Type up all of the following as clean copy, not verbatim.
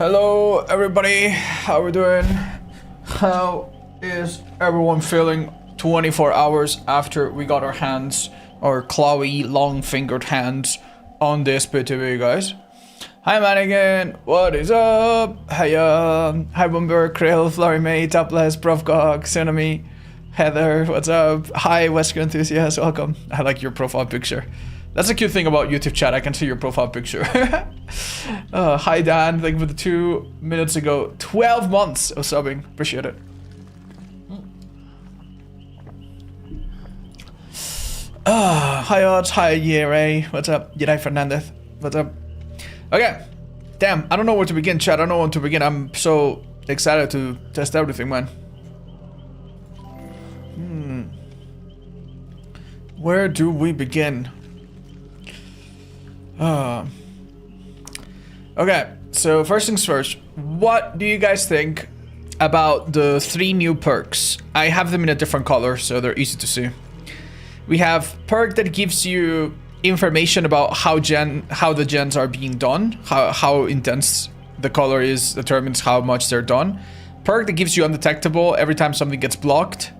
Hello everybody, how we doing? How is everyone feeling 24 hours after we got our hands, our clawy, long-fingered hands on this PTB, guys? Hi Mannequin, what is up? Hi Bumber, Krill, Flurry Topless, Profgog, Tsunami, Heather, what's up? Hi Wesker Enthusiast, welcome. I like your profile picture. That's a cute thing about YouTube chat, I can see your profile picture. Hi Dan, thank you for the 2 minutes ago. 12 months of subbing, appreciate it. Hi Odds, hi Yere, what's up? Yedai Fernandez, what's up? Okay, damn, I don't know where to begin, chat, I don't know where to begin. I'm so excited to test everything, man. Where do we begin? Okay, so first things first, what do you guys think about the 3 new perks? I have them in a different color, so they're easy to see. We have perk that gives you information about how the gens are being done, how intense the color is determines how much they're done. Perk that gives you undetectable every time something gets blocked,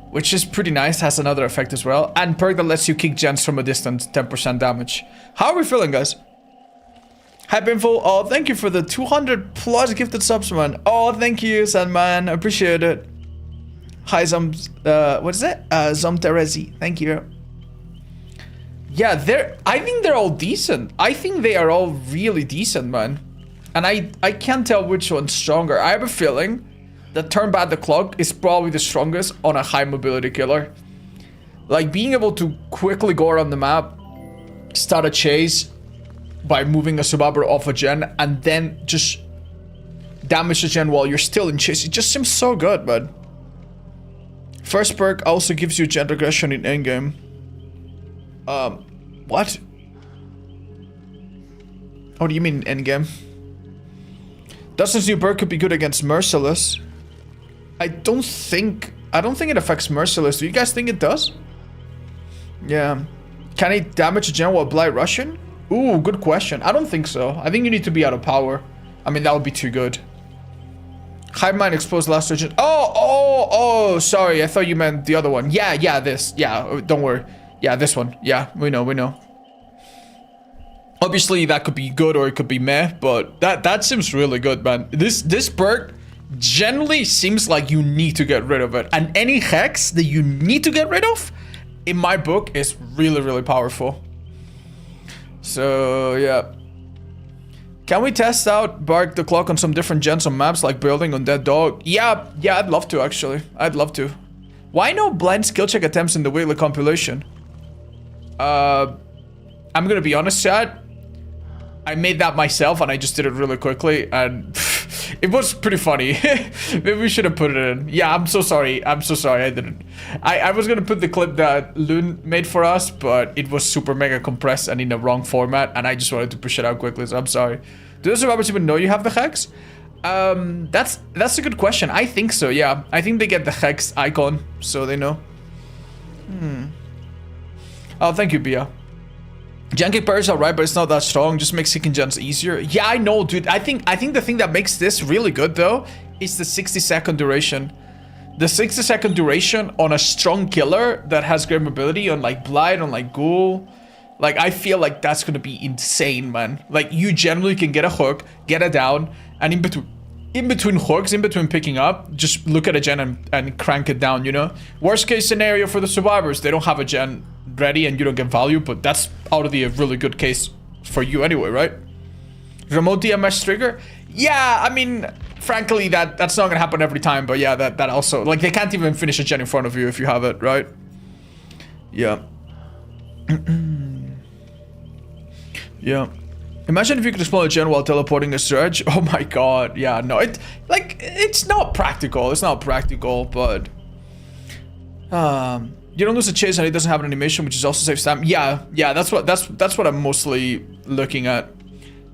which is pretty nice, has another effect as well. And perk that lets you kick gens from a distance, 10% damage. How are we feeling, guys? Hi, Pinful. Oh, thank you for the 200 plus gifted subs, man. Oh, thank you, Sandman. I appreciate it. Hi, what is it? Terezi. Thank you. Yeah, I think they're all decent. I think they are all really decent, man. And I can't tell which one's stronger. I have a feeling that Turn Back the Clock is probably the strongest on a high mobility killer. Like being able to quickly go around the map, start a chase by moving a Subaru off a gen, and then just damage the gen while you're still in chase. It just seems so good, man. First perk also gives you gen regression in endgame. What? What do you mean endgame? Dustin's new perk could be good against Merciless. I don't think it affects Merciless. Do you guys think it does? Yeah. Can it damage a gen while Blight Russian? Ooh, good question. I don't think so. I think you need to be out of power. I mean, that would be too good. Hive Mind exposed last surgeon. Oh, sorry. I thought you meant the other one. Yeah, this. Yeah, don't worry. Yeah, this one. Yeah, we know. Obviously, that could be good or it could be meh, but that seems really good, man. This perk generally seems like you need to get rid of it. And any hex that you need to get rid of, in my book, is really, really powerful. So, yeah. Can we test out Bark the Clock on some different gens on maps like Building on Dead Dog? Yeah, I'd love to, actually. I'd love to. Why no blind skill check attempts in the Wheeler compilation? I'm gonna be honest, chat. I made that myself and I just did it really quickly and it was pretty funny. Maybe we should have put it in. Yeah, I'm so sorry. I didn't. I was gonna put the clip that Loon made for us, but it was super mega compressed and in the wrong format and I just wanted to push it out quickly, so I'm sorry. Do the survivors even know you have the hex? That's a good question. I think so, yeah. I think they get the hex icon, so they know. Oh, thank you, Bia. Gen kick parry is alright, but it's not that strong. Just makes kicking gens easier. Yeah, I know, dude. I think the thing that makes this really good, though, is the 60-second duration. The 60-second duration on a strong killer that has great mobility, on like Blight, on like Ghoul. Like, I feel like that's gonna be insane, man. Like, you generally can get a hook, get it down, and in between hooks, in between picking up, just look at a gen and crank it down, you know? Worst case scenario for the survivors, they don't have a gen ready and you don't get value, but that's already a really good case for you anyway, right? Remote DMS trigger? Yeah, I mean, frankly, that's not gonna happen every time, but yeah, that also, like, they can't even finish a gen in front of you if you have it, right? Yeah. Yeah. Imagine if you could explode a gen while teleporting a surge. Oh my god, yeah, no, it's not practical, but you don't lose a chase and it doesn't have an animation, which is also saves time. Yeah, that's what I'm mostly looking at.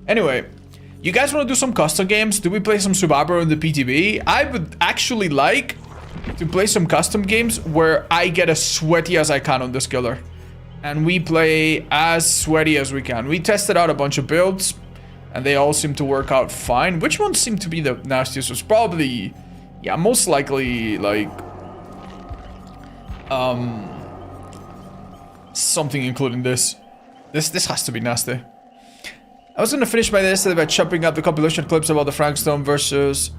Anyway, you guys want to do some custom games? Do we play some Subaru in the PTB? I would actually like to play some custom games where I get as sweaty as I can on this killer. And we play as sweaty as we can. We tested out a bunch of builds. And they all seem to work out fine. Which ones seem to be the nastiest? Was probably, yeah, most likely like something including this. This has to be nasty. I was gonna finish my day yesterday by chopping up the compilation clips about the Frankstone versus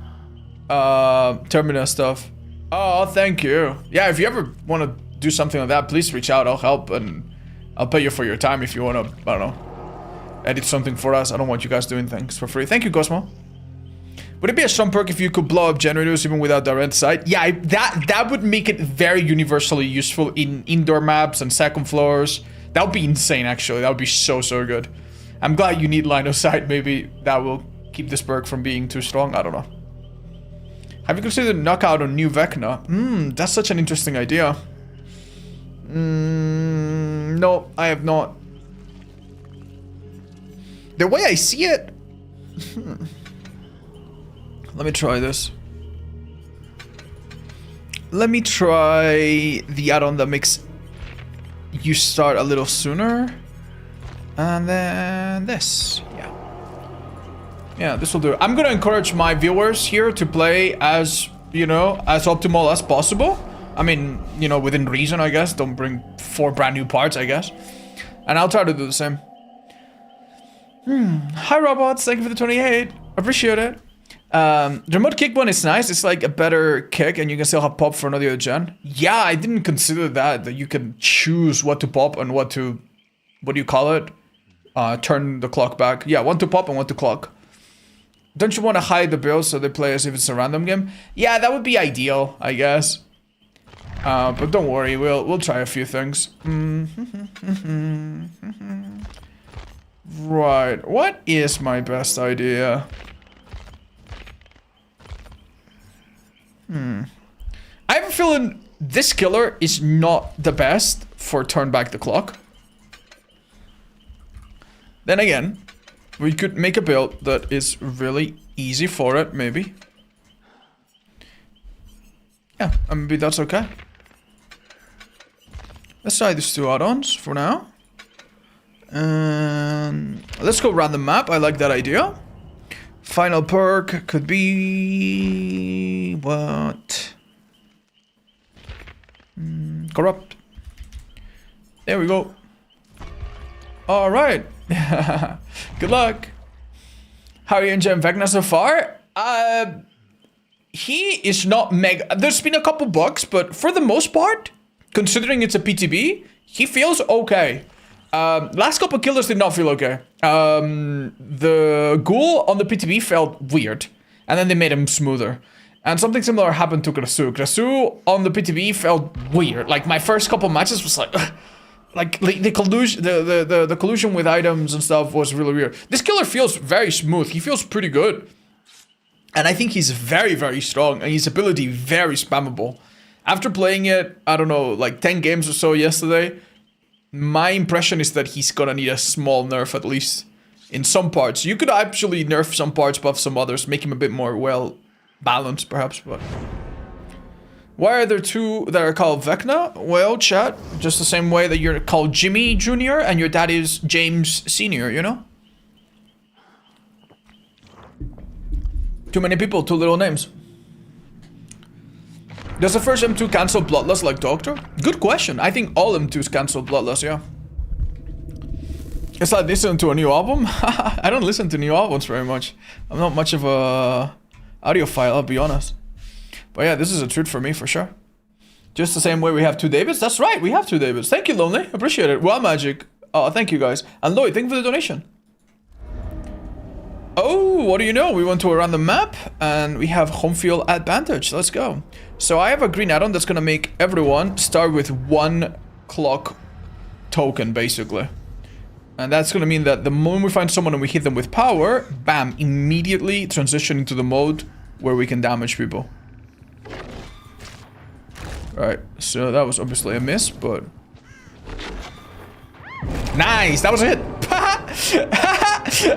Terminus stuff. Oh, thank you. Yeah, if you ever want to do something like that, please reach out. I'll help, and I'll pay you for your time if you want to, I don't know, edit something for us. I don't want you guys doing things for free. Thank you, Cosmo. Would it be a strong perk if you could blow up generators even without direct sight? Yeah, that would make it very universally useful in indoor maps and second floors. That would be insane, actually. That would be so good. I'm glad you need line of sight. Maybe that will keep this perk from being too strong. I don't know. Have you considered knockout on new Vecna? That's such an interesting idea. No, I have not. The way I see it... Let me try this. Let me try the add-on that makes you start a little sooner. And then this. Yeah. Yeah, this will do. I'm gonna encourage my viewers here to play as, you know, as optimal as possible. I mean, you know, within reason, I guess. Don't bring 4 brand new parts, I guess. And I'll try to do the same. Hi, robots. Thank you for the 28. Appreciate it. The remote kick one is nice. It's like a better kick, and you can still have pop for another gen. Yeah, I didn't consider that you can choose what to pop and what to, what do you call it? Turn the clock back. Yeah, one to pop and one to clock. Don't you want to hide the builds so they play as if it's a random game? Yeah, that would be ideal, I guess. But don't worry, we'll try a few things. Right, what is my best idea? I have a feeling this killer is not the best for turn back the clock. Then again, we could make a build that is really easy for it, maybe. Yeah, and maybe that's okay. Let's try these 2 add-ons for now. And let's go random map. I like that idea. Final perk could be... what? Corrupt. There we go. Alright. Good luck. How are you enjoying Vecna so far? He is not mega... There's been a couple bugs, but for the most part, considering it's a PTB, he feels okay. Last couple killers did not feel okay. The ghoul on the PTB felt weird, and then they made him smoother. And something similar happened to Ch.2. Ch.2 on the PTB felt weird. Like my first couple matches was like, the collusion, the collusion with items and stuff was really weird. This killer feels very smooth. He feels pretty good, and I think he's very strong, and his ability very spammable. After playing it, I don't know, like 10 games or so yesterday. My impression is that he's gonna need a small nerf at least in some parts. You could actually nerf some parts, buff some others, make him a bit more well balanced perhaps, but... Why are there 2 that are called Vecna? Well, chat, just the same way that you're called Jimmy Jr. and your dad is James Sr., you know? Too many people, 2 little names. Does the first M2 cancel Bloodlust like Doctor? Good question. I think all M2s cancel Bloodlust, yeah. It's like listening to a new album? I don't listen to new albums very much. I'm not much of a audiophile, I'll be honest. But yeah, this is a treat for me, for sure. Just the same way we have 2 Davids? That's right, we have 2 Davids. Thank you, Lonely. Appreciate it. Wow, Magic. Thank you, guys. And Lloyd, thank you for the donation. Oh, what do you know? We went to a random map and we have home field advantage. Let's go. So I have a green add-on that's gonna make everyone start with 1 clock token, basically. And that's gonna mean that the moment we find someone and we hit them with power, bam, immediately transition into the mode where we can damage people. Right, so that was obviously a miss, but... Nice, that was a hit.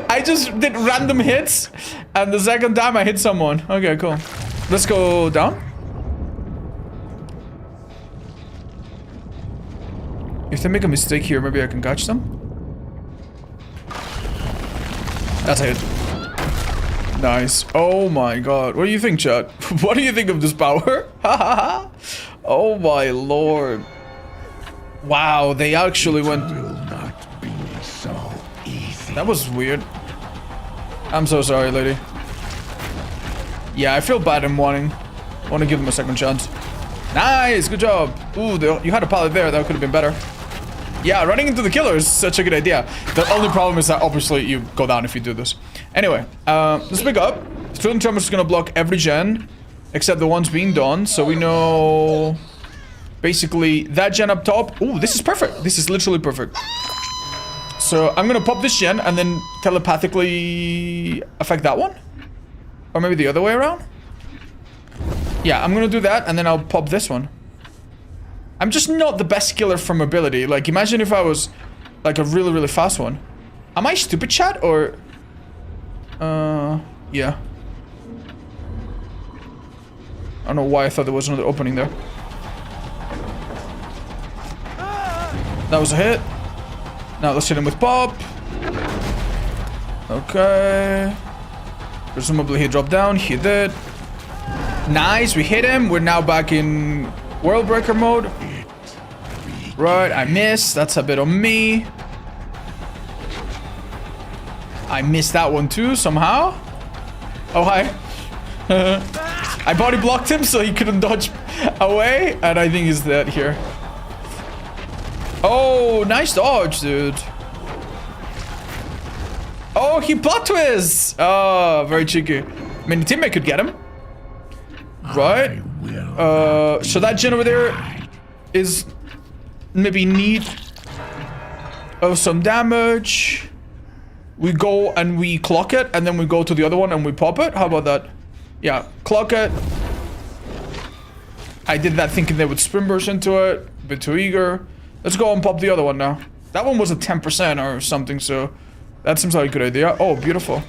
I just did random hits, and the second time I hit someone. Okay, cool. Let's go down. If they make a mistake here, maybe I can catch them. That's a hit. Nice. Oh my god. What do you think, chat? What do you think of this power? Oh my lord. Wow, they actually went... That was weird. I'm so sorry, lady. Yeah, I feel bad in wanting to give them a second chance. Nice, good job. Ooh, you had a pallet there. That could have been better. Yeah, running into the killer is such a good idea. The only problem is that obviously you go down if you do this. Anyway, let's pick up. Trillium Tremor is gonna block every gen except the ones being done. So we know basically that gen up top. Ooh, this is perfect. This is literally perfect. So I'm gonna pop this gen and then telepathically affect that one. Or maybe the other way around. Yeah, I'm gonna do that and then I'll pop this one. I'm just not the best killer from ability. Like, imagine if I was like a really, really fast one. Am I stupid, chat? Or... yeah. I don't know why I thought there was another opening there. That was a hit. Now let's hit him with pop. Okay. Presumably he dropped down. He did. Nice, we hit him. We're now back in World Breaker mode. Right, I missed. That's a bit on me. I missed that one too, somehow. Oh, hi. I body blocked him so he couldn't dodge away. And I think he's dead here. Oh, nice dodge, dude. Oh, he plot twists. Oh, very cheeky. I mean, the teammate could get him. Right. So that gen over there is maybe need of some damage. We go and we clock it, and then we go to the other one and we pop it. How about that? Yeah, clock it. I did that thinking they would sprint burst into it. A bit too eager. Let's go and pop the other one now. That one was a 10% or something, so that seems like a good idea. Oh, beautiful.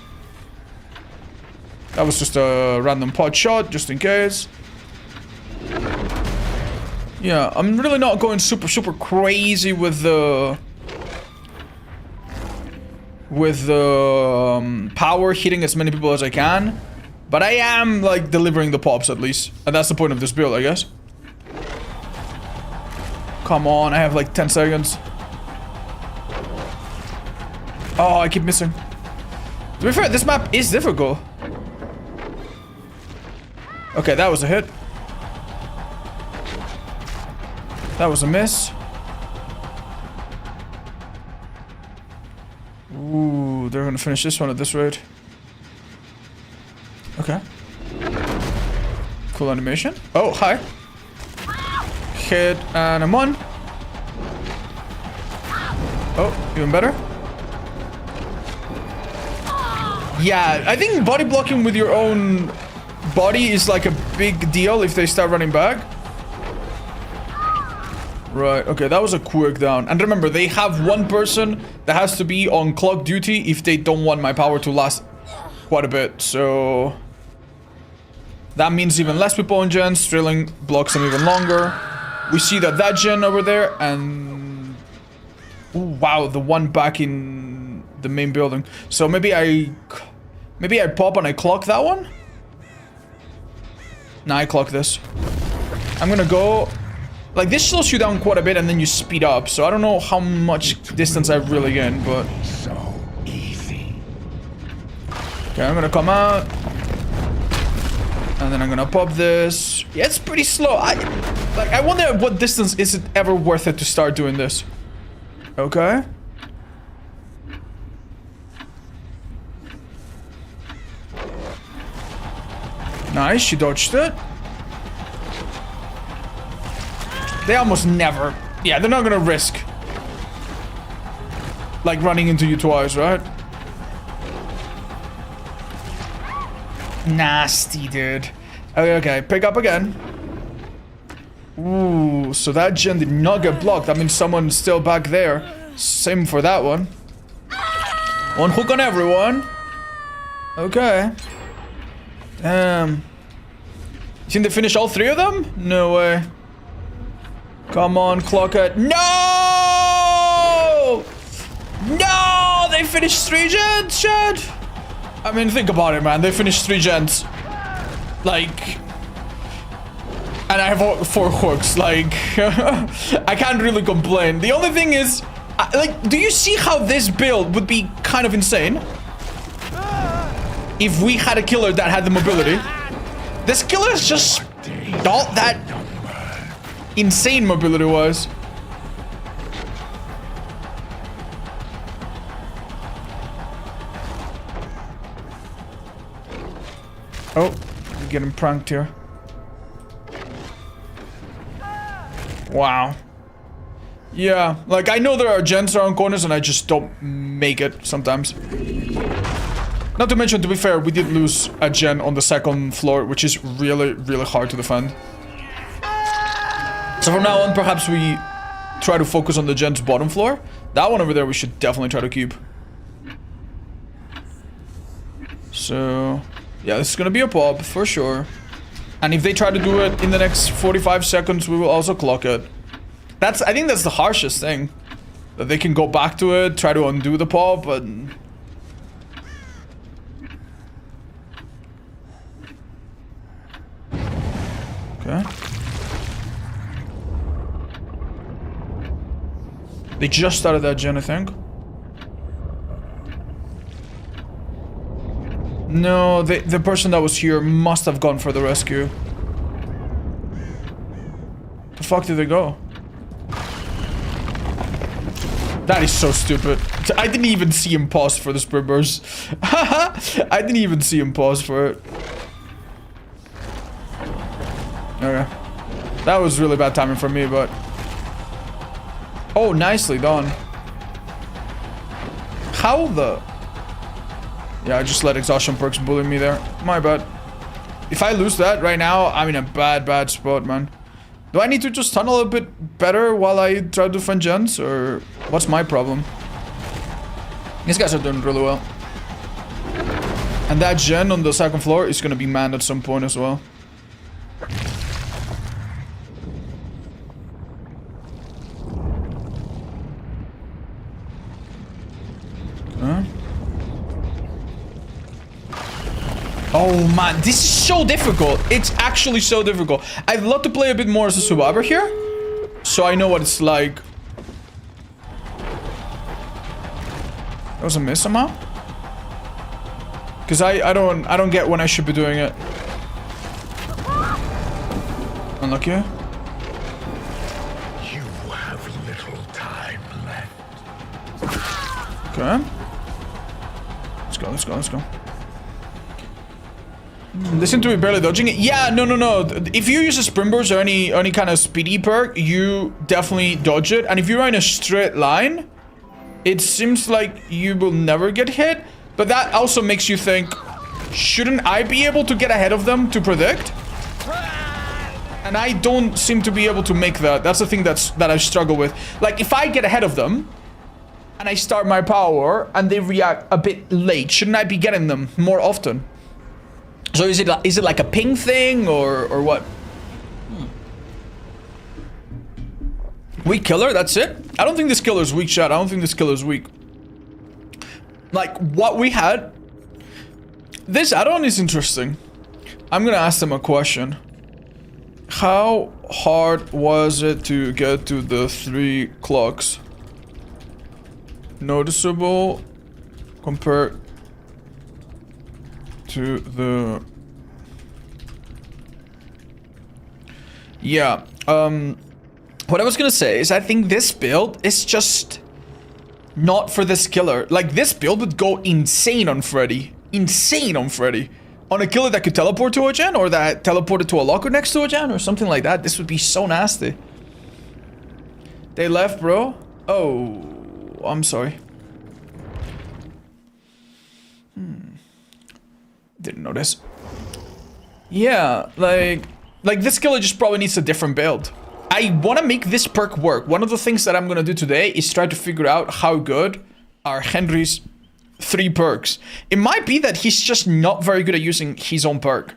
That was just a random pot shot, just in case. Yeah, I'm really not going super crazy with the... power, hitting as many people as I can. But I am, like, delivering the pops at least. And that's the point of this build, I guess. Come on, I have like 10 seconds. Oh, I keep missing. To be fair, this map is difficult. Okay, that was a hit. That was a miss. Ooh, they're gonna finish this one at this rate. Okay. Cool animation. Oh, hi. Hit and I'm on. Oh, even better. Yeah, I think body blocking with your own body is like a big deal if they start running back. Right, okay, that was a quick down. And remember, they have one person that has to be on clock duty if they don't want my power to last quite a bit, so... that means even less people on gens, drilling blocks them even longer. We see that gen over there, and... ooh, wow, the one back in the main building. So maybe I pop and I clock that one? Nah, I clock this. I'm gonna go... like, this slows you down quite a bit and then you speed up, so I don't know how much distance I really gain, but... so easy. Okay, I'm gonna come out. And then I'm gonna pop this. Yeah, it's pretty slow. I wonder at what distance is it ever worth it to start doing this. Okay. Nice, she dodged it. They almost never... yeah, they're not gonna risk like running into you twice, right? Nasty, dude. Okay, okay, pick up again. Ooh, so that gen did not get blocked. That means someone's still back there. Same for that one. One hook on everyone. Okay. Damn. You think they finished all three of them? No way. Come on, clock it. No! No! They finished 3 gens, Chad! I mean, think about it, man. They finished 3 gens. Like... And I have 4 hooks. Like... I can't really complain. The only thing is... like, do you see how this build would be kind of insane? If we had a killer that had the mobility. This killer is just not that insane mobility-wise. Oh, I'm getting pranked here. Wow. Yeah, like I know there are gens around corners and I just don't make it sometimes. Not to mention, to be fair, we did lose a gen on the 2nd floor, which is really, really hard to defend. So from now on, perhaps we try to focus on the gen's bottom floor. That one over there we should definitely try to keep. So... yeah, this is gonna be a pop, for sure. And if they try to do it in the next 45 seconds, we will also clock it. I think that's the harshest thing. That they can go back to it, try to undo the pop, but... okay. They just started that gen, I think. No, the person that was here must have gone for the rescue. The fuck did they go? That is so stupid. I didn't even see him pause for the sprint burst. I didn't even see him pause for it. Okay. That was really bad timing for me, but... oh, nicely done. How the... yeah, I just let exhaustion perks bully me there. My bad. If I lose that right now, I'm in a bad spot, man. Do I need to just tunnel a bit better while I try to defend gens, or what's my problem? These guys are doing really well. And that gen on the 2nd floor is gonna be manned at some point as well. Okay. Oh man, this is so difficult. It's actually so difficult. I'd love to play a bit more as a survivor here, so I know what it's like. That was a miss somehow? Because I don't get when I should be doing it. Unlucky. You have little time left. Okay. Let's go. They seem to be barely dodging it. Yeah, no. If you use a sprint burst or any kind of speedy perk, you definitely dodge it. And if you're in a straight line, it seems like you will never get hit. But that also makes you think, shouldn't I be able to get ahead of them to predict? And I don't seem to be able to make that. That's the thing that I struggle with. Like, if I get ahead of them, and I start my power, and they react a bit late, shouldn't I be getting them more often? So is it like a ping thing or what? Weak killer, that's it? I don't think this killer's weak, chat. I don't think this killer's weak. Like, what we had... this add-on is interesting. I'm gonna ask them a question. How hard was it to get to the 3 clocks? Noticeable compared to the... yeah, what I was gonna say is I think this build is just not for this killer. Like, this build would go insane on Freddy. Insane on Freddy. On a killer that could teleport to a gen, or that teleported to a locker next to a gen, or something like that. This would be so nasty. They left, bro? Oh, I'm sorry. Didn't notice. Yeah, like this killer just probably needs a different build. I want to make this perk work. One of the things that I'm going to do today is try to figure out how good are Henry's 3 perks. It might be that he's just not very good at using his own perk.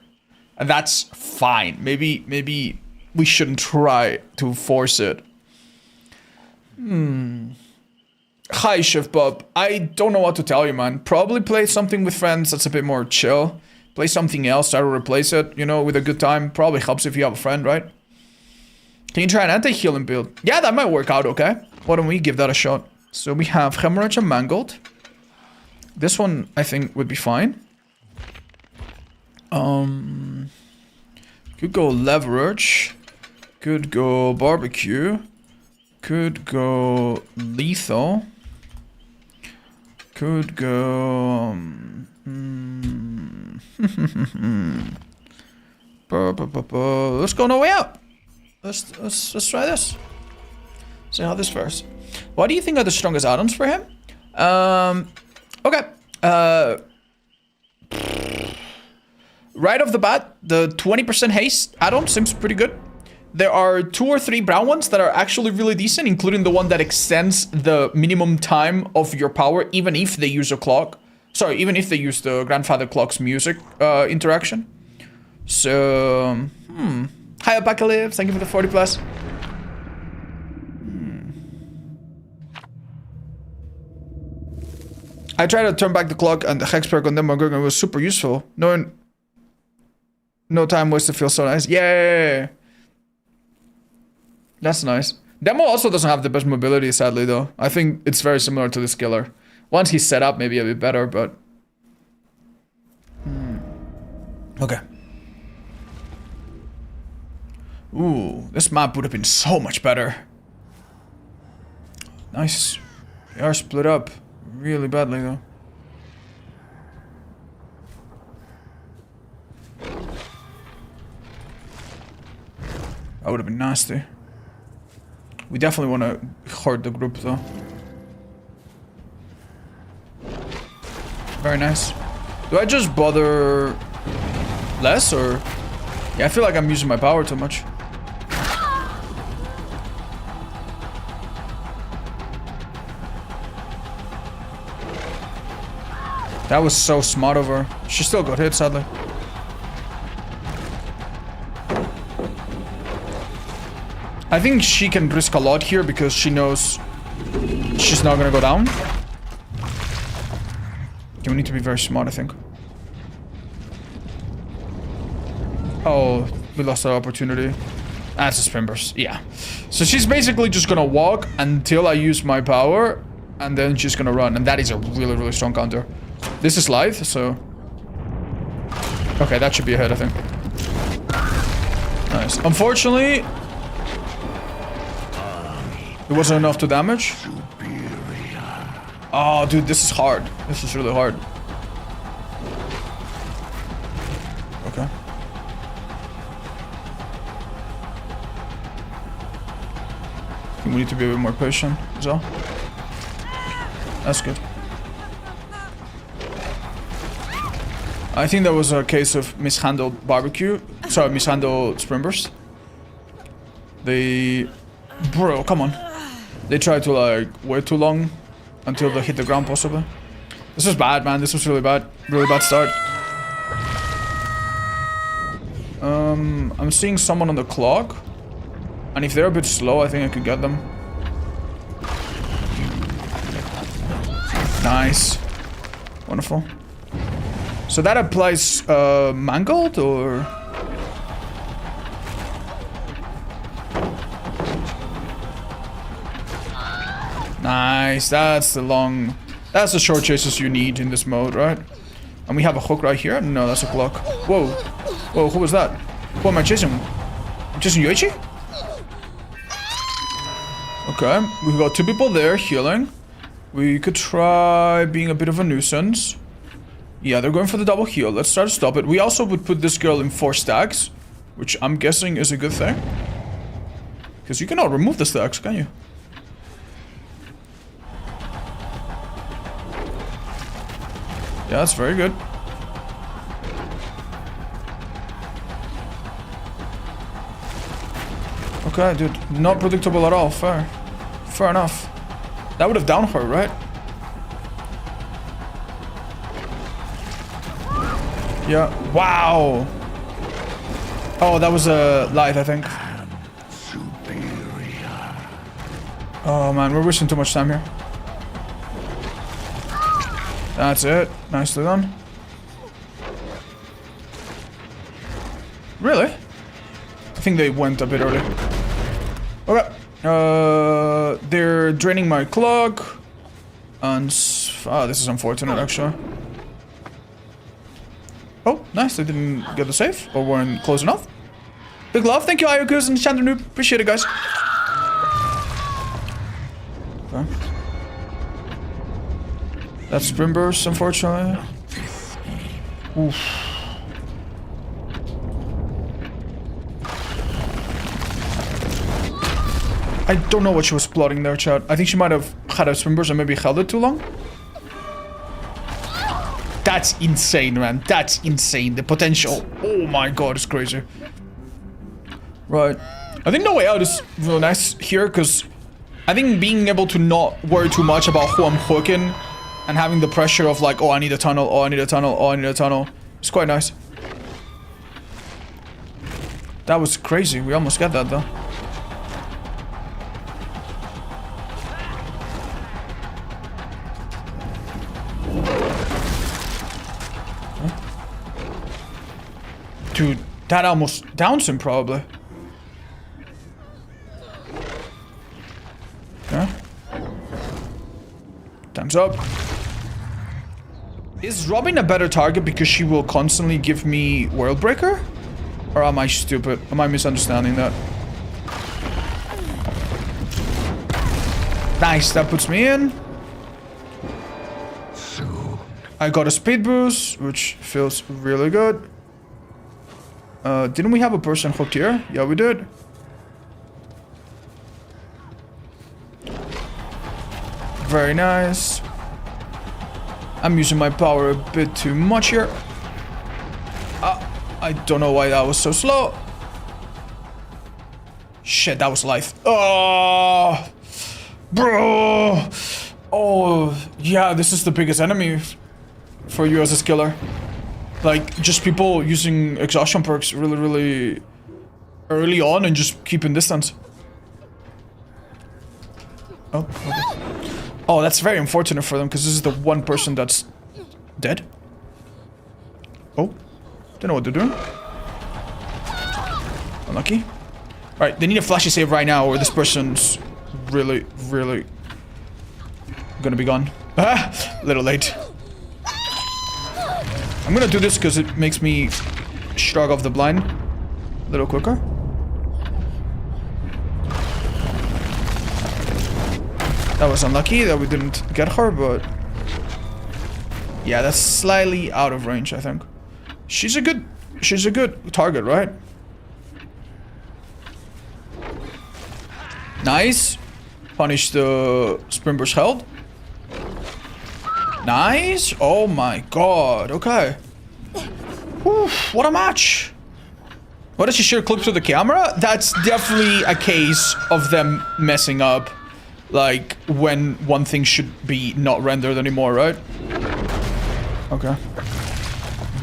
And that's fine. Maybe we shouldn't try to force it. Hi, Shift Bob. I don't know what to tell you, man. Probably play something with friends that's a bit more chill. Play something else, try to replace it, you know, with a good time. Probably helps if you have a friend, right? Can you try an anti-healing build? Yeah, that might work out, okay? Why don't we give that a shot? So we have Hemorrhage and Mangled. This one, I think, would be fine. Could go Leverage. Could go Barbecue. Could go Lethal. Could go... Let's go No Way Out. Let's try this. See how this fares. What do you think are the strongest add-ons for him? Okay. Right off the bat, the 20% haste add-on seems pretty good. There are 2 or 3 brown ones that are actually really decent, including the one that extends the minimum time of your power, even if they use a clock. Sorry, even if they use the Grandfather Clock's music interaction. So, Hi, Apocalypse. Thank you for the 40 plus. I tried to turn back the clock and the Hex perk on them McGregor was super useful. No time wasted feels so nice. Yay! That's nice. Demo also doesn't have the best mobility, sadly, though. I think it's very similar to the Skiller. Once he's set up, maybe a bit better, but... Okay. Ooh, this map would have been so much better. Nice. They are split up really badly, though. That would have been nasty. We definitely want to hurt the group, though. Very nice. Do I just bother less, or... Yeah, I feel like I'm using my power too much. That was so smart of her. She still got hit, sadly. I think she can risk a lot here because she knows she's not gonna go down. Okay, we need to be very smart, I think. Oh, we lost our opportunity. That's a spin burst, yeah. So she's basically just gonna walk until I use my power, and then she's gonna run, and that is a really, really strong counter. This is live, so... Okay, that should be a hit, I think. Nice. Unfortunately... It wasn't enough to damage. Oh, dude, this is hard. This is really hard. Okay. I think we need to be a bit more patient as well. That's good. I think that was a case of mishandled barbecue. Sorry, mishandled spring burst. They... Bro, come on. They tried to, like, wait too long until they hit the ground, possibly. This was bad, man. This was really bad. Really bad start. I'm seeing someone on the clock. And if they're a bit slow, I think I could get them. Nice. Wonderful. So that applies, Mangled, or... Nice, that's the short chases you need in this mode, right? And we have a hook right here? No, that's a clock. Whoa. Whoa, who was that? Who am I chasing? I'm chasing Yoichi? Okay, we've got 2 people there healing. We could try being a bit of a nuisance. Yeah, they're going for the double heal. Let's try to stop it. We also would put this girl in 4 stacks, which I'm guessing is a good thing. Because you cannot remove the stacks, can you? Yeah, that's very good. Okay, dude. Not predictable at all. Fair. Fair enough. That would have downed her, right? Yeah. Wow. Oh, that was a light, I think. Oh man, we're wasting too much time here. That's it. Nicely done. Really? I think they went a bit early. Okay. They're draining my clock. And... this is unfortunate, actually. Oh, nice. They didn't get the save. Or weren't close enough. Big love. Thank you, Iokus and Chandler Noob. Appreciate it, guys. Okay. That's Sprint Burst, unfortunately. Oof. I don't know what she was plotting there, chat. I think she might have had a Sprint Burst and maybe held it too long. That's insane, man. That's insane. The potential. Oh my god, it's crazy. Right. I think No Way Out is really nice here, because I think being able to not worry too much about who I'm hooking and having the pressure of like, oh, I need a tunnel, oh, I need a tunnel, oh, I need a tunnel. It's quite nice. That was crazy. We almost got that, though. Dude, that almost downs him, probably. Okay. Time's up. Is Robin a better target because she will constantly give me World Breaker? Or am I stupid? Am I misunderstanding that? Nice, that puts me in. I got a speed boost, which feels really good. Didn't we have a person hooked here? Yeah, we did. Very nice. I'm using my power a bit too much here. I don't know why that was so slow. Shit, that was life. Oh, bro. Oh, yeah, this is the biggest enemy for you as a skiller. Like, just people using exhaustion perks really early on and just keeping distance. Oh, okay. Oh, that's very unfortunate for them, because this is the one person that's dead. Oh, don't know what they're doing. Unlucky. Alright, they need a flashy save right now, or this person's really gonna be gone. Ah, a little late. I'm gonna do this because it makes me shrug off the blind a little quicker. That was unlucky that we didn't get her, but yeah, that's slightly out of range, I think. She's a good target, right? Nice. Punish the Sprint Burst held. Nice. Oh my god. Okay. Oof, what a match. What does she share clips with the camera? That's definitely a case of them messing up. Like, when one thing should be not rendered anymore, right? Okay.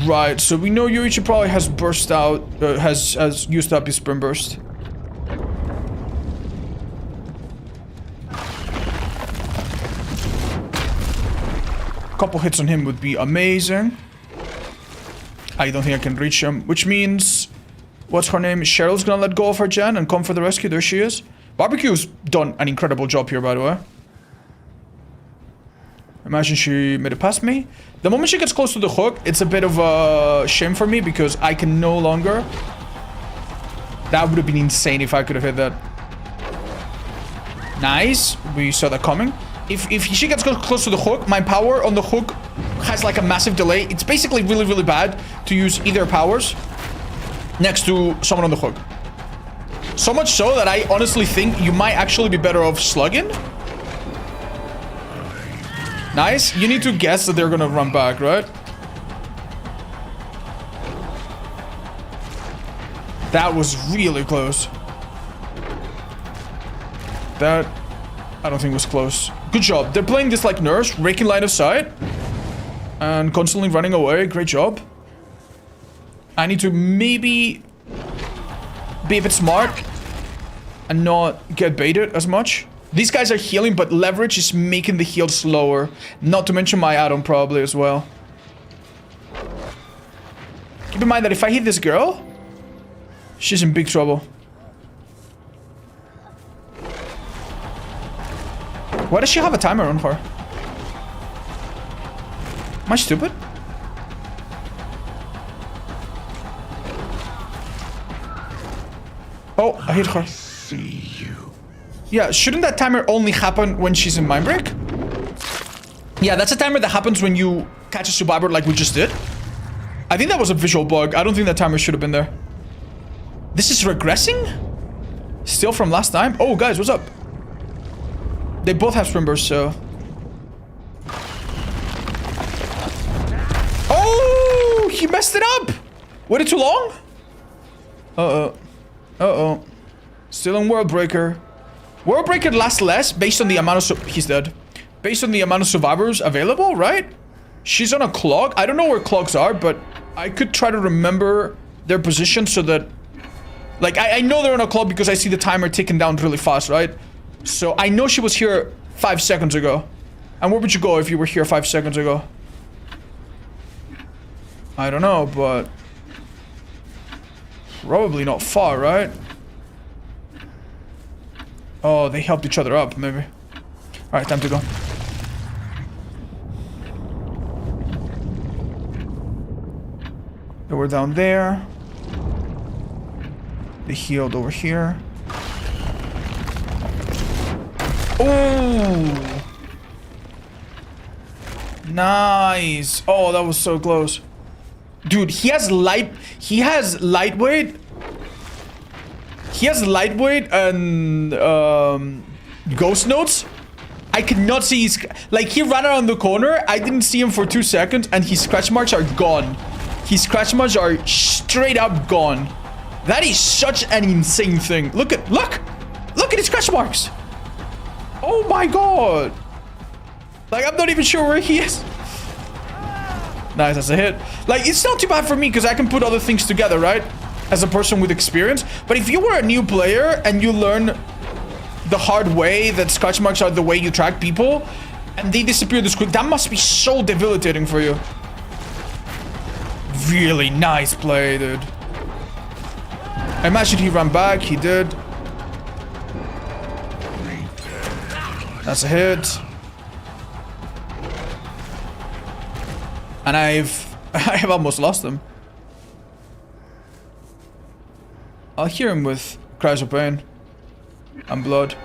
Right, so we know Yuichi probably has burst out, has used up his Sprint Burst. Couple hits on him would be amazing. I don't think I can reach him, which means... What's her name? Cheryl's gonna let go of her gen and come for the rescue. There she is. Barbecue's done an incredible job here, by the way. Imagine she made it past me. The moment she gets close to the hook, it's a bit of a shame for me because I can no longer... That would have been insane if I could have hit that. Nice. We saw that coming. If she gets close to the hook, my power on the hook has like a massive delay. It's basically really bad to use either powers next to someone on the hook. So much so that I honestly think you might actually be better off slugging. Nice. You need to guess that they're gonna run back, right? That was really close. That... I don't think was close. Good job. They're playing this like nurse, raking line of sight. And constantly running away. Great job. I need to maybe be a bit smart and not get baited as much. These guys are healing, but leverage is making the heal slower. Not to mention my add-on probably as well. Keep in mind that if I hit this girl, she's in big trouble. Why does she have a timer on her? Am I stupid? Oh, I hit her. See you. Yeah, shouldn't that timer only happen when she's in Mindbreak? Yeah, that's a timer that happens when you catch a survivor like we just did. I think that was a visual bug. I don't think that timer should have been there. This is regressing? Still from last time? Oh, guys, what's up? They both have sprint bursts, so... Oh! He messed it up! Waited too long? Uh-oh. Uh-oh. Still in World Breaker. World Breaker lasts less based on the amount of... He's dead. Based on the amount of survivors available, right? She's on a clock. I don't know where clocks are, but I could try to remember their position so that... Like, I know they're on a clock because I see the timer ticking down really fast, right? So I know she was here 5 seconds ago. And where would you go if you were here 5 seconds ago? I don't know, but... Probably not far, right? Oh, they helped each other up, maybe. Alright, time to go. They were down there. They healed over here. Oh! Nice. Oh, that was so close. Dude, he has lightweight. He has lightweight and ghost notes. I could not see his... Like, he ran around the corner. I didn't see him for 2 seconds, and his scratch marks are gone. His scratch marks are straight up gone. That is such an insane thing. Look at his scratch marks. Oh my god. Like, I'm not even sure where he is. Nice, that's a hit. Like, it's not too bad for me because I can put other things together, right? As a person with experience. But if you were a new player and you learn the hard way that scratch marks are the way you track people and they disappear this quick, that must be so debilitating for you. Really nice play, dude. I imagine he ran back. He did. That's a hit. And I have almost lost him. I'll hear him with cries of pain and blood.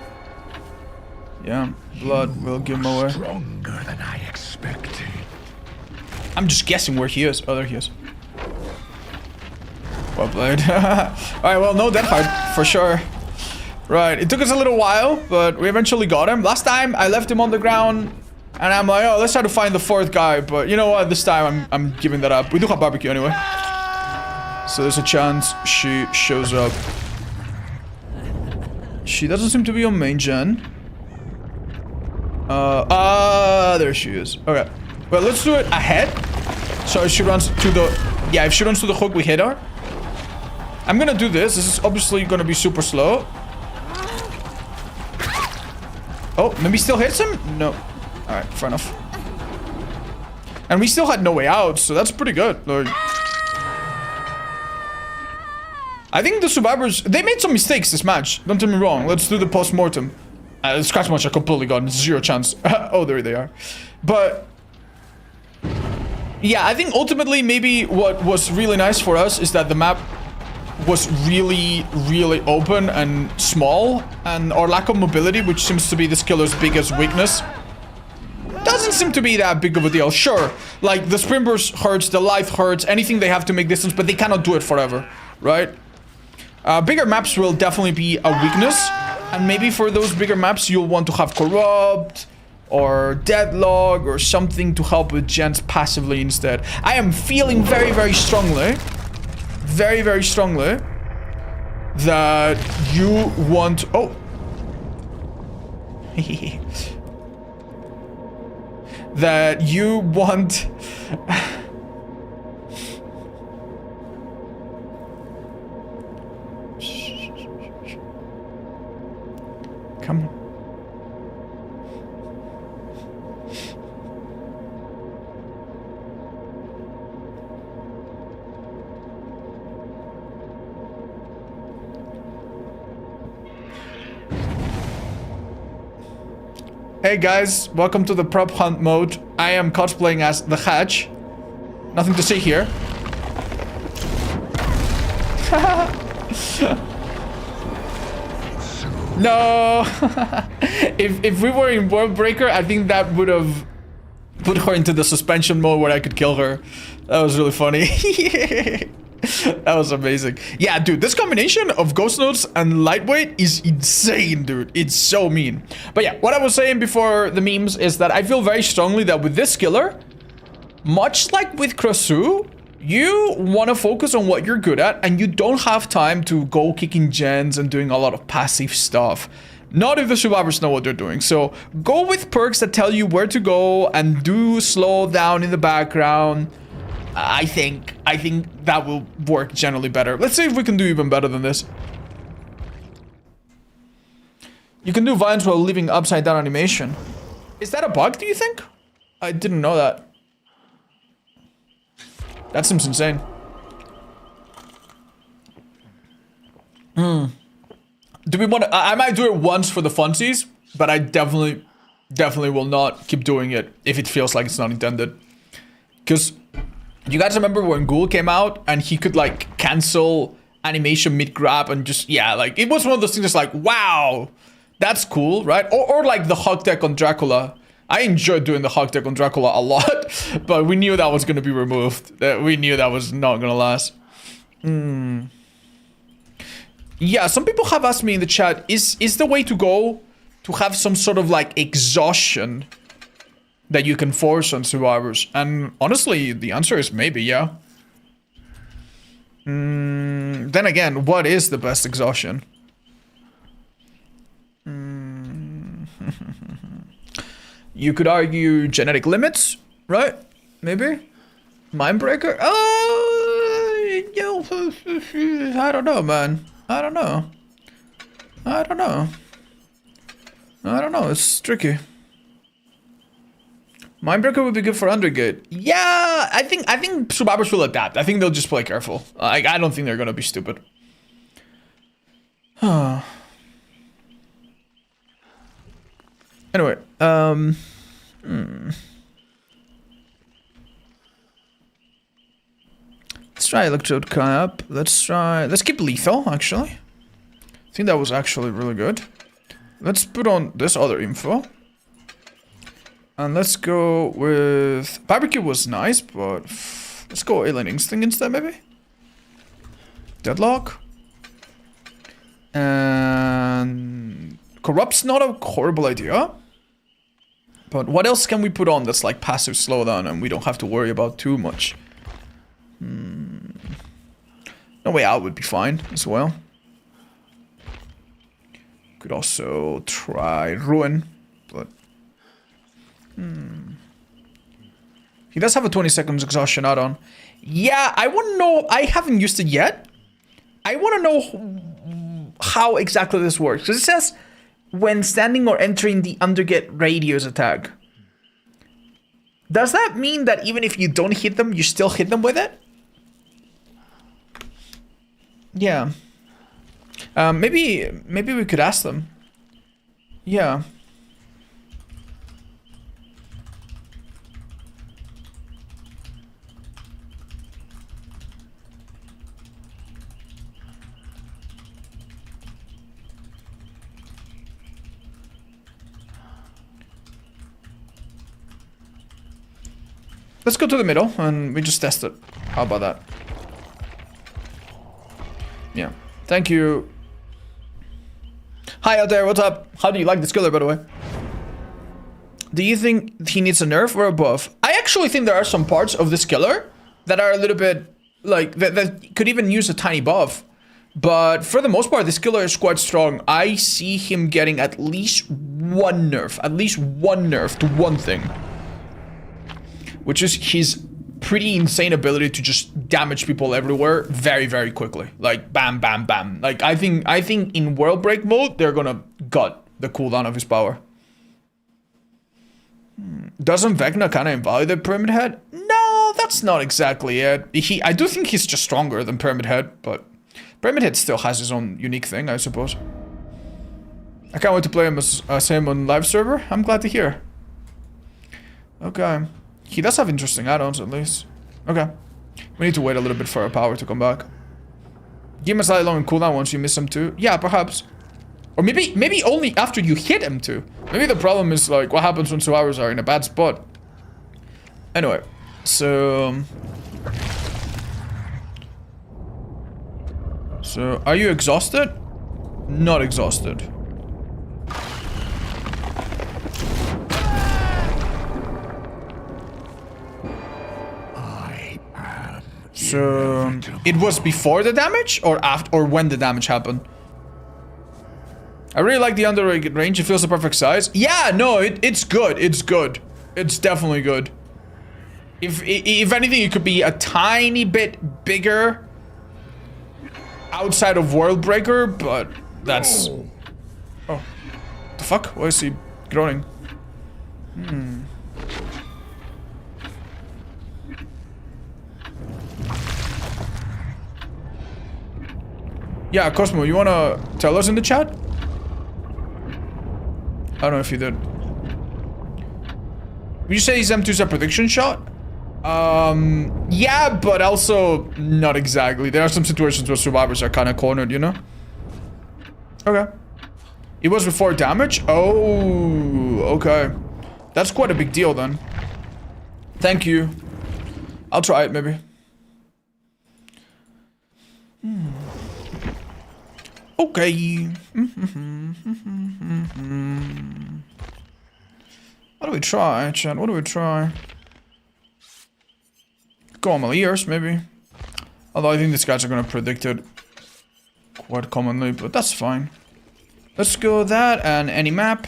Yeah, blood will give him away. Stronger than I expected. I'm just guessing where he is. Oh, there he is. Well played. Alright, well, no death hard for sure. Right, it took us a little while, but we eventually got him. Last time, I left him on the ground, and I'm like, oh, let's try to find the 4th guy. But you know what? This time, I'm giving that up. We do have barbecue anyway. So there's a chance she shows up. She doesn't seem to be on main gen. There she is. Okay. Well, let's do it ahead. So if she runs to the... Yeah, if she runs to the hook, we hit her. I'm gonna do this. This is obviously gonna be super slow. Oh, maybe still hits him? No. Alright, fair enough. And we still had no way out, so that's pretty good. Like, I think the survivors... They made some mistakes this match. Don't get me wrong. Let's do the post-mortem. The scratch marks are completely gone. 0 chance. Oh, there they are. But... Yeah, I think ultimately maybe what was really nice for us is that the map was really, really open and small. And our lack of mobility, which seems to be this killer's biggest weakness, doesn't seem to be that big of a deal. Sure, like the sprint burst hurts, the life hurts, anything they have to make distance, but they cannot do it forever, right? Bigger maps will definitely be a weakness. And maybe for those bigger maps, you'll want to have Corrupt or Deadlock or something to help with gens passively instead. I am feeling very, very strongly, that you want... Oh. That you want... Come on. Hey guys, welcome to the prop hunt mode. I am cosplaying as the Hatch. Nothing to see here. No. if we were in World Breaker, I think that would have put her into the suspension mode where I could kill her. That was really funny. That was amazing. Yeah, dude, this combination of ghost notes and lightweight is insane, dude. It's so mean. But yeah, what I was saying before the memes is that I feel very strongly that with this killer, much like with Ch.2, you want to focus on what you're good at, and you don't have time to go kicking gens and doing a lot of passive stuff. Not if the survivors know what they're doing. So go with perks that tell you where to go and do slow down in the background. I think that will work generally better. Let's see if we can do even better than this. You can do vines while leaving upside down animation. Is that a bug, do you think? I didn't know that. That seems insane. Do we want to... I might do it once for the funsies, but I definitely will not keep doing it if it feels like it's not intended. Because you guys remember when Ghoul came out and he could like cancel animation mid-grab and just... Yeah, like it was one of those things that's like, wow, that's cool, right? Or like the hog tech on Dracula. I enjoyed doing the hog tech on Dracula a lot, but we knew that was going to be removed. We knew that was not going to last. Yeah, some people have asked me in the chat, is the way to go to have some sort of like exhaustion that you can force on survivors? And honestly, the answer is maybe, yeah. Then again, what is the best exhaustion? You could argue genetic limits, right? Maybe? Mindbreaker? I don't know, man. I don't know. It's tricky. Mindbreaker would be good for Undergate. Yeah, I think survivors will adapt. I think they'll just play careful. I don't think they're gonna be stupid. Anyway, let's try Electrode Cap. Let's keep Lethal, actually. I think that was actually really good. Let's put on this other info. And let's go with... Barbecue was nice, but... Let's go Alien Instinct instead, maybe? Deadlock. And... Corrupt's not a horrible idea. But what else can we put on that's like passive slowdown and we don't have to worry about too much? No Way Out would be fine as well. Could also try Ruin, but... He does have a 20 seconds exhaustion add-on. Yeah, I want to know... I haven't used it yet. I want to know how exactly this works. Because it says... when standing or entering the Undergate radius attack. Does that mean that even if you don't hit them, you still hit them with it? Yeah. Maybe we could ask them. Yeah. Let's go to the middle and we just test it. How about that? Yeah. Thank you. Hi out there, what's up? How do you like this killer, by the way? Do you think he needs a nerf or a buff? I actually think there are some parts of this killer that are a little bit like that could even use a tiny buff. But for the most part, this killer is quite strong. I see him getting at least one nerf. At least one nerf to one thing. Which is his pretty insane ability to just damage people everywhere very, very quickly. Like, bam, bam, bam. Like, I think in World Break mode, they're gonna gut the cooldown of his power. Doesn't Vecna kind of invalidate Pyramid Head? No, that's not exactly it. I do think he's just stronger than Pyramid Head, but Pyramid Head still has his own unique thing, I suppose. I can't wait to play him as him on live server. I'm glad to hear. Okay. He does have interesting add-ons at least. Okay. We need to wait a little bit for our power to come back. Give him a slightly long cooldown once you miss him too. Yeah, perhaps. Or maybe only after you hit him too. Maybe the problem is like what happens when survivors are in a bad spot. Anyway, so are you exhausted? Not exhausted. So it was before the damage or after or when the damage happened? I really like the under range. It feels the perfect size. Yeah, no, it's good. It's good. It's definitely good. If anything, it could be a tiny bit bigger outside of World Breaker, but that's... Oh. The fuck? Why is he groaning? Yeah, Cosmo, you wanna tell us in the chat? I don't know if you did. Would you say his M2's a prediction shot? Yeah, but also not exactly. There are some situations where survivors are kind of cornered, you know? Okay. It was before damage? Oh, okay. That's quite a big deal then. Thank you. I'll try it maybe. Okay. What do we try, chat? What do we try? Go on Maliers, maybe. Although I think these guys are gonna predict it quite commonly, but that's fine. Let's go that and any map.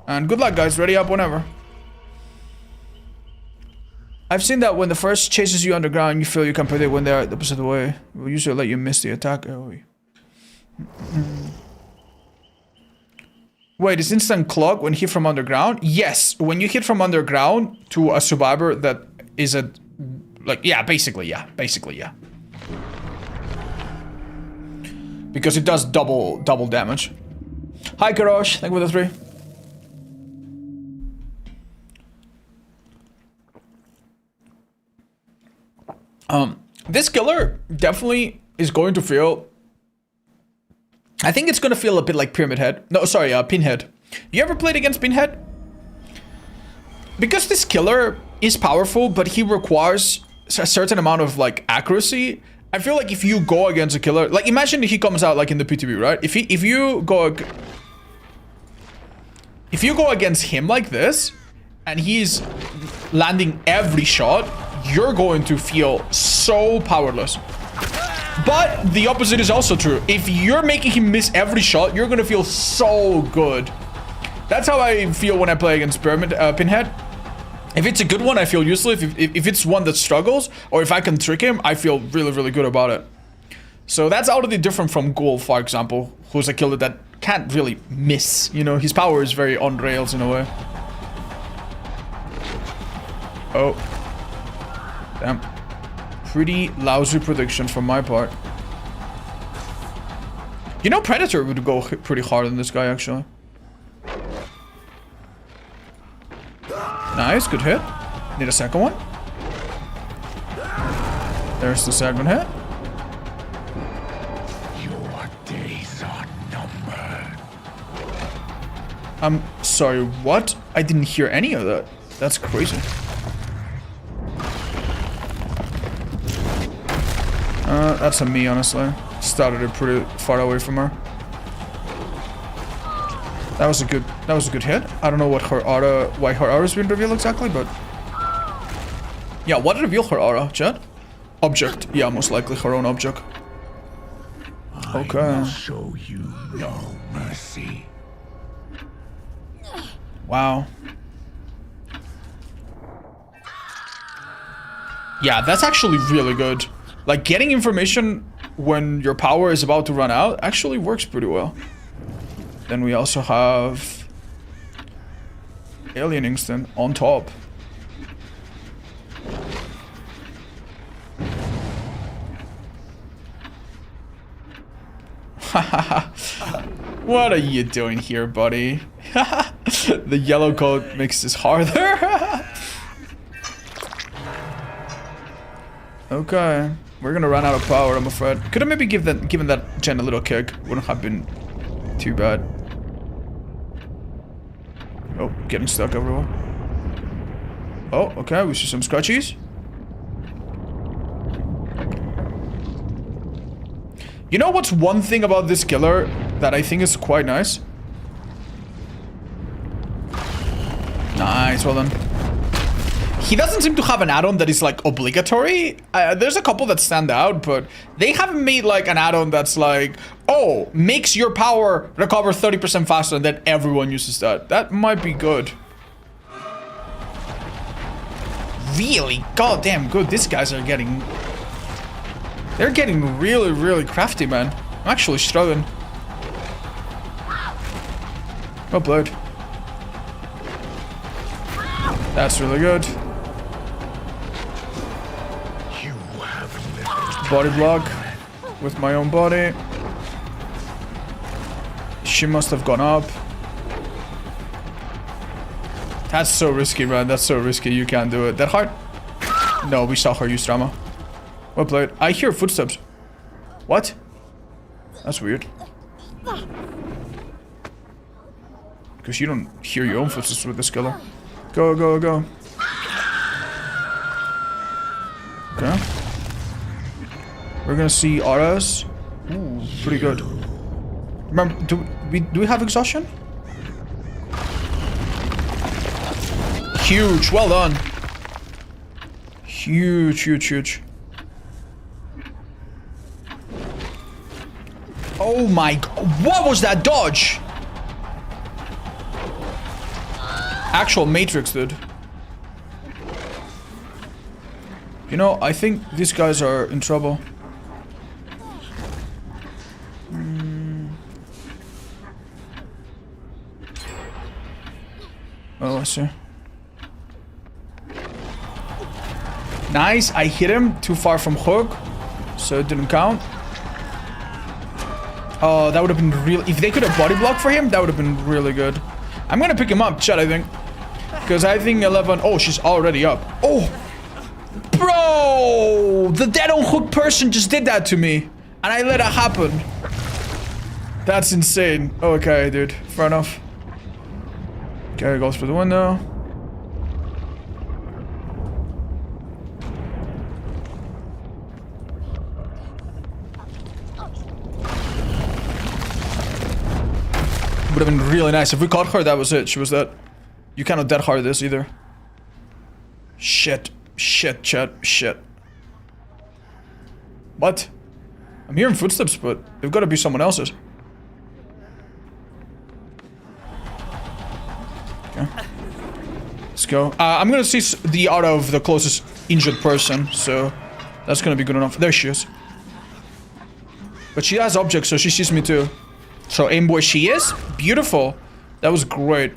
And good luck, guys. Ready up whenever. I've seen that when the first chases you underground, you feel you can predict when they're the opposite way. It will usually let you miss the attack. Oh. Wait, is instant clock when hit from underground? Yes, when you hit from underground to a survivor that isn't like, yeah, basically, yeah. Because it does double damage. Hi, Karosh. Thank you for the 3. This killer definitely is going to feel... I think it's gonna feel a bit like Pyramid Head. No, sorry, Pinhead. You ever played against Pinhead? Because this killer is powerful, but he requires a certain amount of like accuracy. I feel like if you go against a killer, like imagine he comes out like in the PTB, right? If you go against him like this, and he's landing every shot, you're going to feel so powerless. But the opposite is also true. If you're making him miss every shot, you're gonna feel so good. That's how I feel when I play against Pinhead. If it's a good one, I feel useless. If it's one that struggles, or if I can trick him, I feel really, really good about it. So that's already different from Ghoul, for example, who's a killer that can't really miss. You know, his power is very on rails in a way. Oh. Damn. Pretty lousy prediction from my part. You know, Predator would go pretty hard on this guy, actually. Nice, good hit. Need a second one. There's the second hit. Your days are numbered. I'm sorry, what? I didn't hear any of that. That's crazy. That's a me, honestly. Started it pretty far away from her. That was a good hit. I don't know what her aura, why her aura's been revealed exactly, but yeah, what revealed her aura, chat? Object. Yeah, most likely her own object. Okay. I will show you no mercy. Wow. Yeah, that's actually really good. Like, getting information when your power is about to run out actually works pretty well. Then we also have Alien Instinct on top. What are you doing here, buddy? The yellow coat makes this harder. Okay. We're gonna run out of power, I'm afraid. Could have maybe given that gen a little kick. Wouldn't have been too bad. Oh, getting stuck everywhere. Oh, okay, we see some scratchies. You know what's one thing about this killer that I think is quite nice? Nice, well done. He doesn't seem to have an add-on that is like obligatory. There's a couple that stand out, but they haven't made like an add-on that's like, oh, makes your power recover 30% faster, and then everyone uses that. That might be good. Really goddamn good. These guys are getting... They're getting really, really crafty, man. I'm actually struggling. Oh, blood. That's really good. Body block with my own body. She must have gone up. That's so risky, man. That's so risky. You can't do it. That hard? No, we saw her use drama. Well played. I hear footsteps. What? That's weird. Because you don't hear your own footsteps with this killer. Go, go, go. Okay. We're gonna see auras. Ooh, pretty good. Remember, do we have exhaustion? Huge, well done. Huge, huge, huge. Oh my god, what was that dodge? Actual Matrix, dude. You know, I think these guys are in trouble. Oh, I see. Nice, I hit him too far from hook, so it didn't count. Oh, that would have been real. If they could have body blocked for him, that would have been really good. I'm gonna pick him up, Chad, I think. Because I think 11... Oh, she's already up. Oh! Bro! The dead on hook person just did that to me. And I let it happen. That's insane. Okay, dude. Fair enough. Okay, goes for the window. Would have been really nice. If we caught her, that was it. She was dead. You cannot dead hard this either. Shit. Shit, chat. Shit. What? I'm hearing footsteps, but they've got to be someone else's. Okay. Let's go. I'm gonna see the aura of the closest injured person, so that's gonna be good enough. There she is. But she has objects, so she sees me too. So aim where she is? Beautiful. That was great.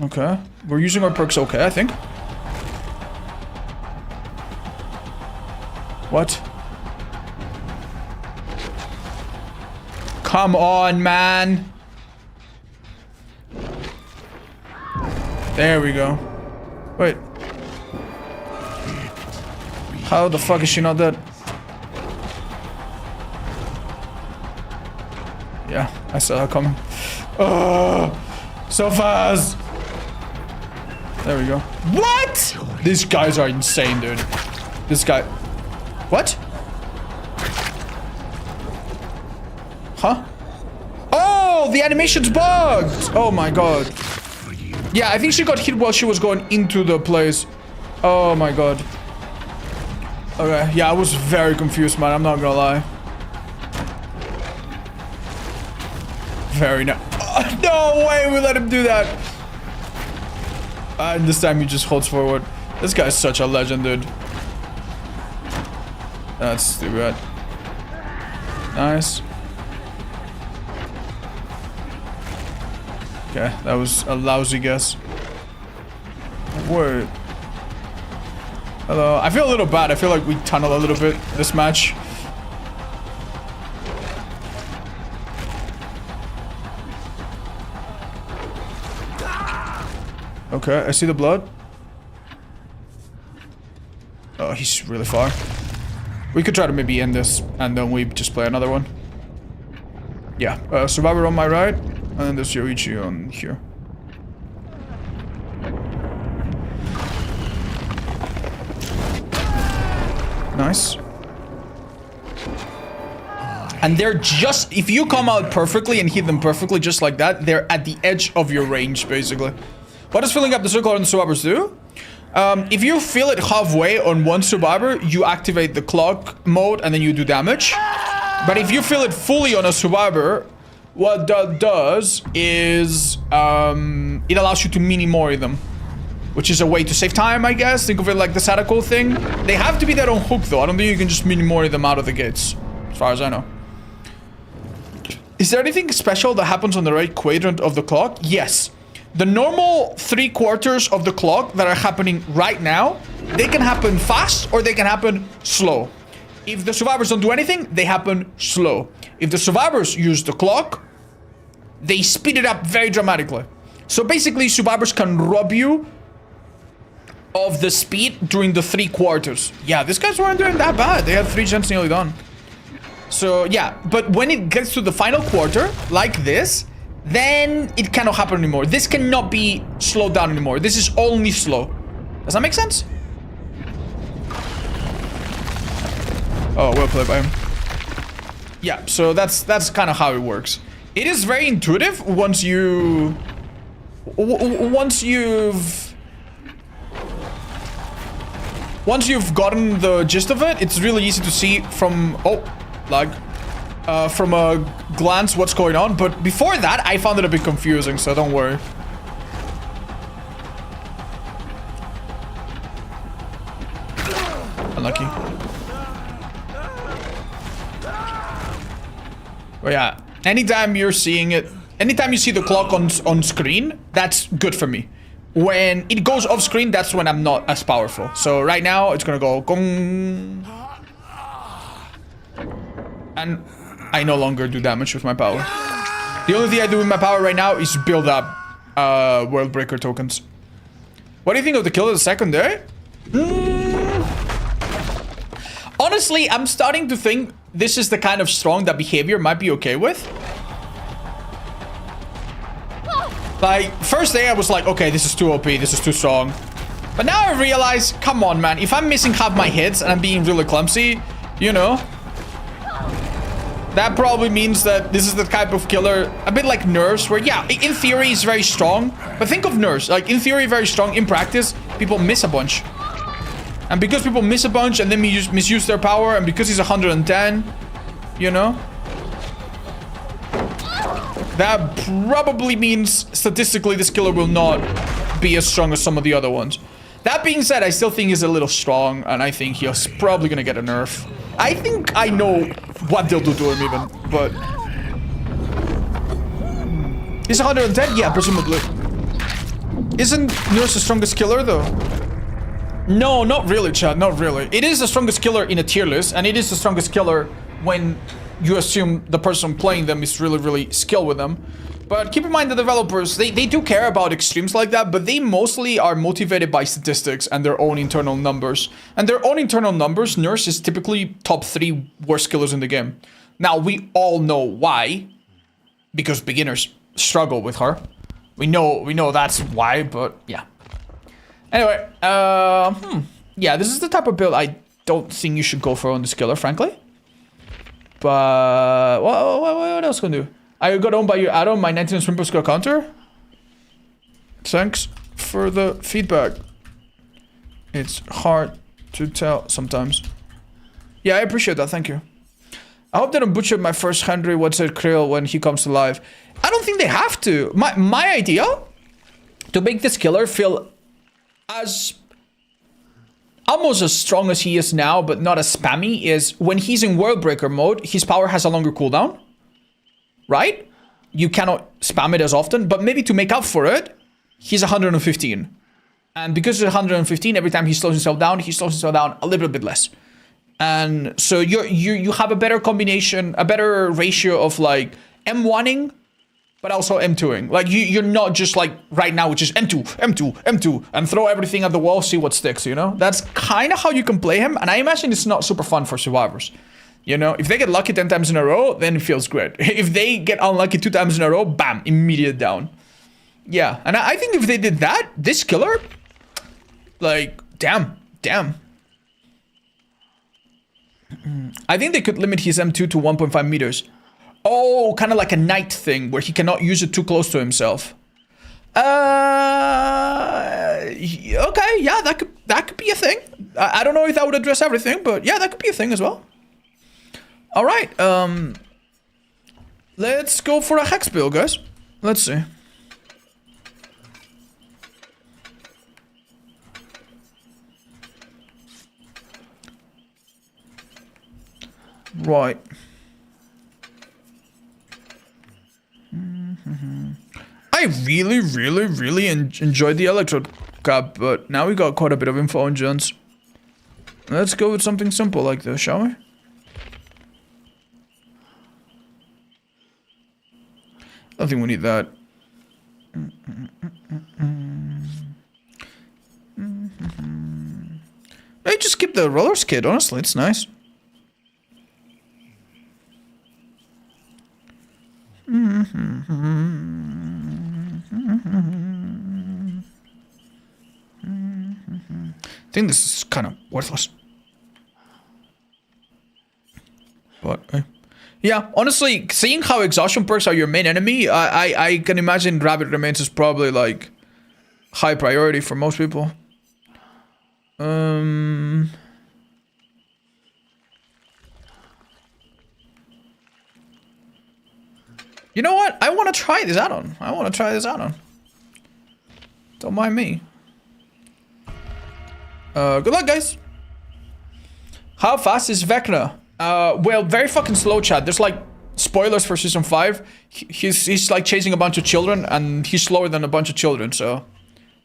Okay. We're using our perks okay, I think. What? Come on, man. There we go. Wait. How the fuck is she not dead? Yeah, I saw her coming. Oh, so fast. There we go. What? These guys are insane, dude. This guy. What? Huh? Oh, the animation's bugged. Oh my god. Yeah, I think she got hit while she was going into the place. Oh my god. Okay, yeah, I was very confused, man. I'm not gonna lie. Very nice. Oh, no way we let him do that. And this time he just holds forward. This guy's such a legend, dude. That's too bad. Nice. Okay, that was a lousy guess. Word. Hello. I feel a little bad. I feel like we tunnel a little bit this match. Okay, I see the blood. Oh, he's really far. We could try to maybe end this, and then we just play another one. Yeah, Survivor on my right, and then there's Yoichi on here. Nice. And they're just, if you come out perfectly and hit them perfectly just like that, they're at the edge of your range, basically. What does filling up the circle on the survivors do? If you fill it halfway on one survivor, you activate the clock mode and then you do damage. But if you fill it fully on a survivor, what that does is it allows you to mini-mori them. Which is a way to save time, I guess. Think of it like the Sadako thing. They have to be there on hook, though. I don't think you can just mini-mori them out of the gates, as far as I know. Is there anything special that happens on the right quadrant of the clock? Yes. The normal 3/4 of the clock that are happening right now, they can happen fast or they can happen slow. If the survivors don't do anything, they happen slow. If the survivors use the clock, they speed it up very dramatically. So basically, survivors can rob you of the speed during the 3/4. Yeah, these guys weren't doing that bad. They had 3 gens nearly done. So yeah, but when it gets to the final quarter, like this, then it cannot happen anymore. This cannot be slowed down anymore. This is only slow. Does that make sense? Oh, well played by him. Yeah, so that's kind of how it works. It is very intuitive once you've gotten the gist of it. It's really easy to see from from a glance what's going on. But before that, I found it a bit confusing, so don't worry. Unlucky. But yeah, anytime you're seeing it, anytime you see the clock on screen, that's good for me. When it goes off screen, that's when I'm not as powerful. So right now, it's gonna go gong. And I no longer do damage with my power. The only thing I do with my power right now is build up World Breaker tokens. What do you think of the kill of the second day? Honestly, I'm starting to think this is the kind of strong that behavior might be okay with. Like, first day I was like, okay, this is too OP, this is too strong. But now I realize, come on, man, if I'm missing half my hits and I'm being really clumsy, you know, that probably means that this is the type of killer, a bit like Nurse, where, yeah, in theory he's very strong. But think of Nurse, like, in theory very strong, in practice, people miss a bunch. And because people miss a bunch and then misuse their power, and because he's 110, you know, that probably means statistically this killer will not be as strong as some of the other ones. That being said, I still think he's a little strong, and I think he's probably gonna get a nerf. I think I know what they'll do to him even, but... He's 110? Yeah, presumably. Isn't Nurse the strongest killer, though? No, not really, Chad, not really. It is the strongest killer in a tier list, and it is the strongest killer when you assume the person playing them is really, really skilled with them. But keep in mind the developers, they do care about extremes like that, but they mostly are motivated by statistics and their own internal numbers. And their own internal numbers, Nurse is typically top 3 worst killers in the game. Now, we all know why. Because beginners struggle with her. We know that's why, but yeah. Anyway, yeah, this is the type of build I don't think you should go for on this killer, frankly. But what else can I do? I got owned by your add-on, my 19 swim skill counter. Thanks for the feedback. It's hard to tell sometimes. Yeah, I appreciate that, thank you. I hope they don't butcher my first Henry What's It Krill when he comes to life. I don't think they have to. My idea to make this killer feel as almost as strong as he is now, but not as spammy, is when he's in World Breaker mode, his power has a longer cooldown. Right? You cannot spam it as often, but maybe to make up for it, he's 115. And because it's 115, every time he slows himself down a little bit less. And so you have a better combination, a better ratio of like M1ing, but also M2ing. Like you're not just like right now, which is M2, M2, M2, and throw everything at the wall, see what sticks, you know? That's kind of how you can play him. And I imagine it's not super fun for survivors. You know, if they get lucky 10 times in a row, then it feels great. If they get unlucky 2 times in a row, bam, immediate down. Yeah, and I think if they did that, this killer, like, damn. I think they could limit his M2 to 1.5 meters. Oh, kind of like a knight thing, where he cannot use it too close to himself. Okay, yeah, that could be a thing. I don't know if that would address everything, but yeah, that could be a thing as well. All right, let's go for a hex build, guys. Let's see. Right. I really enjoyed the electrode cap, but now we got quite a bit of info on gens. Let's go with something simple like this, shall we? I don't think we need that. Hey, just keep the rollers kit, honestly, it's nice. I think this is kind of worthless. But, yeah, honestly, seeing how exhaustion perks are your main enemy, I can imagine Rabbit Remains is probably, like, high priority for most people. You know what? I want to try this add-on. Don't mind me. Good luck, guys. How fast is Vecna? Well, very fucking slow, chat. There's like spoilers for season 5. He's like chasing a bunch of children, and he's slower than a bunch of children. So,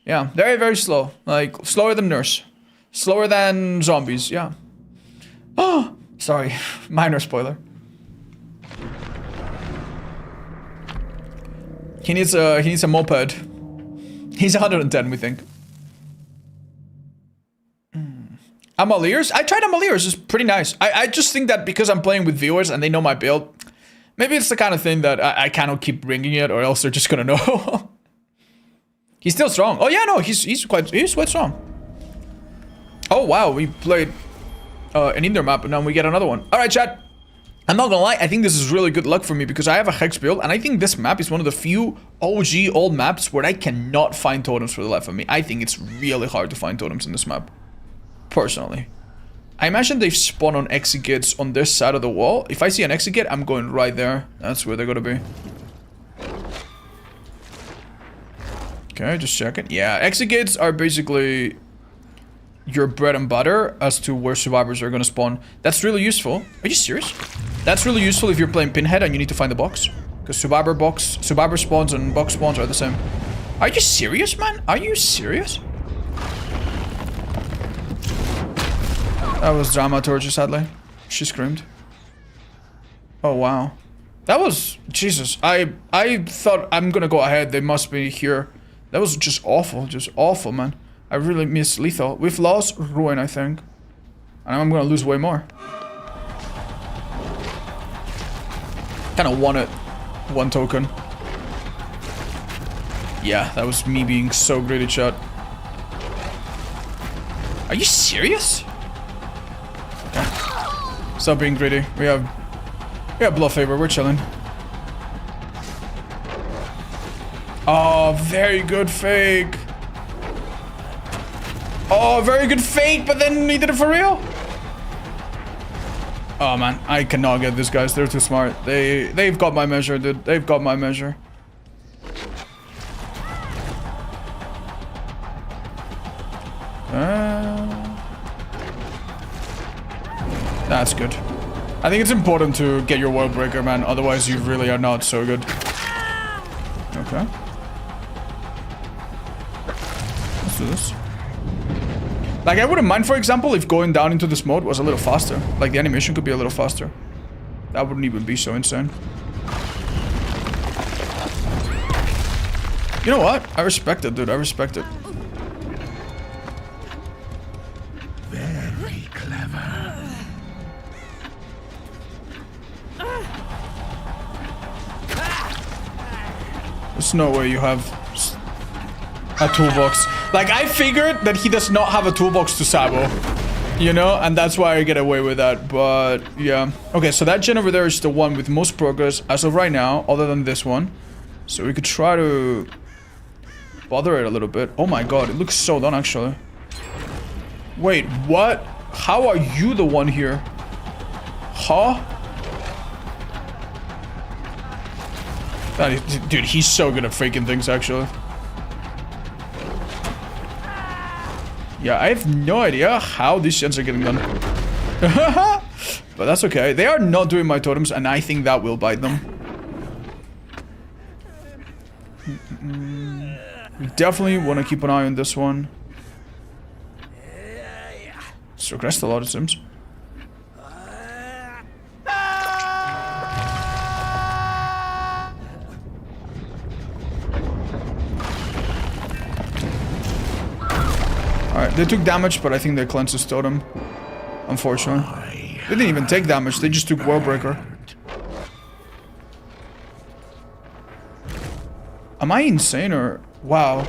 yeah, very slow. Like slower than Nurse, slower than zombies. Yeah. Oh, sorry, minor spoiler. He needs a moped. He's 110, we think. Amaliers? I tried Amaliers, it's pretty nice. I just think that because I'm playing with viewers and they know my build, maybe it's the kind of thing that I cannot keep bringing it, or else they're just gonna know. He's still strong. Oh yeah, no, he's quite strong. Oh wow, we played an indoor map and now we get another one. Alright, chat. I'm not gonna lie, I think this is really good luck for me because I have a hex build, and I think this map is one of the few OG old maps where I cannot find totems for the life of me. I think it's really hard to find totems in this map. Personally. I imagine they spawn on exit on this side of the wall. If I see an exit, I'm going right there. That's where they're gonna be. Okay, just checking. Yeah, exit are basically your bread and butter as to where survivors are gonna spawn. That's really useful. Are you serious? That's really useful if you're playing Pinhead and you need to find the box. Because survivor spawns and box spawns are the same. Are you serious, man? Are you serious? That was dramaturgy, sadly. She screamed. Oh, wow. That was... Jesus. I thought I'm gonna go ahead. They must be here. That was just awful, man. I really miss lethal. We've lost Ruin, I think. And I'm gonna lose way more. Kinda wanted one token. Yeah, that was me being so greedy, chat. Are you serious? Okay. Stop being greedy. We have bluff favor, we're chilling. Oh, very good fake. Oh, very good fake, but then he did it for real? Oh man, I cannot get these guys. They're too smart. They've got my measure, dude. They've got my measure. That's good. I think it's important to get your world breaker, man. Otherwise, you really are not so good. Okay. Let's do this. Like, I wouldn't mind, for example, if going down into this mode was a little faster. Like, the animation could be a little faster. That wouldn't even be so insane. You know what? I respect it, dude. I respect it. Very clever. There's no way you have a toolbox. Like, I figured that he does not have a toolbox to Sabo. You know? And that's why I get away with that. But, yeah. Okay, so that gen over there is the one with most progress as of right now, other than this one. So we could try to bother it a little bit. Oh my god, it looks so done, actually. Wait, what? How are you the one here? Huh? That is, dude, he's so good at faking things, actually. Yeah, I have no idea how these gens are getting done. But that's okay. They are not doing my totems, and I think that will bite them. We definitely want to keep an eye on this one. It's regressed a lot, it seems. Alright, they took damage, but I think they cleansed his totem. Unfortunately. They didn't even take damage, they just took World Breaker. Am I insane or... Wow.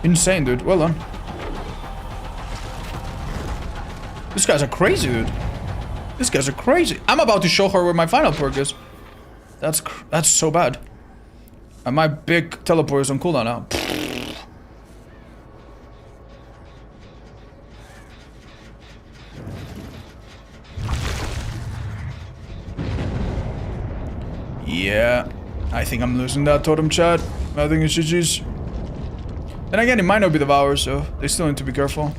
Insane, dude. Well done. These guys are crazy, dude. These guys are crazy. I'm about to show her where my final perk is. That's so bad. And my big teleport is on cooldown now. Yeah. I think I'm losing that totem, chat. I think it's GG's. Then again, it might not be the Devour, so they still need to be careful.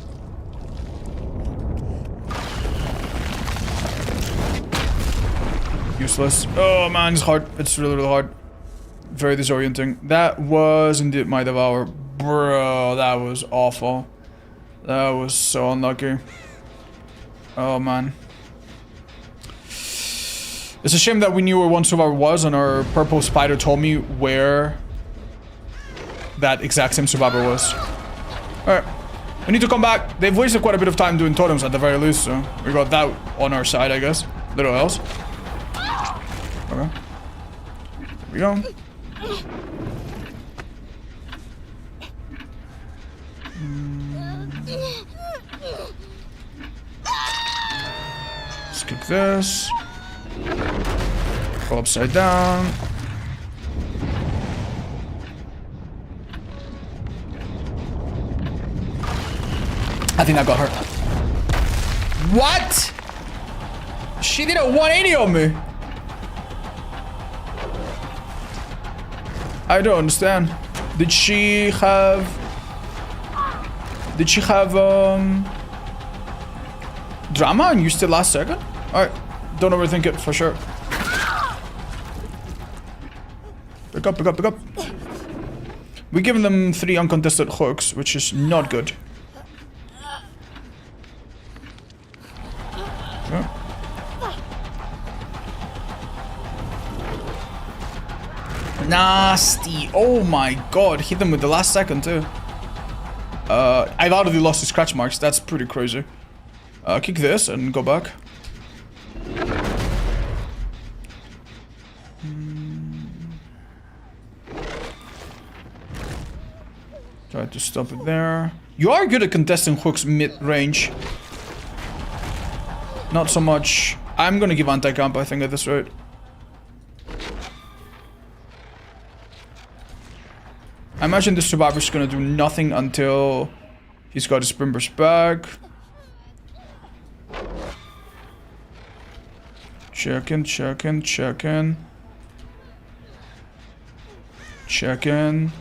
Useless. Oh man, it's hard. It's really, really hard. Very disorienting. That was indeed my Devour. Bro, that was awful. That was so unlucky. Oh man. It's a shame that we knew where one survivor was and our purple spider told me where that exact same survivor was. Alright. We need to come back. They've wasted quite a bit of time doing totems at the very least, so we got that on our side, I guess. Little else. Okay. There we go. Let's kick this. Go upside down. I think I got her. What? She did a 180 on me. I don't understand. Did she have drama and used it last second? Alright. Don't overthink it for sure. Pick up, pick up, pick up. We're giving them 3 uncontested hooks, which is not good. Okay. Nasty. Oh my god. Hit them with the last second too. I've already lost the scratch marks. That's pretty crazy. Kick this and go back. Try to stop it there. You are good at contesting hooks mid-range. Not so much. I'm gonna give anti-camp, I think, at this rate. I imagine the survivor's gonna do nothing until he's got his Brimber's back. Check in, check in, check in. Check in.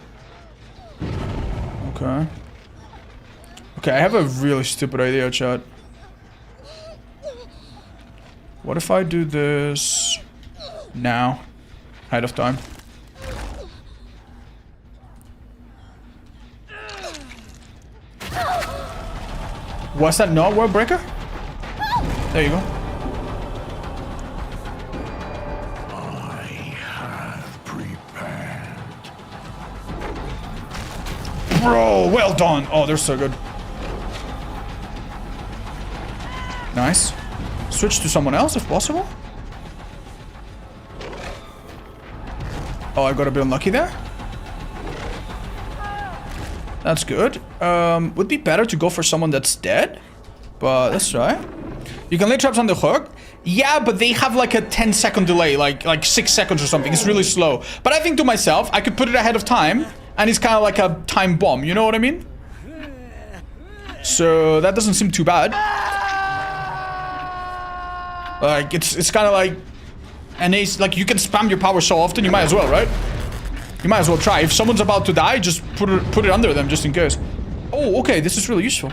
Okay. Okay, I have a really stupid idea, chat. What if I do this now? Ahead of time. Was that not world breaker? There you go. I have prepared. Bro, well done. Oh, they're so good. Nice. Switch to someone else if possible. Oh, I got a bit unlucky there. That's good. Would be better to go for someone that's dead. But let's try. You can lay traps on the hook. Yeah, but they have like a 10-second delay. Like 6 seconds or something. It's really slow. But I think to myself, I could put it ahead of time. And it's kind of like a time bomb. You know what I mean? So that doesn't seem too bad. Like, it's kind of like an ace. Like, you can spam your power so often, you might as well, right? You might as well try. If someone's about to die, just put it under them, just in case. Oh, okay, this is really useful.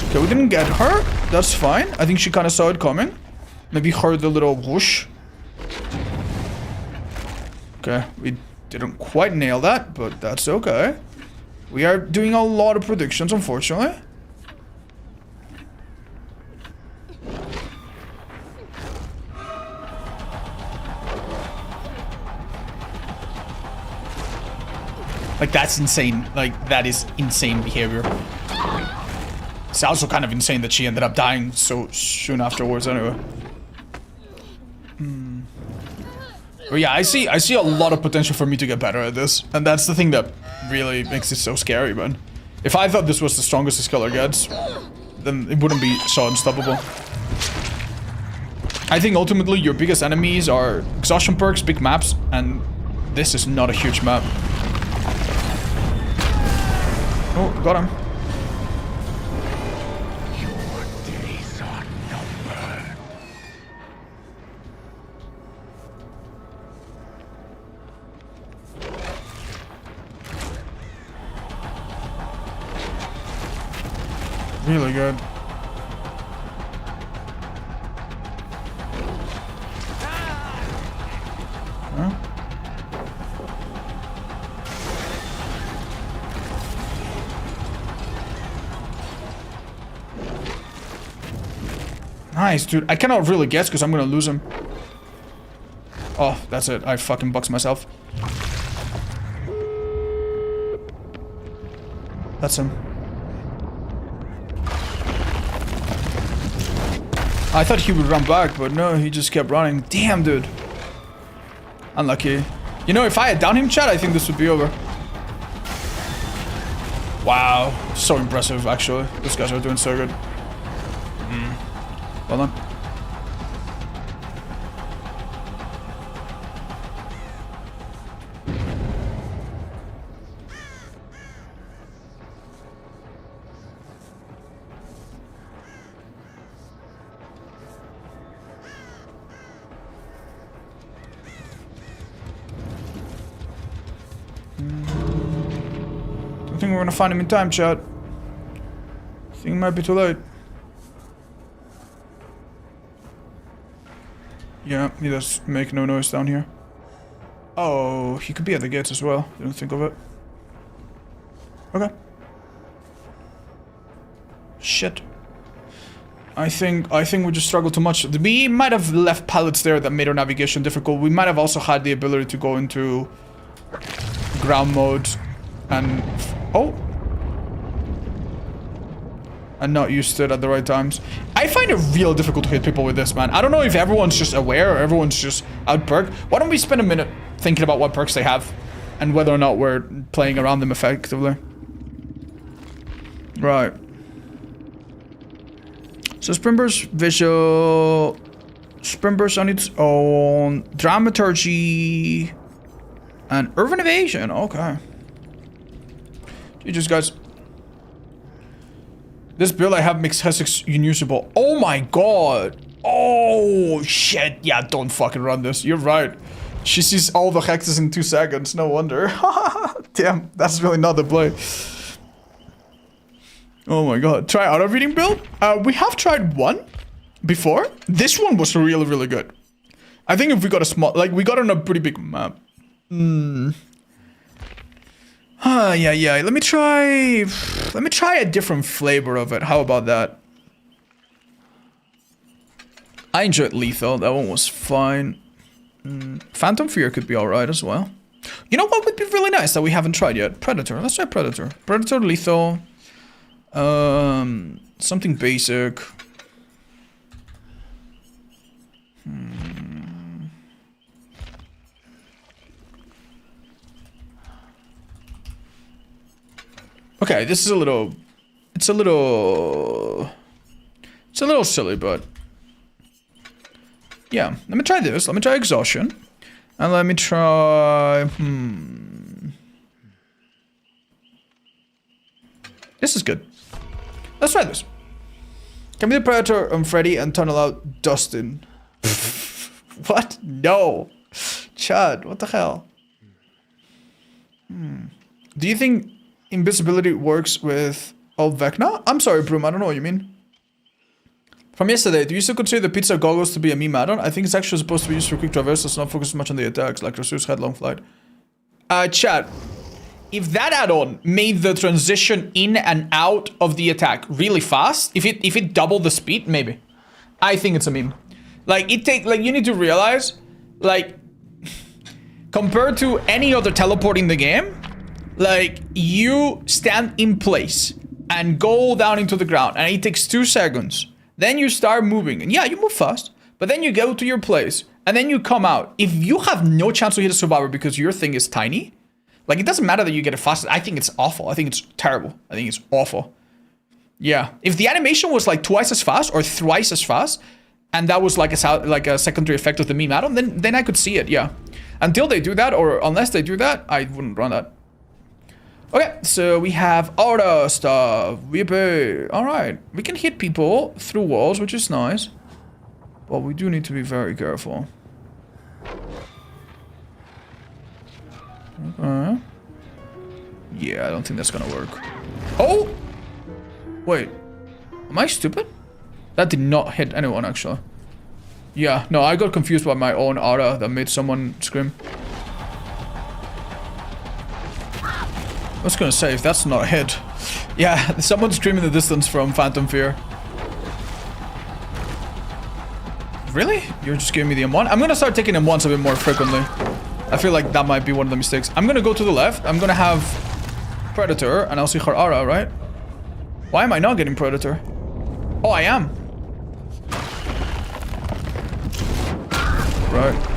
Okay, we didn't get her. That's fine. I think she kind of saw it coming. Maybe heard the little whoosh. Okay, we didn't quite nail that, but that's okay. We are doing a lot of predictions, unfortunately. Like, that's insane. Like, that is insane behavior. It's also kind of insane that she ended up dying so soon afterwards anyway. But yeah, I see a lot of potential for me to get better at this. And that's the thing that really makes it so scary, man. If I thought this was the strongest this killer gets, then it wouldn't be so unstoppable. I think ultimately your biggest enemies are exhaustion perks, big maps, and this is not a huge map. Oh, got him. Your days are numbered. Really good. Huh? Nice, dude. I cannot really guess because I'm gonna lose him. Oh, that's it. I fucking bucks myself. That's him. I thought he would run back, but no, he just kept running. Damn, dude. Unlucky. You know, if I had downed him, chat, I think this would be over. Wow. So impressive, actually. These guys are doing so good. Well done. Don't think we're gonna find him in time, chat. I think it might be too late. Yeah, he does make no noise down here. Oh, he could be at the gates as well. Didn't think of it. Okay. Shit. I think we just struggled too much. We might have left pallets there that made our navigation difficult. We might have also had the ability to go into ground mode and and not used it at the right times. I find it real difficult to hit people with this, man. I don't know if everyone's just aware or everyone's just out perk. Why don't we spend a minute thinking about what perks they have and whether or not we're playing around them effectively. Right. So Sprint Burst visual, Sprint Burst on its own, Dramaturgy, and Urban Evasion. Okay. GG's, guys. This build I have makes Hessex unusable. Oh my god. Oh shit. Yeah, don't fucking run this. You're right. She sees all the hexes in 2 seconds. No wonder. Damn, that's really not the play. Oh my god. Try auto reading build? We have tried one before. This one was really, really good. I think if we got a small, like we got on a pretty big map. Yeah. Let me try a different flavor of it. How about that? I enjoyed Lethal. That one was fine. Phantom Fear could be alright as well. You know what would be really nice that we haven't tried yet? Predator. Let's try Predator. Predator, Lethal. Something basic. Okay, this is a little... It's a little silly, but... Yeah, let me try this. Let me try Exhaustion. And let me try... This is good. Let's try this. Can be the Predator on Freddy and tunnel out Dustin. What? No. Chad, what the hell? Do you think invisibility works with old Vecna? I'm sorry, Broom, I don't know what you mean. From yesterday, do you still consider the pizza goggles to be a meme add-on? I think it's actually supposed to be used for quick traverses, not focus much on the attacks, like Rasur's headlong flight. Chat. If that add-on made the transition in and out of the attack really fast, if it doubled the speed, maybe. I think it's a meme. Like, you need to realize, like, compared to any other teleport in the game, like, you stand in place and go down into the ground, and it takes 2 seconds. Then you start moving, and yeah, you move fast, but then you go to your place, and then you come out. If you have no chance to hit a survivor because your thing is tiny, like, it doesn't matter that you get it fast. I think it's awful. I think it's terrible. I think it's awful. Yeah. If the animation was like twice as fast or thrice as fast, and that was like a secondary effect of the meme add-on, then I could see it, yeah. Until they do that, or unless they do that, I wouldn't run that. Okay, so we have aura stuff. Alright. We can hit people through walls, which is nice. But we do need to be very careful. Okay. Yeah, I don't think that's gonna work. Oh! Wait. Am I stupid? That did not hit anyone, actually. Yeah, no, I got confused by my own aura that made someone scream. I was gonna say, if that's not a hit. Yeah, someone screaming in the distance from Phantom Fear. Really? You're just giving me the M1? I'm gonna start taking M1s a bit more frequently. I feel like that might be one of the mistakes. I'm gonna go to the left. I'm gonna have Predator, and I'll see her aura, right? Why am I not getting Predator? Oh, I am. Right.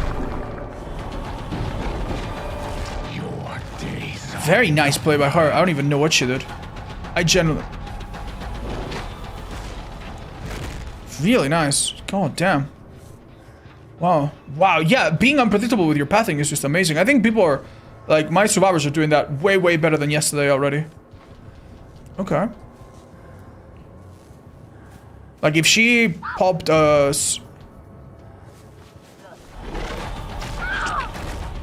Very nice play by her. I don't even know what she did. I generally... Really nice. God damn. Wow. Wow, yeah, being unpredictable with your pathing is just amazing. I think people are... Like, my survivors are doing that way, way better than yesterday already. Okay. Like, if she popped us...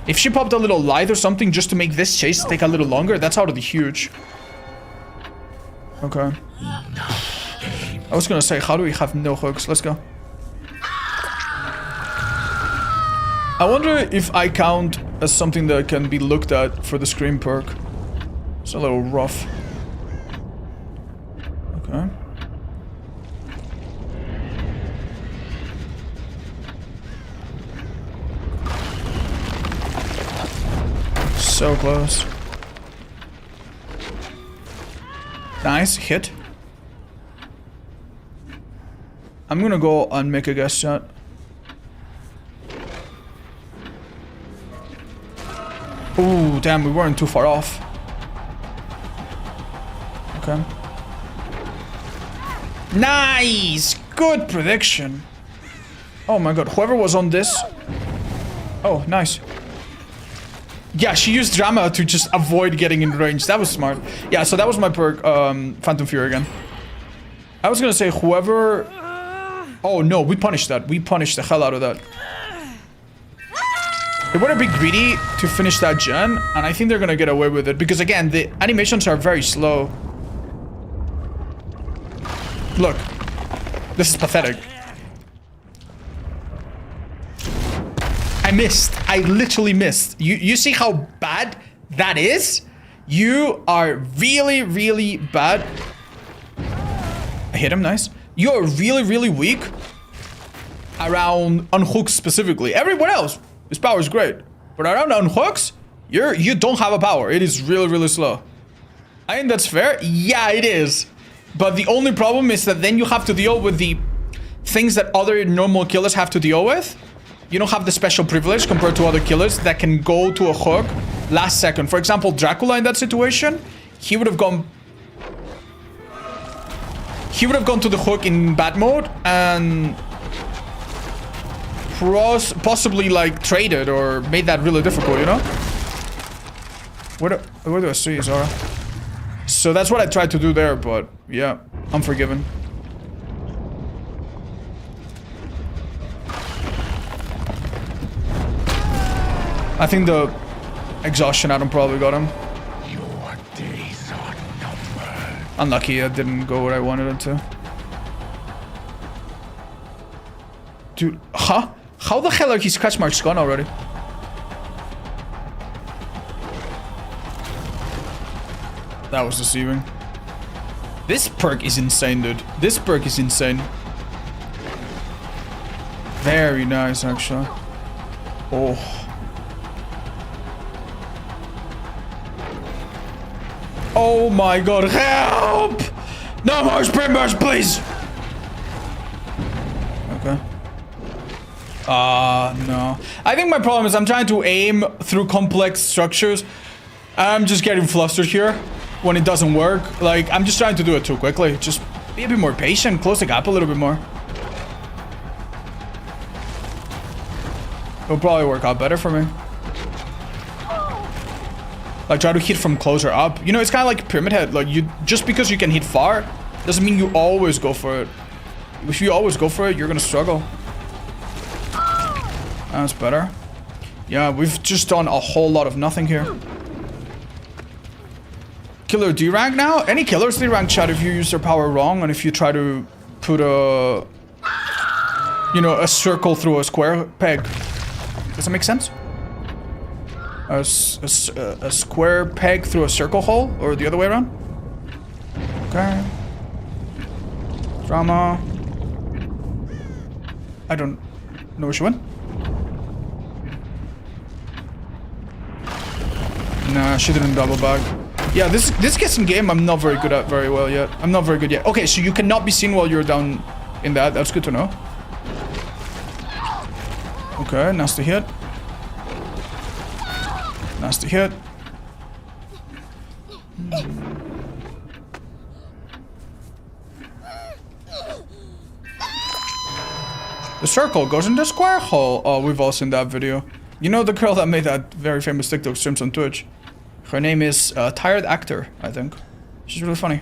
If she popped a little light or something just to make this chase take a little longer, that's already huge. Okay. I was gonna say, how do we have no hooks? Let's go. I wonder if I count as something that can be looked at for the scream perk. It's a little rough. Okay. So close. Nice hit. I'm gonna go and make a guess shot. Ooh, damn, we weren't too far off. Okay. Nice! Good prediction. Oh my god, whoever was on this... Oh, nice. Yeah, she used drama to just avoid getting in range. That was smart. Yeah, so that was my perk, Phantom Fear again. I was gonna say whoever... Oh no, we punished that. We punished the hell out of that. They want to be greedy to finish that gen, and I think they're gonna get away with it. Because again, the animations are very slow. Look. This is pathetic. I missed. I literally missed. You see how bad that is? You are really, really bad. I hit him, nice. You are really, really weak around unhooks specifically. Everyone else, his power is great. But around unhooks, you don't have a power. It is really, really slow. I think that's fair. Yeah, it is. But the only problem is that then you have to deal with the things that other normal killers have to deal with. You don't have the special privilege compared to other killers that can go to a hook last second. For example, Dracula in that situation, he would have gone to the hook in bad mode and possibly like traded or made that really difficult, you know? Where do I see Zara? So that's what I tried to do there, but yeah, I'm forgiven. I think the exhaustion Adam probably got him. Your days are numbered. Unlucky, it didn't go where I wanted it to. Dude, huh? How the hell are his scratch marks gone already? That was deceiving. This perk is insane, dude. This perk is insane. Very nice, actually. Oh. Oh my god, help! No more sprint burst, please! Okay. No. I think my problem is I'm trying to aim through complex structures. I'm just getting flustered here when it doesn't work. Like, I'm just trying to do it too quickly. Just be a bit more patient, close the gap a little bit more. It'll probably work out better for me. Like, try to hit from closer up. You know, it's kind of like Pyramid Head. Like, just because you can hit far doesn't mean you always go for it. If you always go for it, you're gonna struggle. That's better. Yeah, we've just done a whole lot of nothing here. Killer D-rank now? Any killers D-rank, chat, if you use their power wrong and if you try to put a... you know, a circle through a square peg. Does that make sense? A square peg through a circle hole? Or the other way around? Okay. Drama. I don't know where she went. Nah, she didn't double back. Yeah, this guessing game I'm not very good at very well yet. I'm not very good yet. Okay, so you cannot be seen while you're down in that. That's good to know. Okay, nasty hit. Nasty hit. The circle goes in the square hole. Oh, we've all seen that video. You know the girl that made that very famous TikTok streams on Twitch? Her name is Tired Actor, I think. She's really funny.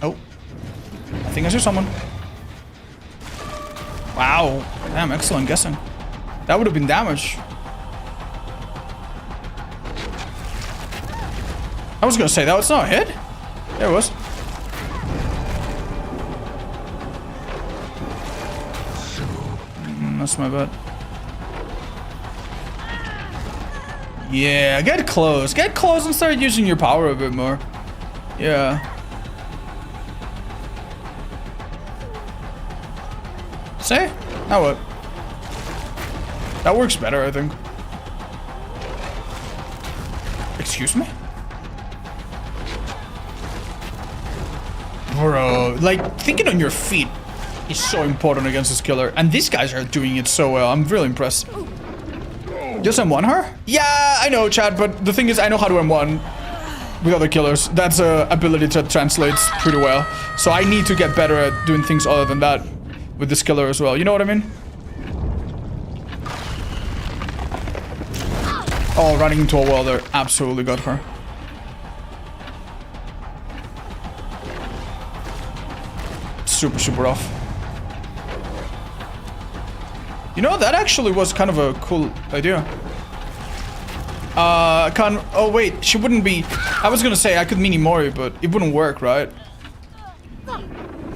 Oh. I think I see someone. Wow. Damn, excellent guessing. That would have been damage. I was gonna say that was not a hit. There it was. That's my bad. Yeah, get close. Get close and start using your power a bit more. Yeah. See? Now what? That works better, I think. Excuse me? Bro, like, thinking on your feet is so important against this killer. And these guys are doing it so well. I'm really impressed. Just M1 her? Yeah, I know, Chad, but the thing is, I know how to M1 with other killers. That's a ability that translates pretty well. So I need to get better at doing things other than that with this killer as well. You know what I mean? Oh, running into a wall there. Absolutely got her. Super, super off. You know, that actually was kind of a cool idea. Oh wait, she wouldn't be... I was gonna say I could mini Mori, but it wouldn't work, right?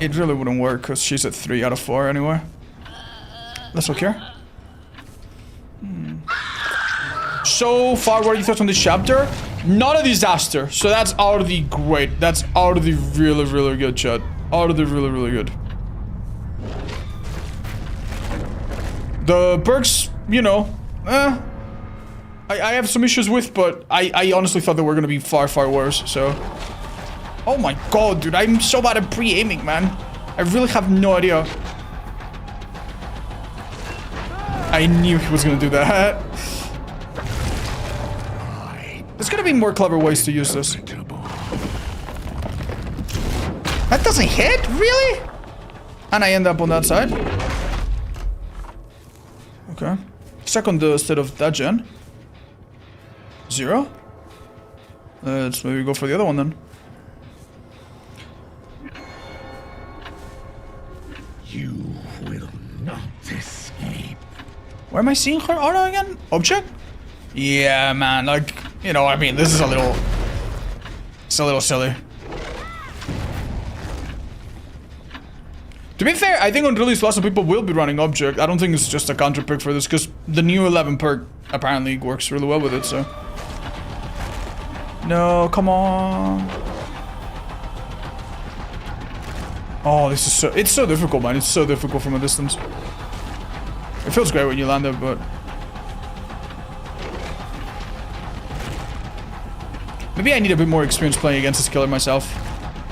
It really wouldn't work, because she's at 3 out of 4 anyway. Let's look here. so far what are your thoughts on this chapter? Not a disaster. So that's out of the great. That's out of the really, really good, chat. Out of the really, really good. The perks, you know, I have some issues with, but I honestly thought they were gonna be far, far worse, so. Oh my god, dude, I'm so bad at pre-aiming, man. I really have no idea. I knew he was gonna do that. There's gonna be more clever ways to use this. That doesn't hit? Really? And I end up on that side. Okay. Second instead of that gen. 0. Let's maybe go for the other one then. You will not escape. Where am I seeing her auto again? Object? Yeah, man, like, you know, I mean, this is a little... It's a little silly. To be fair, I think on release lots of people will be running object. I don't think it's just a counter pick for this, because the new 11 perk apparently works really well with it, so... No, come on. Oh, this is so... It's so difficult, man. It's so difficult from a distance. It feels great when you land it, but... Maybe I need a bit more experience playing against this killer myself.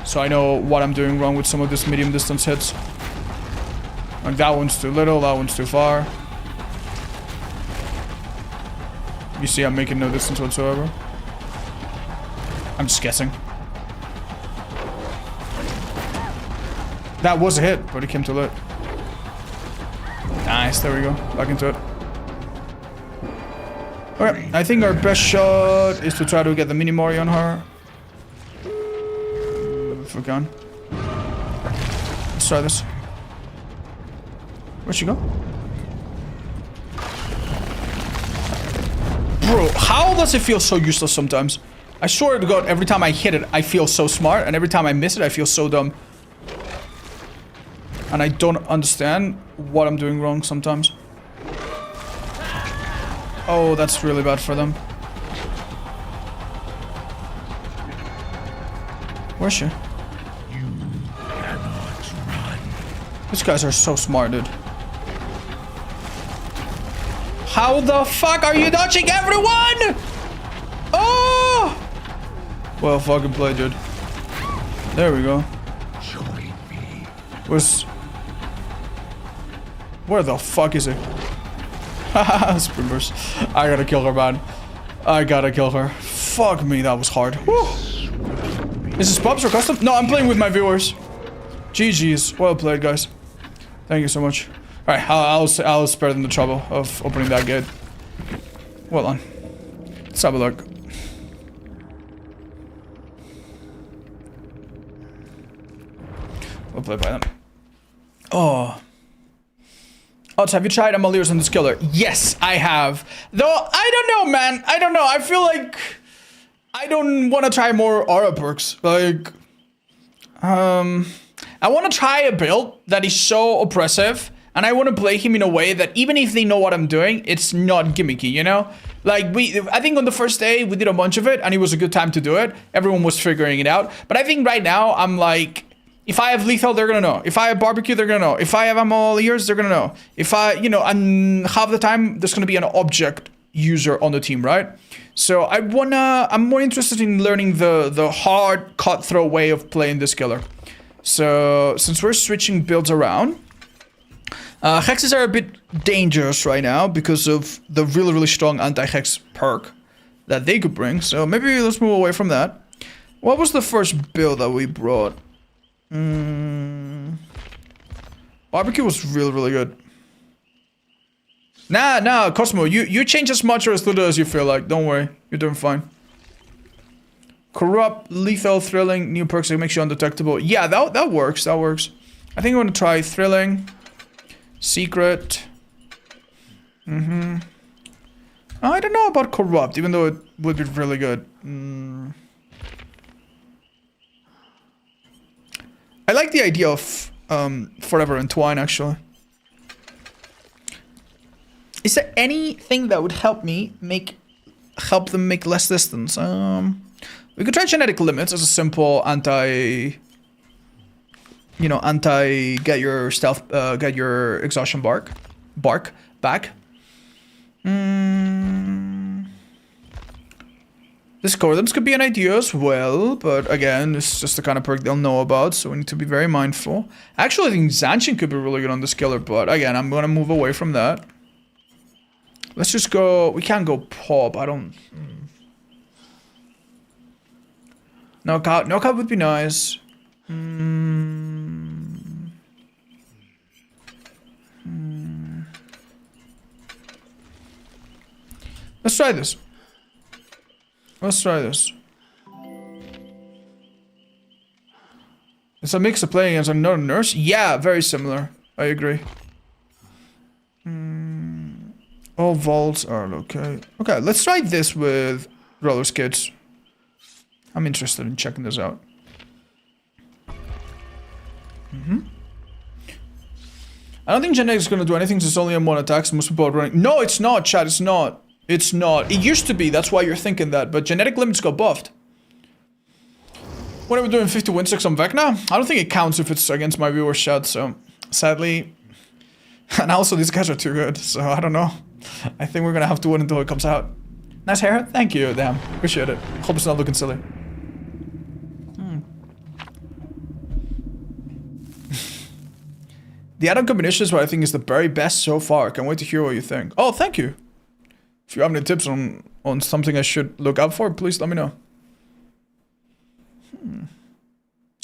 So I know what I'm doing wrong with some of these medium distance hits. Like that one's too little, that one's too far. You see I'm making no distance whatsoever. I'm just guessing. That was a hit, but it came too late. Nice, there we go. Back into it. Okay, I think our best shot is to try to get the mini Mori on her. If we can. Let's try this. Where'd she go? Bro, how does it feel so useless sometimes? I swear to God, every time I hit it, I feel so smart, and every time I miss it, I feel so dumb. And I don't understand what I'm doing wrong sometimes. Oh, that's really bad for them. Where's she? You cannot run. These guys are so smart, dude. How the fuck are you dodging everyone? Oh! Well, fucking play, dude. There we go. Join me. Where the fuck is he? Haha, Spring Burst. I gotta kill her, man. I gotta kill her. Fuck me, that was hard. Whew. Is this Pops or custom? No, I'm playing with my viewers. GG's. Well played, guys. Thank you so much. Alright, I'll spare them the trouble of opening that gate. Well done. Let's have a look. Well played by them. Oh. Odds, have you tried Amaliers on this killer? Yes, I have. Though, I don't know, man. I don't know. I feel like I don't want to try more aura perks. Like, I want to try a build that is so oppressive, and I want to play him in a way that even if they know what I'm doing, it's not gimmicky, you know? Like, I think on the first day, we did a bunch of it, and it was a good time to do it. Everyone was figuring it out. But I think right now, I'm like... If I have lethal, they're gonna know. If I have barbecue, they're gonna know. If I have ammo ears, they're gonna know. If I, you know, and half the time there's gonna be an object user on the team, right? So I'm more interested in learning the hard cutthroat way of playing this killer. So since we're switching builds around, hexes are a bit dangerous right now because of the really, really strong anti-hex perk that they could bring. So maybe let's move away from that. What was the first build that we brought? Barbecue was really, really good. Nah, Cosmo, you change as much or as little as you feel like. Don't worry, you're doing fine. Corrupt, lethal, thrilling, new perks that makes you undetectable. Yeah, that works, that works. I think I'm gonna try thrilling, secret. I don't know about corrupt, even though it would be really good. I like the idea of Forever Entwine, actually. Is there anything that would help me make help them make less distance. We could try genetic limits as a simple anti... You know, get your stealth, get your exhaustion bark back. Discordance could be an idea as well, but again, it's just the kind of perk they'll know about, so we need to be very mindful. Actually, I think Zanchin could be really good on this killer, but again, I'm gonna move away from that. Let's just go... We can't go pop, I don't... Knockout would be nice. Let's try this. Let's try this. It's a mix of playing as another nurse? Yeah, very similar. I agree. All vaults are okay. Okay, let's try this with roller skates. I'm interested in checking this out. I don't think Genetic is going to do anything. It's only M1 attacks. Most people are running. No, it's not, chat. It's not. It's not. It used to be. That's why you're thinking that. But genetic limits got buffed. What are we doing? 50 win 6 on Vecna? I don't think it counts if it's against my viewer chat. So, sadly. And also, these guys are too good. So, I don't know. I think we're going to have to win until it comes out. Nice hair. Thank you. Damn. Appreciate it. Hope it's not looking silly. The add-on combination is what I think is the very best so far. Can't wait to hear what you think. Oh, thank you. If you have any tips on something I should look out for, please let me know.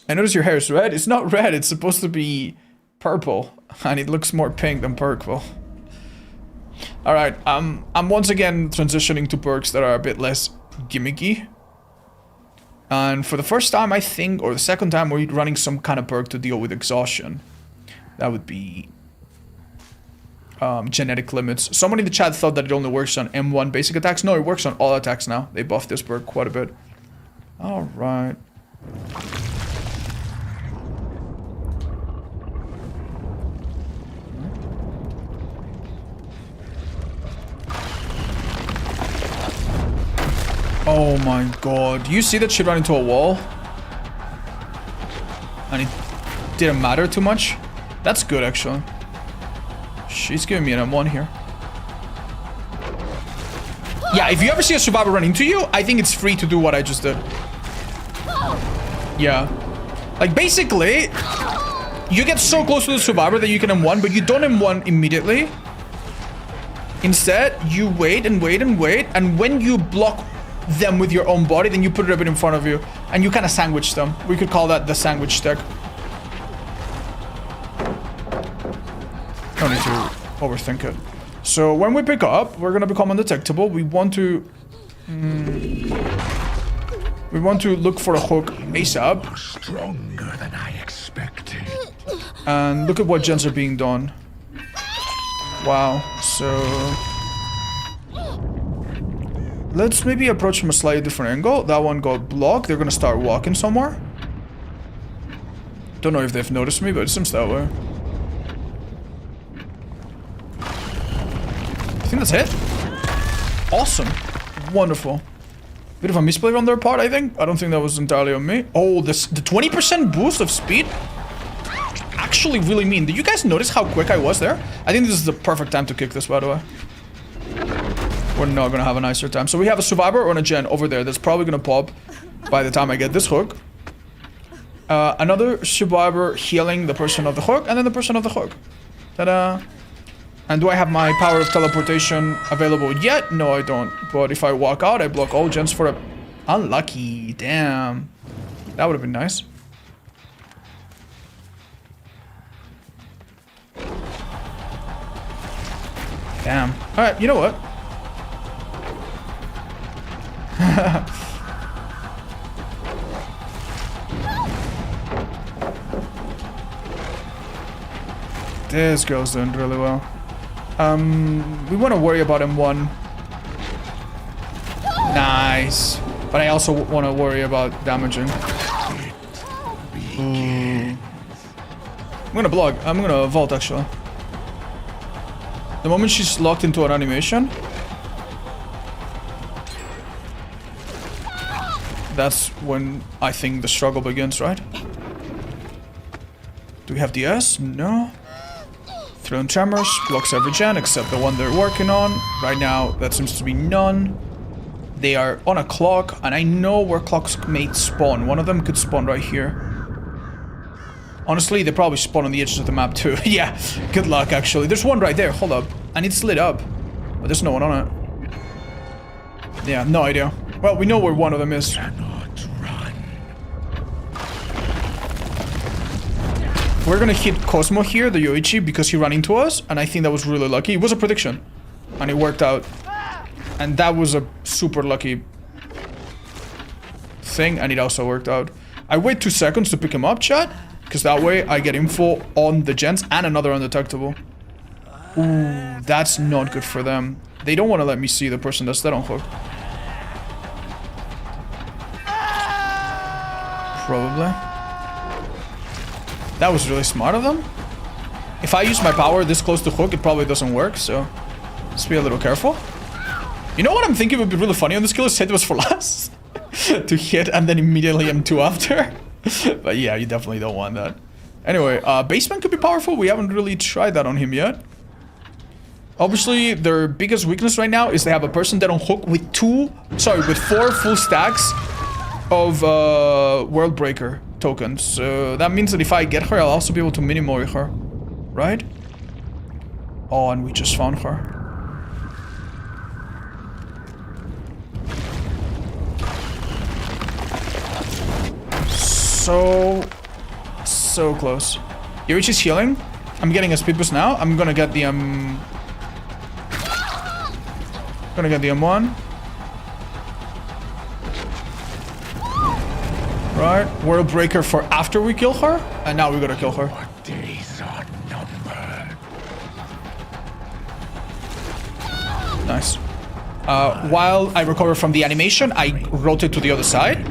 I notice your hair is red. It's not red. It's supposed to be purple. And it looks more pink than purple. Alright, I'm once again transitioning to perks that are a bit less gimmicky. And for the first time, I think, or the second time, we're running some kind of perk to deal with exhaustion. That would be genetic limits. Someone in the chat thought that it only works on M1 basic attacks. No, it works on all attacks now. They buffed this perk quite a bit. Alright. Oh my god. Do you see that she ran into a wall? And it didn't matter too much? That's good, actually. She's giving me an M1 here. Yeah, if you ever see a survivor run into you, I think it's free to do what I just did. Yeah. Like, basically, you get so close to the survivor that you can M1, but you don't M1 immediately. Instead, you wait and wait and wait, and when you block them with your own body, then you put it a bit in front of you, and you kind of sandwich them. We could call that the sandwich stick. Don't need to overthink it. So when we pick up, we're gonna become undetectable. We want to look for a hook ASAP. Stronger than I expected. And look at what gens are being done. Wow. So let's maybe approach from a slightly different angle. That one got blocked. They're gonna start walking somewhere. Don't know if they've noticed me, but it seems that way. I think that's it. Awesome. Wonderful. Bit of a misplay on their part, I think. I don't think that was entirely on me. Oh, the 20% boost of speed? Actually really mean. Did you guys notice how quick I was there? I think this is the perfect time to kick this, by the way. We're not gonna have a nicer time. So we have a survivor or a gen over there that's probably gonna pop by the time I get this hook. Another survivor healing the person of the hook, and then the person of the hook. Ta-da! And do I have my power of teleportation available yet? No, I don't. But if I walk out, I block all gens for a... Unlucky. Damn. That would have been nice. Damn. Alright, you know what? This girl's doing really well. We want to worry about M1. Nice. But I also want to worry about damaging. Ooh. I'm gonna block. I'm gonna vault, actually. The moment she's locked into an animation. That's when I think the struggle begins, right? Do we have DS? No. Thrown tremors, blocks every gen except the one they're working on. Right now, that seems to be none. They are on a clock, and I know where clocks may spawn. One of them could spawn right here. Honestly, they probably spawn on the edges of the map too. Yeah, good luck actually. There's one right there, hold up. And it's lit up, but there's no one on it. Yeah, no idea. Well, we know where one of them is. We're gonna hit Cosmo here, the Yoichi, because he ran into us, and I think that was really lucky. It was a prediction, and it worked out. And that was a super lucky thing, and it also worked out. I wait 2 seconds to pick him up, chat, because that way I get info on the gens and another undetectable. Ooh, that's not good for them. They don't want to let me see the person that's dead on hook. Probably. That was really smart of them. If I use my power this close to hook, it probably doesn't work, so let's be a little careful. You know what I'm thinking would be really funny on this kill is hit was for last. To hit and then immediately M2 after. But yeah, you definitely don't want that. Anyway, basement could be powerful. We haven't really tried that on him yet. Obviously, their biggest weakness right now is they have a person dead on hook with 4 full stacks of World Breaker tokens. So that means that if I get her, I'll also be able to mini-mori her. Right? Oh, and we just found her. So close. Yoichi's healing. I'm getting a speed boost now. I'm gonna get the M1. Right, World Breaker for after we kill her, and now we gotta kill her. Days are numbered. Nice. While I recover from the animation, I rotate to the other side.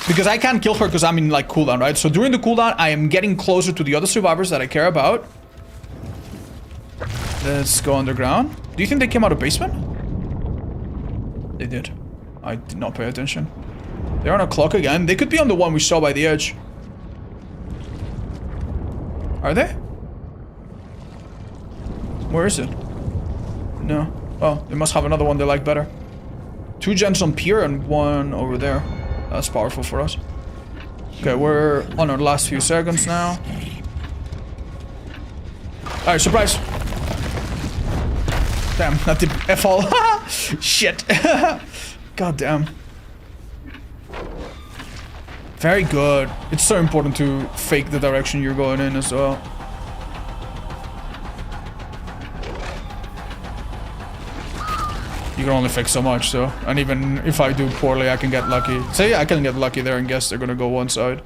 Because I can't kill her because I'm in like cooldown, right? So during the cooldown, I am getting closer to the other survivors that I care about. Let's go underground. Do you think they came out of basement? They did. I did not pay attention. They're on a clock again. They could be on the one we saw by the edge. Are they? Where is it? No. Oh, they must have another one they like better. 2 gens on pier and 1 over there. That's powerful for us. Okay, we're on our last few seconds now. Alright, surprise! Damn, that did F all. Shit. God damn. Very good. It's so important to fake the direction you're going in as well. You can only fix so much, so. And even if I do poorly, I can get lucky. So yeah, I can get lucky there and guess they're gonna go one side.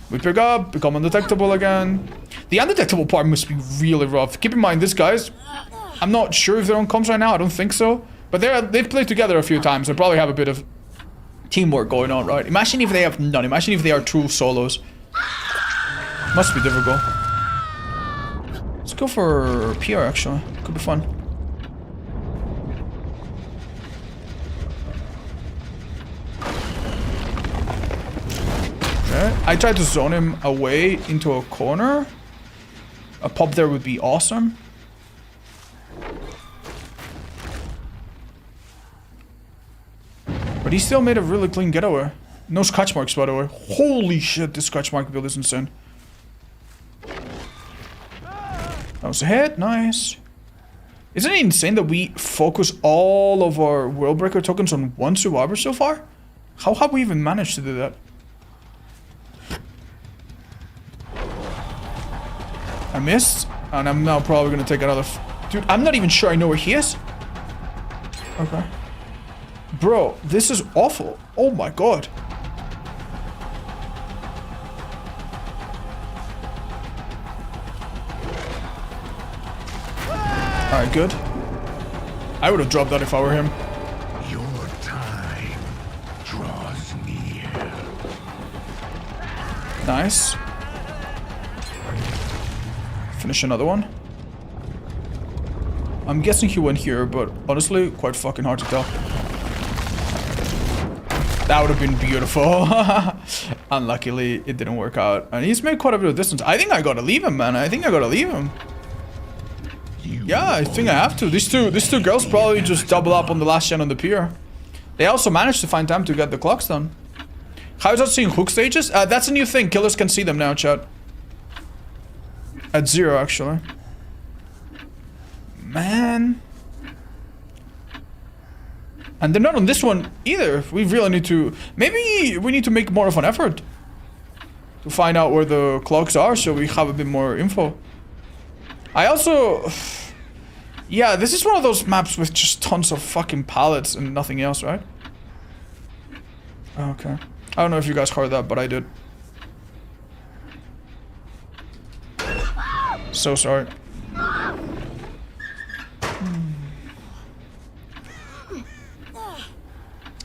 We pick up, become undetectable again. The undetectable part must be really rough. Keep in mind, these guys, I'm not sure if they're on comms right now, I don't think so. But they've played together a few times. They probably have a bit of teamwork going on, right? Imagine if they have none. Imagine if they are true solos. Must be difficult. Let's go for PR, actually. Could be fun. Okay. I tried to zone him away into a corner. A pop there would be awesome. But he still made a really clean getaway. No scratch marks, by the way. Holy shit, this scratch mark build is insane. That was a hit, nice. Isn't it insane that we focus all of our World Breaker tokens on one survivor so far? How have we even managed to do that? I missed, and I'm now probably gonna take another dude, I'm not even sure I know where he is. Okay. Bro, this is awful. Oh my god. Alright, good. I would have dropped that if I were him. Your time draws near. Nice. Finish another one. I'm guessing he went here, but honestly, quite fucking hard to tell. That would have been beautiful. Unluckily, it didn't work out. And he's made quite a bit of distance. I think I gotta leave him, man. I think I gotta leave him. Yeah, I think I have to. These two girls probably just double up on the last gen on the pier. They also managed to find time to get the clocks done. How is that seeing hook stages? That's a new thing. Killers can see them now, chat. At 0, actually. Man. And they're not on this one either. We really need to... Maybe we need to make more of an effort to find out where the clocks are so we have a bit more info. I also... Yeah, this is one of those maps with just tons of fucking pallets and nothing else, right? Okay. I don't know if you guys heard that, but I did. So sorry.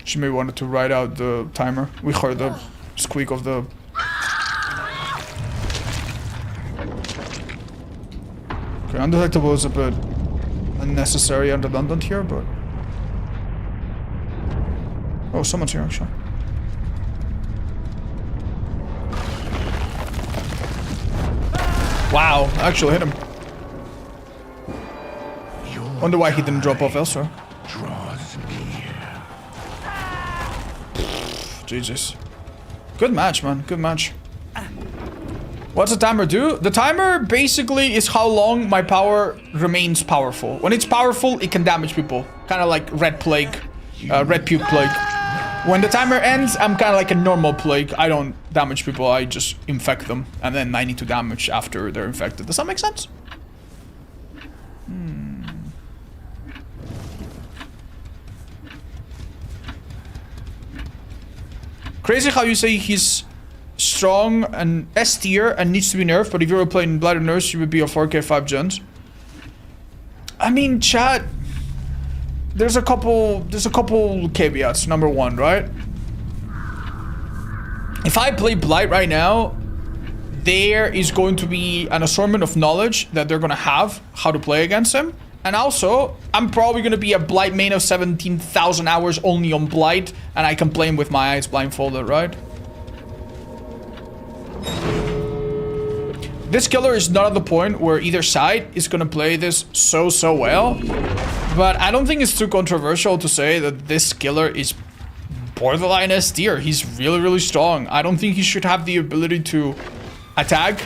She may wanted to write out the timer. We heard the squeak of the... Okay, undetectable is a bit unnecessary and redundant here, but... Oh, someone's here, actually. Wow, actually hit him. Wonder why he didn't drop off elsewhere. Jesus. Good match, man. Good match. What's the timer do? The timer basically is how long my power remains powerful. When it's powerful, it can damage people. Kind of like red plague. Red puke plague. When the timer ends, I'm kind of like a normal plague. I don't damage people, I just infect them. And then I need to damage after they're infected. Does that make sense? Crazy how you say he's strong and S tier and needs to be nerfed, but if you were playing Blighted Nurse, you would be a 4K 5 gens. I mean, chat, there's a couple caveats. Number one, right? If I play Blight right now, there is going to be an assortment of knowledge that they're gonna have how to play against him. And also, I'm probably going to be a Blight main of 17,000 hours only on Blight, and I can play him with my eyes blindfolded, right? This killer is not at the point where either side is going to play this so well, but I don't think it's too controversial to say that this killer is borderline S tier. He's really strong. I don't think he should have the ability to attack,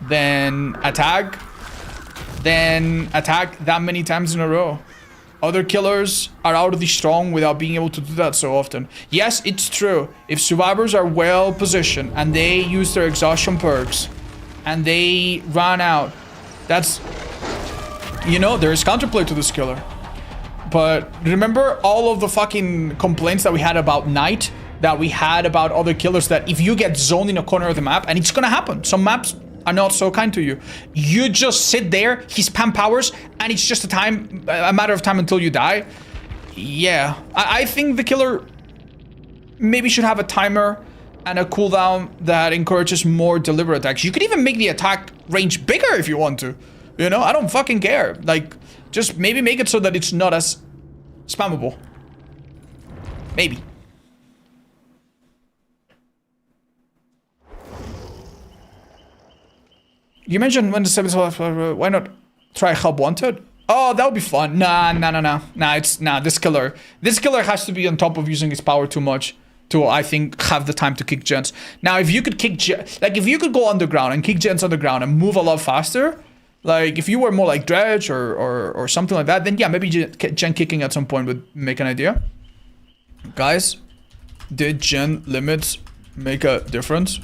then attack that many times in a row. Other killers are already strong without being able to do that so often. Yes, it's true. If survivors are well positioned and they use their exhaustion perks and they run out, that's... You know, there is counterplay to this killer. But remember all of the fucking complaints that we had about Knight? That we had about other killers, that if you get zoned in a corner of the map, and it's gonna happen. Some maps are not so kind to you. You just sit there, he spam powers, and it's just a matter of time until you die. Yeah, I think the killer maybe should have a timer and a cooldown that encourages more deliberate attacks. You could even make the attack range bigger if you want to. You know, I don't fucking care. Like, just maybe make it so that it's not as spammable. Maybe. You mentioned when the 7th, why not try Hub Wanted? Oh, that would be fun. Nah, this killer has to be on top of using his power too much to, I think, have the time to kick gens. Now, if you could if you could go underground and kick gens underground and move a lot faster, like if you were more like Dredge or something like that, then yeah, maybe gen kicking at some point would make an idea. Guys, did gen limits make a difference?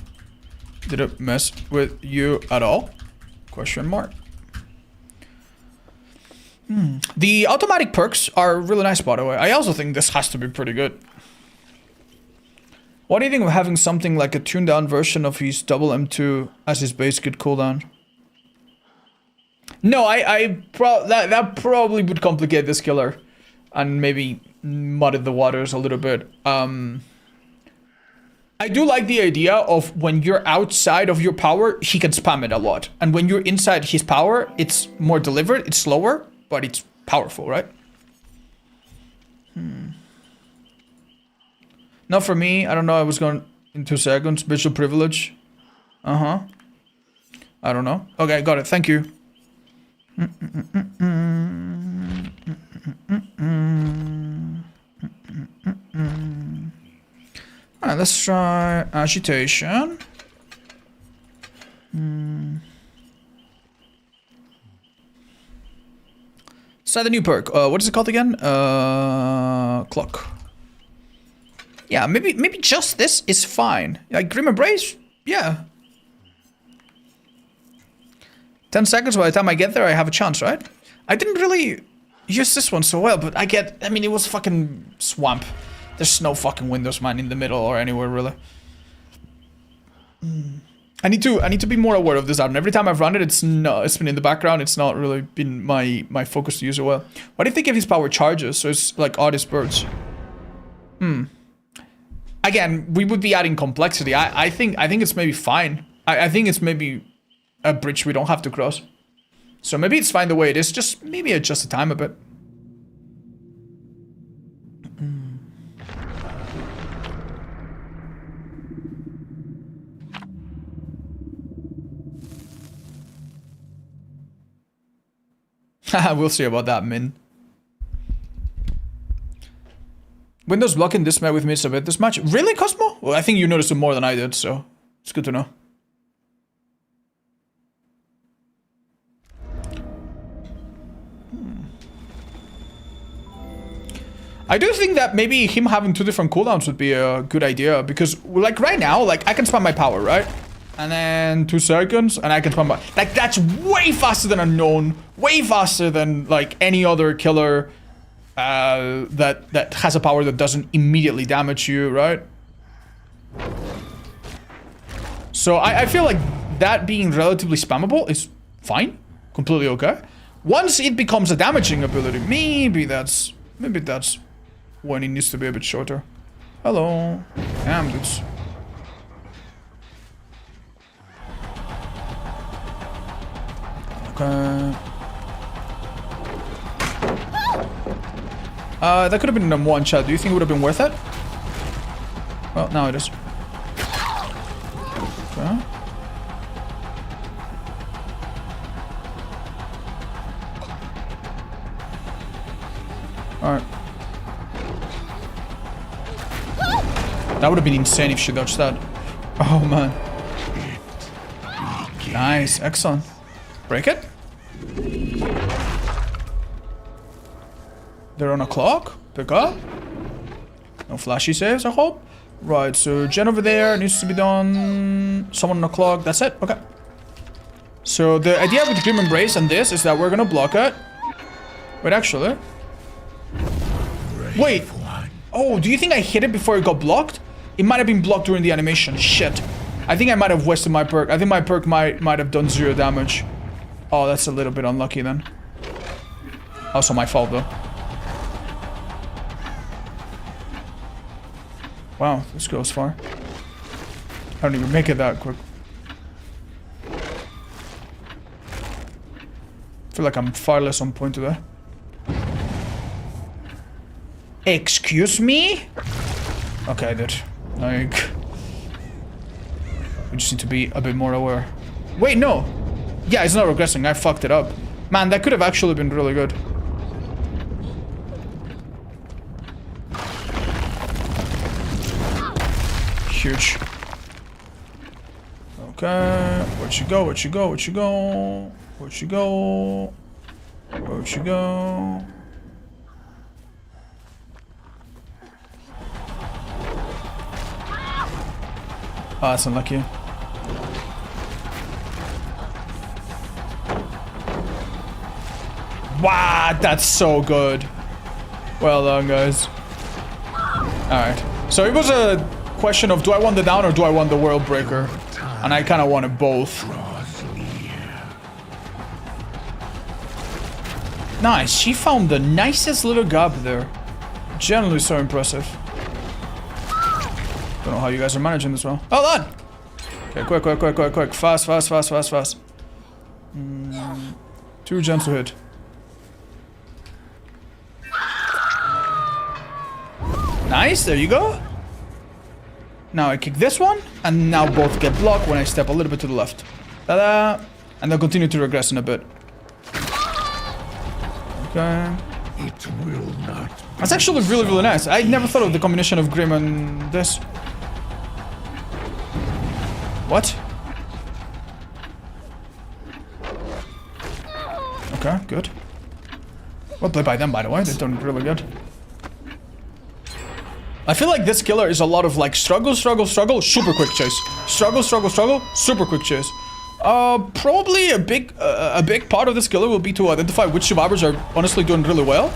Did it mess with you at all? Question mark. The automatic perks are really nice, by the way. I also think this has to be pretty good. What do you think of having something like a tuned down version of his double M2 as his base kit cooldown? No, that probably would complicate this killer and maybe muddy the waters a little bit. I do like the idea of when you're outside of your power, he can spam it a lot. And when you're inside his power, it's more deliberate, it's slower, but it's powerful, right? Not for me. I don't know. I was going in 2 seconds. Visual privilege. I don't know. Okay, got it. Thank you. Alright, let's try agitation. Let's try the new perk. What is it called again? Clock. Yeah, maybe just this is fine. Like Grim Embrace? Yeah. 10 seconds by the time I get there, I have a chance, right? I didn't really use this one so well, but I mean, it was fucking swamp. There's no fucking windows, man, in the middle or anywhere, really. I need to be more aware of this item. Every time I've run it, it's been in the background. It's not really been my focus to use it well. What if they give his power charges? So it's like oddest birds. Again, we would be adding complexity. I think it's maybe fine. I think it's maybe a bridge we don't have to cross. So maybe it's fine the way it is. Just maybe adjust the time a bit. We'll see about that, Min. Windows blocking this map with me is a bit this much. Really, Cosmo? Well, I think you noticed it more than I did, so it's good to know. I do think that maybe him having 2 different cooldowns would be a good idea, because like right now, like I can spam my power, right? And then 2 seconds, and I can spam my... Like, that's way faster than Unknown. Way faster than, like, any other killer that has a power that doesn't immediately damage you, right? So I feel like that being relatively spammable is fine. Completely okay. Once it becomes a damaging ability, maybe that's when it needs to be a bit shorter. Hello. Damn, dudes. That could have been in one shot. Do you think it would have been worth it? Well, now it is. Okay. Alright. That would have been insane if she dodged that. Oh man. Nice, excellent. Break it. They're on a clock. Pick up. No flashy saves, I hope. Right, so gen over there needs to be done. Someone on a clock. That's it. Okay. So the idea with Grim Embrace and this is that we're gonna block it. Wait, actually. Wait. Oh, do you think I hit it before it got blocked? It might have been blocked during the animation. Shit. I think I might have wasted my perk. I think my perk might have done 0 damage. Oh, that's a little bit unlucky then. Also my fault though. Wow, this goes far. I don't even make it that quick. I feel like I'm far less on point today. Excuse me? Okay, dude. Like... we just need to be a bit more aware. Wait, no! Yeah, it's not regressing. I fucked it up. Man, that could have actually been really good. Huge. Okay. Where'd you go? Where'd you go? Where'd you go? Where'd you go? Where'd you go? Oh, that's unlucky. Wow, that's so good. Well done, guys. Alright. So it was a question of do I want the down or do I want the world breaker? And I kind of wanted both. Nice. She found the nicest little gap there. Generally so impressive. Don't know how you guys are managing this well. Hold on! Okay, quick. Fast. 2 gens to hit. Nice, there you go. Now I kick this one, and now both get blocked when I step a little bit to the left. Ta-da! And they'll continue to regress in a bit. Okay. It will not. That's actually really, really nice. I never thought of the combination of Grim and this. What? Okay, good. Well played by them, by the way. They're doing really good. I feel like this killer is a lot of like struggle, struggle, struggle, super quick chase. Struggle, struggle, struggle, super quick chase. Probably a big part of this killer will be to identify which survivors are honestly doing really well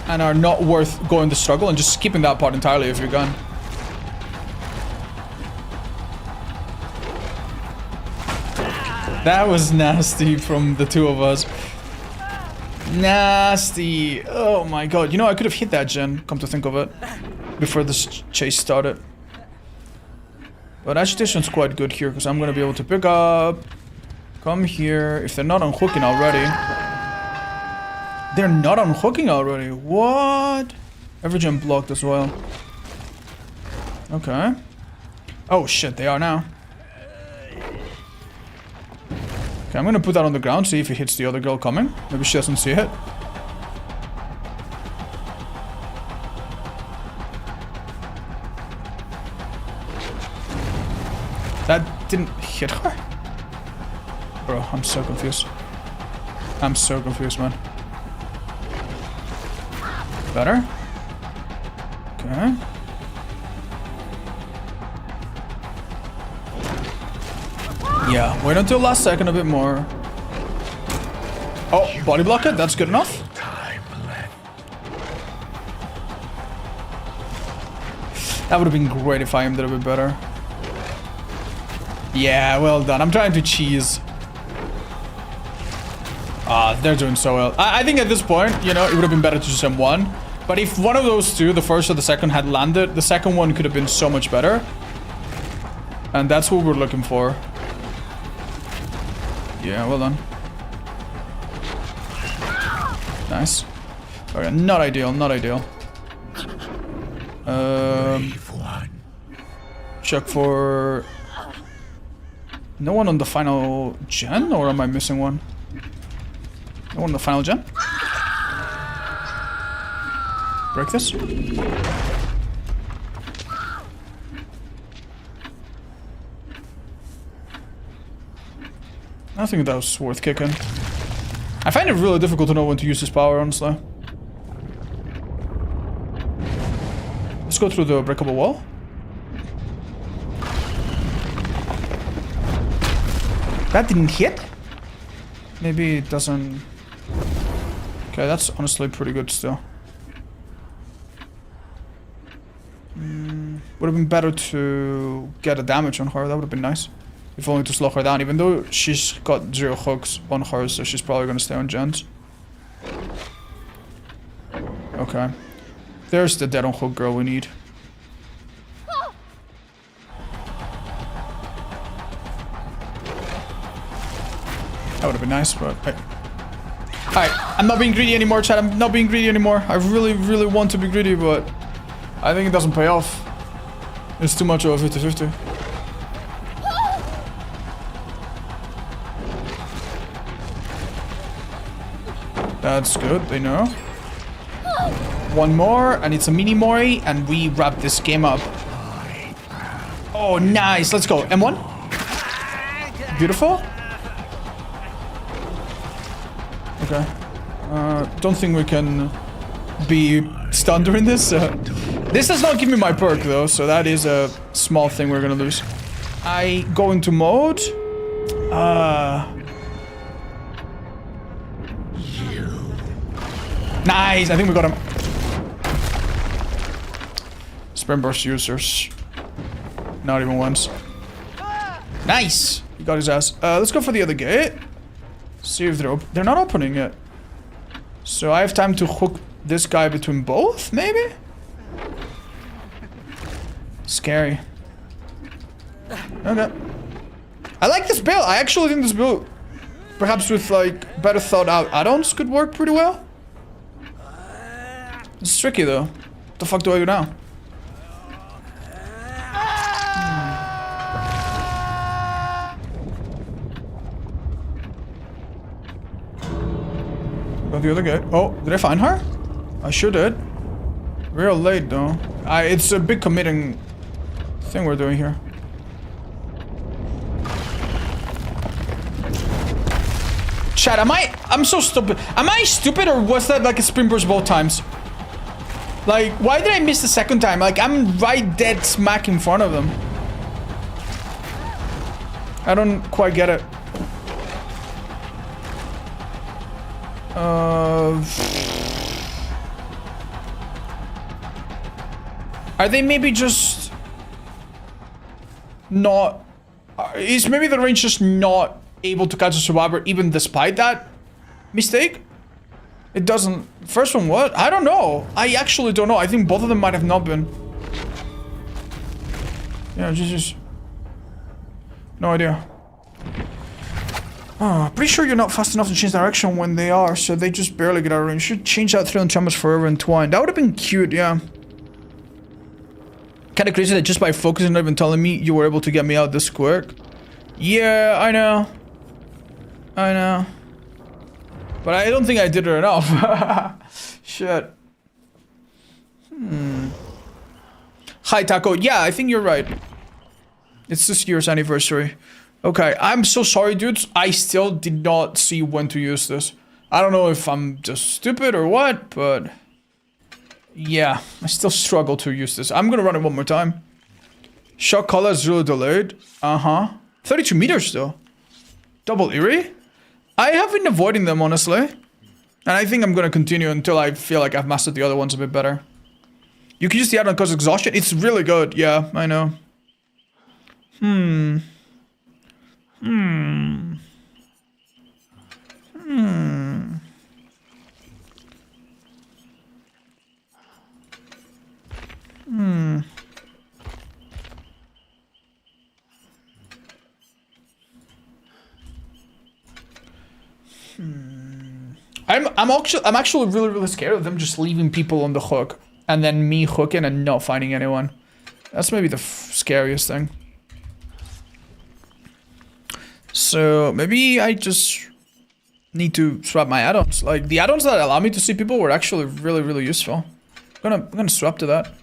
and are not worth going to struggle, and just skipping that part entirely if you're gone. That was nasty from the two of us. Nasty. Oh my god. You know, I could have hit that gen, come to think of it, before this chase started. But agitation's quite good here, because I'm going to be able to pick up, come here, if they're not unhooking already. They're not unhooking already. What? Every gen blocked as well. Okay. Oh shit, they are now. Okay, I'm going to put that on the ground, see if it hits the other girl coming. Maybe she doesn't see it. That didn't hit her? Bro, I'm so confused. I'm so confused, man. Better? Okay. Yeah, wait until last second a bit more. Oh, body block it, that's good enough. That would have been great if I aimed it a bit better. Yeah, well done. I'm trying to cheese. Ah, they're doing so well. I think at this point, you know, it would have been better to just aim one. But if one of those two, the first or the second, had landed, the second one could have been so much better. And that's what we're looking for. Yeah, well done. Nice. Okay, not ideal, not ideal. Check for... No one on the final gen, or am I missing one? No one on the final gen? Break this? I think that was worth kicking. I find it really difficult to know when to use this power, honestly. Let's go through the breakable wall. That didn't hit? Maybe it doesn't... Okay, that's honestly pretty good still. Would have been better to get a damage on her, that would have been nice. If only to slow her down, even though she's got 0 hooks on her, so she's probably gonna stay on gens. Okay. There's the dead on hook girl we need. That would have been nice, but... Hey. Alright, I'm not being greedy anymore, chat. I'm not being greedy anymore. I really, really want to be greedy, but... I think it doesn't pay off. It's too much of a 50-50. That's good, they know. One more, and it's a mini Mori, and we wrap this game up. Oh, nice. Let's go. M1. Beautiful. Okay. Don't think we can be stunned during this. This does not give me my perk, though, so that is a small thing we're gonna lose. I go into mode. Nice, I think we got him. Sprint burst users. Not even once. Nice! He got his ass. Let's go for the other gate. See if they're not opening yet. So I have time to hook this guy between both, maybe? Scary. Okay. I like this build. I actually think this build, perhaps with like better thought out add-ons, could work pretty well. It's tricky though. What the fuck do I do now? Go the other gate. Oh, did I find her? I sure did. Real late though. It's a big committing thing we're doing here. Chat, I'm so stupid. Am I stupid or was that like a sprint burst both times? Like, why did I miss the second time? Like, I'm right dead smack in front of them. I don't quite get it. Are they maybe just not... Is maybe the range just not able to catch a survivor even despite that mistake? It doesn't... First one, what? I don't know. I actually don't know. I think both of them might have not been. Yeah, just... No idea. Oh, pretty sure you're not fast enough to change direction when they are, so they just barely get out of range. Should change that through enchantments forever entwined. That would have been cute, yeah. Kinda crazy that just by focusing, not even telling me, you were able to get me out this quick. Yeah, I know. I know. But I don't think I did it enough. Shit. Hi, Taco. Yeah, I think you're right. It's this year's anniversary. Okay, I'm so sorry, dudes. I still did not see when to use this. I don't know if I'm just stupid or what, but... Yeah, I still struggle to use this. I'm gonna run it one more time. Shock color is really delayed. 32 meters, though. Double Eerie? I have been avoiding them, honestly. And I think I'm gonna continue until I feel like I've mastered the other ones a bit better. You can use the add-on cause exhaustion. It's really good. Yeah, I know. I'm actually really scared of them just leaving people on the hook and then me hooking and not finding anyone. That's maybe the scariest thing. So maybe I just need to swap my add-ons. Like the add-ons that allow me to see people were actually really useful. I'm gonna swap to that.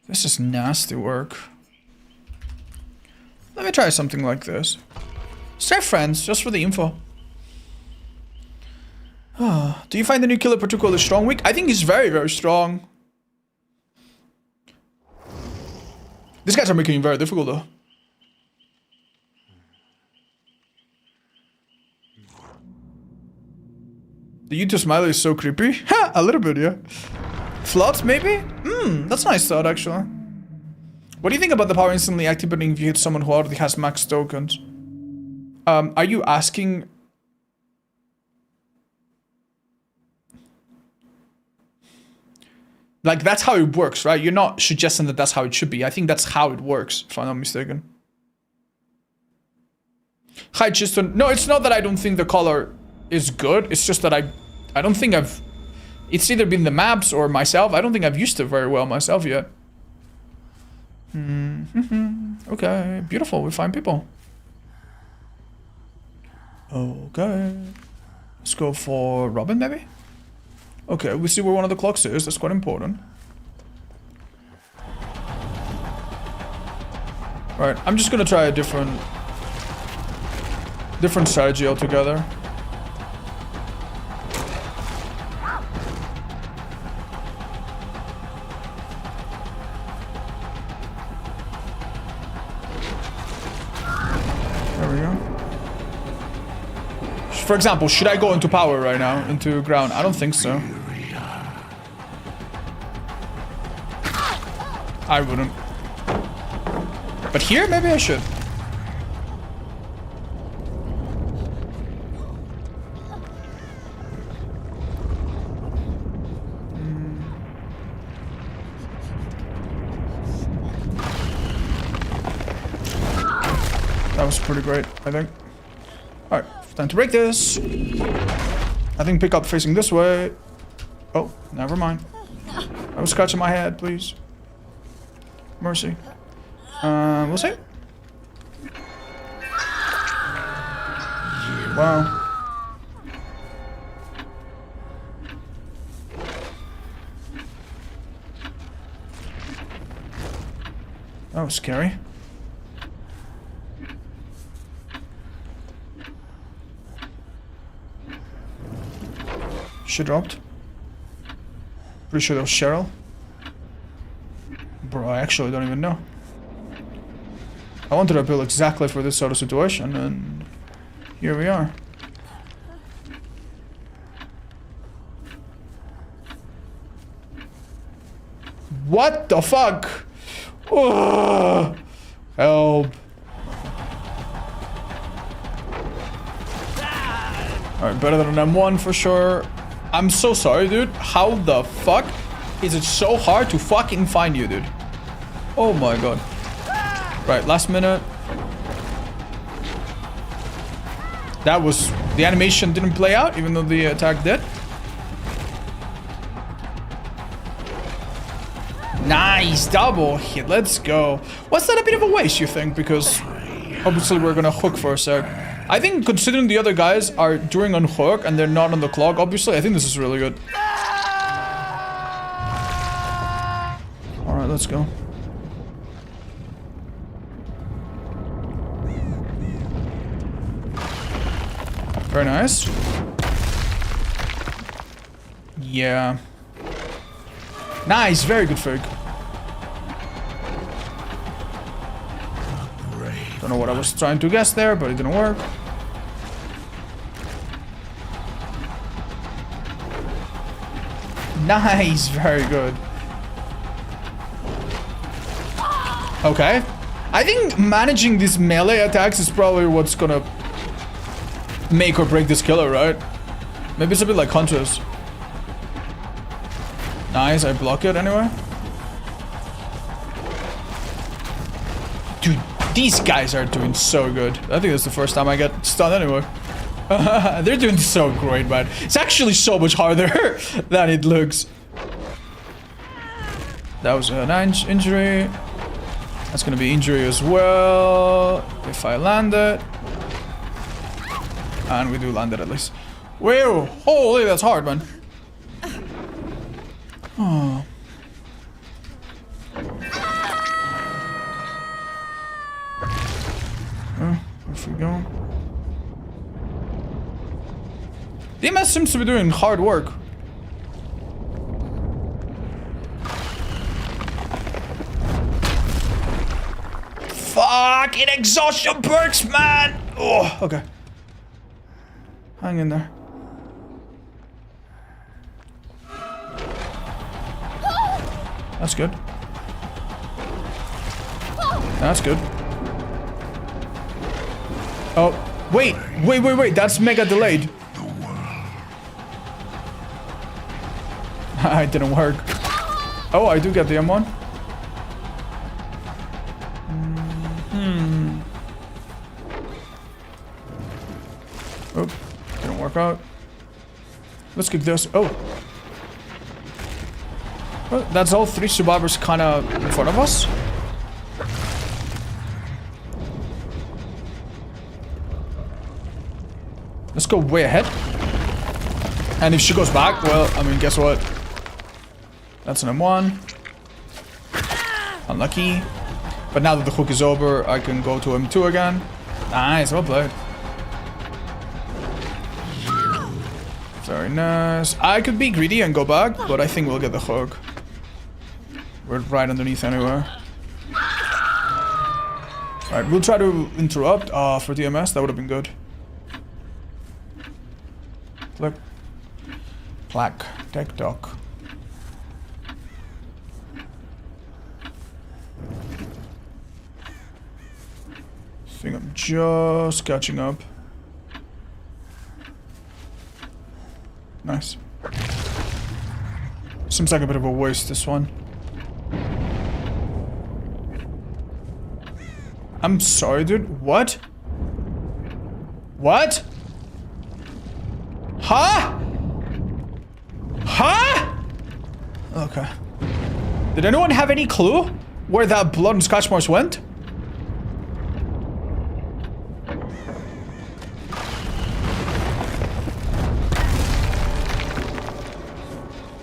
This is nasty work. Let me try something like this. Stay friends, just for the info. Do you find the new killer particularly strong? Weak? I think he's very strong. These guys are making it very difficult though. The YouTube smiley is so creepy. Ha! A little bit, yeah. Flood, maybe? That's a nice thought, actually. What do you think about the power instantly activating if you hit someone who already has max tokens? Are you asking... Like, that's how it works, right? You're not suggesting that that's how it should be. I think that's how it works, if I'm not mistaken. Hi, Ch.2. No, it's not that I don't think the color is good. It's just that I don't think I've... It's either been the maps or myself. I don't think I've used it very well myself yet. Okay, beautiful. We find people. Okay. Let's go for Robin, maybe? Okay, we see where one of the clocks is. That's quite important. Right, I'm just gonna try a different strategy altogether. There we go. For example, should I go into power right now? Into ground? I don't think so. I wouldn't. But here, maybe I should. That was pretty great, I think. Alright, time to break this. I think pick up facing this way. Oh, never mind. I was scratching my head, please. Mercy. We'll see. Wow. That was scary. She dropped. Pretty sure that was Cheryl. Bro, I actually don't even know. I wanted to build exactly for this sort of situation, and here we are. What the fuck? Oh, help. Alright, better than an M1 for sure. I'm so sorry, dude. How the fuck is it so hard to fucking find you, dude? Oh my god. Right, last minute. That was... The animation didn't play out, even though the attack did. Nice, double hit, let's go. Was that a bit of a waste, you think? Because obviously we're gonna hook for a sec. I think considering the other guys are doing on hook and they're not on the clock, obviously, I think this is really good. Alright, let's go. Very nice. Yeah. Nice, very good fake. Don't know what I was trying to guess there, but it didn't work. Nice, very good. Okay. I think managing these melee attacks is probably what's gonna make or break this killer, right? Maybe it's a bit like Hunters. Nice, I block it anyway. Dude, these guys are doing so good. I think that's the first time I get stunned anyway. They're doing so great, man. It's actually so much harder than it looks. That was a 9 injury. That's gonna be injury as well. If I land it. And we do land it at least. Whoa! Holy, that's hard, man. Oh. Off we go. DMS seems to be doing hard work. Fucking exhaustion perks, man! Oh, okay. Hang in there. That's good. That's good. Oh, wait. That's mega delayed. It didn't work. Oh, I do get the M1. Oh, didn't work out. Let's kick this. Oh. Well, that's all 3 survivors kind of in front of us. Let's go way ahead. And if she goes back, well, I mean, guess what? That's an M1. Unlucky. But now that the hook is over, I can go to M2 again. Nice, well played. Very nice. I could be greedy and go back, but I think we'll get the hook. We're right underneath anyway. Alright, we'll try to interrupt for DMS. That would have been good. Look. Plaque. Tech dock. I think I'm just catching up. Nice. Seems like a bit of a waste, this one. I'm sorry, dude. What? What? Huh? Huh? Okay. Did anyone have any clue? where that blood and scratch marks went?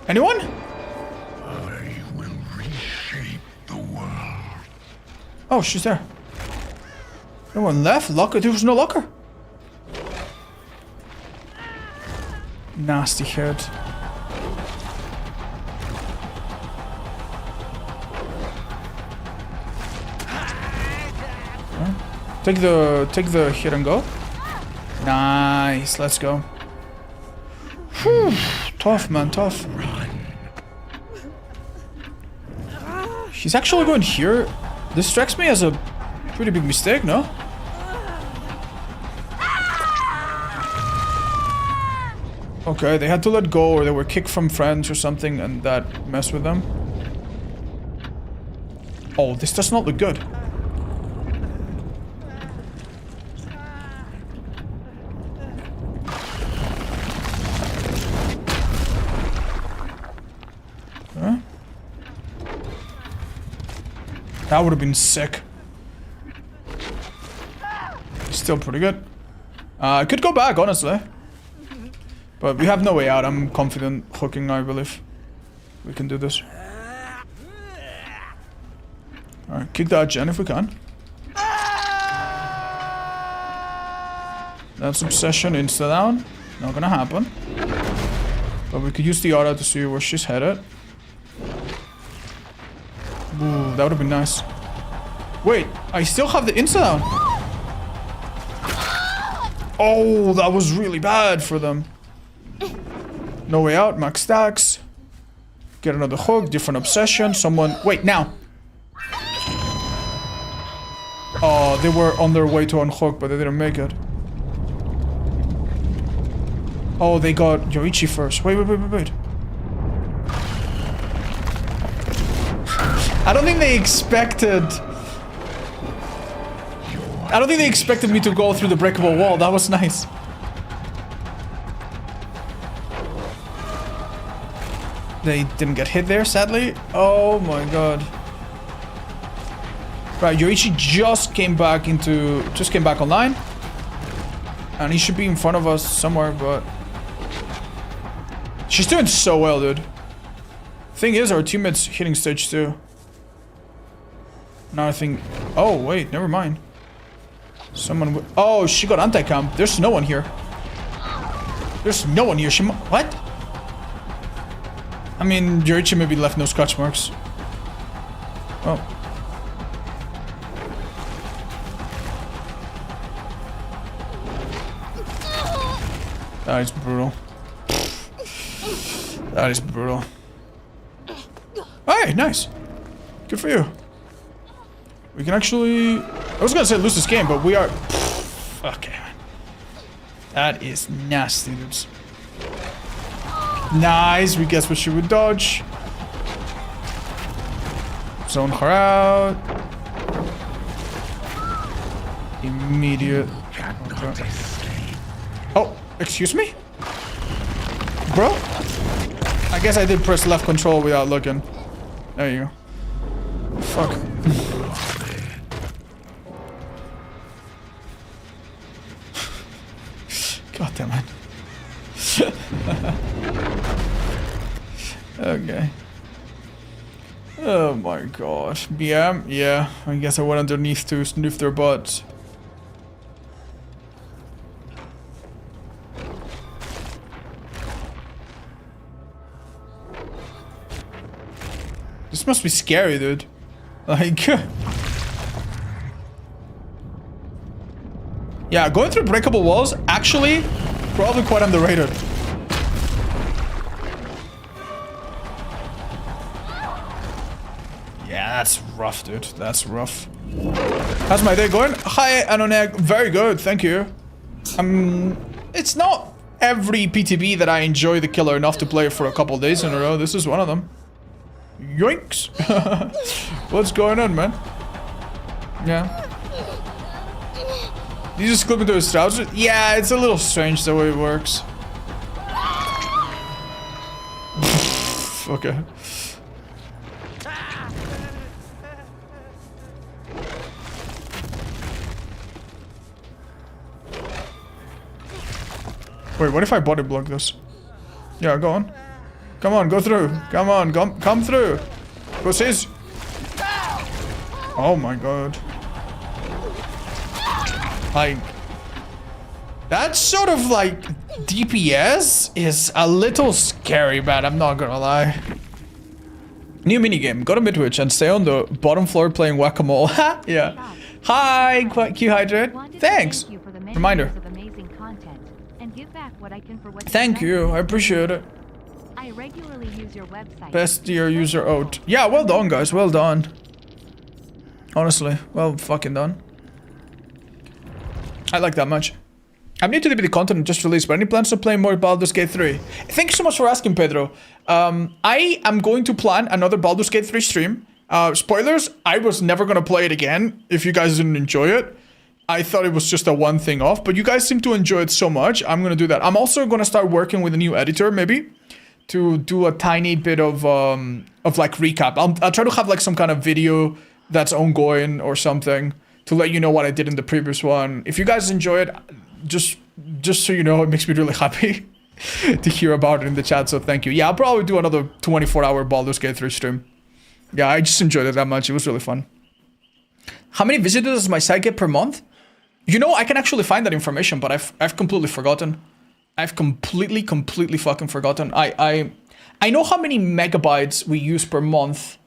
Anyone? I will reshape the world. Oh, she's there. No one left? Locker? There was no locker. Nasty head. Take the hit and go. Nice, let's go. Whew. Tough, man, tough. He's actually going here. This strikes me as a pretty big mistake, no? Okay, they had to let go, or they were kicked from friends or something, and that messed with them. Oh, this does not look good. Huh? That would have been sick. Still pretty good. I could go back, honestly. But we have no way out. I'm confident hooking, I believe. We can do this. Alright, kick that gen if we can. That's obsession, insta down. Not gonna happen. But we could use the aura to see where she's headed. Ooh, that would have been nice. Wait, I still have the insta down. Oh, that was really bad for them. No way out, max stacks. Get another hook, different obsession, someone... Wait, now! Oh, they were on their way to unhook, but they didn't make it. Oh, they got Yoichi first. Wait. I don't think they expected... I don't think they expected me to go through the breakable wall. That was nice. They didn't get hit there, sadly. Oh my god. Right, Yoichi just came back online. And he should be in front of us somewhere, but... She's doing so well, dude. Thing is, our teammate's hitting stage 2. Now I think... Oh, wait, never mind. Someone... Oh, she got anti-cam. There's no one here. There's no one here. What? I mean, Yoichi maybe left no scratch marks. Oh. That is brutal. That is brutal. Hey, nice. Good for you. We can actually... I was gonna say lose this game, but we are... Okay, man. That is nasty, dudes. Nice, we guess what she would dodge. Zone her out. Immediate. Okay. Oh, excuse me? Bro? I guess I did press left control without looking. There you go. Fuck. God damn it. Okay. Oh my god. BM? Yeah, I guess I went underneath to sniff their butts. This must be scary, dude. Like... Yeah, going through breakable walls, actually, probably quite underrated. Yeah, that's rough, dude. That's rough. How's my day going? Hi, Anoneg. Very good, thank you. It's not every PTB that I enjoy the killer enough to play for a couple days in a row. This is one of them. Yoinks! What's going on, man? Yeah. Did you just clip into his trousers? Yeah, it's a little strange the way it works. Okay. Wait, what if I body block this? Yeah, go on. Come on, go through. Come on, come through. Pussies. Oh my god. Like, that sort of like DPS is a little scary, man. I'm not gonna lie. New minigame. Go to Midwich and stay on the bottom floor playing whack-a-mole. Yeah. Hi, Q-Hydrate. Thanks. Reminder. Thank you. I appreciate it. I regularly use your website. Best year user out. Yeah, well done, guys. Well done. Honestly, well fucking done. I like that much. I'm new to the content just released, but any plans to play more Baldur's Gate 3? Thank you so much for asking, Pedro. I am going to plan another Baldur's Gate 3 stream. Spoilers, I was never going to play it again if you guys didn't enjoy it. I thought it was just a one thing off, but you guys seem to enjoy it so much, I'm going to do that. I'm also going to start working with a new editor, maybe, to do a tiny bit of like recap. I'll try to have like some kind of video that's ongoing or something to let you know what I did in the previous one. If you guys enjoy it, just so you know, it makes me really happy to hear about it in the chat, so thank you. Yeah, I'll probably do another 24-hour Baldur's Gate 3 stream. Yeah, I just enjoyed it that much. It was really fun. How many visitors does my site get per month? You know, I can actually find that information, but I've completely forgotten. I've completely fucking forgotten. I know how many megabytes we use per month.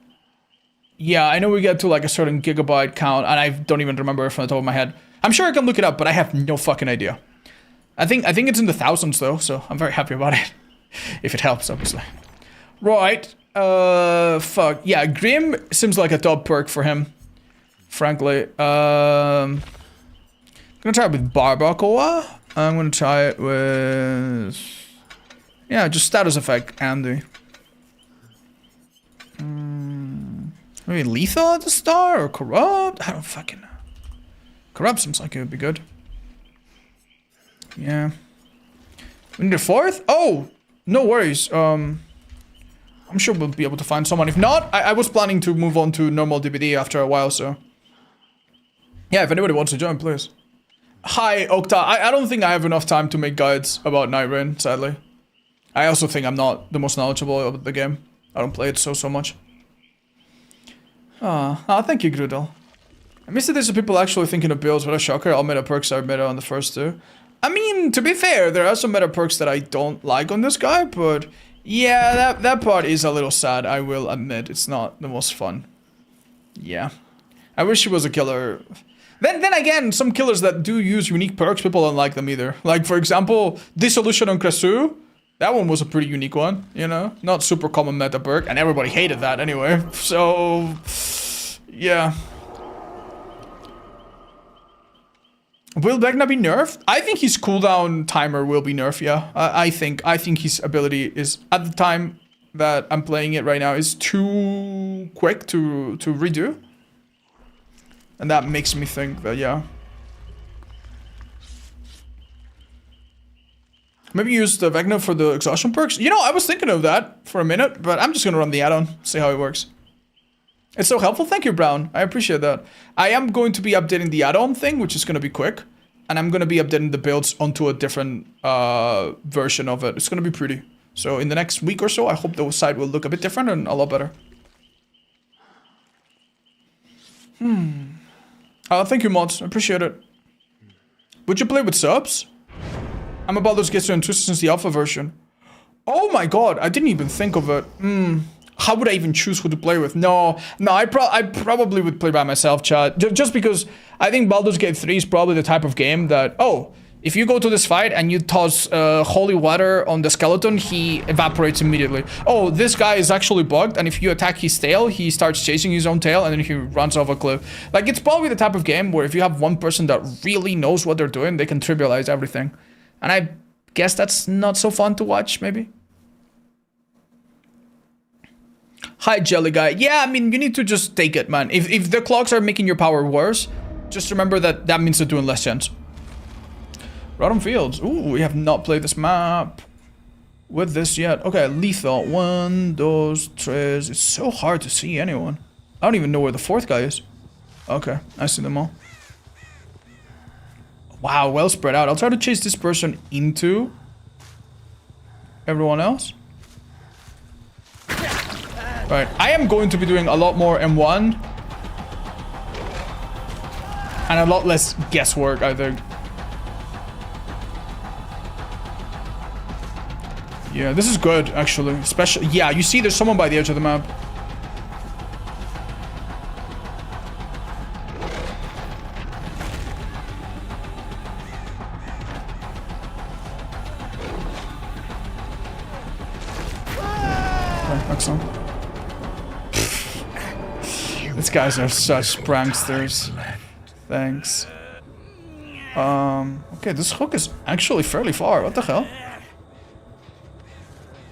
Yeah, I know we get to like a certain gigabyte count, and I don't even remember it from the top of my head. I'm sure I can look it up, but I have no fucking idea. I think it's in the thousands though, so I'm very happy about it. If it helps, obviously. Right. Fuck. Yeah, Grim seems like a top perk for him. Frankly. I'm gonna try it with Barbacoa. I'm gonna try it with... yeah, just status effect, Andy. Maybe Lethal at the start, or Corrupt? I don't fucking know. Corrupt seems like it would be good. Yeah. We need a fourth? Oh! No worries. I'm sure we'll be able to find someone. If not, I was planning to move on to normal DBD after a while, so... yeah, if anybody wants to join, please. Hi, Okta. I don't think I have enough time to make guides about Night Rain, sadly. I also think I'm not the most knowledgeable about the game. I don't play it so much. Thank you, Grudel. I miss that there's people actually thinking of builds. What a shocker. All meta perks are meta on the first two. I mean, to be fair, there are some meta perks that I don't like on this guy, but yeah, that part is a little sad, I will admit. It's not the most fun. Yeah. I wish he was a killer. Then again, some killers that do use unique perks, people don't like them either. Like, for example, Dissolution on Kresu. That one was a pretty unique one, you know? Not super common meta perk, and everybody hated that anyway. So, yeah. Will Vecna be nerfed? I think his cooldown timer will be nerfed, yeah. I think his ability is, at the time that I'm playing it right now, is too quick to redo. And that makes me think that, yeah. Maybe use the Vecna for the exhaustion perks. You know, I was thinking of that for a minute, but I'm just gonna run the add-on, see how it works. It's so helpful. Thank you, Brown. I appreciate that. I am going to be updating the add-on thing, which is gonna be quick. And I'm gonna be updating the builds onto a different version of it. It's gonna be pretty. So in the next week or so, I hope the site will look a bit different and a lot better. Thank you, mods. I appreciate it. Would you play with subs? I'm about to get so interested since the alpha version. Oh my god, I didn't even think of it. How would I even choose who to play with? No, I probably would play by myself, chat. Just because I think Baldur's Gate 3 is probably the type of game that, oh, if you go to this fight and you toss holy water on the skeleton, he evaporates immediately. Oh, this guy is actually bugged, and if you attack his tail, he starts chasing his own tail, and then he runs off a cliff. Like, it's probably the type of game where if you have one person that really knows what they're doing, they can trivialize everything. And I guess that's not so fun to watch, maybe. Hi, Jelly Guy. Yeah, I mean, you need to just take it, man. If the clocks are making your power worse, just remember that means they're doing less chance. Rotten Fields. Ooh, we have not played this map with this yet. Okay, Lethal. 1, 2, 3. It's so hard to see anyone. I don't even know where the fourth guy is. Okay, I see them all. Wow, well spread out. I'll try to chase this person into everyone else. Right, I am going to be doing a lot more M1. And a lot less guesswork, I think. Yeah, this is good, actually. Especially, yeah, you see there's someone by the edge of the map. Okay, excellent. These guys are such pranksters. Thanks. Okay, this hook is actually fairly far. What the hell?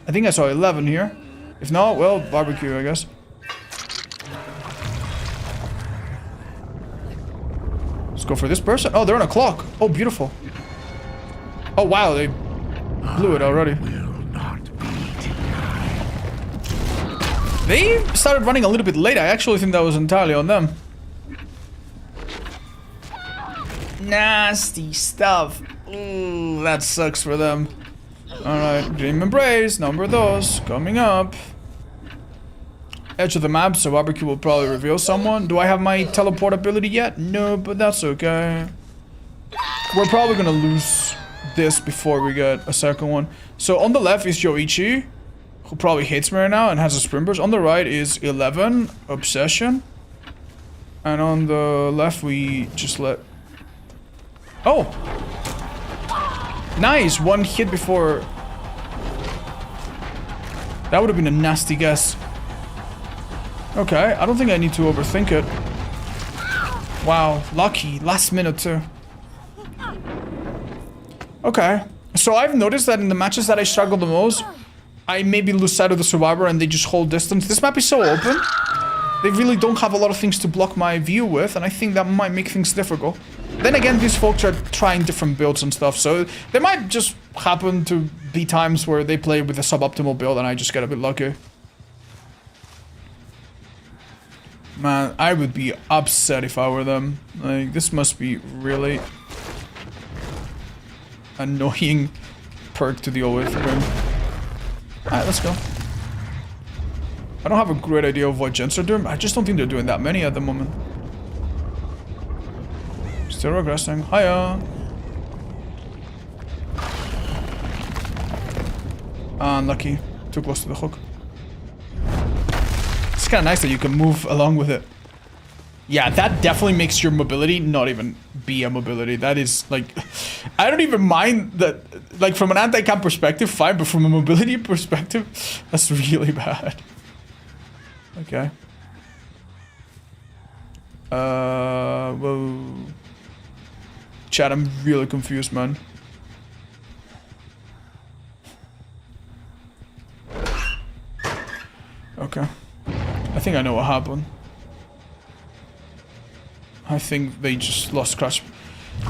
I think I saw 11 here. If not, well, barbecue, I guess. Let's go for this person. Oh, they're on a clock. Oh, beautiful. Oh, wow, they blew it already. They started running a little bit late. I actually think that was entirely on them. Nasty stuff. Ooh, that sucks for them. Alright, Dream Embrace, number those, coming up. Edge of the map, so barbecue will probably reveal someone. Do I have my teleport ability yet? No, but that's okay. We're probably gonna lose this before we get a second one. So on the left is Yoichi, who probably hates me right now and has a sprint burst. On the right is 11, Obsession. And on the left we just let... Oh! Nice! One hit before... That would have been a nasty guess. Okay, I don't think I need to overthink it. Wow, lucky. Last minute too. Okay. So I've noticed that in the matches that I struggle the most, I maybe lose sight of the survivor and they just hold distance. This map is so open. They really don't have a lot of things to block my view with, and I think that might make things difficult. Then again, these folks are trying different builds and stuff, so there might just happen to be times where they play with a suboptimal build and I just get a bit lucky. Man, I would be upset if I were them. Like, this must be really annoying perk to deal with. Alright, let's go. I don't have a great idea of what gens are doing. I just don't think they're doing that many at the moment. Still regressing. Hiya. Unlucky. Too close to the hook. It's kind of nice that you can move along with it. Yeah, that definitely makes your mobility not even be a mobility. That is, like... I don't even mind that... Like, from an anti-camp perspective, fine. But from a mobility perspective, that's really bad. Okay. Whoa. Chat, I'm really confused, man. Okay. I think I know what happened. I think they just lost Crash.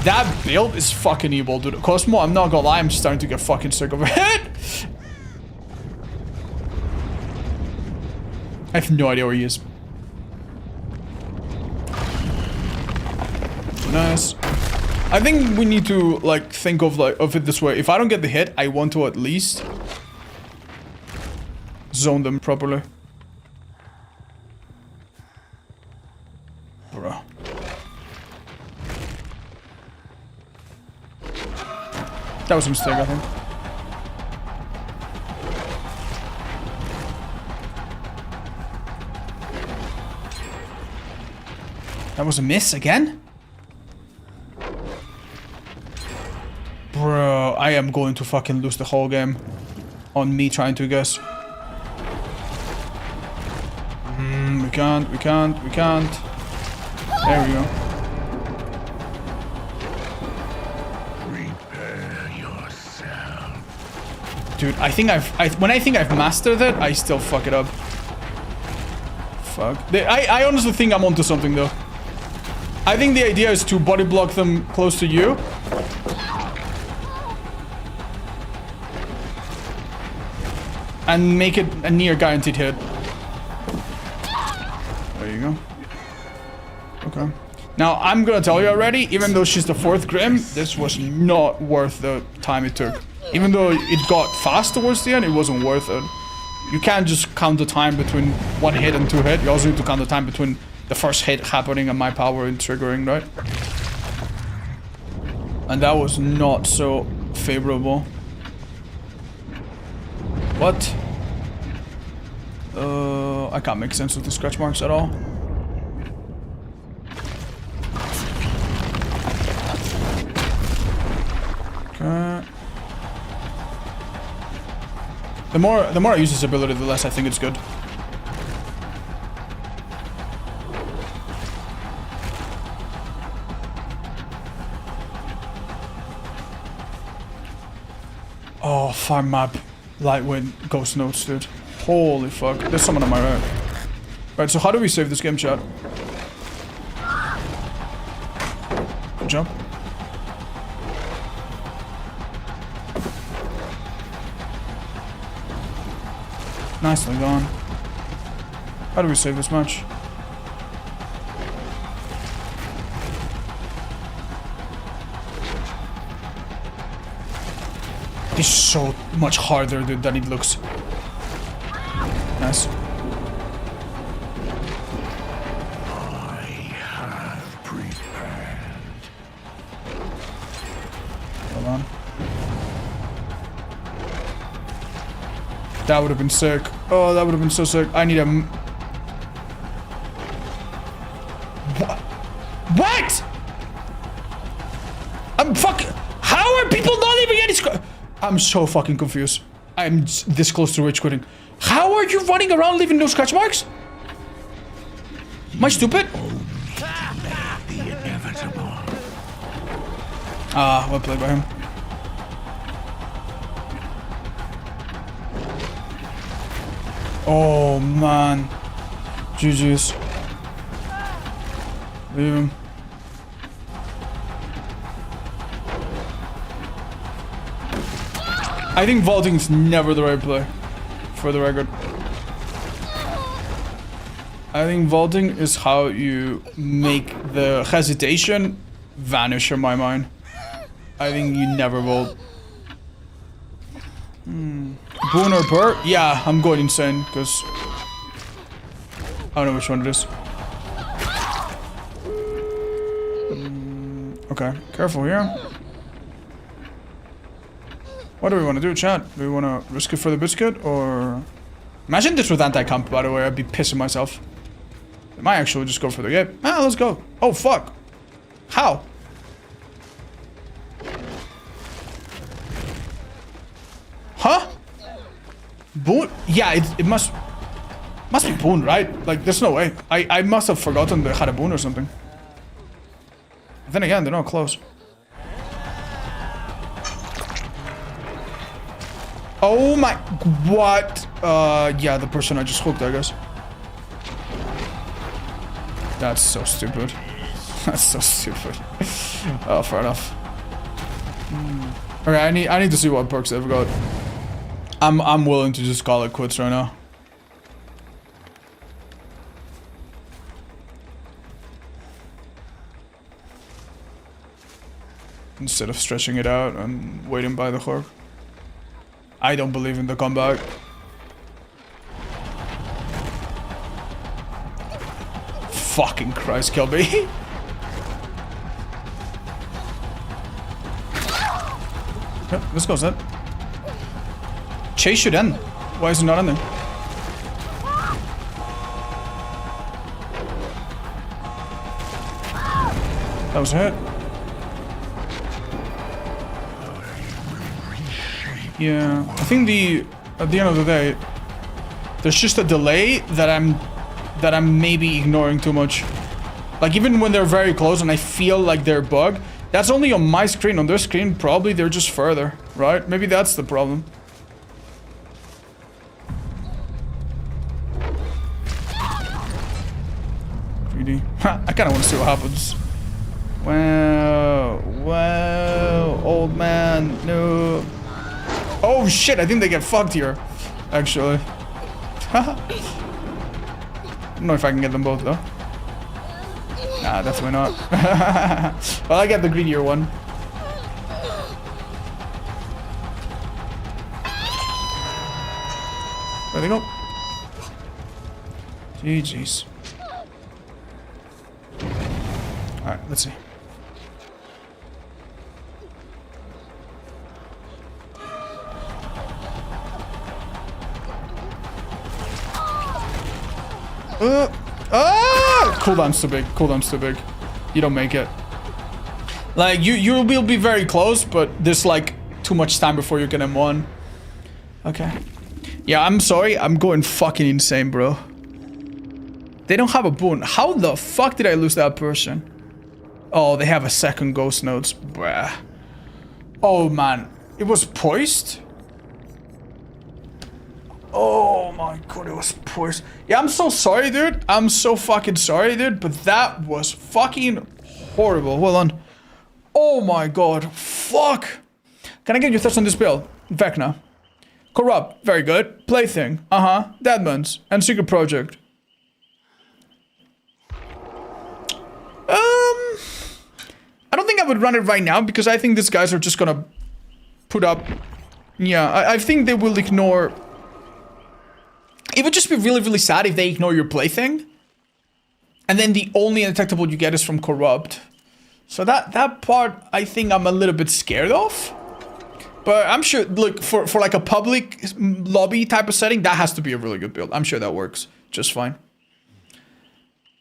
That build is fucking evil, dude. Cosmo, I'm not gonna lie, I'm starting to get fucking sick of it. I have no idea where he is. Nice. I think we need to, like, think of it this way. If I don't get the hit, I want to at least zone them properly. Bruh. That was a mistake, I think. That was a miss again? Bro, I am going to fucking lose the whole game on me trying to guess. We can't. There we go. Prepare yourself. Dude, I think when I think I've mastered it, I still fuck it up. Fuck. I honestly think I'm onto something though. I think the idea is to body block them close to you. And make it a near guaranteed hit. There you go. Okay. Now, I'm gonna tell you already, even though she's the 4th Grim, this was not worth the time it took. Even though it got fast towards the end, it wasn't worth it. You can't just count the time between 1 hit and 2 hit. You also need to count the time between the first hit happening and my power and triggering, right? And that was not so favorable. What? I can't make sense of the scratch marks at all. Okay. The more I use this ability, the less I think it's good. Oh, farm map. Lightweight ghost notes, dude. Holy fuck. There's someone on my right. Right, so how do we save this game, chat? Good job. Nicely done. How do we save this match? It's so much harder, dude, than it looks. Nice. I have prepared. Hold on. That would have been sick. Oh, that would have been so sick. I need a... What? I'm fuck... How are people not even getting... I'm so fucking confused. I'm this close to rage quitting. How are you running around leaving no scratch marks? Am I stupid? The inevitable. Ah, well played by him. Oh man. GG's. Leave him. I think vaulting is never the right play, for the record. I think vaulting is how you make the hesitation vanish in my mind. I think you never vault. Boon or Burr? Yeah, I'm going insane, because I don't know which one it is. Okay, careful here. What do we want to do, chat? Do we want to risk it for the biscuit, or... Imagine this with anti-comp, by the way. I'd be pissing myself. I might actually just go for the game. Ah, let's go. Oh, fuck. How? Huh? Boon? Yeah, it must be Boon, right? Like, there's no way. I must have forgotten they had a Boon or something. Then again, they're not close. Oh my... What? Yeah, the person I just hooked, I guess. That's so stupid. That's so stupid. Oh, fair enough. Okay, I need to see what perks they've got. I'm willing to just call it quits right now. Instead of stretching it out and waiting by the hook. I don't believe in the comeback. Fucking Christ, kill me. Yep, this goes in. Chase should end. Why is it not ending? That was a hit. Yeah, I think at the end of the day, there's just a delay that I'm maybe ignoring too much. Like, even when they're very close and I feel like they're bugged, that's only on my screen. On their screen, probably they're just further, right? Maybe that's the problem. Greedy. I kind of want to see what happens. Wow, old man, no. Oh shit, I think they get fucked here, actually. I don't know if I can get them both, though. Nah, definitely not. Well, I get the greedier one. Where'd they go? GG's. Alright, let's see. Cooldown's too big. Cooldown's too big. You don't make it. Like, you will be very close, but there's like too much time before you get M1. Okay. Yeah, I'm sorry. I'm going fucking insane, bro. They don't have a boon. How the fuck did I lose that person? Oh, they have a second ghost nodes. Bruh. Oh, man. It was poised? Oh my god, it was poised. Yeah, I'm so sorry, dude. I'm so fucking sorry, dude. But that was fucking horrible. Hold on. Oh my god. Fuck. Can I get your thoughts on this build? Vecna. Corrupt. Very good. Plaything. Uh-huh. Deadmans. And Secret Project. I don't think I would run it right now because I think these guys are just gonna put up... Yeah, I think they will ignore... It would just be really, really sad if they ignore your plaything. And then the only undetectable you get is from Corrupt. So that part, I think I'm a little bit scared of. But I'm sure, look, for like a public lobby type of setting, that has to be a really good build. I'm sure that works just fine.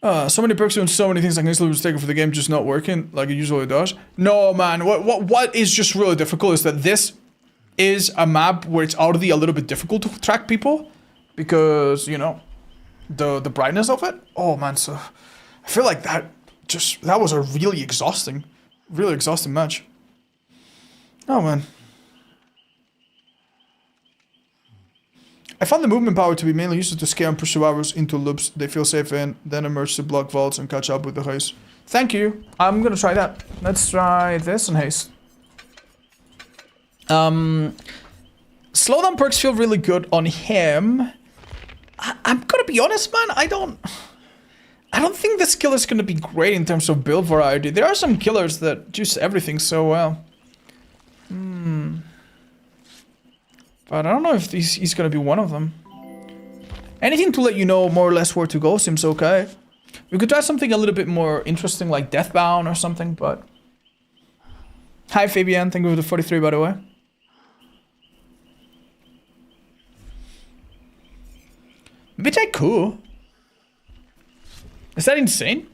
So many perks doing so many things I can easily mistake for the game just not working like it usually does. No, man, what is just really difficult is that this is a map where it's already a little bit difficult to track people. Because, you know, the brightness of it. Oh, man, so I feel like that was a really exhausting match. Oh, man. I found the movement power to be mainly used to scare and push survivors into loops they feel safe in, then emerge to block vaults and catch up with the haste. Thank you. I'm gonna try that. Let's try this and haste. Slowdown perks feel really good on him. I'm gonna be honest, man. I don't think this killer is gonna be great in terms of build variety. There are some killers that juice everything so well. But I don't know if he's gonna be one of them. Anything to let you know more or less where to go seems okay. We could try something a little bit more interesting like Deathbound or something, but... Hi Fabian, thank you for the 43 by the way. Ch.2 cool. Is that insane?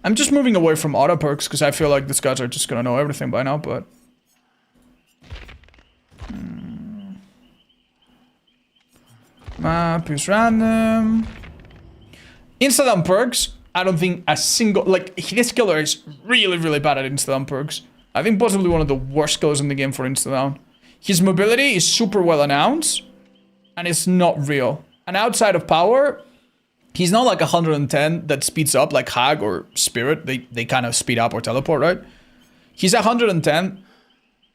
I'm just moving away from auto perks because I feel like these guys are just gonna know everything by now, but... Map is random. Insta-down perks, I don't think a single... Like, this killer is really, really bad at insta-down perks. I think possibly one of the worst killers in the game for insta-down. His mobility is super well announced, and it's not real. And outside of power... He's not like 110 that speeds up like Hag or Spirit. They kind of speed up or teleport, right? He's 110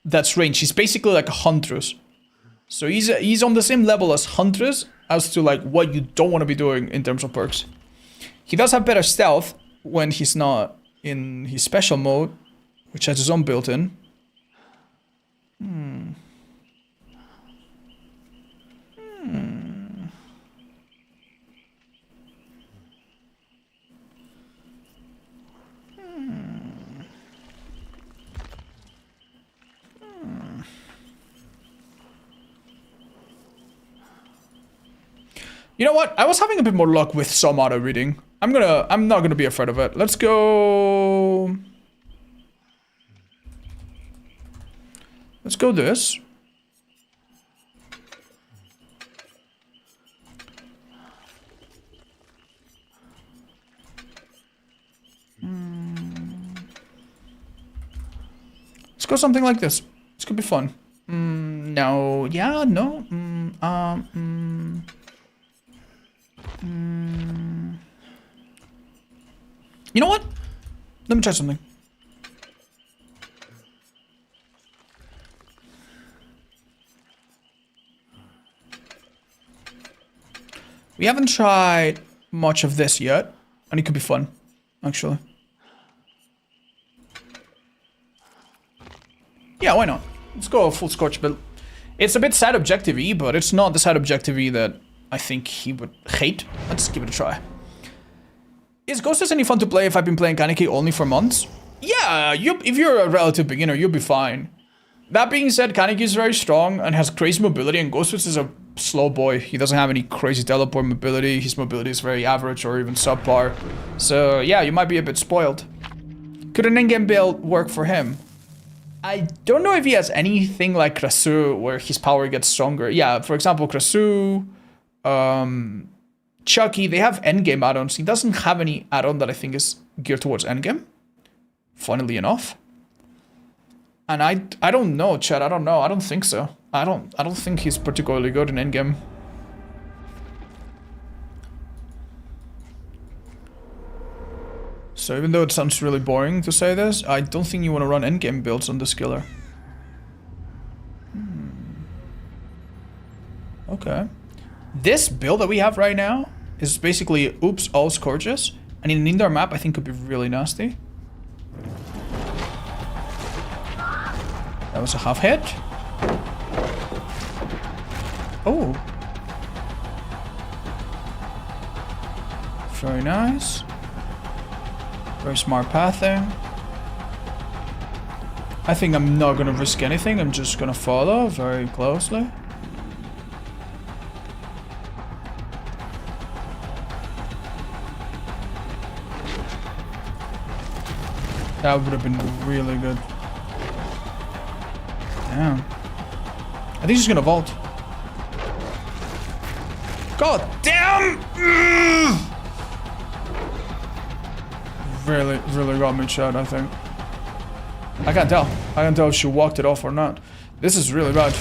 that's range. He's basically like a Huntress. So he's on the same level as Huntress as to like what you don't want to be doing in terms of perks. He does have better stealth when he's not in his special mode, which has his own built-in. You know what? I was having a bit more luck with some auto reading. I'm not gonna be afraid of it. Let's go. Let's go this. Let's go something like this. This could be fun. No. Yeah, no. You know what? Let me try something. We haven't tried much of this yet, and it could be fun, actually. Yeah, why not? Let's go full Scorch build. It's a bit side objective-y, but it's not the side objective-y that I think he would hate. Let's give it a try. Is Ghostwitch any fun to play if I've been playing Kaneki only for months? Yeah, if you're a relative beginner, you'll be fine. That being said, Kaneki is very strong and has crazy mobility, and Ghostwitch is a slow boy. He doesn't have any crazy teleport mobility. His mobility is very average or even subpar. So yeah, you might be a bit spoiled. Could an endgame build work for him? I don't know if he has anything like Krasu where his power gets stronger. Yeah, for example, Krasu, Chucky, they have endgame add-ons. He doesn't have any add-on that I think is geared towards endgame, funnily enough. And I don't know, Chad. I don't know. I don't think so. I don't think he's particularly good in endgame. So even though it sounds really boring to say this, I don't think you want to run endgame builds on this killer. Okay. This build that we have right now is basically oops, all Scourges. And in an indoor map, I think could be really nasty. That was a half hit. Oh. Very nice. Very smart pathing. I think I'm not gonna risk anything. I'm just gonna follow very closely. That would have been really good. Damn. I think she's gonna vault. God damn! Really got me shot, I think. I can't tell. I can't tell if she walked it off or not. This is really bad.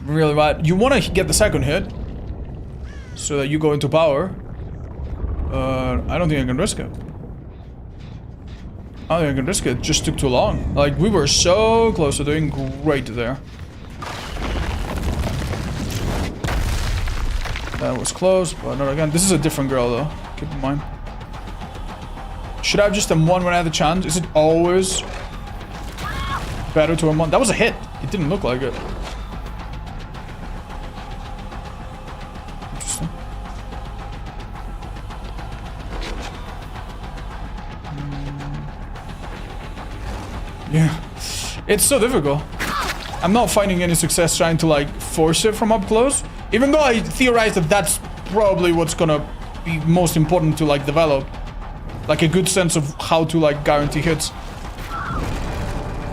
Really bad. You want to get the second hit so that you go into power. I don't think I can risk it. I don't think I can risk it. It just took too long. Like, we were so close to doing great there. That was close, but not again. This is a different girl, though. Keep in mind. Should I have just M1 when I had the chance? Is it always better to M1? That was a hit. It didn't look like it. Interesting. Yeah. It's so difficult. I'm not finding any success trying to, like, force it from up close. Even though I theorize that that's probably what's gonna be most important to, like, develop. Like a good sense of how to, like, guarantee hits.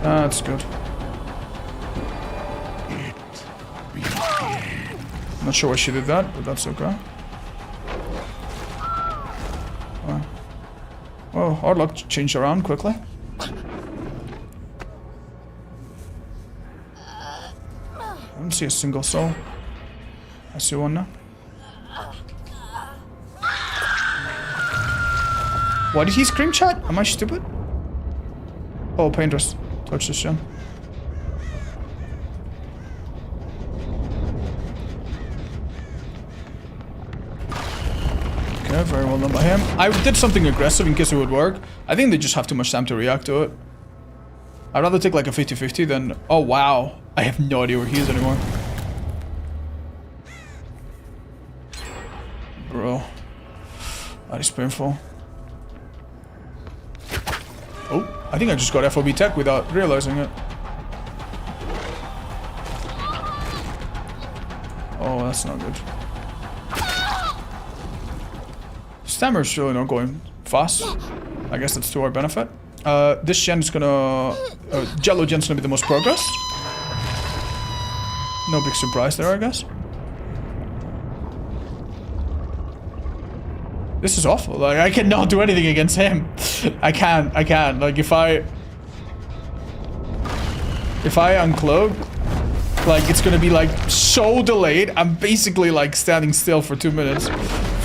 That's good. I'm not sure why she did that, but that's okay. Well, our luck changed around quickly. I don't see a single soul. I see one now. Why did he scream, chat? Am I stupid? Oh, Painters. Touch this gem. Okay, very well done by him. I did something aggressive in case it would work. I think they just have too much time to react to it. I'd rather take like a 50-50 than... Oh, wow. I have no idea where he is anymore. Bro. That is painful. Oh, I think I just got FOB tech without realizing it. Oh, that's not good. Stammer's really not going fast. I guess that's to our benefit. This gen is gonna... Jello gen's gonna be the most progress. No big surprise there, I guess. This is awful. Like, I cannot do anything against him. I can't. Like, if I uncloak, like, it's gonna be, like, so delayed. I'm basically, like, standing still for 2 minutes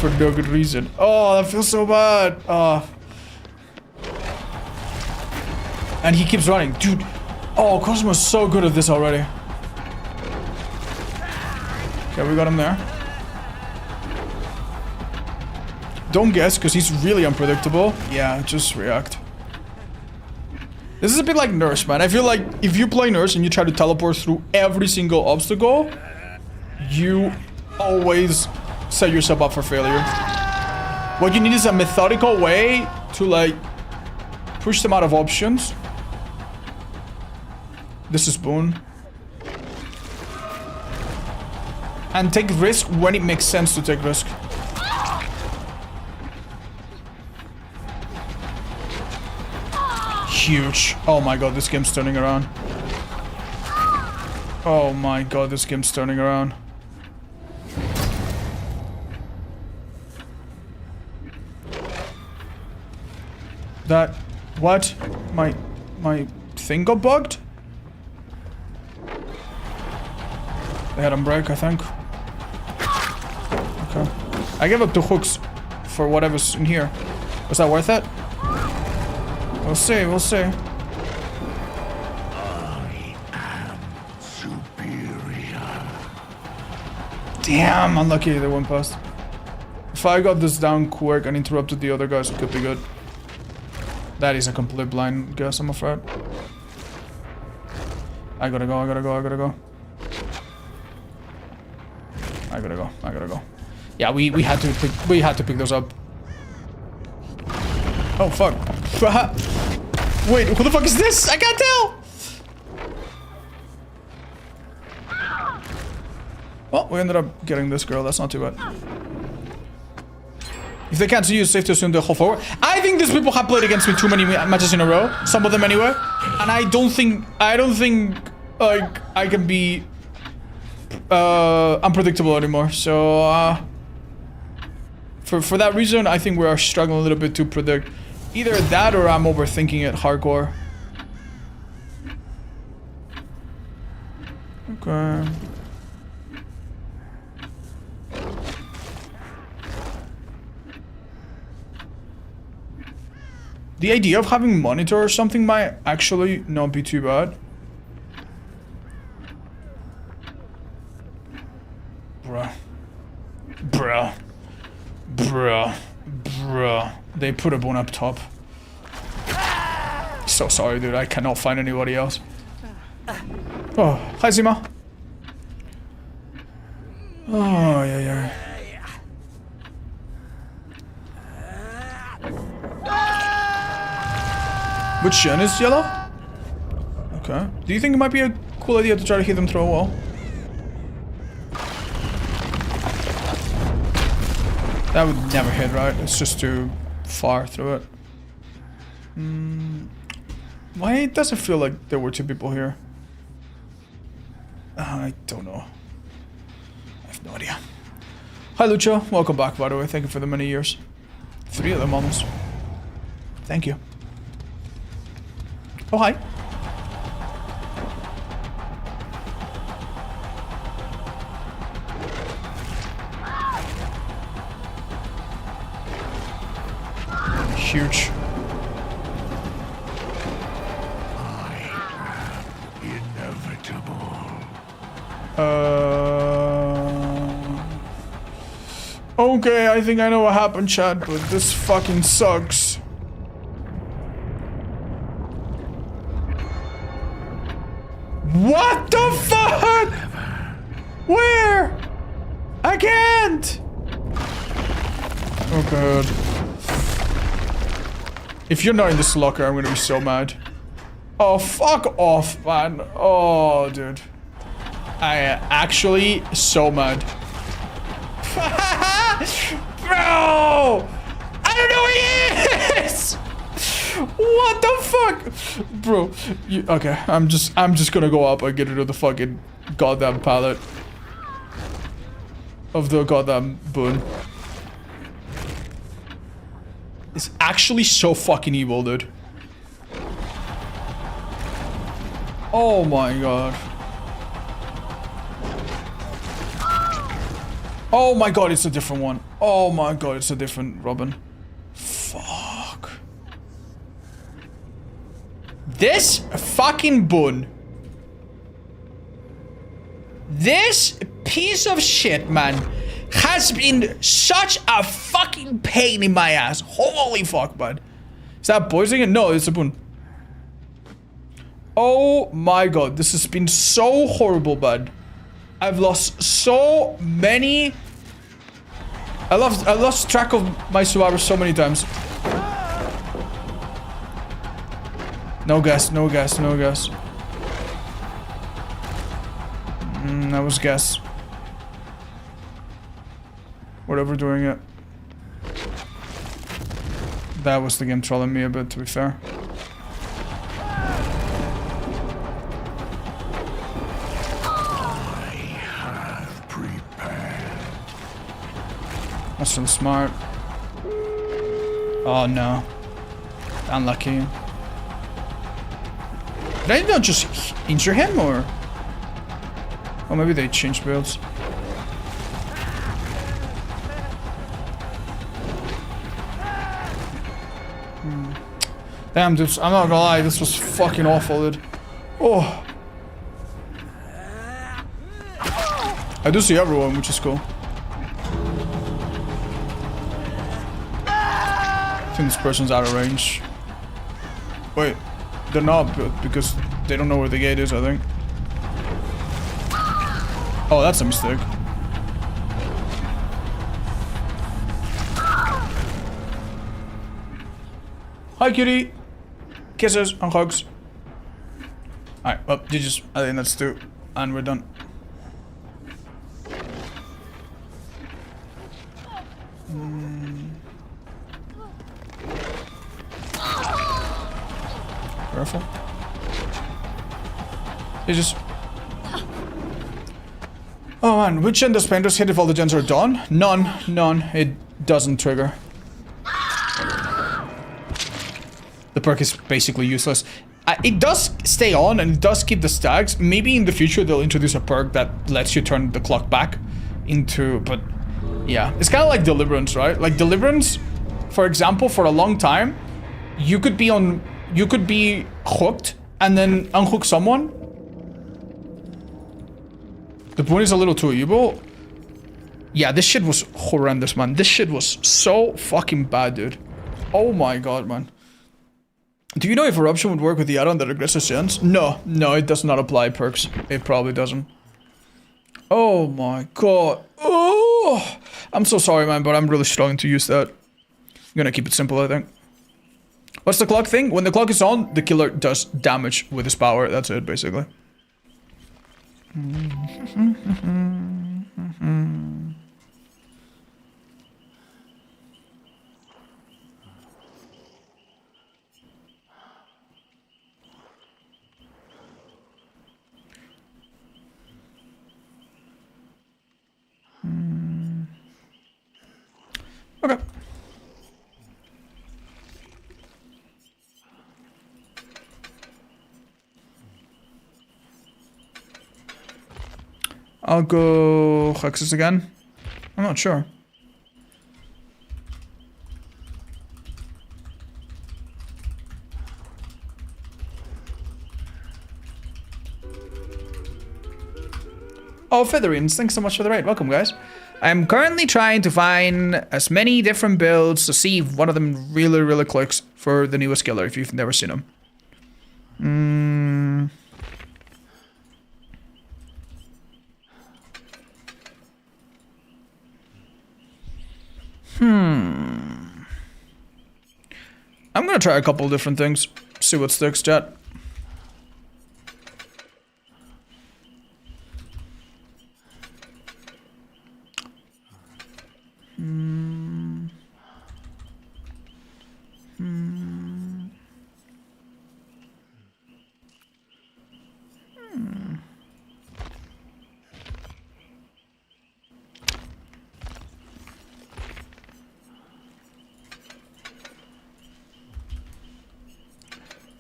for no good reason. Oh, that feels so bad. Oh. And he keeps running. Dude. Oh, Cosmo's so good at this already. Okay, we got him there. Don't guess, because he's really unpredictable. Yeah, just react. This is a bit like Nurse, man. I feel like if you play Nurse and you try to teleport through every single obstacle, you always set yourself up for failure. What you need is a methodical way to, like, push them out of options. This is Boone. And take risk when it makes sense to take risk. Huge. Oh my god, this game's turning around. Oh my god, this game's turning around. That... What? My thing got bugged? They had break, I think. Okay. I gave up 2 hooks for whatever's in here. Was that worth it? We'll see, we'll see. I am superior. Damn, unlucky they went past. If I got this down quick and interrupted the other guys, it could be good. That is a complete blind guess, I'm afraid. I gotta go, I gotta go, I gotta go. I gotta go, I gotta go. Yeah, we had to pick those up. Oh fuck. Wait, who the fuck is this? I can't tell! Well, we ended up getting this girl, that's not too bad. If they can't see you, it's safe to assume they'll hold forward. I think these people have played against me too many matches in a row. Some of them anyway. And I don't think like I can be unpredictable anymore. So for that reason, I think we are struggling a little bit to predict. Either that or I'm overthinking it hardcore. Okay. The idea of having monitor or something might actually not be too bad. Bruh. Bruh. Bruh. Bruh. They put a Boone up top. So sorry, dude. I cannot find anybody else. Oh, hi, Zima. Oh, yeah, yeah. Which gen is yellow? Okay. Do you think it might be a cool idea to try to hit them through a wall? That would never hit, right? It's just too far through it. Why does it feel like there were 2 people here? I don't know. I have no idea. Hi, Lucho. Welcome back, by the way. Thank you for the many years. 3 of them almost. Thank you. Oh, hi. Huge. Inevitable. Okay, I think I know what happened, Chad, but this fucking sucks. What the fuck? Where? I can't. Oh god. If you're not in this locker, I'm gonna be so mad. Oh, fuck off, man. Oh, dude. I am actually so mad. Bro! I don't know where he is! What the fuck? Bro, okay, I'm just gonna go up and get rid of the fucking goddamn pallet. Of the goddamn Boone. It's actually so fucking evil, dude. Oh my god. Oh my god, it's a different one. Oh my god, it's a different Robin. Fuck. This fucking Boone. This piece of shit, man, has been such a fucking pain in my ass. Holy fuck, bud. Is that poisoning? No, it's a Boone. Oh my god, this has been so horrible, bud. I've lost so many. I lost track of my survivors so many times. No gas, no gas, no gas. That was gas. Whatever doing it. That was the game trolling me a bit, to be fair. That's really smart. Oh no. Unlucky. Did I not just injure him or? Oh, maybe they changed builds. Damn, dude, I'm not gonna lie, this was fucking awful, dude. Oh. I do see everyone, which is cool. I think this person's out of range. Wait, they're not, because they don't know where the gate is, I think. Oh, that's a mistake. Hi, cutie. Kisses and hugs. Alright, well, GG's. I think that's 2. And we're done. Careful. GG's. Oh man, which gen does Painters hit if all the gens are done? None. None. It doesn't trigger. The perk is basically useless. It does stay on and it does keep the stacks. Maybe in the future they'll introduce a perk that lets you turn the clock back into... But yeah, it's kind of like Deliverance, right? Like Deliverance, for example, for a long time, you could be hooked and then unhook someone. The point is a little too evil. Yeah, this shit was horrendous, man. This shit was so fucking bad, dude. Oh my god, man. Do you know if Eruption would work with the add-on that aggressive gens? No, no, it does not apply perks. It probably doesn't. Oh my god. Oh, I'm so sorry, man, but I'm really struggling to use that. I'm gonna keep it simple, I think. What's the clock thing? When the clock is on, the killer does damage with his power. That's it, basically. Okay. I'll go Hexus again. I'm not sure. Oh, Featherines, thanks so much for the raid. Welcome, guys. I'm currently trying to find as many different builds to see if one of them really, really clicks for the newest killer, if you've never seen him. I'm gonna try a couple of different things. See what sticks, chat.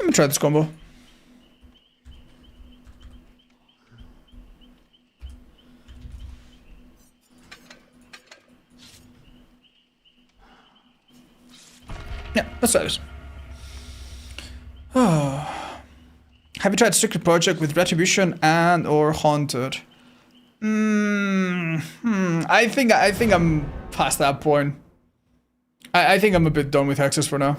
Let me try this combo. Yeah, let's try this. Oh. Have you tried Secret Project with Retribution and or Haunted? I think I'm past that point. I think I'm a bit done with Hexes for now.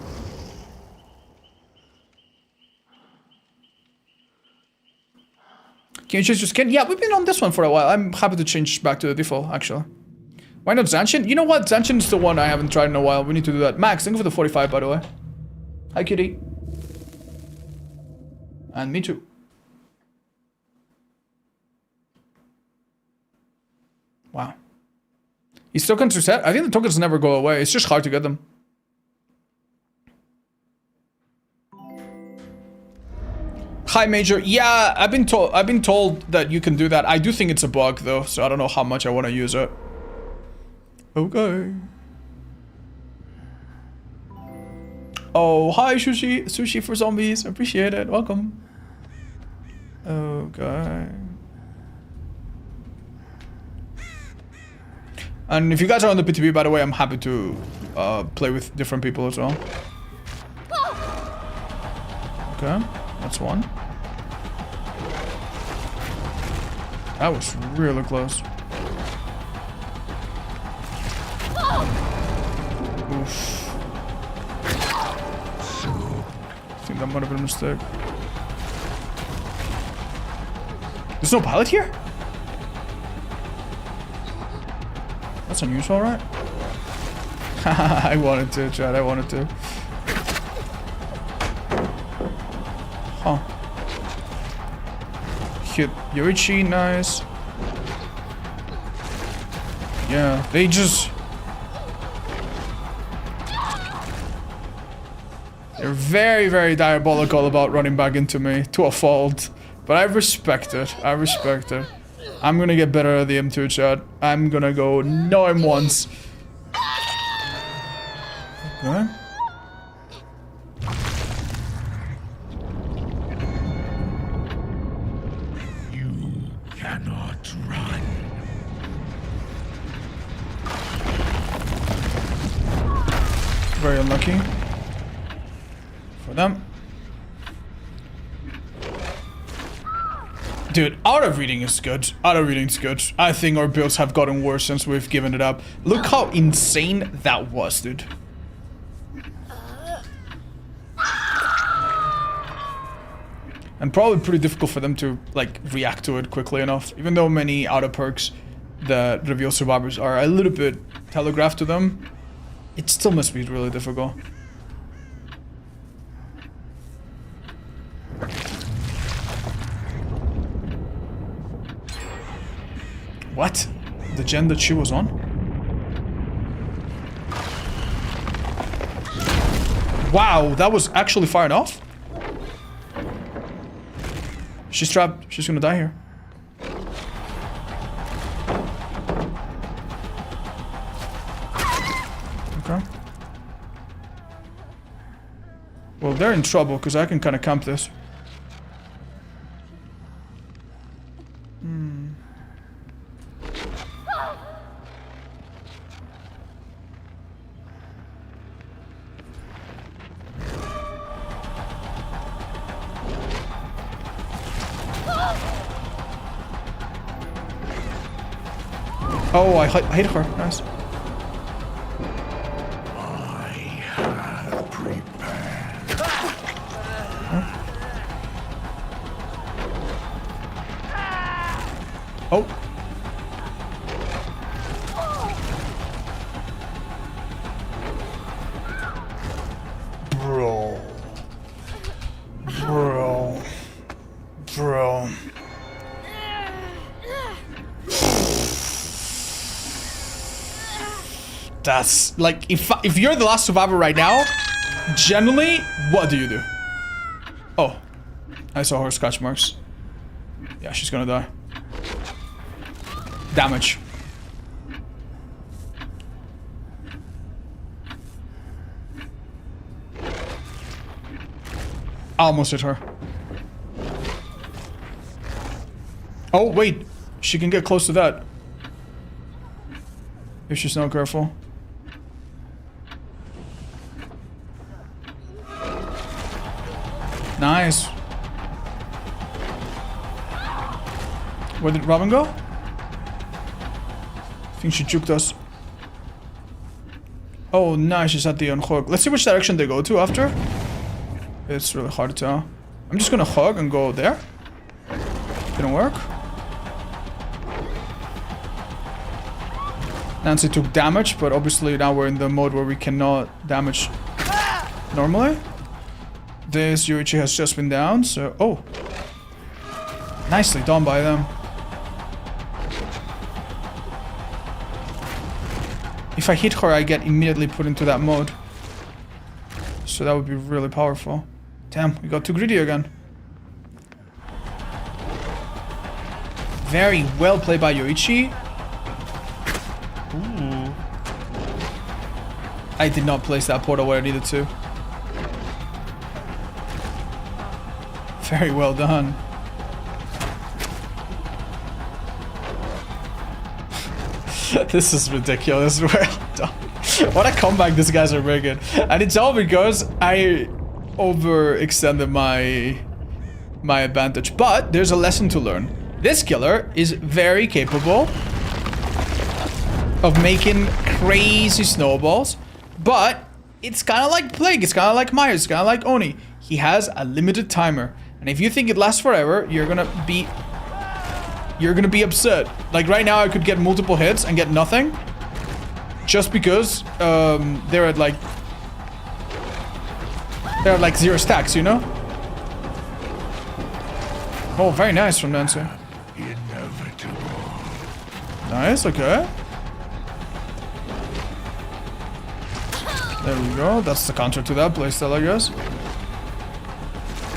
Can you change your skin? Yeah, we've been on this one for a while. I'm happy to change back to the default, actually. Why not Zanshin? You know what? Zanshin is the one I haven't tried in a while. We need to do that. Max, thank you for the 45, by the way. Hi, kitty. And me too. Wow. These tokens reset? I think the tokens never go away. It's just hard to get them. Hi, Major. Yeah, I've been told that you can do that. I do think it's a bug though, so I don't know how much I want to use it. Okay. Oh, hi, Sushi. Sushi for zombies. Appreciate it. Welcome. Okay. And if you guys are on the PTB, by the way, I'm happy to play with different people as well. Okay, that's one. That was really close. Oof. I think that might have been a mistake. There's no pilot here? That's unusual, right? I wanted to, Chad. I wanted to. Huh. Hit Yoichi, nice. Yeah, they just... They're very, very diabolical about running back into me, to a fault. But I respect it. I respect it. I'm gonna get better at the M2, Chad. I'm gonna go no M once. Okay. You cannot run. Very unlucky. For them. Dude, auto reading is good. Auto reading is good. I think our builds have gotten worse since we've given it up. Look how insane that was, dude. And probably pretty difficult for them to, like, react to it quickly enough. Even though many auto perks that reveal survivors are a little bit telegraphed to them, it still must be really difficult. What? The gen that she was on? Wow, that was actually fired off? She's trapped. She's gonna die here. Okay. Well, they're in trouble because I can kind of camp this. Oh, I hit her. Nice. I have prepared. Huh? Oh. Bro. Bro. Bro. That's like, if you're the last survivor right now, generally, what do you do? Oh, I saw her scratch marks. Yeah, she's gonna die. Damage. I almost hit her. Oh, wait. She can get close to that. If she's not careful. Nice. Where did Robin go? I think she juked us. Oh, nice. She's at the unhook. Let's see which direction they go to after. It's really hard to tell. I'm just gonna hug and go there. Didn't work. Nancy took damage, but obviously now we're in the mode where we cannot damage normally. This Yoichi has just been down, so... Oh! Nicely done by them. If I hit her, I get immediately put into that mode. So that would be really powerful. Damn, we got too greedy again. Very well played by Yoichi. Ooh. I did not place that portal where I needed to. Very well done. This is ridiculous. Well done. What a comeback these guys are making. And it's all because I overextended my advantage. But there's a lesson to learn. This killer is very capable of making crazy snowballs. But it's kind of like Plague. It's kind of like Myers. It's kind of like Oni. He has a limited timer. And if you think it lasts forever, you're gonna be upset. Like right now, I could get multiple hits and get nothing, just because they're at like 0 stacks, you know. Oh, very nice from Nancy. Inevitable. Nice. Okay. There we go. That's the counter to that playstyle, I guess.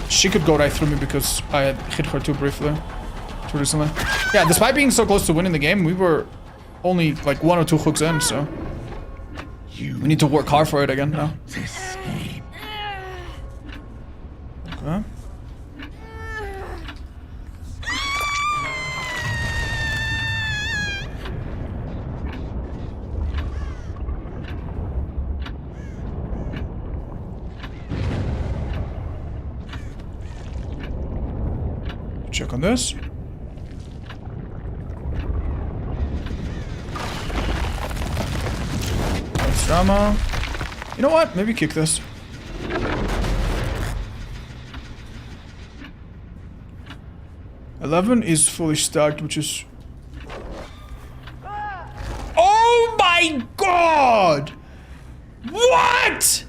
She could go right through me because I had hit her too briefly. Too recently. Yeah, despite being so close to winning the game, we were only like 1 or 2 hooks in, so... We need to work hard for it again now. Okay. Check on this. Nice drama. You know what? Maybe kick this. $11 is fully stacked, which is... Oh my god! What?!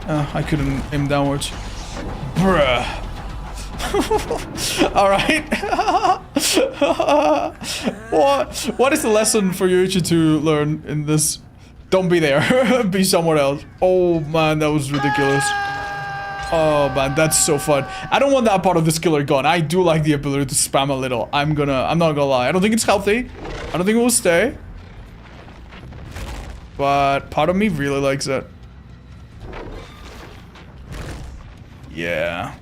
I couldn't aim downwards. Bruh. Alright. What is the lesson for Yoichi to learn in this? Don't be there. Be somewhere else. Oh man, that was ridiculous. Oh man, that's so fun. I don't want that part of the killer gone. I do like the ability to spam a little. I'm not gonna lie. I don't think it's healthy. I don't think it will stay. But part of me really likes it. Yeah.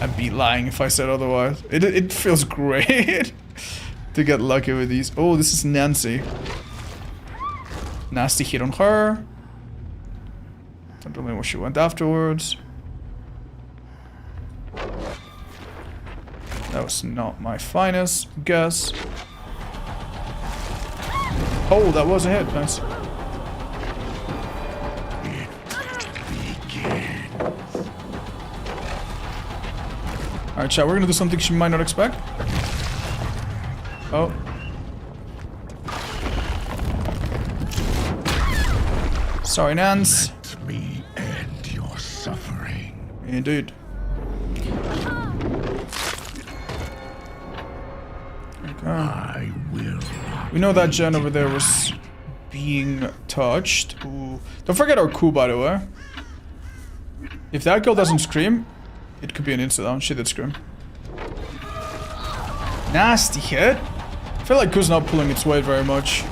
I'd be lying if I said otherwise. It feels great to get lucky with these. Oh, this is Nancy. Nasty hit on her. Don't really know where she went afterwards. That was not my finest guess. Oh, that was a hit. Nice. Alright, chat, we're gonna do something she might not expect. Oh. Sorry, Nance. Let me end your suffering. Indeed. Okay. I will. We know that gen over there was being touched. Ooh. Don't forget our coup, by the way. If that girl doesn't scream, it could be an insta-down. She did scream. Nasty hit. I feel like Ku's not pulling its weight very much.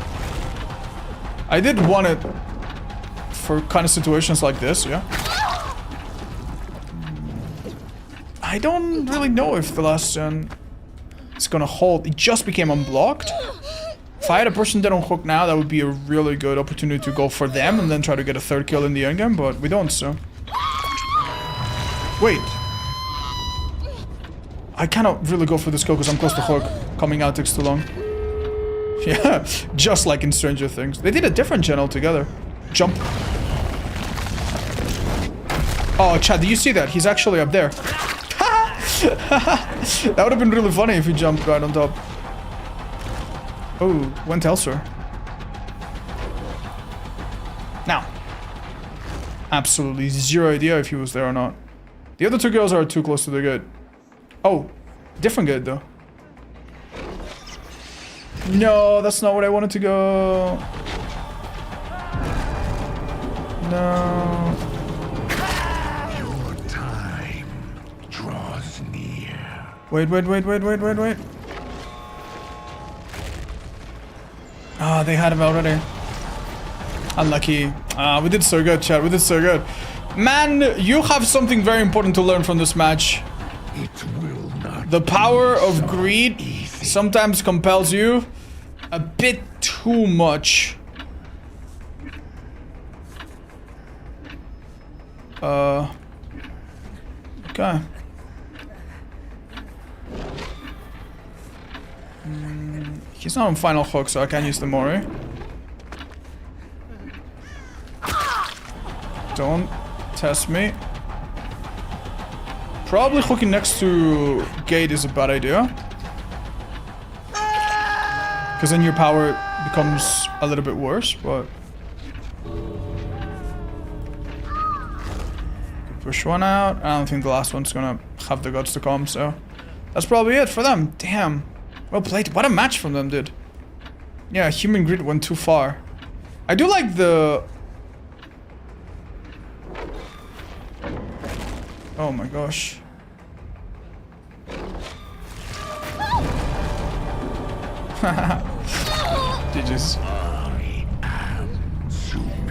I did want it for kind of situations like this, yeah. I don't really know if the last gen is gonna hold. It just became unblocked. If I had a person dead on hook now, that would be a really good opportunity to go for them and then try to get a 3rd kill in the endgame, but we don't, so. Wait. I cannot really go for this kill because I'm close to hook. Coming out takes too long. Yeah, just like in Stranger Things. They did a different gen altogether. Jump. Oh, Chad, do you see that? He's actually up there. That would have been really funny if he jumped right on top. Oh, went elsewhere. Now. Absolutely zero idea if he was there or not. The other two girls are too close to the gate. Oh, different gate though. No, that's not where I wanted to go. No. Your time draws near. Wait. Ah, they had him already. Unlucky. We did so good, Chad. We did so good. Man, you have something very important to learn from this match. It will not. The power of greed sometimes compels you a bit too much. Okay. He's not on final hook, so I can't use the Mori. Don't test me. Probably hooking next to gate is a bad idea. Because then your power becomes a little bit worse, but... Push one out. I don't think the last one's gonna have the guts to come, so... That's probably it for them. Damn. Well played. What a match from them, dude. Yeah, Human Greed went too far. I do like the... Oh my gosh. GG's.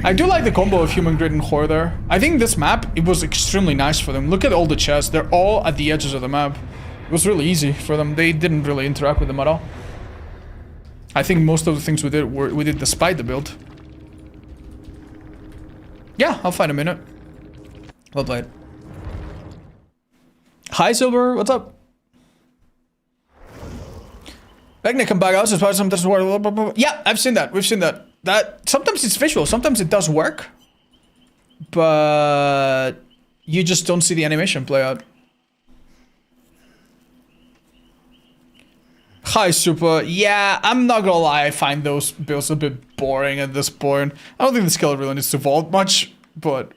I do like the combo of Human Grid and Whore there. I think this map, it was extremely nice for them. Look at all the chests. They're all at the edges of the map. It was really easy for them. They didn't really interact with them at all. I think most of the things we did despite the build. Yeah, I'll find a minute. Well played. Hi, Silver. What's up? Vecna can back out, so sometimes work. Yeah, I've seen that. We've seen that. That sometimes it's visual, sometimes it does work, but you just don't see the animation play out. Hi, Super. Yeah, I'm not gonna lie, I find those builds a bit boring at this point. I don't think the skill really needs to evolve much, but...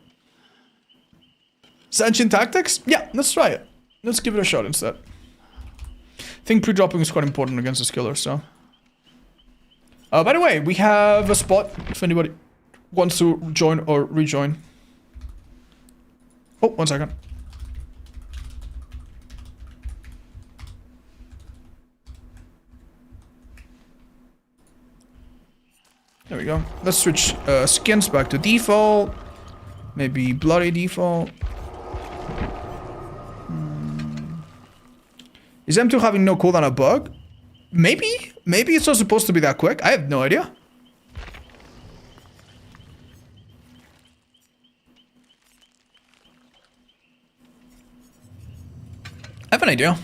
Sentient Tactics? Yeah, let's try it. Let's give it a shot instead. I think pre-dropping is quite important against the skiller, so... by the way, we have a spot if anybody wants to join or rejoin. Oh, 1 second. There we go. Let's switch skins back to default. Maybe bloody default. Is M2 having no cooldown a bug? Maybe? Maybe it's not supposed to be that quick. I have no idea. I have an idea.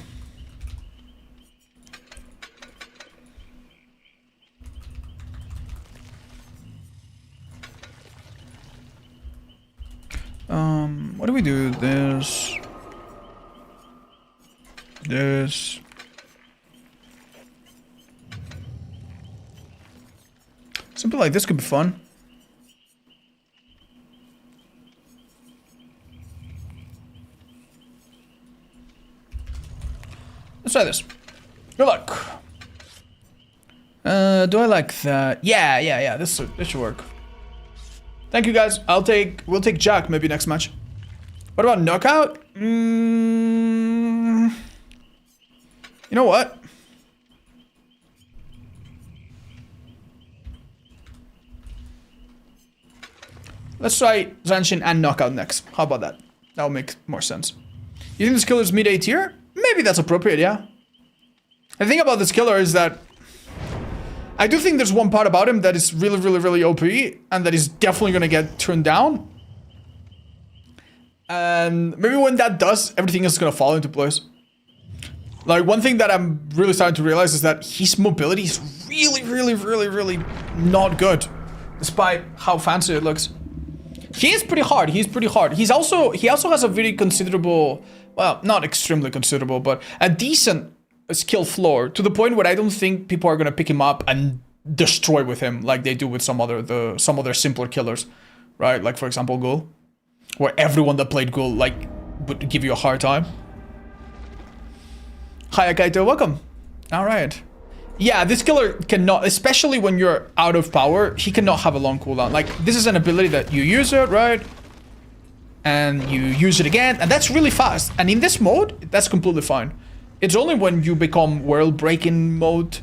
What do we do? This. Something like this could be fun. Let's try this. Good luck. Do I like that? Yeah. This should work. Thank you guys. We'll take Jack maybe next match. What about knockout? You know what? Let's try Zanshin and knockout next. How about that? That will make more sense. You think this killer is mid A tier? Maybe that's appropriate, yeah. The thing about this killer is that I do think there's one part about him that is really OP and that is definitely gonna get turned down. And maybe when that does, everything is gonna fall into place. Like, one thing that I'm really starting to realize is that his mobility is really not good. despite how fancy it looks. He is pretty hard. He's pretty hard. He also has a very considerable, well, not extremely considerable, but a decent skill floor to the point where I don't think people are gonna pick him up and destroy with him like they do with some other simpler killers, right? Like for example, Ghoul, where everyone that played Ghoul like would give you a hard time. Hi, Akaito, welcome. All right. Yeah, this killer cannot, especially when you're out of power, he cannot have a long cooldown. Like, this is an ability that you use it, right? And you use it again, and that's really fast. And in this mode, that's completely fine. It's only when you become world-breaking mode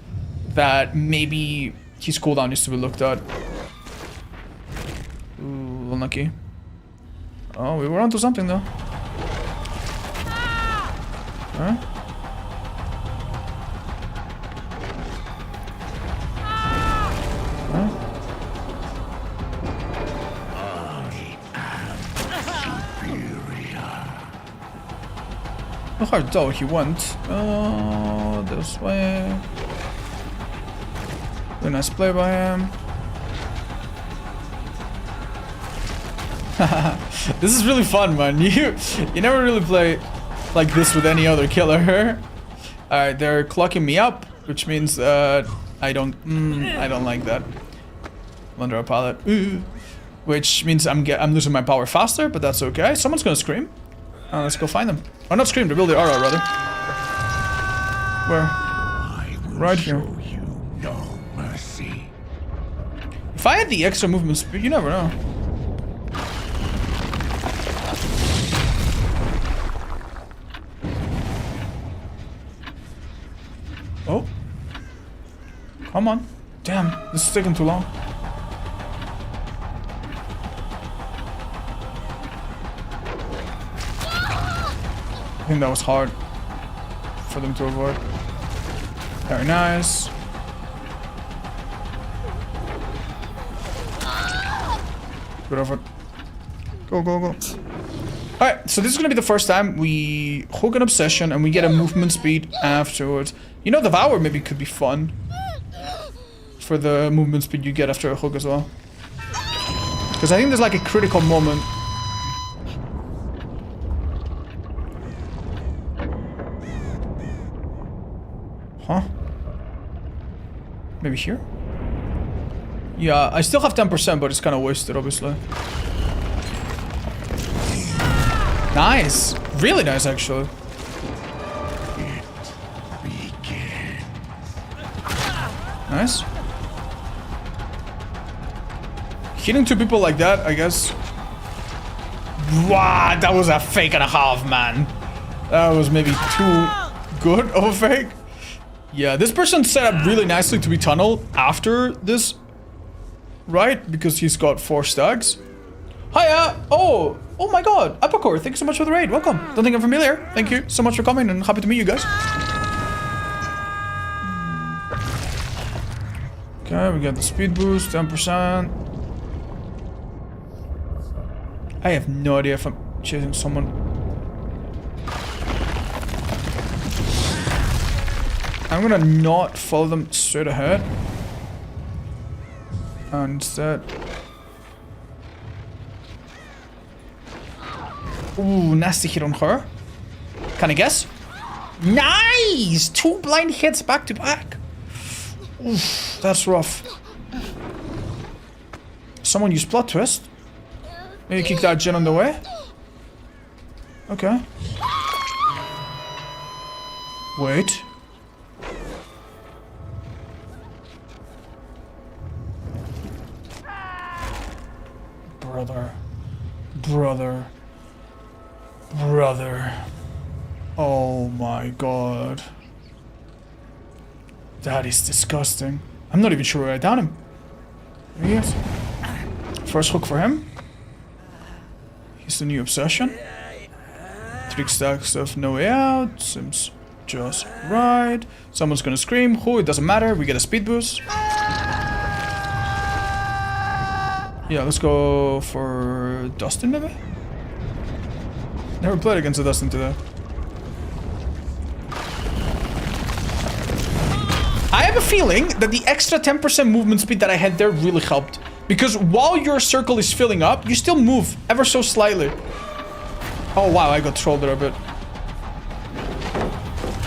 that maybe his cooldown needs to be looked at. Ooh, unlucky. Oh, we were onto something, though. Huh? How hard though he went. Oh, this way. Very nice play by him. This is really fun, man. You never really play like this with any other killer. Alright, they're clocking me up, which means that I don't like that. Under a pallet. Ooh. Which means I'm losing my power faster, but that's okay. Someone's gonna scream. Let's go find them. Oh, not scream, reveal the aura, rather. Where? Right here. You no mercy. If I had the extra movement speed, you never know. Oh. Come on. Damn, this is taking too long. I think that was hard for them to avoid. Very nice. Good effort. Go, go, go. Alright, so this is gonna be the first time we hook an obsession and we get a movement speed afterwards. You know, Devour maybe could be fun for the movement speed you get after a hook as well. Because I think there's like a critical moment. Huh? Maybe here? Yeah, I still have 10%, but it's kind of wasted, obviously. Nice! Really nice, actually. It begins. Nice. Hitting two people like that, I guess. Wow, that was a fake and a half, man. That was maybe too good of a fake. Yeah, this person set up really nicely to be tunneled after this, right? Because he's got 4 stacks. Hiya! Oh my god, Apacore, thank you so much for the raid. Welcome. Don't think I'm familiar. Thank you so much for coming and happy to meet you guys. Okay, we got the speed boost, 10%. I have no idea if I'm chasing someone. I'm gonna not follow them straight ahead. And instead... Ooh, nasty hit on her. Can I guess? Nice! 2 blind hits back to back. Oof, that's rough. Someone use plot twist. Maybe kick that gen on the way. Okay. Wait. Brother. Oh my god. That is disgusting. I'm not even sure where I down him. There he is. First hook for him. He's the new obsession. 3 stacks of no way out. Seems just right. Someone's gonna scream. Who? It doesn't matter. We get a speed boost. Yeah, let's go for Dustin, maybe? Never played against a Dustin today. I have a feeling that the extra 10% movement speed that I had there really helped. Because while your circle is filling up, you still move ever so slightly. Oh, wow, I got trolled there a bit.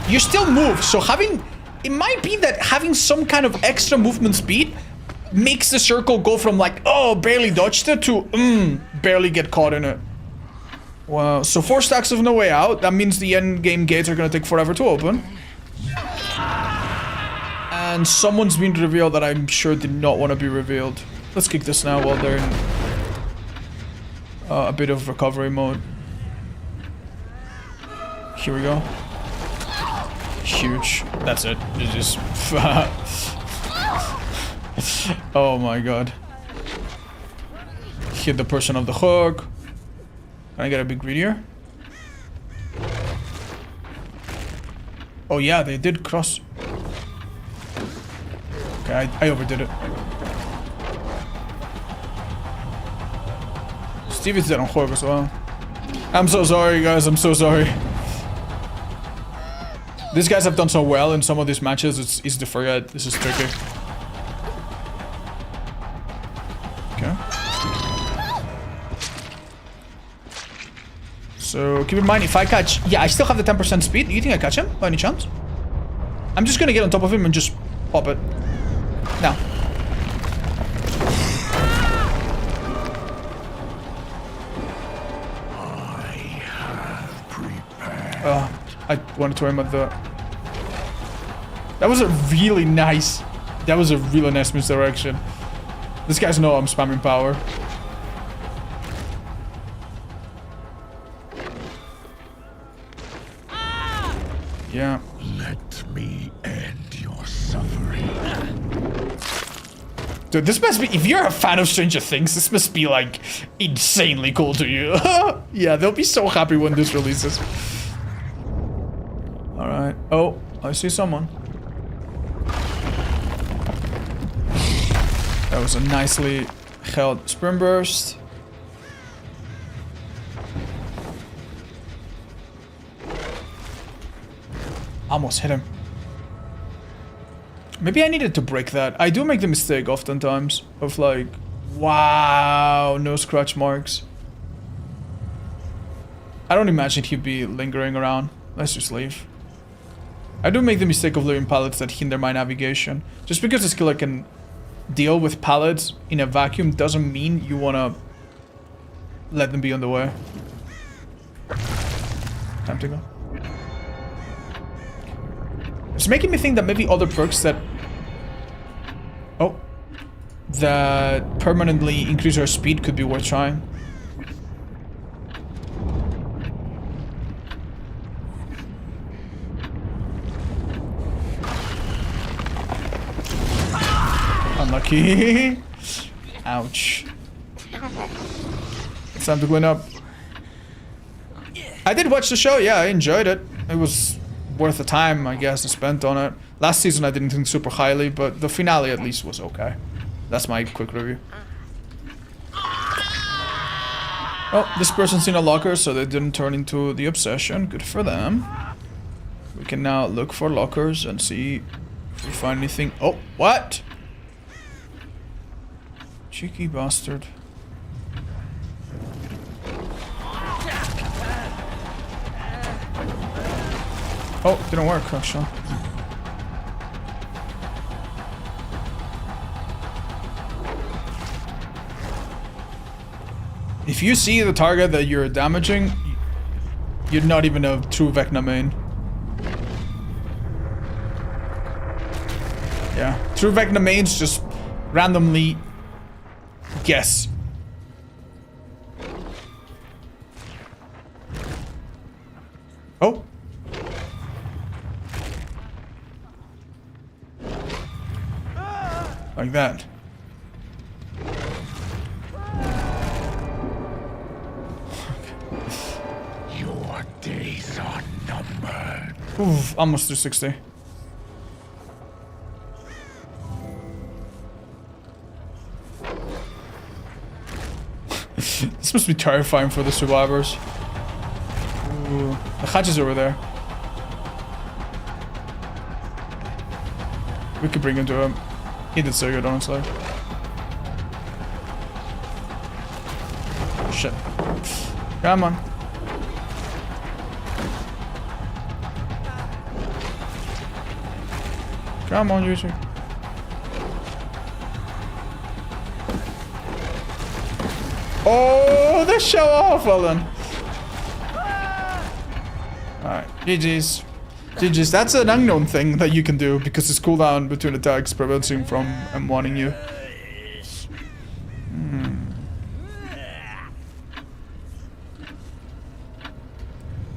You still move, so having... It might be that having some kind of extra movement speed makes the circle go from like, oh, barely dodged it to, barely get caught in it. Wow, so 4 stacks of No Way Out. That means the end game gates are gonna take forever to open. And someone's been revealed that I'm sure did not want to be revealed. Let's kick this now while they're in a bit of recovery mode. Here we go. Huge. That's it. It's just... oh my god. Hit the person off the hook. Can I get a big read here? Oh yeah, they did cross. Okay, I overdid it. Steve is dead on hook as well. I'm so sorry, guys. I'm so sorry. These guys have done so well in some of these matches, it's easy to forget. This is tricky. Okay. So, keep in mind, if I catch... Yeah, I still have the 10% speed. Do you think I catch him, by any chance? I'm just gonna get on top of him and just pop it. Now. I wanted to aim at the... That was a really nice... That was a really nice misdirection. These guys know I'm spamming power. Yeah. Let me end your suffering. Dude, this must be... If you're a fan of Stranger Things, this must be, like, insanely cool to you. Yeah, they'll be so happy when this releases. Alright. Oh, I see someone. That was a nicely held sprint burst. Almost hit him. Maybe I needed to break that. I do make the mistake oftentimes of like, wow, no scratch marks. I don't imagine he'd be lingering around. Let's just leave. I do make the mistake of leaving pallets that hinder my navigation. Just because this killer can deal with pallets in a vacuum doesn't mean you want to let them be on the way. Time to go. It's making me think that maybe other perks that... Oh. That permanently increase our speed could be worth trying. Unlucky. Ouch. It's time to clean up. I did watch the show, yeah, I enjoyed it. It was worth the time, I guess, spent on it. Last season I didn't think super highly, but the finale at least was okay. That's my quick review. Oh, this person's in a locker, so they didn't turn into the obsession. Good for them. We can now look for lockers and see if we find anything. Oh, what? Cheeky bastard. Oh, didn't work, actually. If you see the target that you're damaging, you're not even a true Vecna main. Yeah, true Vecna mains just randomly guess. Oh. Like that. Your days are numbered. Oof, almost 360. This must be terrifying for the survivors. Ooh, the hatch is over there. We could bring him to him. He did so good, honestly. shit. Come on. Come on, you two. Oh, the show off. Well done. Alright, GG's. GG's. That's an unknown thing that you can do because it's cooldown between attacks prevents him from M1ing you.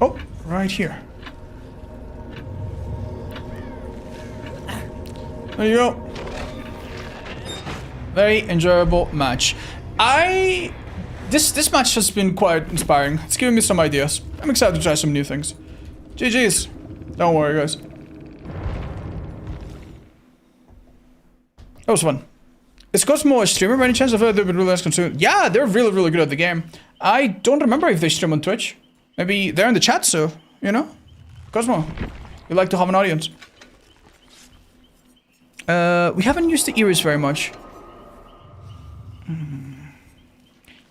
Oh, right here. There you go. Very enjoyable match. This match has been quite inspiring. It's giving me some ideas. I'm excited to try some new things. GG's. Don't worry, guys. That was fun. Is Cosmo a streamer by any chance? I feel like they've been really less consumed. Yeah, they're really, really good at the game. I don't remember if they stream on Twitch. Maybe they're in the chat, so, you know? Cosmo, we like to have an audience. We haven't used the Iris very much.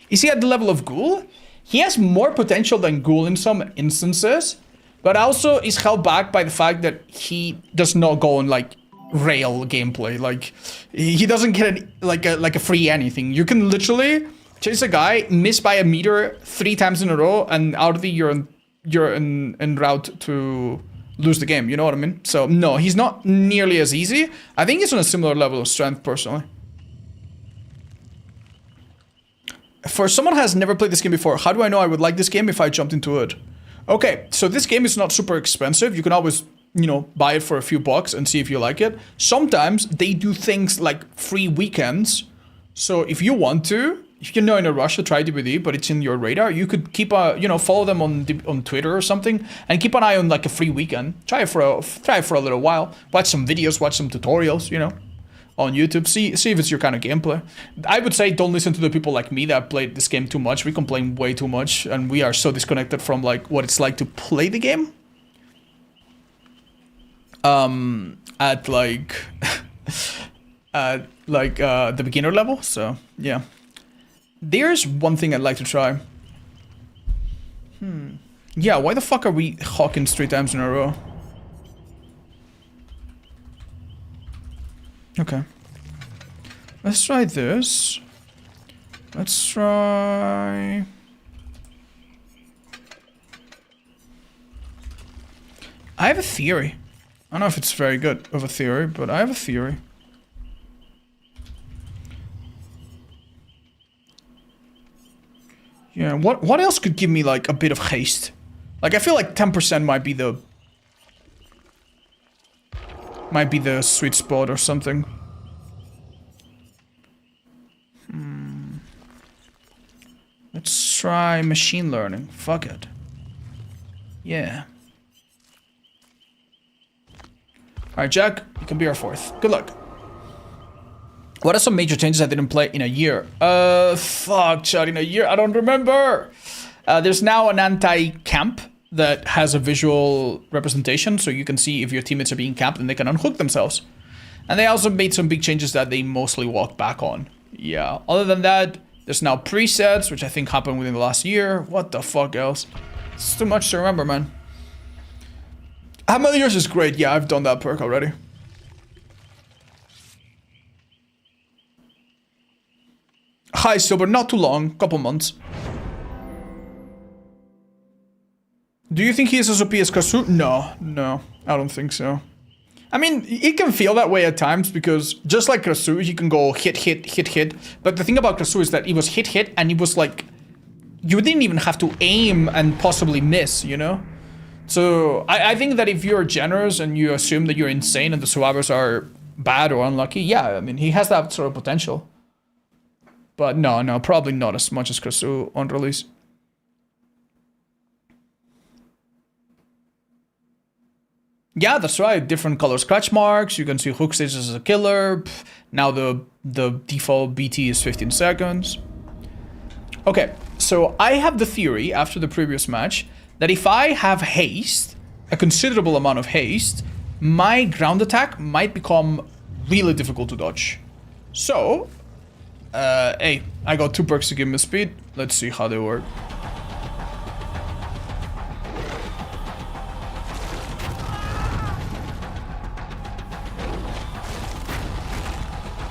Is he at the level of Ghoul? He has more potential than Ghoul in some instances, but also is held back by the fact that he does not go on like rail gameplay. Like he doesn't get like a free anything. You can literally chase a guy, miss by a meter 3 times in a row, and out of the you're en route to lose the game. You know what I mean? So no, he's not nearly as easy. I think he's on a similar level of strength personally. For someone who has never played this game before, how do I know I would like this game if I jumped into it? Okay, so this game is not super expensive. You can always, you know, buy it for a few bucks and see if you like it. Sometimes they do things like free weekends. So if you want to, if you're not in a rush to try DVD, but it's in your radar, you could keep follow them on Twitter or something and keep an eye on like a free weekend. Try it for a little while. Watch some videos, watch some tutorials, you know, on YouTube. See if it's your kind of gameplay. I would say don't listen to the people like me that played this game too much. We complain way too much, and we are so disconnected from like what it's like to play the game. At like the beginner level. So yeah, there's one thing I'd like to try. Yeah, why the fuck are we Hawkins 3 times in a row? Okay. Let's try this. Let's try... I have a theory. I don't know if it's very good of a theory, but I have a theory. Yeah, what else could give me like a bit of haste? Like I feel like 10% might be the sweet spot or something. Let's try machine learning. Fuck it. Yeah. Alright, Jack, you can be our 4th. Good luck. What are some major changes I didn't play in a year? Fuck, Chad, in a year? I don't remember. There's now an anti-camp that has a visual representation, so you can see if your teammates are being camped and they can unhook themselves. And they also made some big changes that they mostly walked back on. Yeah, other than that, there's now presets, which I think happened within the last year. What the fuck else? It's too much to remember, man. How many years is great? Yeah, I've done that perk already. Hi, Silver. Not too long. Couple months. Do you think he is as OP as Ch.2? No, I don't think so. I mean, it can feel that way at times because just like Ch.2, he can go hit. But the thing about Ch.2 is that it was hit, and it was like, you didn't even have to aim and possibly miss, you know? So I think that if you're generous and you assume that you're insane and the survivors are bad or unlucky, yeah, I mean, he has that sort of potential. But no, probably not as much as Ch.2 on release. Yeah, that's right. Different color scratch marks. You can see hook stages as a killer. Now the default BT is 15 seconds. Okay, so I have the theory after the previous match that if I have haste, a considerable amount of haste, my ground attack might become really difficult to dodge. So, Hey, I got 2 perks to give me speed. Let's see how they work.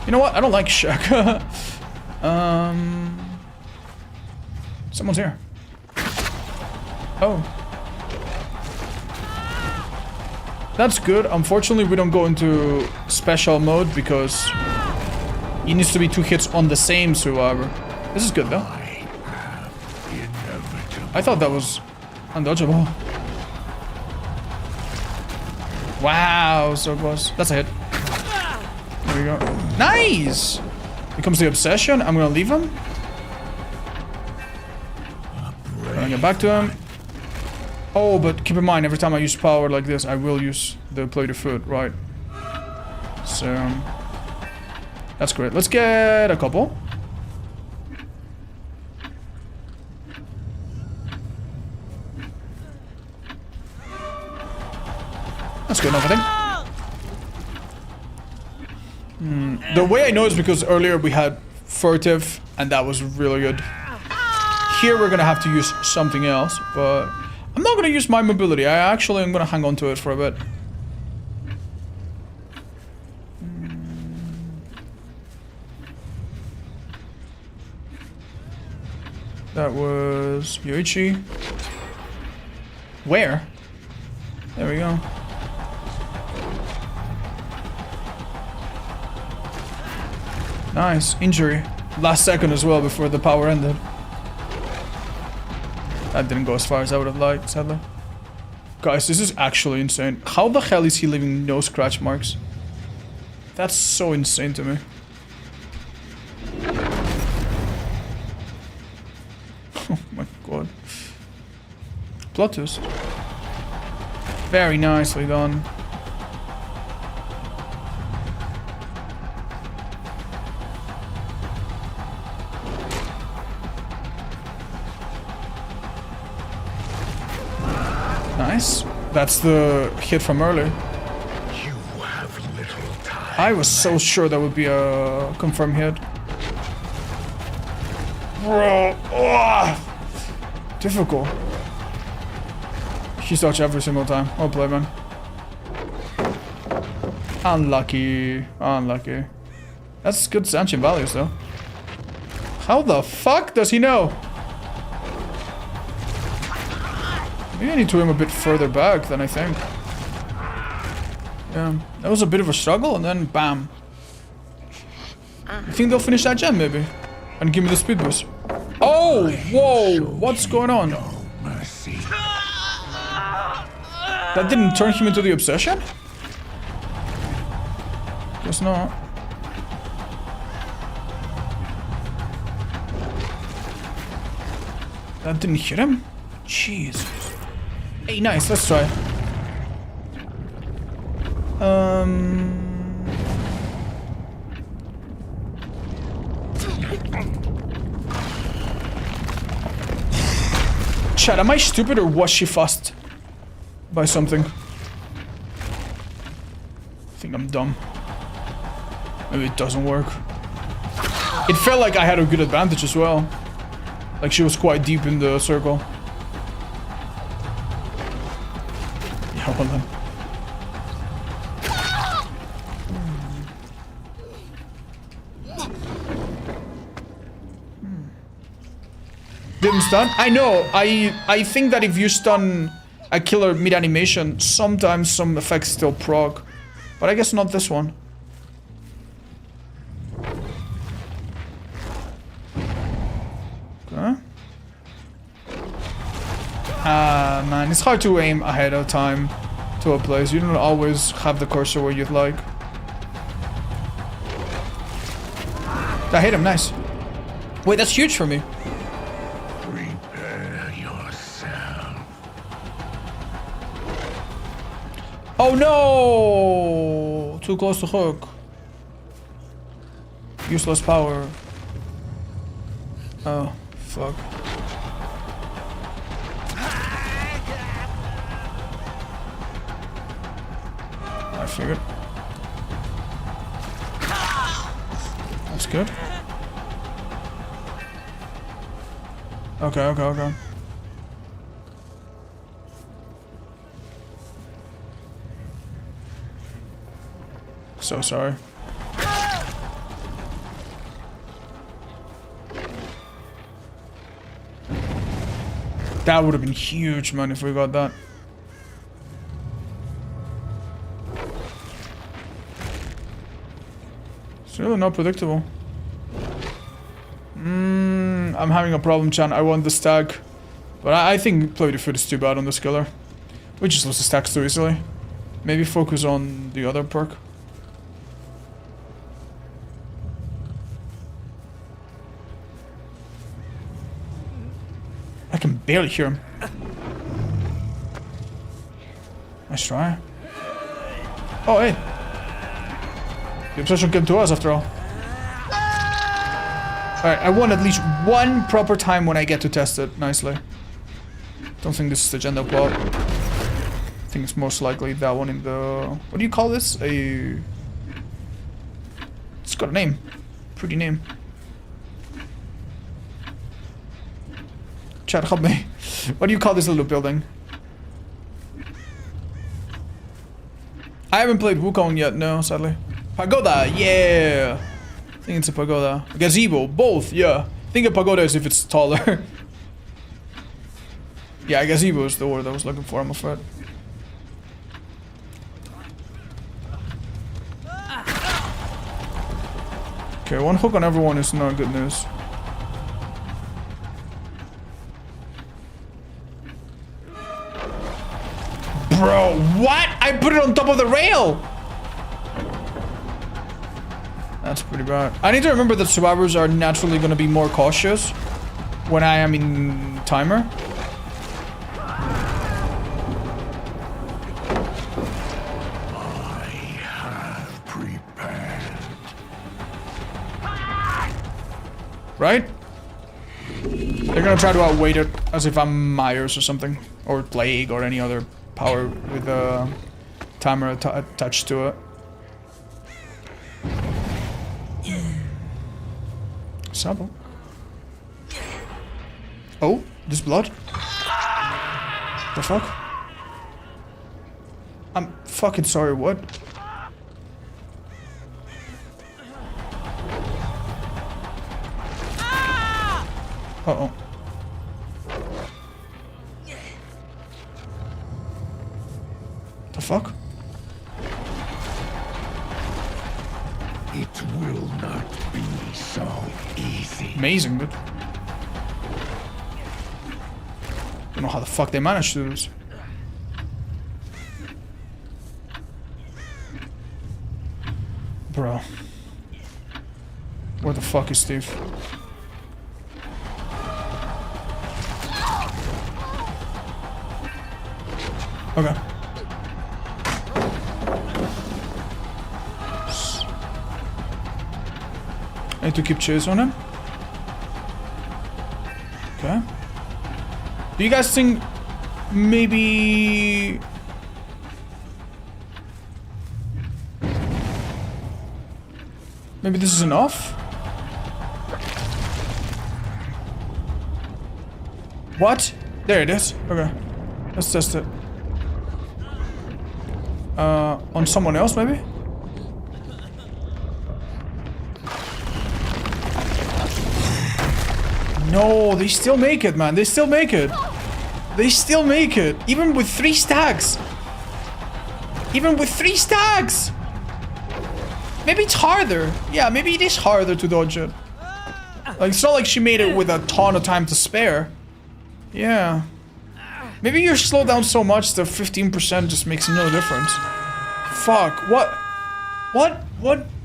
You know what? I don't like Shaq. Someone's here. Oh. That's good. Unfortunately, we don't go into special mode because it needs to be 2 hits on the same survivor. This is good though. I thought that was undodgeable. Wow, so close. That's a hit. There we go. Nice! Becomes the obsession. I'm gonna leave him. I'm gonna get back to him. Oh, but keep in mind, every time I use power like this, I will use the plate of food, right? So, that's great. Let's get a couple. That's good enough, I think. The way I know is because earlier we had furtive, and that was really good. Here we're gonna have to use something else, but I'm not gonna use my mobility. I actually am gonna hang on to it for a bit. That was Yoichi. Where? There we go. Nice. Injury. Last second as well before the power ended. That didn't go as far as I would have liked, sadly. Guys, this is actually insane. How the hell is he leaving no scratch marks? That's so insane to me. Oh my god. Plot twist. Very nicely done. Nice. That's the hit from earlier. You have little time. I was so sure that would be a confirmed hit. Bro, difficult. He's dodged every single time. Oh, play man. Unlucky. Unlucky. That's good Sanchin values though. How the fuck does he know? Maybe I need to aim a bit further back than I think. Yeah, that was a bit of a struggle and then bam. I think they'll finish that gem maybe. And give me the speed boost. Oh, whoa, what's going on? No mercy. That didn't turn him into the obsession? Guess not. That didn't hit him? Jeez. Hey, nice, let's try. Chat, am I stupid or was she fussed by something? I think I'm dumb. Maybe it doesn't work. It felt like I had a good advantage as well. Like she was quite deep in the circle. Yeah, well then. Didn't stun? I know. I think that if you stun a killer mid-animation, sometimes some effects still proc. But I guess not this one. Okay. Ah, man. It's hard to aim ahead of time to a place. You don't always have the cursor where you'd like. I hit him. Nice. Wait, that's huge for me. Oh no! Too close to hook. Useless power. Oh, fuck. I figured. That's good. Okay, okay, okay. So sorry. That would have been huge, man, if we got that. It's really not predictable. I'm having a problem, Chan. I want the stag. But I think play the foot is too bad on this killer. We just lose the stacks too easily. Maybe focus on the other perk. I can barely hear him. Nice try. Oh, hey. The obsession came to us after all. Alright, I want at least one proper time when I get to test it nicely. Don't think this is the agenda plot. I think it's most likely that one in the... What do you call this? A... It's got a name. Pretty name. Chat, help me. What do you call this little building? I haven't played Wukong yet, no, sadly. Pagoda, yeah! I think it's a pagoda. Gazebo, both, yeah. I think a pagoda is if it's taller. Yeah, gazebo is the word I was looking for, I'm afraid. Okay, one hook on everyone is not good news. Bro, what? I put it on top of the rail! That's pretty bad. I need to remember that survivors are naturally going to be more cautious when I am in timer. I have prepared. Right? They're going to try to outweigh it as if I'm Myers or something. Or Plague or any other power with a timer attached to it. Sample. Oh, this blood? The fuck? I'm fucking sorry, what? Uh-oh. The fuck? It will not be so easy. Amazing, dude. Don't know how the fuck they managed to do this. Bro. Where the fuck is Steve? Okay. I need to keep chase on him. Okay. Do you guys think maybe... Maybe this is enough? What? There it is. Okay. Let's test it. On someone else maybe? No, they still make it, man. They still make it. They still make it. Even with 3 stacks. Even with 3 stacks. Maybe it's harder. Yeah, maybe it is harder to dodge it. Like, it's not like she made it with a ton of time to spare. Yeah. Maybe you're slowed down so much that 15% just makes no difference. Fuck. What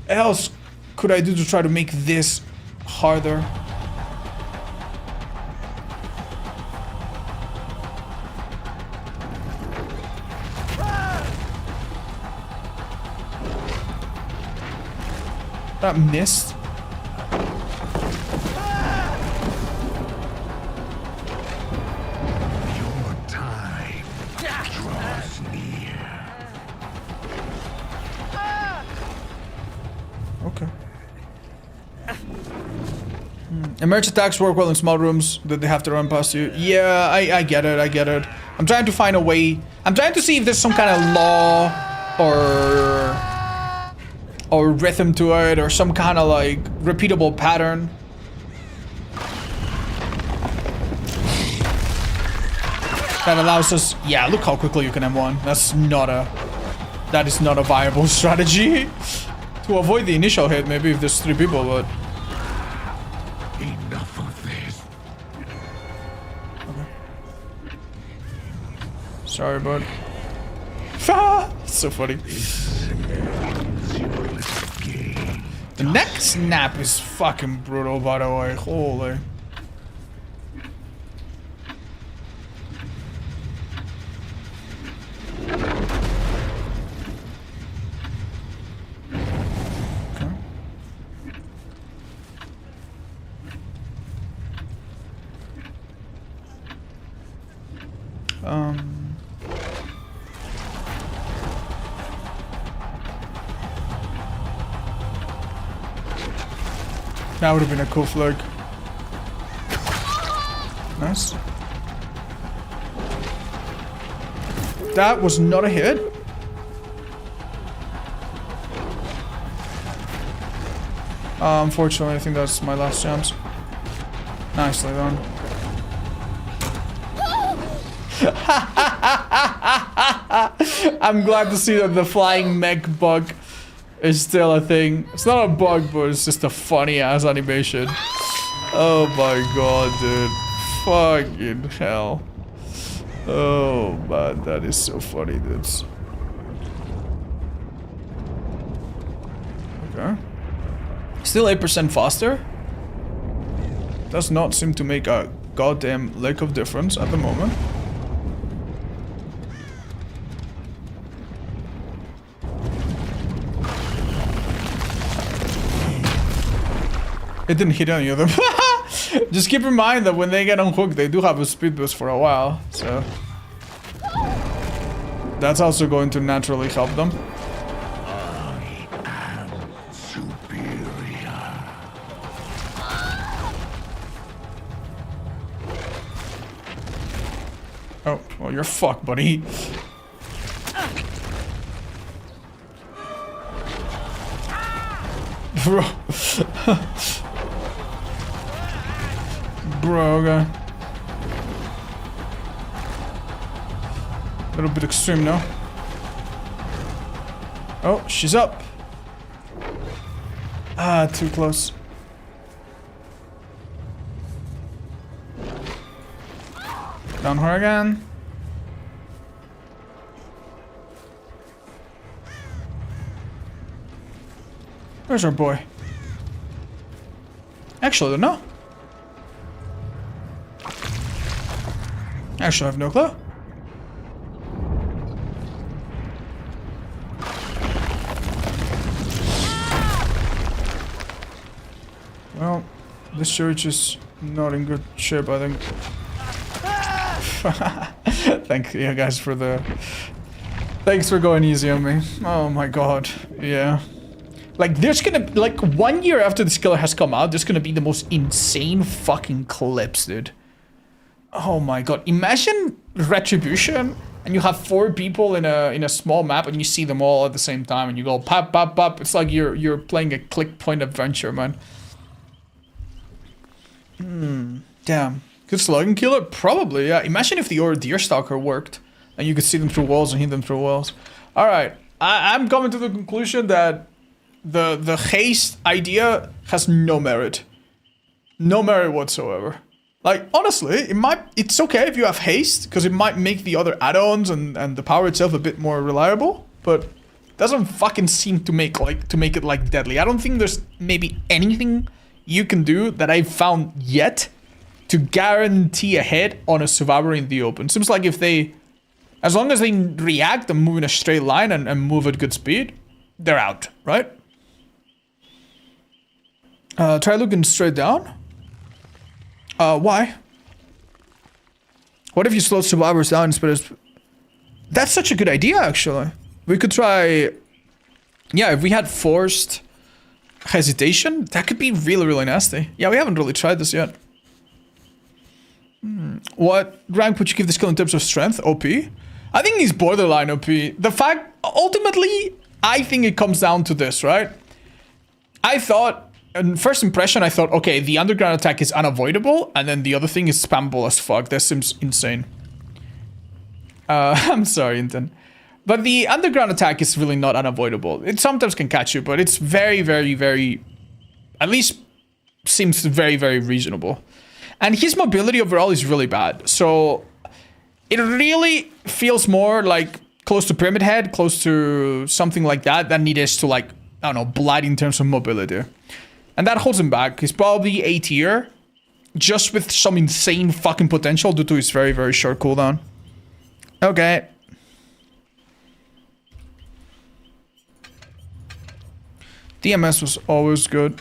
else could I do to try to make this harder? That missed. Your time draws near. Okay. Emerge attacks work well in small rooms that they have to run past you. Yeah, I get it, I get it. I'm trying to find a way. I'm trying to see if there's some kind of law or rhythm to it or some kind of like repeatable pattern. That allows us, yeah, look how quickly you can M1. That is not a viable strategy. To avoid the initial hit, maybe if there's 3 people, but... Enough of this. Okay. Sorry, bud. It's so funny. The neck snap is fucking brutal, by the way. Holy. That would have been a cool flag. Nice. That was not a hit. Unfortunately, I think that's my last chance. Nicely done. I'm glad to see that the flying mech bug is still a thing. It's not a bug, but it's just a funny ass animation. Oh my god, dude. Fucking hell. Oh man, that is so funny, dudes. Okay. Still 8% faster. Does not seem to make a goddamn lick of difference at the moment. It didn't hit any of them. Just keep in mind that when they get unhooked, they do have a speed boost for a while, so... That's also going to naturally help them. I am superior. Oh, well, you're fucked, buddy. Bro. Bro, okay. A little bit extreme now. Oh, she's up. Ah, too close. Down her again. Where's our boy? Actually, I don't know. Actually, I have no clue. Well, this church is not in good shape, I think. Thank you guys for the... Thanks for going easy on me. Oh my god, yeah. Like, there's gonna... Like, 1 year after this killer has come out, there's gonna be the most insane fucking clips, dude. Oh my god. Imagine Retribution, and you have 4 people in a small map, and you see them all at the same time, and you go pop, pop, pop. It's like you're playing a click point adventure, man. Damn. Could slugging killer? Probably, yeah. Imagine if the Deerstalker worked, and you could see them through walls and hit them through walls. Alright. I'm coming to the conclusion that the haste idea has no merit. No merit whatsoever. Like, honestly, it's okay if you have haste, because it might make the other add-ons and the power itself a bit more reliable, but it doesn't fucking seem to make it like deadly. I don't think there's maybe anything you can do that I've found yet to guarantee a hit on a survivor in the open. Seems like if they, as long as they react and move in a straight line and move at good speed, they're out, right? Try looking straight down. Why? What if you slow survivors down instead of... That's such a good idea, actually. We could try... Yeah, if we had forced Hesitation? That could be really, really nasty. Yeah, we haven't really tried this yet. What rank would you give this skill in terms of strength? OP? I think he's borderline OP. The fact, ultimately, I think it comes down to this, right? I thought, in first impression, I thought, okay, the underground attack is unavoidable, and then the other thing is spammable as fuck. That seems insane. I'm sorry, Inten. But the underground attack is really not unavoidable. It sometimes can catch you, but it's very, very, very... At least seems very, very reasonable. And his mobility overall is really bad. So it really feels more like close to Pyramid Head, close to something like that, than it is to like, I don't know, Blight in terms of mobility. And that holds him back. He's probably A tier, just with some insane fucking potential due to his very, very short cooldown. Okay. DMS was always good.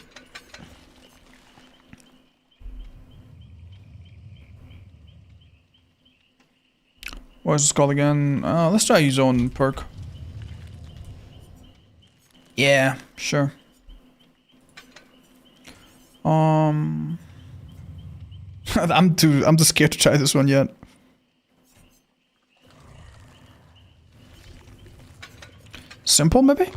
What's this called again? Let's try his own perk. Yeah, sure. I'm too scared to try this one yet. Simple, maybe?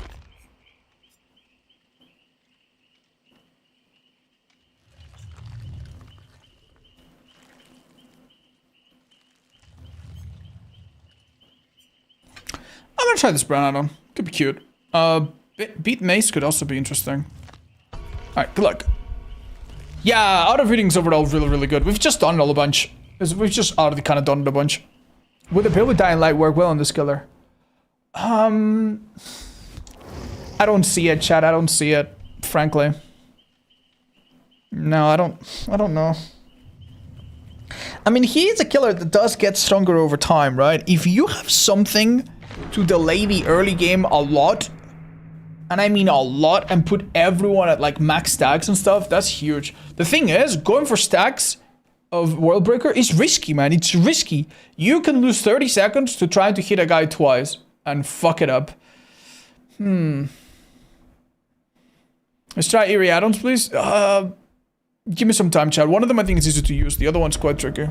I'm gonna try this brown add-on. Could be cute. Beat Mace could also be interesting. Alright, good luck. Yeah, out of readings overall really, really good. We've just done it all a bunch. We've just already kind of done it a bunch. Would the build with Dying Light work well on this killer? I don't see it, chat. I don't see it, frankly. No, I don't know. I mean, he is a killer that does get stronger over time, right? If you have something to delay the early game a lot, and I mean a lot, and put everyone at like max stacks and stuff, that's huge. The thing is, going for stacks of World Breaker is risky, man. It's risky. You can lose 30 seconds to trying to hit a guy twice and fuck it up. Let's try Eerie add-ons, please. Give me some time, chat. One of them I think is easy to use. The other one's quite tricky.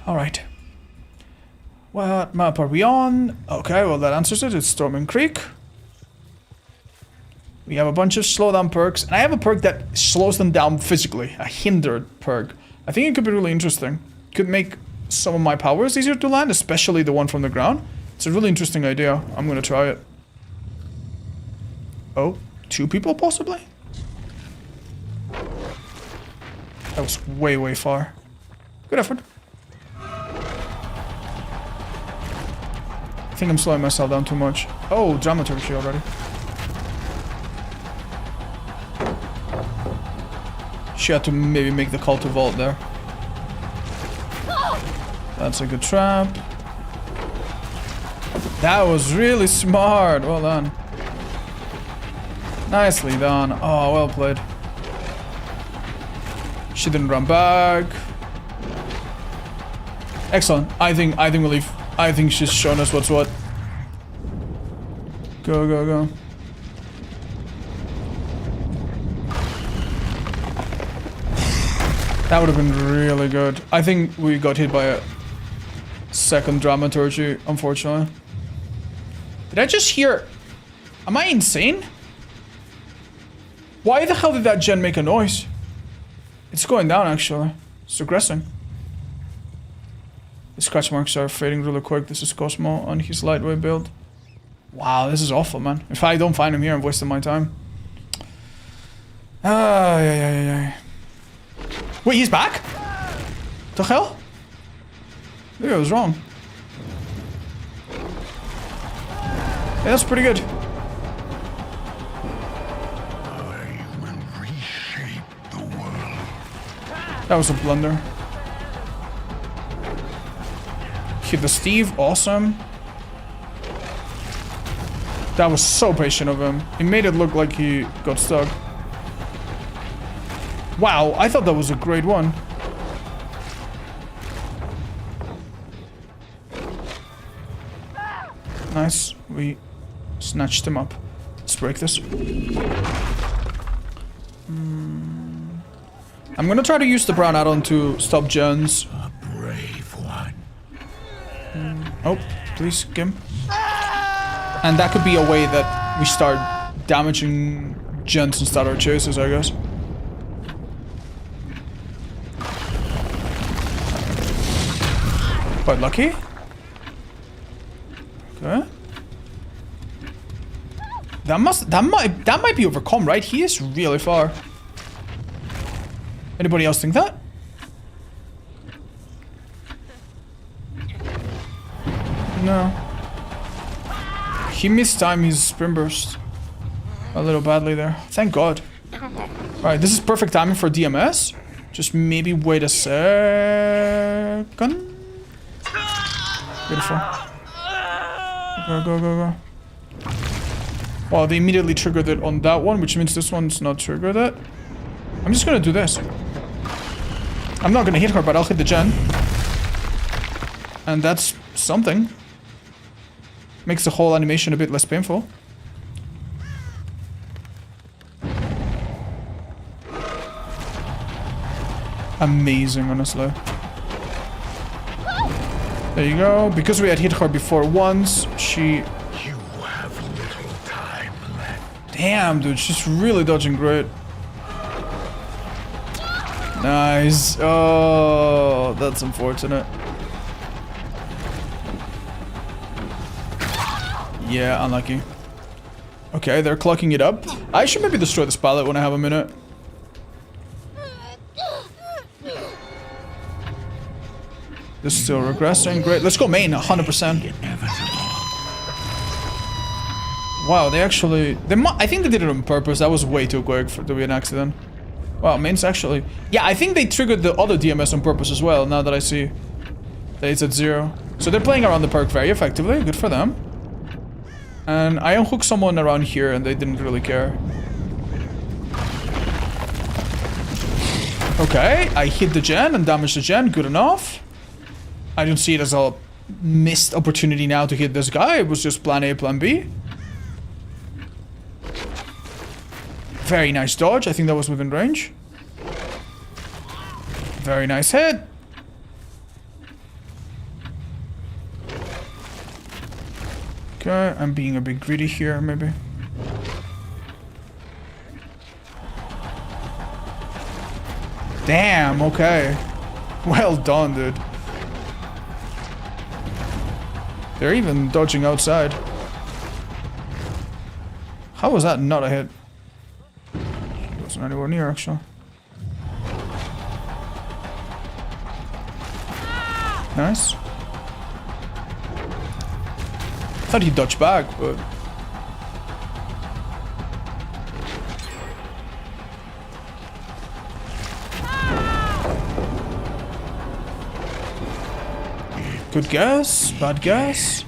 Alright. What map are we on? Okay, well that answers it. It's Storming Creek. We have a bunch of slowdown perks. And I have a perk that slows them down physically. A hindered perk. I think it could be really interesting. Could make some of my powers easier to land, especially the one from the ground. It's a really interesting idea. I'm gonna try it. Oh, 2 people possibly? That was way, way far. Good effort. I think I'm slowing myself down too much. Oh, dramaturgy already. She had to maybe make the call to vault there. That's a good trap. That was really smart. Well done. Nicely done. Oh, well played. She didn't run back. Excellent. I think we'll leave. I think she's shown us what's what. Go, go, go. That would have been really good. I think we got hit by a second dramaturgy, unfortunately. Did I just hear... Am I insane? Why the hell did that gen make a noise? It's going down, actually. It's regressing. The scratch marks are fading really quick. This is Cosmo on his lightweight build. Wow, this is awful, man. If I don't find him here, I'm wasting my time. Yeah. Wait, he's back? The hell? Maybe I was wrong. Yeah, that's pretty good. I will reshape the world. That was a blunder. Hit the Steve, awesome. That was so patient of him. He made it look like he got stuck. Wow, I thought that was a great one. Nice. We Snatched him up. Let's break this. I'm gonna try to use the brown add-on to stop Jones. A brave one. Oh, please, Kim. And that could be a way that we start damaging Jones and start our chases, I guess. Quite lucky. Okay. That might be overcome, right? He is really far. Anybody else think that? No. He mistimed his sprint burst a little badly there. Thank God. Alright, this is perfect timing for DMS. Just maybe wait a second. Beautiful. Go, go, go, go. Well, they immediately triggered it on that one, which means this one's not triggered it. I'm just gonna do this. I'm not gonna hit her, but I'll hit the gen. And that's something. Makes the whole animation a bit less painful. Amazing, honestly. There you go. Because we had hit her before once, she... You have little time left. Damn, dude, she's really dodging great. Nice. Oh, that's unfortunate. Yeah, unlucky. Okay, they're clocking it up. I should maybe destroy this pallet when I have a minute. This is still regressing. Great. Let's go main, 100%. Wow, they actually... I think they did it on purpose. That was way too quick to be an accident. Wow, main's actually... Yeah, I think they triggered the other DMS on purpose as well, now that I see that it's at 0. So they're playing around the perk very effectively. Good for them. And I unhooked someone around here and they didn't really care. Okay, I hit the gen and damaged the gen. Good enough. I don't see it as a missed opportunity now to hit this guy. It was just plan A, plan B. Very nice dodge. I think that was within range. Very nice hit. Okay, I'm being a bit greedy here, maybe. Damn, okay. Well done, dude. They're even dodging outside. How was that not a hit? Wasn't anywhere near, actually. Nice. Thought he dodged back, but... Good guess, bad guess.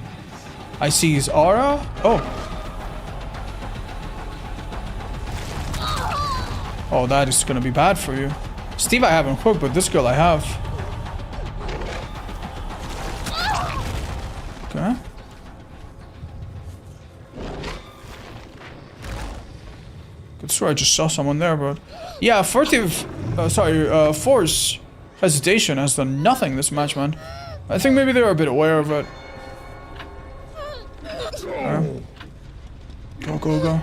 I see his aura. Oh. Oh, that is gonna be bad for you. Steve I haven't hooked, but this girl I have. Okay. Could swear I just saw someone there, but... Yeah, Force Hesitation has done nothing this match, man. I think maybe they were a bit aware of it. Go, go, go.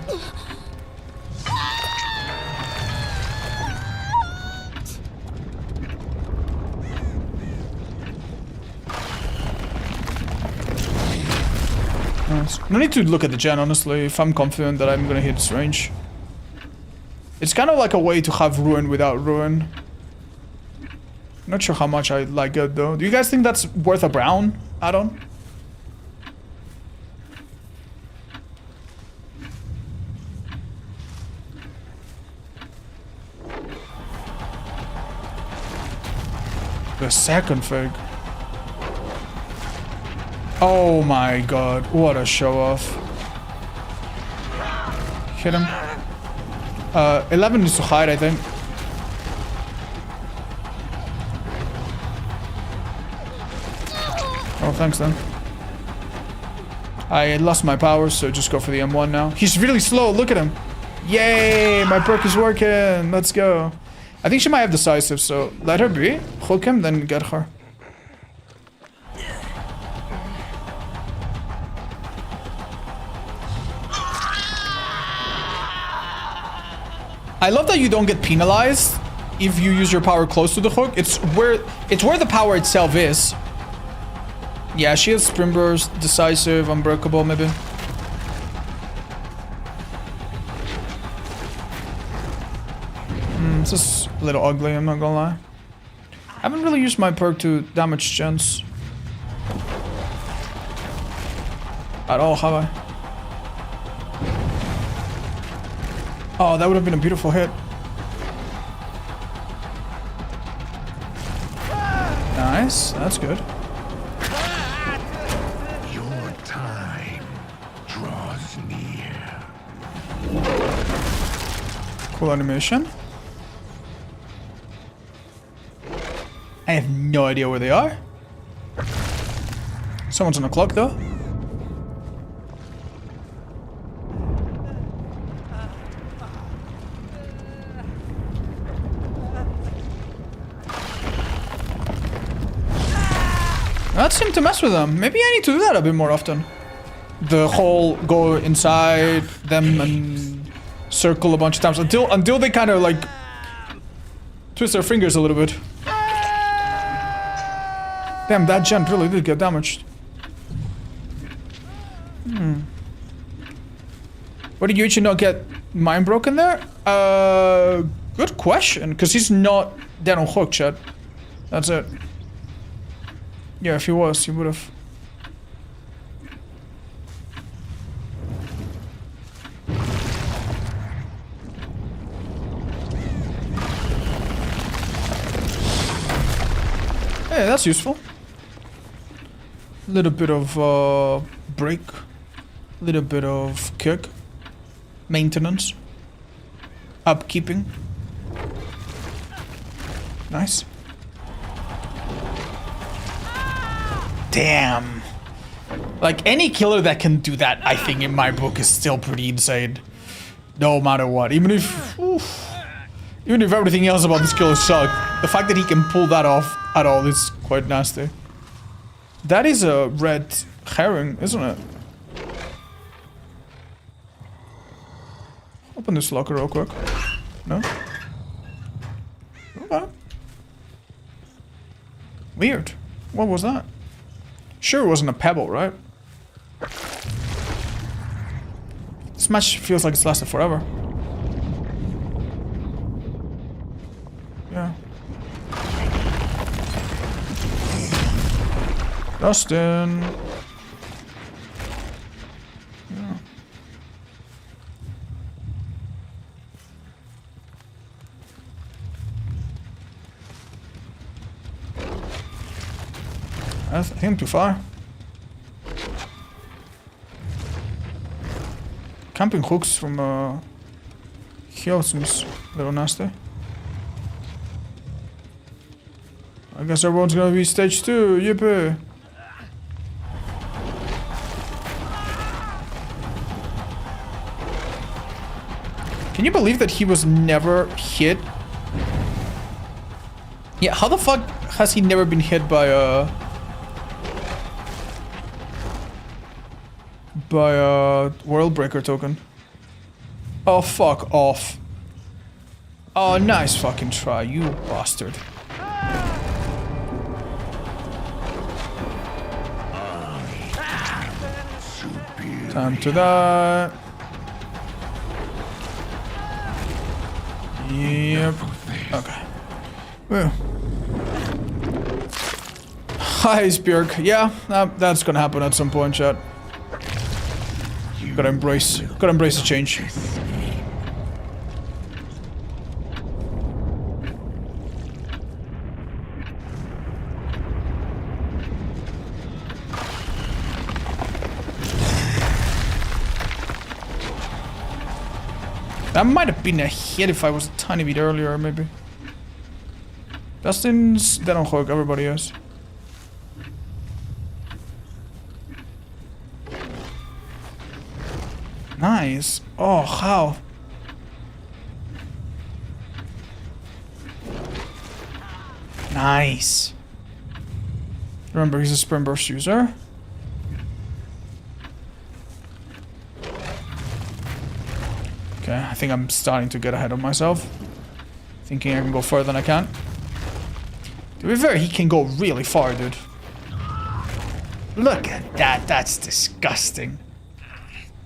Nice. No need to look at the gen, honestly, if I'm confident that I'm gonna hit this range. It's kind of like a way to have ruin without ruin. Not sure how much I like it though. Do you guys think that's worth a brown add-on? The second fig. Oh my god, what a show off. Hit him. 11 needs to hide, I think. Oh, thanks then. I lost my powers, so just go for the M1 now. He's really slow, look at him. Yay, my perk is working. Let's go. I think she might have decisive, so let her be. Hook him, then get her. I love that you don't get penalized if you use your power close to the hook. It's where the power itself is. Yeah, she has sprint burst, decisive, unbreakable, maybe. This is a little ugly, I'm not gonna lie. I haven't really used my perk to damage gens. At all, have I? Oh, that would have been a beautiful hit. Nice, that's good. Your time draws near. Cool animation. I have no idea where they are. Someone's on the clock though. That seemed to mess with them. Maybe I need to do that a bit more often. The whole go inside them and circle a bunch of times until they kind of like twist their fingers a little bit. Damn, that gent really did get damaged. What did Yuichi not get mind broken there? Good question, because he's not dead on hook, chat. That's it. Yeah, if he was, he would have. Hey, that's useful. Little bit of break, little bit of kick, maintenance, upkeeping. Nice. Damn. Like any killer that can do that, I think in my book is still pretty insane. No matter what, even if everything else about this killer sucked, the fact that he can pull that off at all is quite nasty. That is a red herring, isn't it? Open this locker real quick. No? Okay. Weird. What was that? Sure it wasn't a pebble, right? This match feels like it's lasted forever. Yeah. Dustin. Yeah. I think I'm too far. Camping hooks from here seems a little nasty. I guess everyone's gonna be stage 2, yippee! Can you believe that he was never hit? Yeah, how the fuck has he never been hit by a World Breaker token? Oh, fuck off. Oh, nice fucking try, you bastard. Time to die. Yep. Okay. Well. Hi, Spirk. Yeah, that's gonna happen at some point, chat. Gotta embrace the change. That might have been a hit if I was a tiny bit earlier, maybe. Dustin's dead on hook, everybody is. Nice. Oh, how? Nice. Remember, he's a sprint burst user. Okay, I think I'm starting to get ahead of myself. Thinking I can go further than I can. To be fair, he can go really far, dude. Look at that. That's disgusting.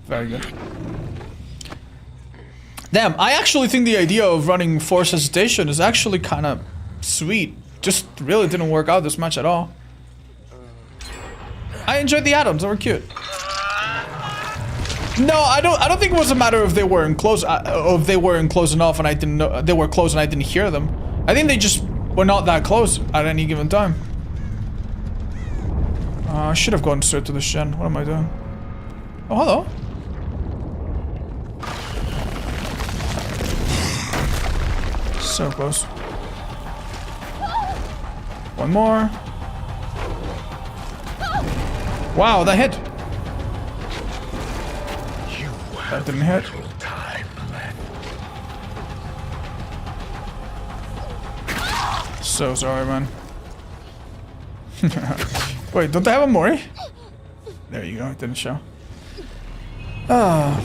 Very good. Damn, I actually think the idea of running force hesitation is actually kind of sweet. Just really didn't work out this much at all. I enjoyed the atoms. They were cute. No, I don't think it was a matter of they weren't close, of they weren't close enough, and I didn't know they were close and I didn't hear them. I think they just were not that close at any given time. I should have gone straight to the Shen. What am I doing? Oh, hello. So close. One more. Wow, that hit. That didn't hit. So sorry, man. Wait, don't I have a Mori? There you go, it didn't show. Ah.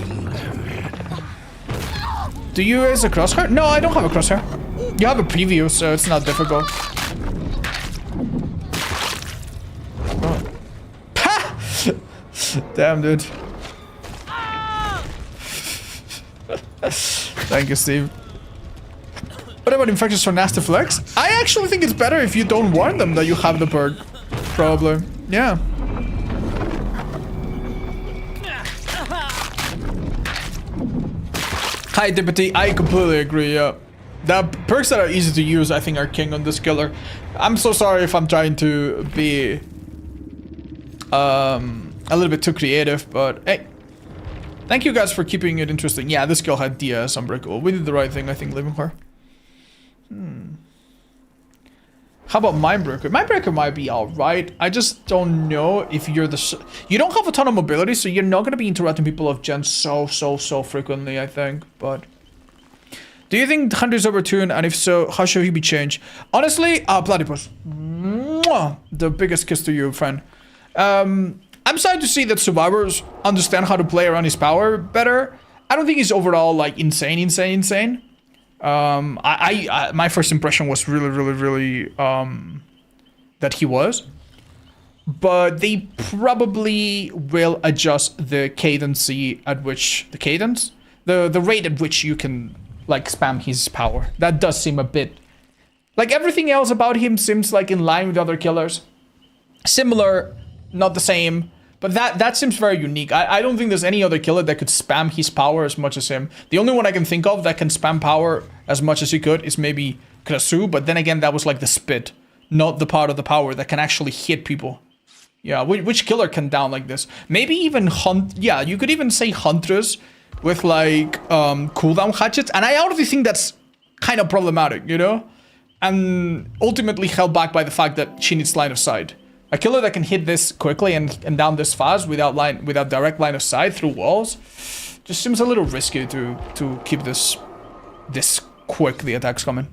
Do you use a crosshair? No, I don't have a crosshair. You have a preview, so it's not difficult. Oh. Damn, dude. Thank you, Steve. What about infections for nasty flex? I actually think it's better if you don't warn them that you have the perk. Probably. Yeah. Hi, Deputy. I completely agree, yeah. The perks that are easy to use, I think, are king on this killer. I'm so sorry if I'm trying to be a little bit too creative, but hey. Thank you guys for keeping it interesting. Yeah, this girl had DS Unbreakable. We did the right thing, I think, leaving her. How about Mindbreaker? Mindbreaker might be alright. I just don't know if you're the... You don't have a ton of mobility, so you're not going to be interrupting people of Gen so frequently, I think. But... Do you think Hunter is overtuned? And if so, how should he be changed? Honestly, Platypus. Mwah! The biggest kiss to you, friend. I'm sad to see that survivors understand how to play around his power better. I don't think he's overall like insane. My first impression was really that he was, but they probably will adjust the cadency at which the rate at which you can like spam his power. That does seem a bit like everything else about him seems like in line with other killers, similar, not the same. But that seems very unique. I don't think there's any other killer that could spam his power as much as him. The only one I can think of that can spam power as much as he could is maybe Ch.2, but then again, that was like the spit, not the part of the power that can actually hit people. Yeah, which killer can down like this? Maybe even yeah, you could even say Huntress with like cooldown hatchets, and I honestly think that's kind of problematic, you know? And ultimately held back by the fact that she needs line of sight. A killer that can hit this quickly and down this fast without direct line of sight through walls just seems a little risky to keep this quick, the attacks coming.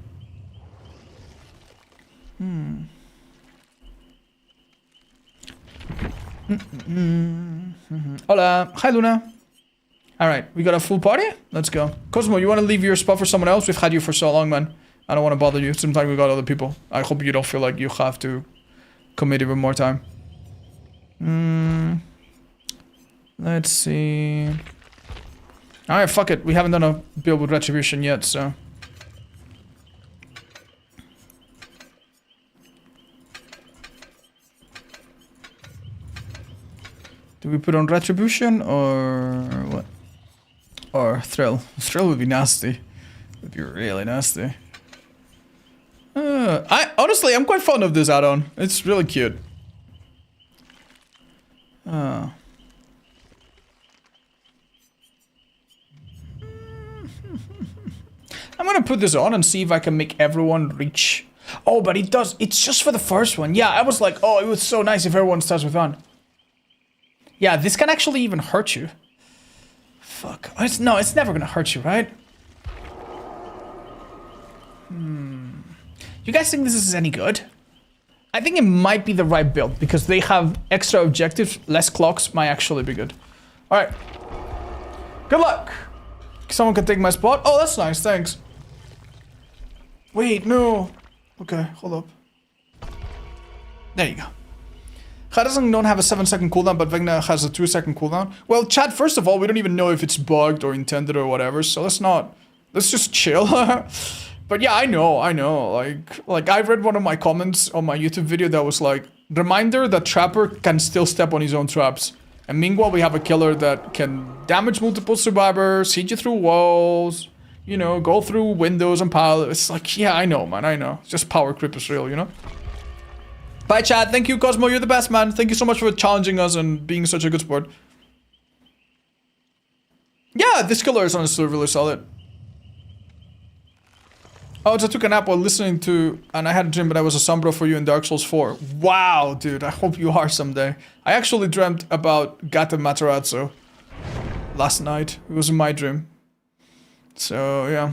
Hola. Hi, Luna. Alright, we got a full party? Let's go. Cosmo, you want to leave your spot for someone else? We've had you for so long, man. I don't want to bother you. Sometimes we got other people. I hope you don't feel like you have to commit even more time. Let's see. Alright, fuck it. We haven't done a build with Retribution yet, so... Do we put on Retribution or what? Or Thrill? Thrill would be nasty. It would be really nasty. Honestly, I'm quite fond of this add-on. It's really cute. I'm gonna put this on and see if I can make everyone reach. Oh, but it does. It's just for the first one. Yeah, I was like, oh, it was so nice if everyone starts with on. Yeah, this can actually even hurt you. fuck. No, it's never gonna hurt you, right? You guys think this is any good? I think it might be the right build because they have extra objectives. Less clocks might actually be good. All right. Good luck. Someone can take my spot. Oh, that's nice. Thanks. Wait, no. Okay, hold up. There you go. Doesn't don't have a 7-second cooldown, but Vecna has a 2-second cooldown. Well, chat, first of all, we don't even know if it's bugged or intended or whatever, so let's just chill. But yeah, I know. Like I read one of my comments on my YouTube video that was like, reminder that Trapper can still step on his own traps. And meanwhile, we have a killer that can damage multiple survivors, siege you through walls, you know, go through windows and pile. It's like, yeah, I know, man, I know. It's just power creep is real, you know? Bye, chat. Thank you, Cosmo. You're the best, man. Thank you so much for challenging us and being such a good sport. Yeah, this killer is honestly really solid. Oh, I took a nap while listening to, and I had a dream, but I was a Sombra for you in Dark Souls 4. Wow, dude, I hope you are someday. I actually dreamt about Gata Matarazzo last night. It was in my dream. So, yeah.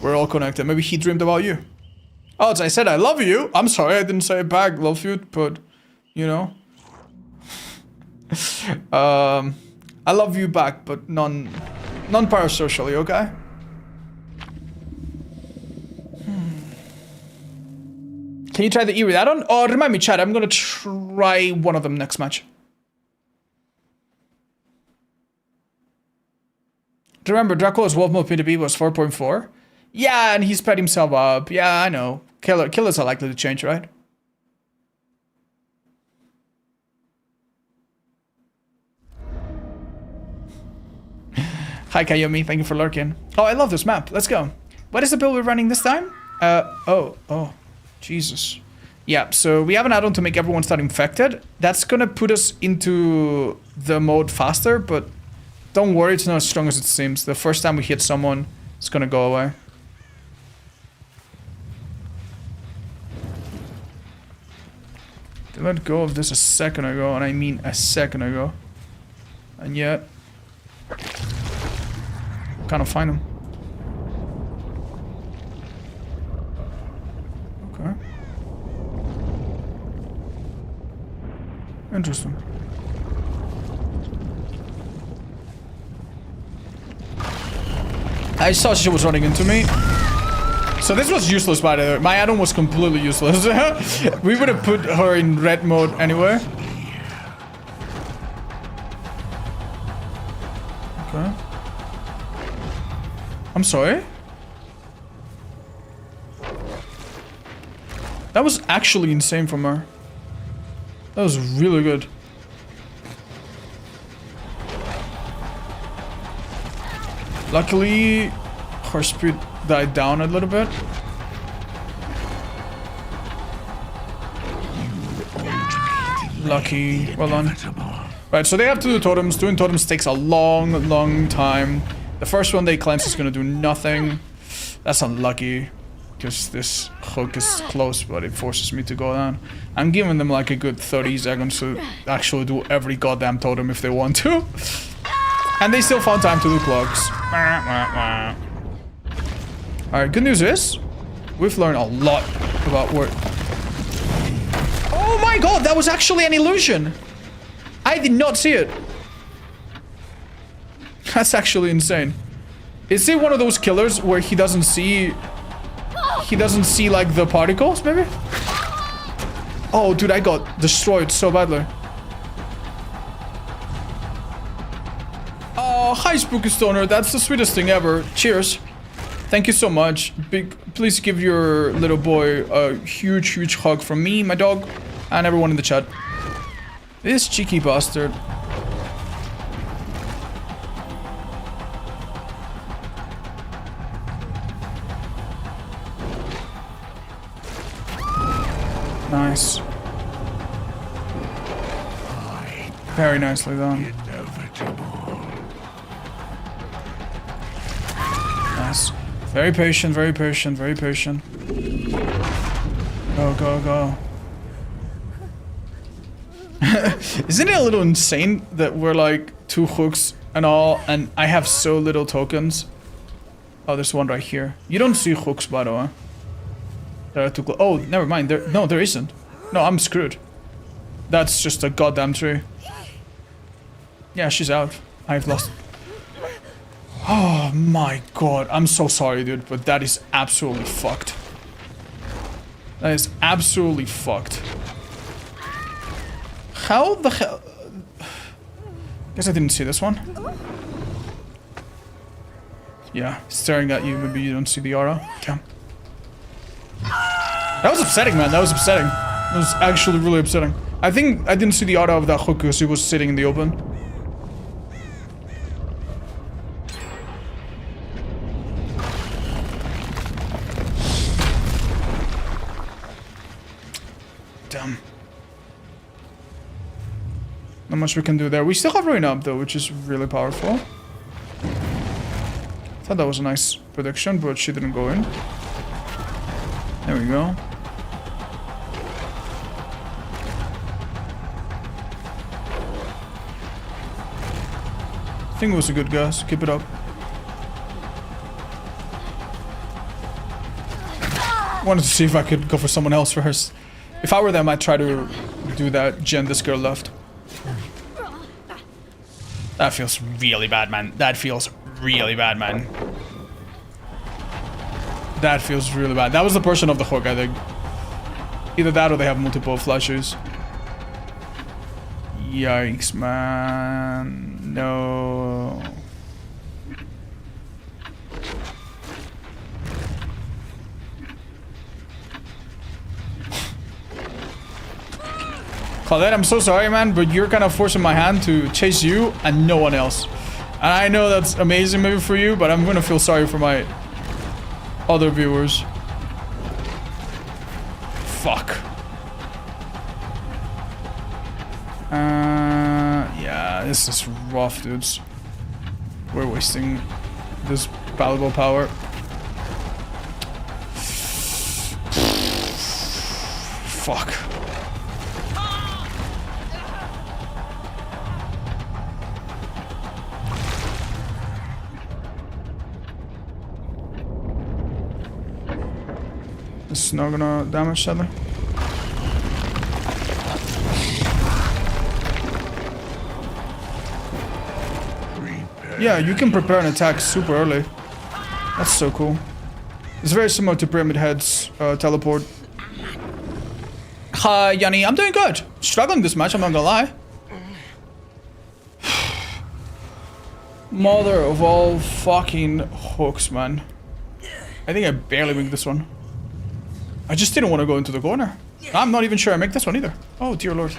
We're all connected. Maybe he dreamed about you. Oh, I said I love you. I'm sorry, I didn't say it back. Love you, but, you know. I love you back, but non-parasocially, okay? Can you try the E-read add-on? Oh, remind me, chat. I'm gonna try one of them next match. Remember, Dracula's Wolf Mode PTB was 4.4? Yeah, and he sped himself up. Yeah, I know. Killers are likely to change, right? Hi, Kayomi. Thank you for lurking. Oh, I love this map. Let's go. What is the build we're running this time? Oh. Jesus. Yeah, so we have an add-on to make everyone start infected. That's gonna put us into the mode faster, but don't worry, it's not as strong as it seems. The first time we hit someone, it's gonna go away. They let go of this a second ago, and I mean a second ago. And yet... kind of find him. Okay. Interesting. I saw she was running into me. So this was useless, by the way. My add-on was completely useless. We would have put her in red mode anyway. Okay. I'm sorry? That was actually insane from her. That was really good. Luckily, her speed died down a little bit. Lucky. Well done. Right, so they have to do totems. Doing totems takes a long time. The first one they cleanse is gonna do nothing. That's unlucky. Because this hook is close, but it forces me to go down. I'm giving them like a good 30 seconds to actually do every goddamn totem if they want to. And they still found time to do clogs. Alright, good news is, we've learned a lot about what... Oh my god, that was actually an illusion! I did not see it. That's actually insane. Is it one of those killers where he doesn't see... He doesn't see, like, the particles, maybe? Oh, dude, I got destroyed so badly. Oh, hi, Spooky Stoner. That's the sweetest thing ever. Cheers. Thank you so much. Please give your little boy a huge hug from me, my dog, and everyone in the chat. This cheeky bastard. Nice. Very nicely done. Nice. Very patient, very patient, very patient. Go, go, go. Isn't it a little insane that we're like 2 hooks and all, and I have so little tokens. Oh, there's one right here. You don't see hooks, by the way. There are too close. Oh, never mind. There isn't. No, I'm screwed. That's just a goddamn tree. Yeah, she's out. I've lost. Oh my god. I'm so sorry, dude, but that is absolutely fucked. That is absolutely fucked. How the hell? Guess I didn't see this one. Yeah, staring at you. Maybe you don't see the aura. Damn. That was upsetting, man. That was upsetting. That was actually really upsetting. I think I didn't see the aura of that hook because he was sitting in the open. Damn. Not much we can do there. We still have Rain up though, which is really powerful. Thought that was a nice prediction, but she didn't go in. There we go. I think it was a good guess. Keep it up. Wanted to see if I could go for someone else first. If I were them, I'd try to do that gen this girl left. That feels really bad, man. That feels really bad, man. That feels really bad. That was the person of the hook, I think. Either that or they have multiple flashes. Yikes, man. No. Claudette, I'm so sorry, man, but you're kind of forcing my hand to chase you and no one else. And I know that's amazing maybe for you, but I'm gonna feel sorry for my other viewers. Fuck. Yeah, this is rough, dudes. We're wasting this valuable power. Fuck. This is not gonna damage, sadly. Yeah, you can prepare an attack super early. That's so cool. It's very similar to Pyramid Head's teleport. Hi, Yanni. I'm doing good. Struggling this match, I'm not gonna lie. Mother of all fucking hooks, man. I think I barely make this one. I just didn't want to go into the corner. I'm not even sure I make this one either. Oh, dear lord.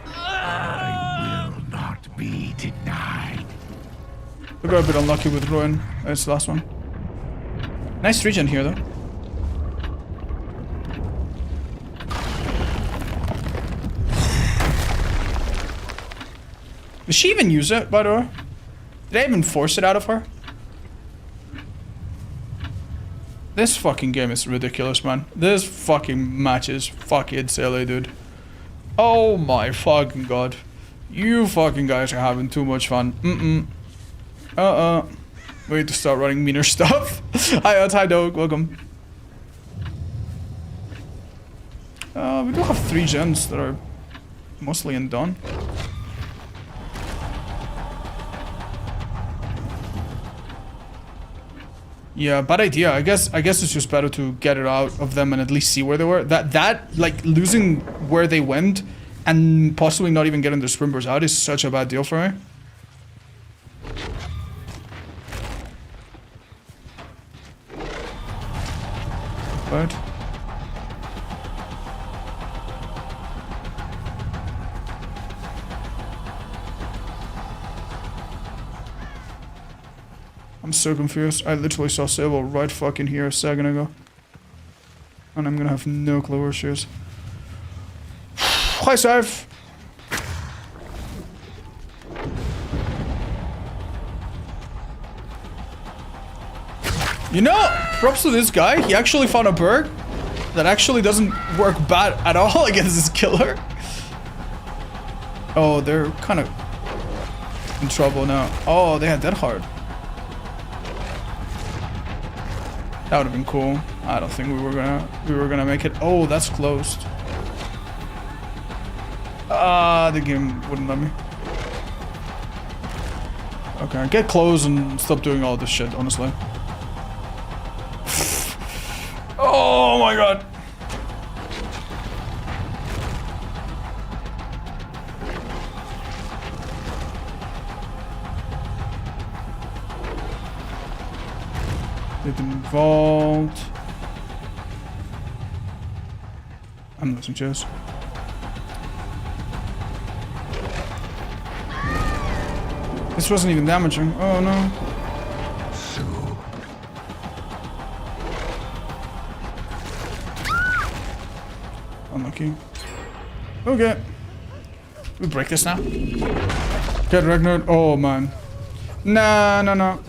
I will not be denied. We got a bit unlucky with Ruin. That's the last one. Nice regen here, though. Did she even use it, by the way? Did I even force it out of her? This fucking game is ridiculous, man. This fucking match is fucking silly, dude. Oh my fucking god. You fucking guys are having too much fun. We need to start running meaner stuff. Hi, Dog. Welcome. We do have 3 gens that are mostly undone. Yeah, bad idea. I guess it's just better to get it out of them and at least see where they were. That like losing where they went and possibly not even getting their Sprimbers out is such a bad deal for me. But I'm so confused. I literally saw Sable right fucking here a second ago. And I'm gonna have no clue where she is. Hi, Saif! You know, props to this guy. He actually found a perk that actually doesn't work bad at all against this killer. Oh, they're kind of... in trouble now. Oh, they had that hard. That would have been cool. I don't think we were gonna make it. Oh, that's closed. The game wouldn't let me. Okay, get close and stop doing all this shit, honestly. Oh my god. They've been involved. I'm losing chairs. This wasn't even damaging. Oh no. Unlucky. Okay. We break this now. Get Vecna. Oh man. Nah, no, no.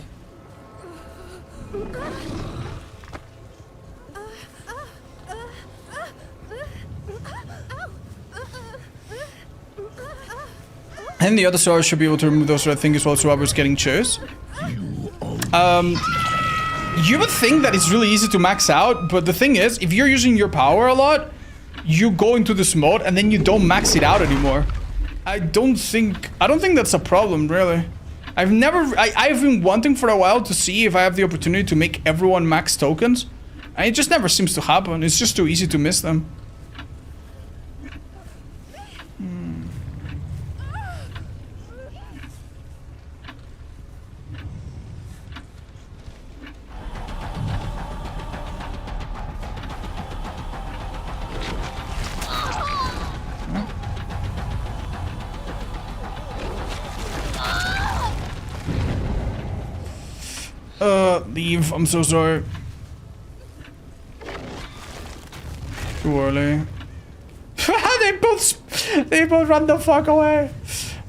And the other sword should be able to remove those red things while Robert's getting chairs. You would think that it's really easy to max out, but the thing is, if you're using your power a lot, you go into this mode and then you don't max it out anymore. I don't think that's a problem, really. I've been wanting for a while to see if I have the opportunity to make everyone max tokens, and it just never seems to happen. It's just too easy to miss them. Leave. I'm so sorry. Too early. they both run the fuck away.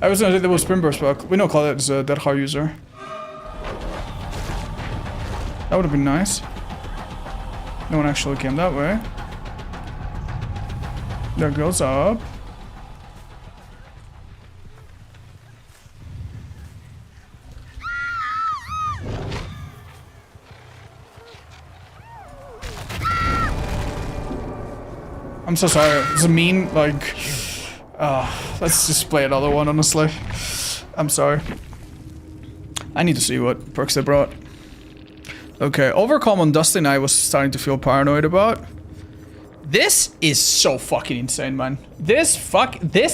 I was gonna say there was Spin Burst, but we don't call it as a dead hard user. That would have been nice. No one actually came that way. That goes up. I'm so sorry. It's a mean, like... let's just play another one, honestly. I'm sorry. I need to see what perks they brought. Okay, Overcome on Dustin I was starting to feel paranoid about. This is so fucking insane, man. This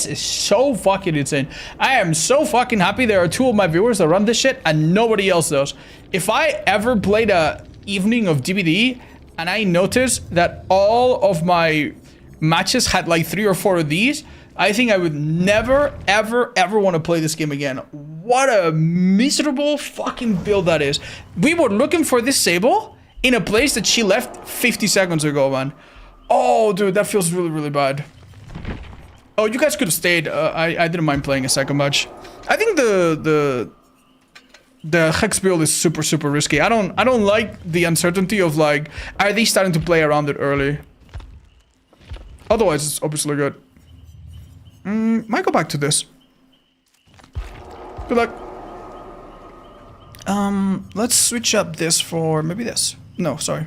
is so fucking insane. I am so fucking happy there are two of my viewers that run this shit and nobody else does. If I ever played a evening of DBD and I noticed that all of my matches had like 3 or 4 of these, I think I would never, ever, ever want to play this game again. What a miserable fucking build that is. We were looking for this Sable in a place that she left 50 seconds ago, man. Oh, dude, that feels really, really bad. Oh, you guys could have stayed. I didn't mind playing a second match. I think the Hex build is super, super risky. I don't like the uncertainty of like, are they starting to play around it early? Otherwise, it's obviously good. Might go back to this. Good luck. Let's switch up this for maybe this. No, sorry.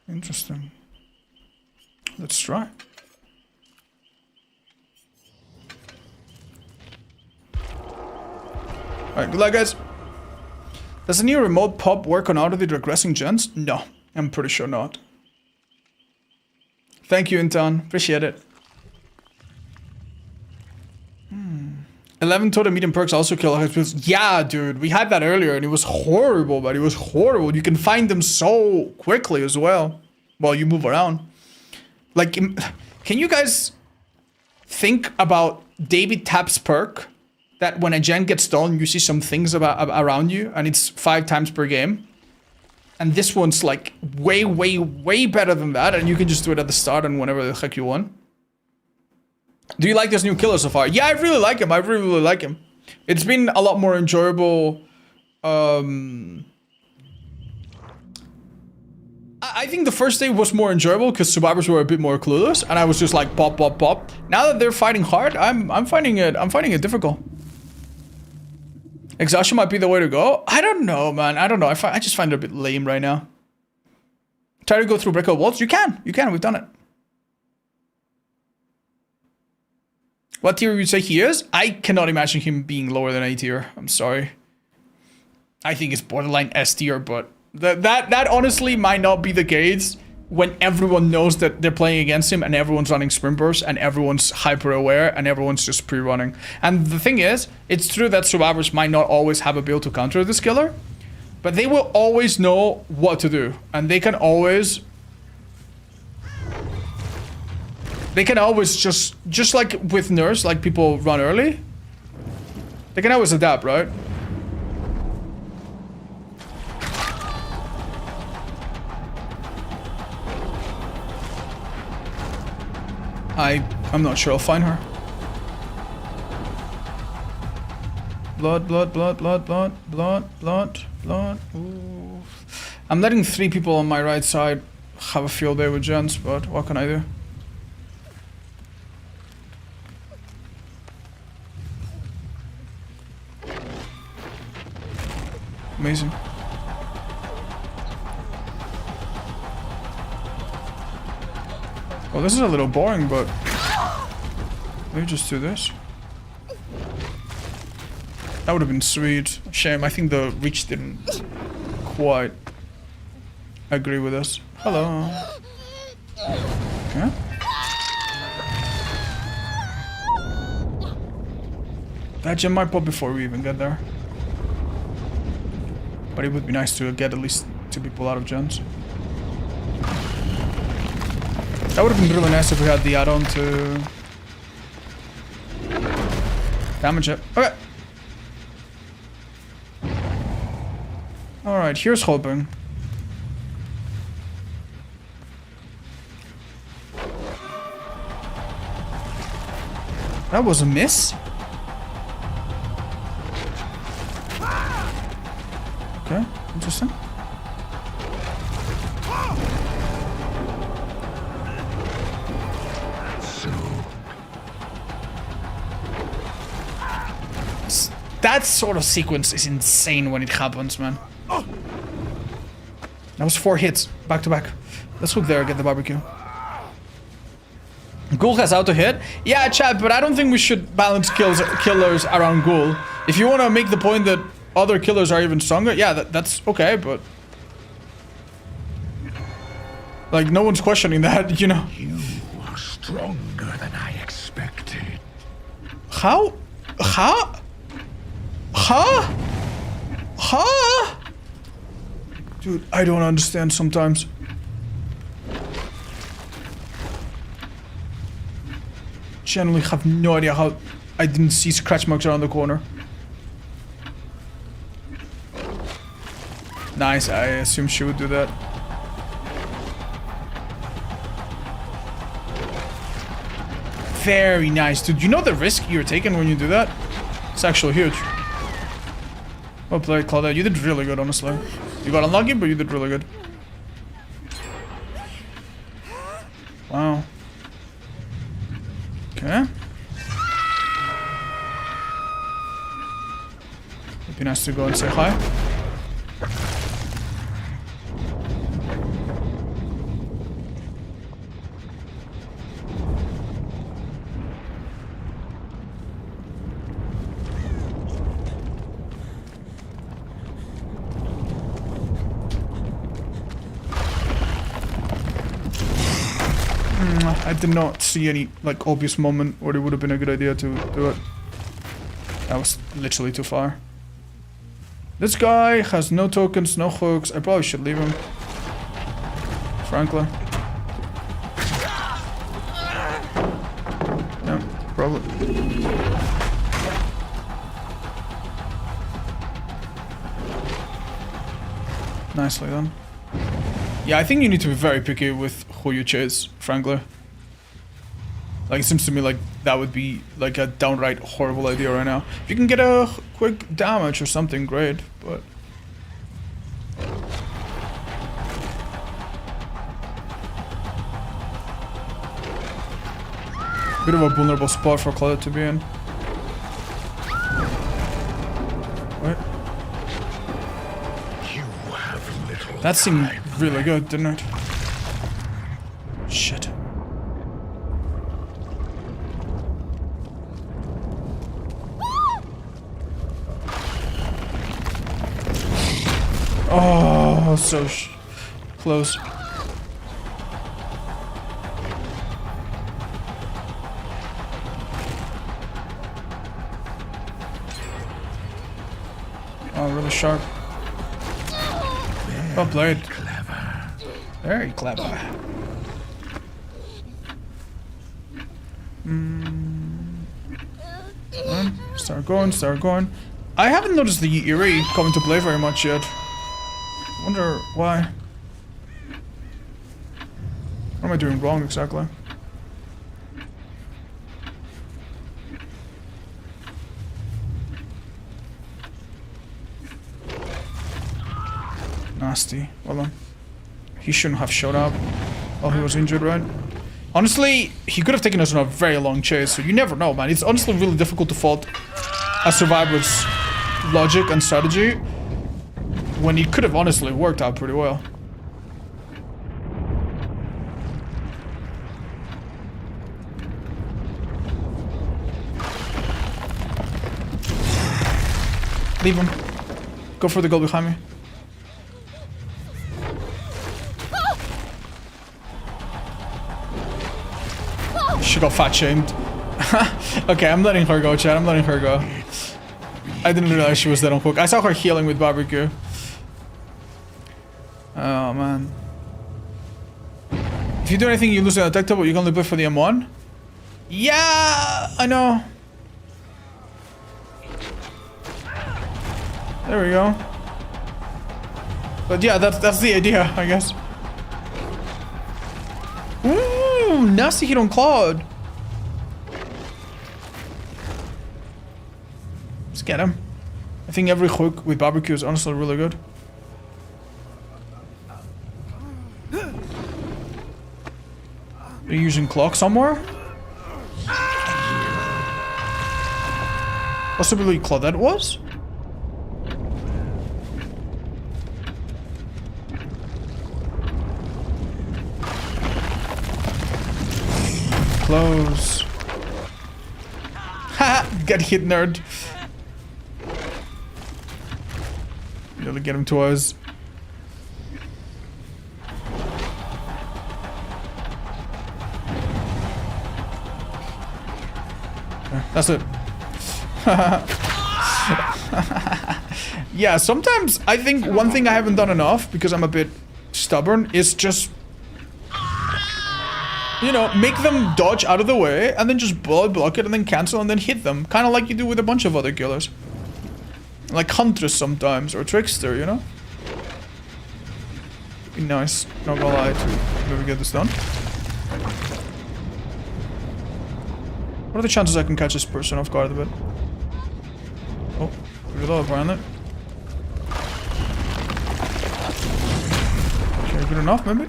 Interesting. Let's try. Alright, good luck, guys. Does the new remote pop work on auto regressing gens? No, I'm pretty sure not. Thank you, Inton. Appreciate it. 11 total medium perks also kill HPs. Yeah, dude, we had that earlier and it was horrible, but it was horrible. You can find them so quickly as well while you move around. Like, can you guys think about David Tapp's perk? That when a gen gets done, you see some things around you, and it's 5 times per game. And this one's like way, way, way better than that, and you can just do it at the start and whenever the heck you want. Do you like this new killer so far? Yeah, I really like him. I really, really like him. It's been a lot more enjoyable I think the first day was more enjoyable because survivors were a bit more clueless, and I was just like pop, pop, pop. Now that they're fighting hard, I'm finding it difficult. Exhaustion might be the way to go. I don't know, man. I don't know. I just find it a bit lame right now. Try to go through breakout walls. You can. We've done it. What tier would you say he is? I cannot imagine him being lower than A tier. I'm sorry. I think it's borderline S tier, but that honestly might not be the case when everyone knows that they're playing against him and everyone's running sprint bursts and everyone's hyper aware and everyone's just pre-running. And the thing is, it's true that survivors might not always have a build to counter this killer, but they will always know what to do, and they can always just like with nerfs, like people run early, they can always adapt, right? I'm not sure I'll find her. Blood, blood, blood, blood, blood, blood, blood, blood. Ooh. I'm letting 3 people on my right side have a field day with gens, but what can I do? Amazing. Well, this is a little boring, but maybe just do this. That would have been sweet. Shame, I think the reach didn't quite agree with us. Hello. Okay. That gem might pop before we even get there. But it would be nice to get at least 2 people out of gens. That would have been really nice if we had the add-on to damage it. Okay. Alright, here's hoping. That was a miss. Okay, interesting. That sort of sequence is insane when it happens, man. That was 4 hits, back to back. Let's hook there, get the barbecue. Ghoul has auto hit. Yeah, chat, but I don't think we should balance killers around Ghoul. If you want to make the point that other killers are even stronger, yeah, that's okay, but... like, no one's questioning that, you know. You are stronger than I expected. How? Huh? Huh? Huh? Dude, I don't understand sometimes. Generally have no idea how I didn't see scratch marks around the corner. Nice, I assume she would do that. Very nice, dude. You know the risk you're taking when you do that? It's actually huge. Well played, Claudette. You did really good, honestly. You got unlucky, but you did really good. Wow. Okay. It'd be nice to go and say hi. I did not see any, like, obvious moment where it would have been a good idea to do it. That was literally too far. This guy has no tokens, no hooks. I probably should leave him. Frankly. Yeah, probably. Nicely done. Yeah, I think you need to be very picky with who you chase, frankly. Like, it seems to me like that would be like a downright horrible idea right now. If you can get a quick damage or something, great, but... Bit of a vulnerable spot for Claudia to be in. Wait. You have little That seemed time really good, didn't it? Shit. Oh, so close. Oh, really sharp. Well played. clever. Very clever. Start going, start going. I haven't noticed the Eerie come into play very much yet. Wonder why. What am I doing wrong exactly? Nasty. Well on. He shouldn't have showed up while he was injured, right? Honestly, he could have taken us on a very long chase, so you never know, man. It's honestly really difficult to fault a survivor's logic and strategy when it could have honestly worked out pretty well. Leave him. Go for the goal behind me. She got fat shamed. Okay, I'm letting her go, Chad. I'm letting her go. I didn't realize she was dead on hook. I saw her healing with barbecue. Oh, man. If you do anything, you lose an undetectable. You can only play for the M1. Yeah, I know. There we go. But yeah, that's the idea, I guess. Ooh, nasty hit on Claude. Let's get him. I think every hook with barbecue is honestly really good. Are you using clock somewhere? Possibly Claudette was? Close. Haha, get hit, nerd. Really get him to us. That's it. Yeah, sometimes I think one thing I haven't done enough, because I'm a bit stubborn, is just, you know, make them dodge out of the way and then just block it and then cancel and then hit them. Kind of like you do with a bunch of other killers. Like Huntress sometimes, or Trickster, you know? Be nice, not gonna lie, to maybe get this done. What are the chances I can catch this person off guard a bit? Oh, pretty low apparently. Okay, good enough, maybe?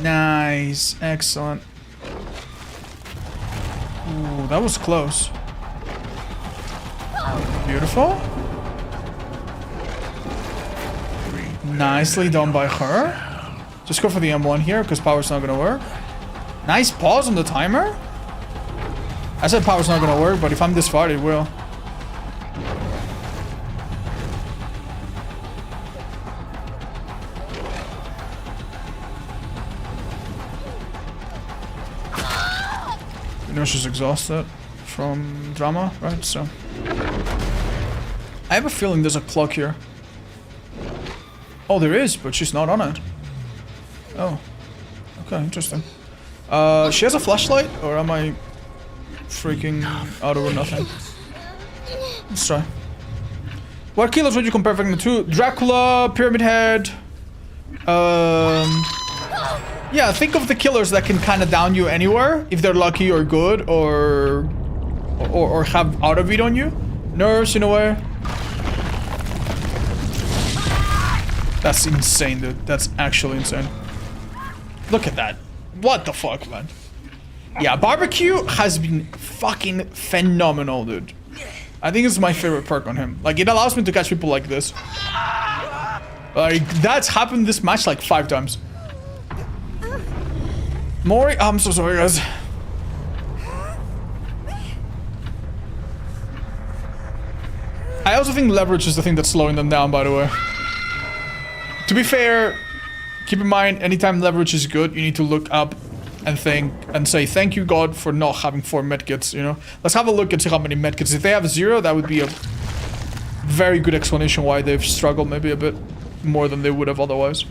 Nice, excellent. Ooh, that was close. Beautiful. Nicely done by her. Just go for the M1 here, because power's not gonna work. Nice pause on the timer. I said power's not gonna work, but if I'm this far, it will. You know she's exhausted from drama, right? So I have a feeling there's a clock here. Oh, there is, but she's not on it. Oh, okay, interesting. She has a flashlight, or am I freaking out over nothing? Let's try. What killers would you compare Vecna to? Dracula, Pyramid Head. Yeah, think of the killers that can kind of down you anywhere, if they're lucky or good, or have auto beat on you. Nurse in a way. That's insane, dude. That's actually insane. Look at that. What the fuck, man? Yeah, barbecue has been fucking phenomenal, dude. I think it's my favorite perk on him. Like, it allows me to catch people like this. Like, that's happened this match like 5 times. Mori, I'm so sorry, guys. I also think leverage is the thing that's slowing them down, by the way. To be fair, keep in mind, anytime leverage is good, you need to look up and think and say, thank you, God, for not having 4 medkits, you know? Let's have a look and see how many medkits. If they have 0, that would be a very good explanation why they've struggled maybe a bit more than they would have otherwise.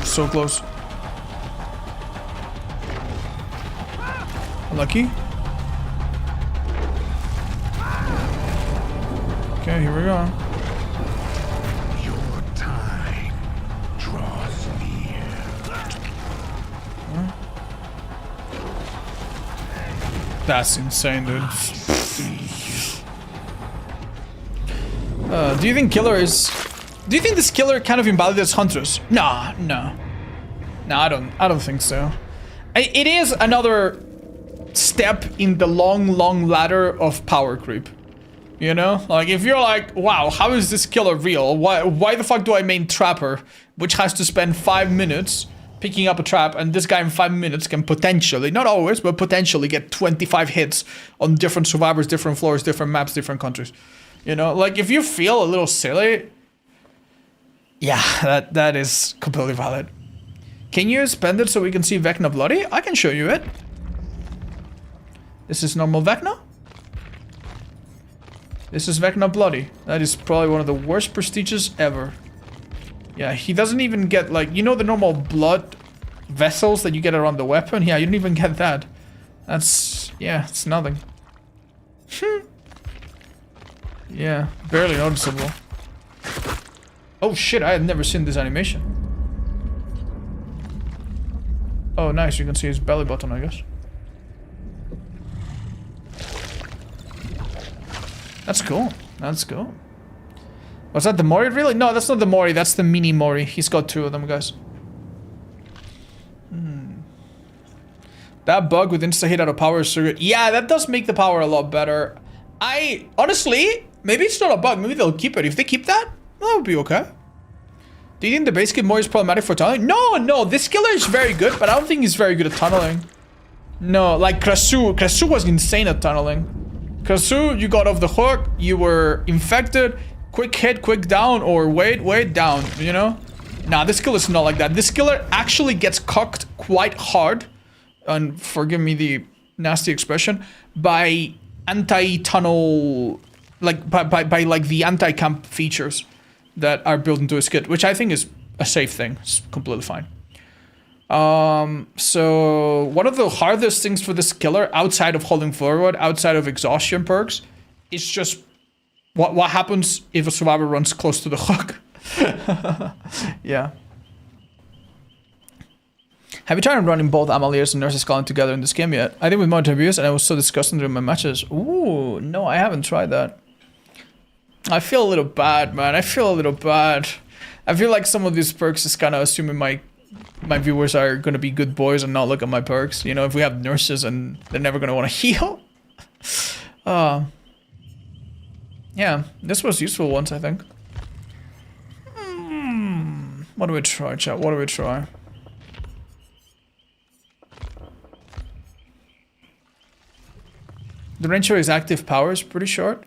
So close. Lucky. Okay, here we go. Your time draws near. That's insane, dude. Do you think killer is... Do you think this killer kind of invalidates hunters? Nah, no. No, I don't think so. It is another step in the long ladder of power creep. You know? Like, if you're like, wow, how is this killer real? Why the fuck do I main Trapper, which has to spend 5 minutes picking up a trap, and this guy in 5 minutes can potentially, not always, but potentially get 25 hits on different survivors, different floors, different maps, different countries. You know? Like, if you feel a little silly, yeah, that is completely valid. Can you spend it so we can see Vecna bloody? I can show you it. This is normal Vecna. This is Vecna bloody. That is probably one of the worst prestiges ever. Yeah, he doesn't even get, like, you know the normal blood vessels that you get around the weapon? Yeah, you don't even get that. That's, yeah, it's nothing. Yeah, barely noticeable. Oh shit, I had never seen this animation. Oh nice, you can see his belly button, I guess. That's cool. That's cool. Was that the Mori really? No, that's not the Mori, that's the mini Mori. He's got 2 of them, guys. That bug with insta hit out of power is so good. Yeah, that does make the power a lot better. Honestly, maybe it's not a bug, maybe they'll keep it. If they keep that, that would be okay. Do you think the base kit Mori is problematic for tunneling? No, this killer is very good, but I don't think he's very good at tunneling. No, like Ch.2 was insane at tunneling. Ch.2, you got off the hook, you were infected, quick hit, quick down, or wait, down, you know? Nah, this killer is not like that. This killer actually gets cocked quite hard, and forgive me the nasty expression, by anti-tunnel, like, by like the anti-camp features that are built into his kit, which I think is a safe thing. It's completely fine. So one of the hardest things for this killer, outside of holding forward, outside of exhaustion perks, is just what happens if a survivor runs close to the hook. Yeah. Have you tried running both Amaliers and Nurse's Calling together in this game yet? I think with more reviews, and I was so disgusting during my matches. Ooh, no, I haven't tried that. I feel a little bad, man. I feel a little bad. I feel like some of these perks is kind of assuming my viewers are going to be good boys and not look at my perks. You know, if we have nurses and they're never going to want to heal. Yeah, this was useful once, I think. What do we try, chat? What do we try? The range of his active power is pretty short.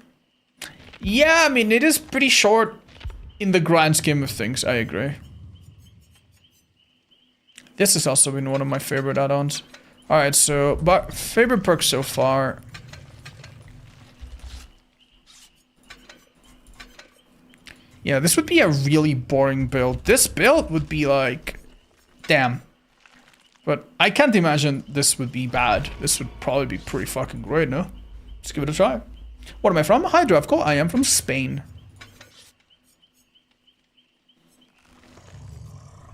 Yeah, I mean, it is pretty short in the grand scheme of things, I agree. This has also been one of my favorite add-ons. Alright, so, but favorite perks so far. Yeah, this would be a really boring build. This build would be like, damn. But I can't imagine this would be bad. This would probably be pretty fucking great, no? Let's give it a try. What am I from? Hi, Dravko. I am from Spain.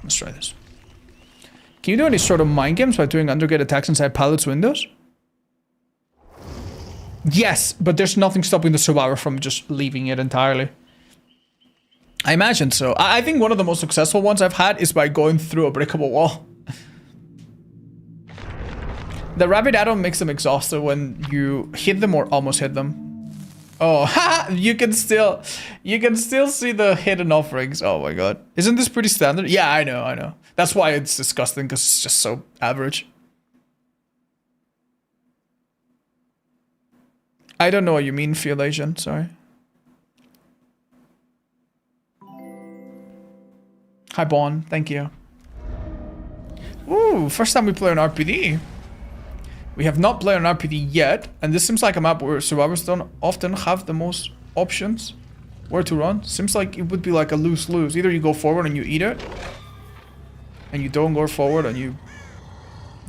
Let's try this. Can you do any sort of mind games by doing undergate attacks inside pilots' windows? Yes, but there's nothing stopping the survivor from just leaving it entirely. I imagine so. I think one of the most successful ones I've had is by going through a breakable wall. The rapid add-on makes them exhausted when you hit them or almost hit them. Oh, you can still see the hidden offerings. Oh my god. Isn't this pretty standard? Yeah, I know. That's why it's disgusting, because it's just so average. I don't know what you mean, Field Agent, sorry. Hi, Bon, thank you. Ooh, first time we play an RPD. We have not played an RPD yet, and this seems like a map where survivors don't often have the most options where to run. Seems like it would be like a lose-lose. Either you go forward and you eat it, and you don't go forward and you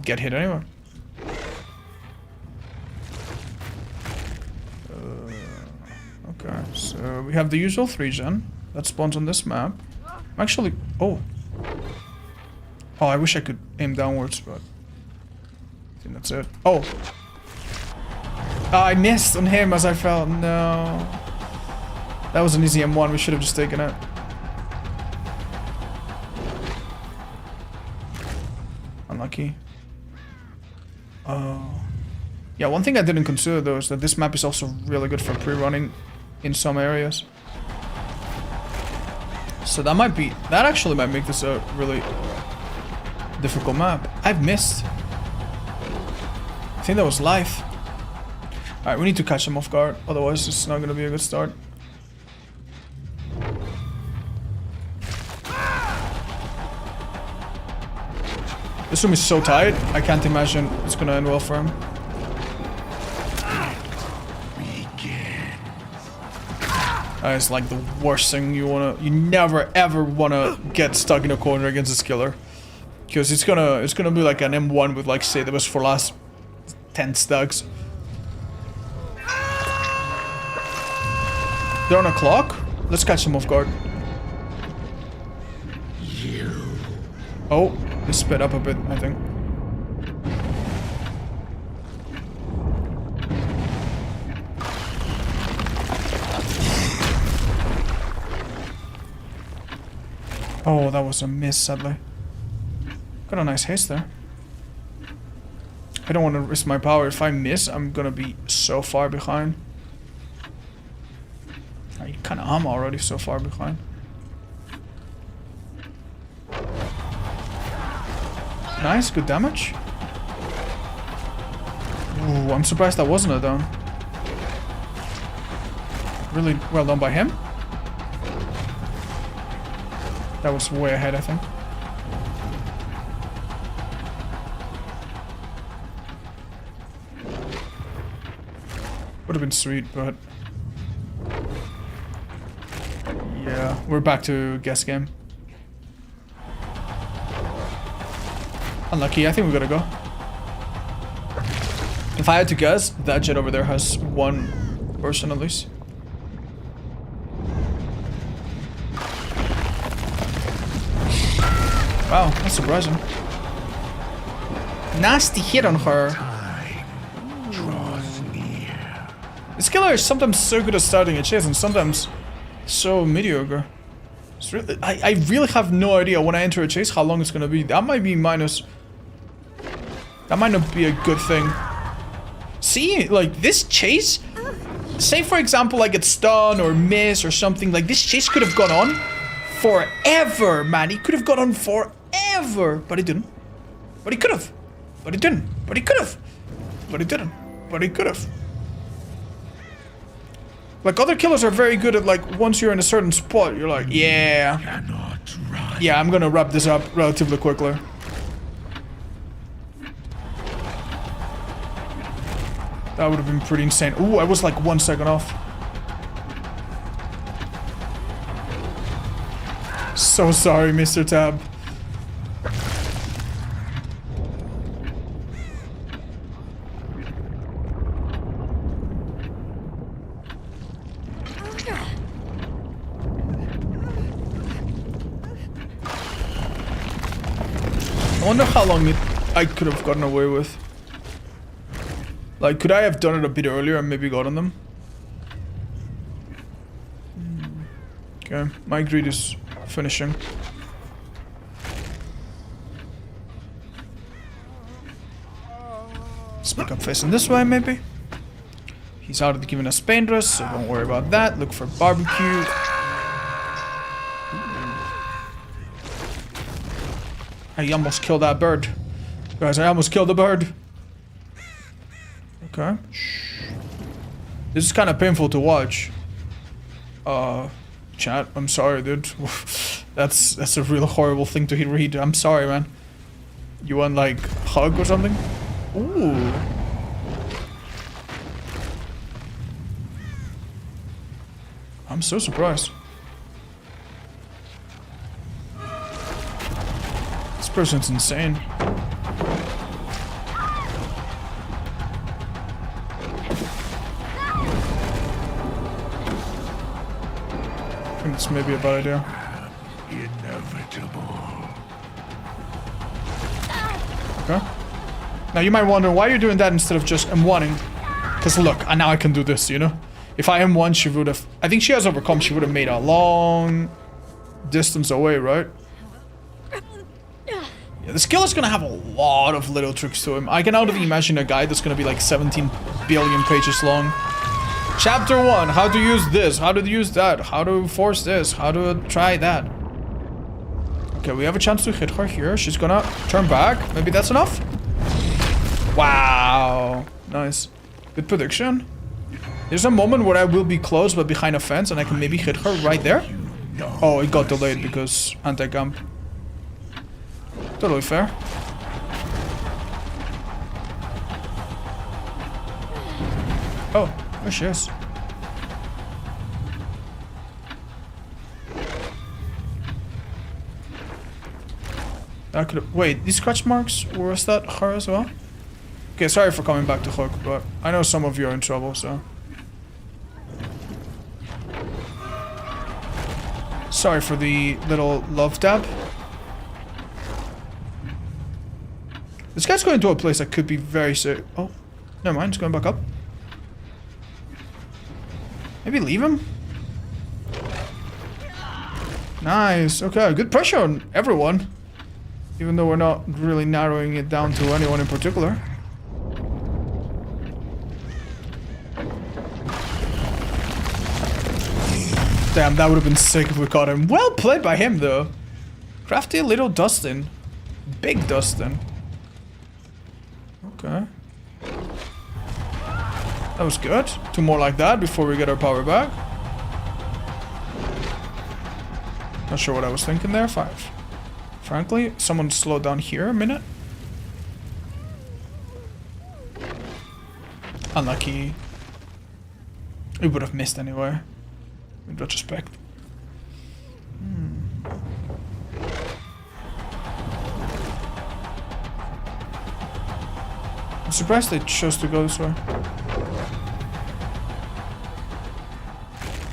get hit anyway. Okay, so we have the usual 3-gen that spawns on this map. I'm actually... Oh, I wish I could aim downwards, but... I think that's it. Oh! I missed on him as I fell. No. That was an easy M1. We should have just taken it. Unlucky. Oh. Yeah, one thing I didn't consider though is that this map is also really good for pre-running in some areas. So that actually might make this a really difficult map. I've missed. I think that was life. Alright, we need to catch them off guard, otherwise it's not gonna be a good start. This room is so tight, I can't imagine it's gonna end well for him. That is like the worst thing you never ever wanna get stuck in a corner against this killer. Because it's gonna be like an M1 with like say that was for last 10 stacks. They're on a clock? Let's catch them off guard. Oh, they sped up a bit, I think. Oh, that was a miss, sadly. Got a nice haste there. I don't want to risk my power. If I miss, I'm gonna be so far behind. I kinda am already so far behind. Nice, good damage. Ooh, I'm surprised that wasn't a down. Really well done by him. That was way ahead, I think. Would have been sweet, but... yeah, we're back to guess game. Unlucky, I think we gotta go. If I had to guess, that jet over there has one person at least. Wow, that's surprising. Nasty hit on her. This killer is sometimes so good at starting a chase and sometimes so mediocre. It's really, I really have no idea when I enter a chase how long it's gonna be. That might be minus... that might not be a good thing. See, like this chase... say for example I get stunned or miss or something. Like this chase could have gone on forever, man. It could have gone on forever. But it didn't. But it could have. But it didn't. But it could have. But it didn't. But it could have. Like, other killers are very good at, like, once you're in a certain spot, you're like, yeah. Yeah, I'm gonna wrap this up relatively quickly. That would have been pretty insane. Ooh, I was like 1 second off. So sorry, Mr. Tab. I wonder how long I could have gotten away with. Like, could I have done it a bit earlier and maybe gotten them? Okay, Okay, my greed is finishing. Let's pick up facing this way, maybe. He's already giving us pain rust, so don't worry about that. Look for barbecue. I almost killed that bird. Guys, I almost killed the bird. Okay. This is kind of painful to watch. Chat, I'm sorry, dude. That's a real horrible thing to read. I'm sorry, man. You want, like, hug or something? Ooh. I'm so surprised. This person's insane. I think this may be a bad idea. Inevitable. Okay. Now you might wonder why you're doing that instead of just M1ing. Because look, now I can do this, you know? If I M1, she would have... I think she has overcome. She would have made a long distance away, right? Yeah, the skill is going to have a lot of little tricks to him. I can already imagine a guide that's going to be like 17 billion pages long. Chapter 1, how to use this, how to use that, how to force this, how to try that. Okay, we have a chance to hit her here. She's gonna turn back. Maybe that's enough? Wow. Nice. Good prediction. There's a moment where I will be close but behind a fence and I can maybe hit her right there. Oh, it got delayed because anti-camp. Totally fair. Oh, there she is. That could have... Wait, these scratch marks, was that her as well? Okay, sorry for coming back to Hook, but I know some of you are in trouble, so... Sorry for the little love dab. This guy's going to a place that could be very safe. Oh, never mind, he's going back up. Maybe leave him? Nice, okay, good pressure on everyone. Even though we're not really narrowing it down to anyone in particular. Damn, that would have been sick if we caught him. Well played by him, though. Crafty little Dustin. Big Dustin. Okay. That was good. Two more like that before we get our power back. Not sure what I was thinking there. 5. Frankly, someone slow down here a minute. Unlucky. We would have missed anyway. In retrospect. I'm surprised they chose to go this way.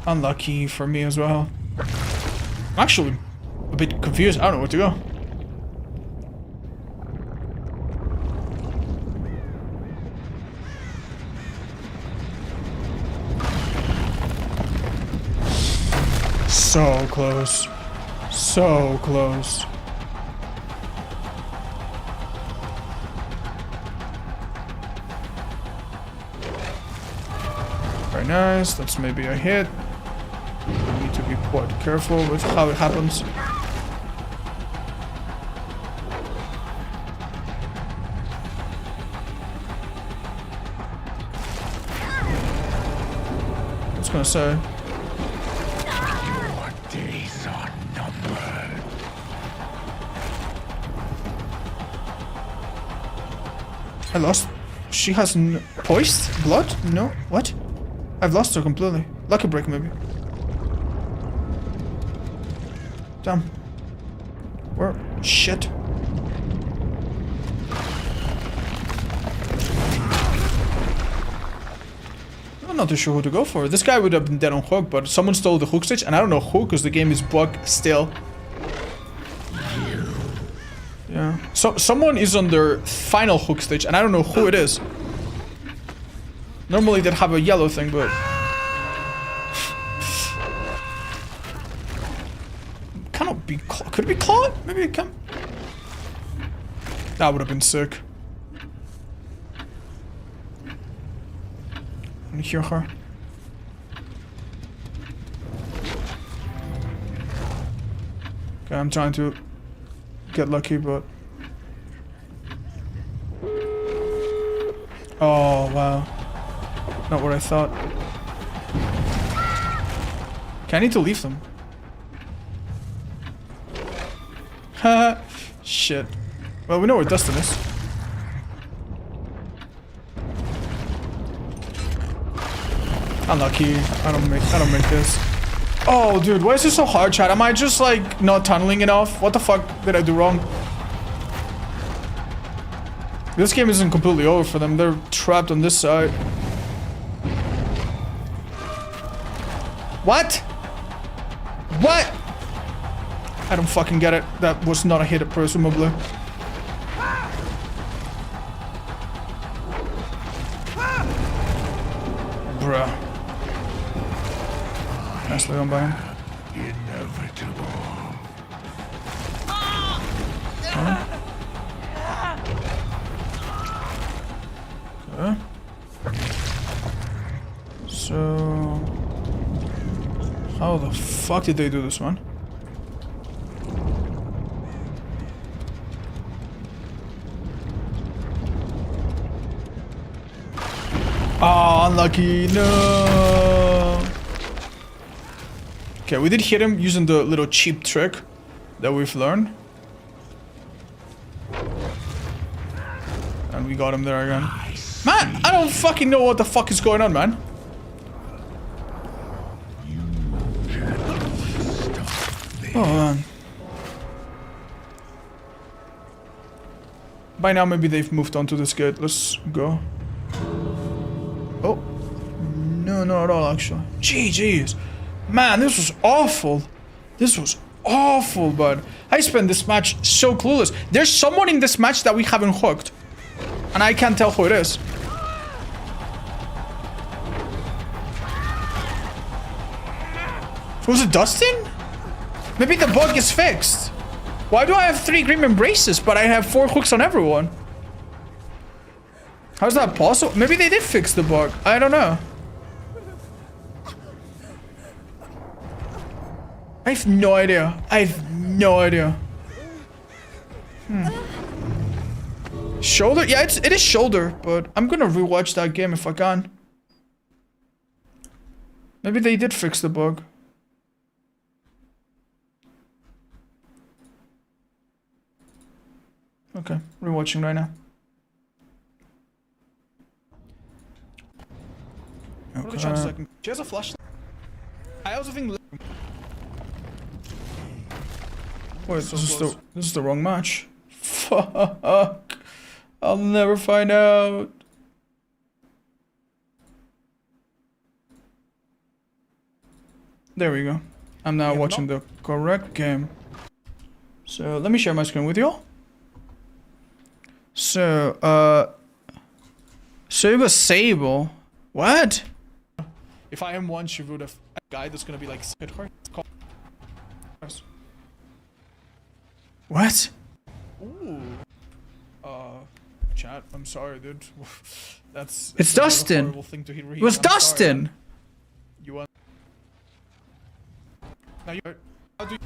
Unlucky for me as well. I'm actually a bit confused. I don't know where to go. So close. So close. Very nice. That's maybe a hit. We need to be quite careful with how it happens. I was gonna say. Days are numbered. I lost. She has poised blood? No. What? I've lost her completely. Lucky break, maybe. Damn. Where? Shit. I'm not too sure who to go for. This guy would have been dead on Hook, but someone stole the hook stage, and I don't know who, because the game is bugged still. Yeah. So someone is on their final hook stage, and I don't know who it is. Normally they'd have a yellow thing, but... cannot be. Could it be Claude? Maybe it can. That would have been sick. Let me hear her. Okay, I'm trying to get lucky, but. Oh, wow. Not what I thought. Okay, I need to leave them. Haha. Shit. Well, we know where Dustin is. Unlucky. I don't make this. Oh, dude, why is this so hard, chat? Am I just, like, not tunneling enough? What the fuck did I do wrong? This game isn't completely over for them. They're trapped on this side. What? What? I don't fucking get it. That was not a hit, presumably. Bruh. Nicely done by him. Inevitable. Huh? Okay. So... how the fuck did they do this one? Oh, unlucky. No. Okay, we did hit him using the little cheap trick that we've learned. And we got him there again. Man, I don't fucking know what the fuck is going on, man. Oh, man. By now, maybe they've moved on to this gate. Let's go. Oh. No, not at all, actually. GG's. Man, this was awful. This was awful, bud. I spent this match so clueless. There's someone in this match that we haven't hooked. And I can't tell who it is. Was it Dustin? Maybe the bug is fixed. Why do I have 3 Grim Embraces, but I have 4 hooks on everyone? How's that possible? Maybe they did fix the bug. I don't know. I have no idea. I have no idea. Shoulder? Yeah, it is shoulder, but I'm gonna rewatch that game if I can. Maybe they did fix the bug. Okay, rewatching right now. Okay. She has a flashlight. I also think. Wait, this is the wrong match. Fuck. I'll never find out. There we go. I'm now watching the correct game. So let me share my screen with you all. So, so it was Sable. What? If I am one, she would have a guy that's gonna be like hit her. What? Ooh. Chat. I'm sorry, dude. That's it's Dustin. Horrible thing to hear. It was Dustin. Sorry, you want? Now you. How do you?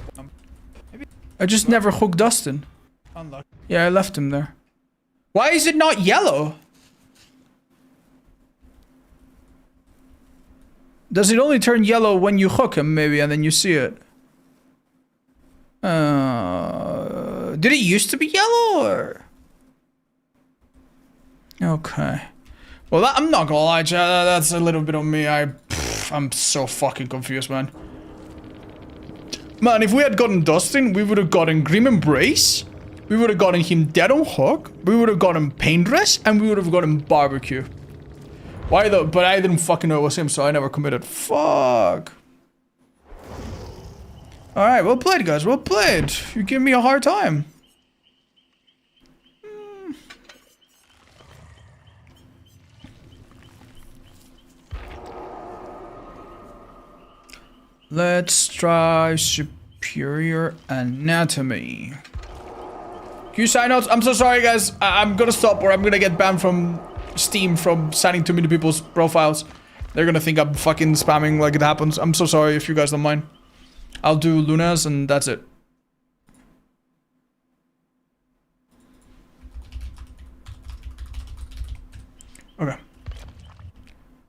Maybe. I just never hooked Dustin. Unlucky. Yeah, I left him there. Why is it not yellow? Does it only turn yellow when you hook him, maybe, and then you see it? Did it used to be yellow, or? Okay. Well, I'm not gonna lie, chat, that's a little bit on me. I'm so fucking confused, man. Man, if we had gotten Dustin, we would have gotten Grim Embrace. We would have gotten him dead on hook. We would have gotten Pain Dress, and we would have gotten Barbecue. Why though? But I didn't fucking know it was him, so I never committed. Fuck. Alright, well played, guys. Well played. You give me a hard time. Let's try Superior anatomy. Q sign outs. I'm so sorry, guys. I'm gonna stop or I'm gonna get banned from Steam from signing too many people's profiles. They're gonna think I'm fucking spamming like it happens. I'm so sorry if you guys don't mind. I'll do Luna's and that's it. Okay.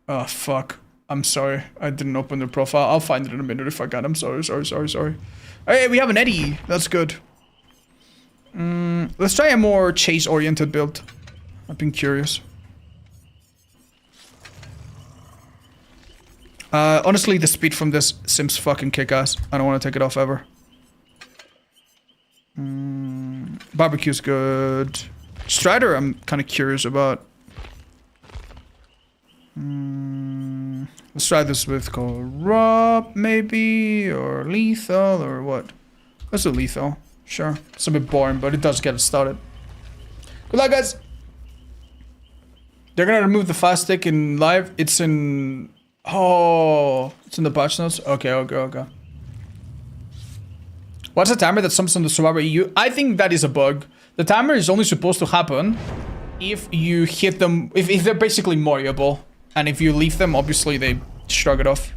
Oh, fuck. I'm sorry. I didn't open the profile. I'll find it in a minute if I can. I'm sorry. Hey, we have an Eddie. That's good. Let's try a more chase-oriented build. I've been curious. Honestly, the speed from this seems fucking kick-ass. I don't want to take it off ever. Barbecue's good. Strider, I'm kind of curious about. Let's try this with Corrupt, maybe, or Lethal, or what? Let's do Lethal. Sure. It's a bit boring, but it does get it started. Good luck, guys! They're gonna remove the fast stick in live. It's in... Oh, it's in the patch notes? Okay. What's the timer that sums on the Survivor EU? I think that is a bug. The timer is only supposed to happen if you hit them... If they're basically Marioable. And if you leave them, obviously they shrug it off.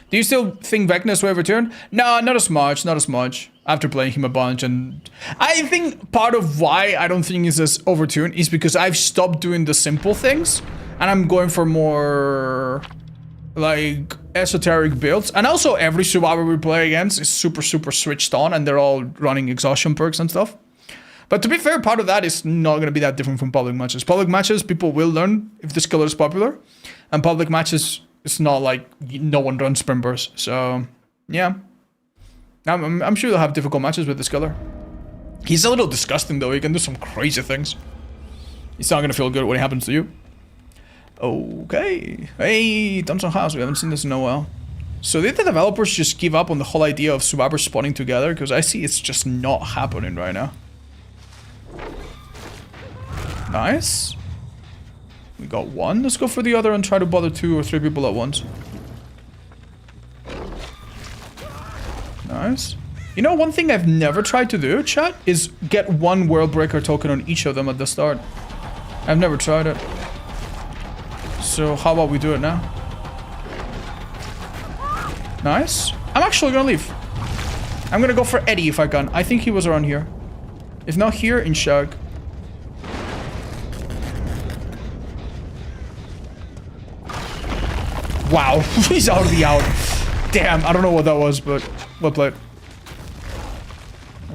Do you still think Vecna will return? No, not as much. After playing him a bunch, and I think part of why I don't think he's as overtuned is because I've stopped doing the simple things, and I'm going for more like esoteric builds. And also every survivor we play against is super switched on, and they're all running exhaustion perks and stuff. But to be fair, part of that is not going to be that different from public matches. Public matches, people will learn if this killer is popular. And public matches, it's not like no one runs sprint bursts. So, yeah. I'm sure they'll have difficult matches with this killer. He's a little disgusting, though. He can do some crazy things. It's not going to feel good when it happens to you. Okay. Hey, Thompson House. We haven't seen this in a while. So did the developers just give up on the whole idea of survivors spawning together? Because I see it's just not happening right now. Nice. We got one. Let's go for the other and try to bother 2 or 3 people at once. Nice. You know, one thing I've never tried to do, chat, is get one World Breaker token on each of them at the start. I've never tried it. So how about we do it now? Nice. I'm actually gonna leave. I'm gonna go for Eddie if I can. I think he was around here. If not here, in Shag. Wow, he's already out. Damn, I don't know what that was, but well played.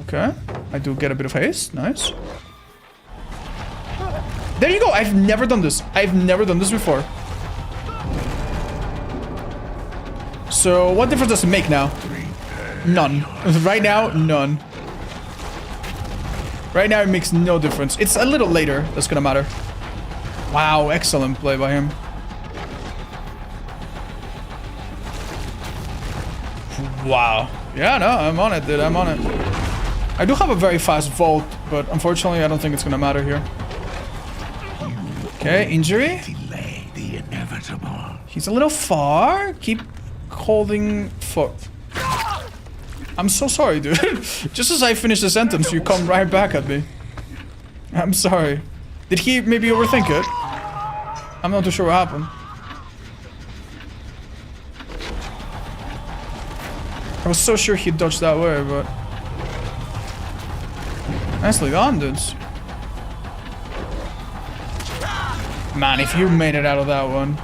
Okay, I do get a bit of haste. Nice. There you go. I've never done this. I've never done this before. So, what difference does it make now? None. Right now, none. Right now, it makes no difference. It's a little later that's gonna matter. Wow, excellent play by him. Wow. Yeah, no, I'm on it, dude. I'm on it. I do have a very fast vault, but unfortunately, I don't think it's gonna matter here. Okay, injury. Delay the inevitable. He's a little far. Keep holding for... I'm so sorry, dude. Just as I finish the sentence, you come right back at me. I'm sorry. Did he maybe overthink it? I'm not too sure what happened. I was so sure he dodged that way, but... Nicely done, dudes. Man, if you made it out of that one.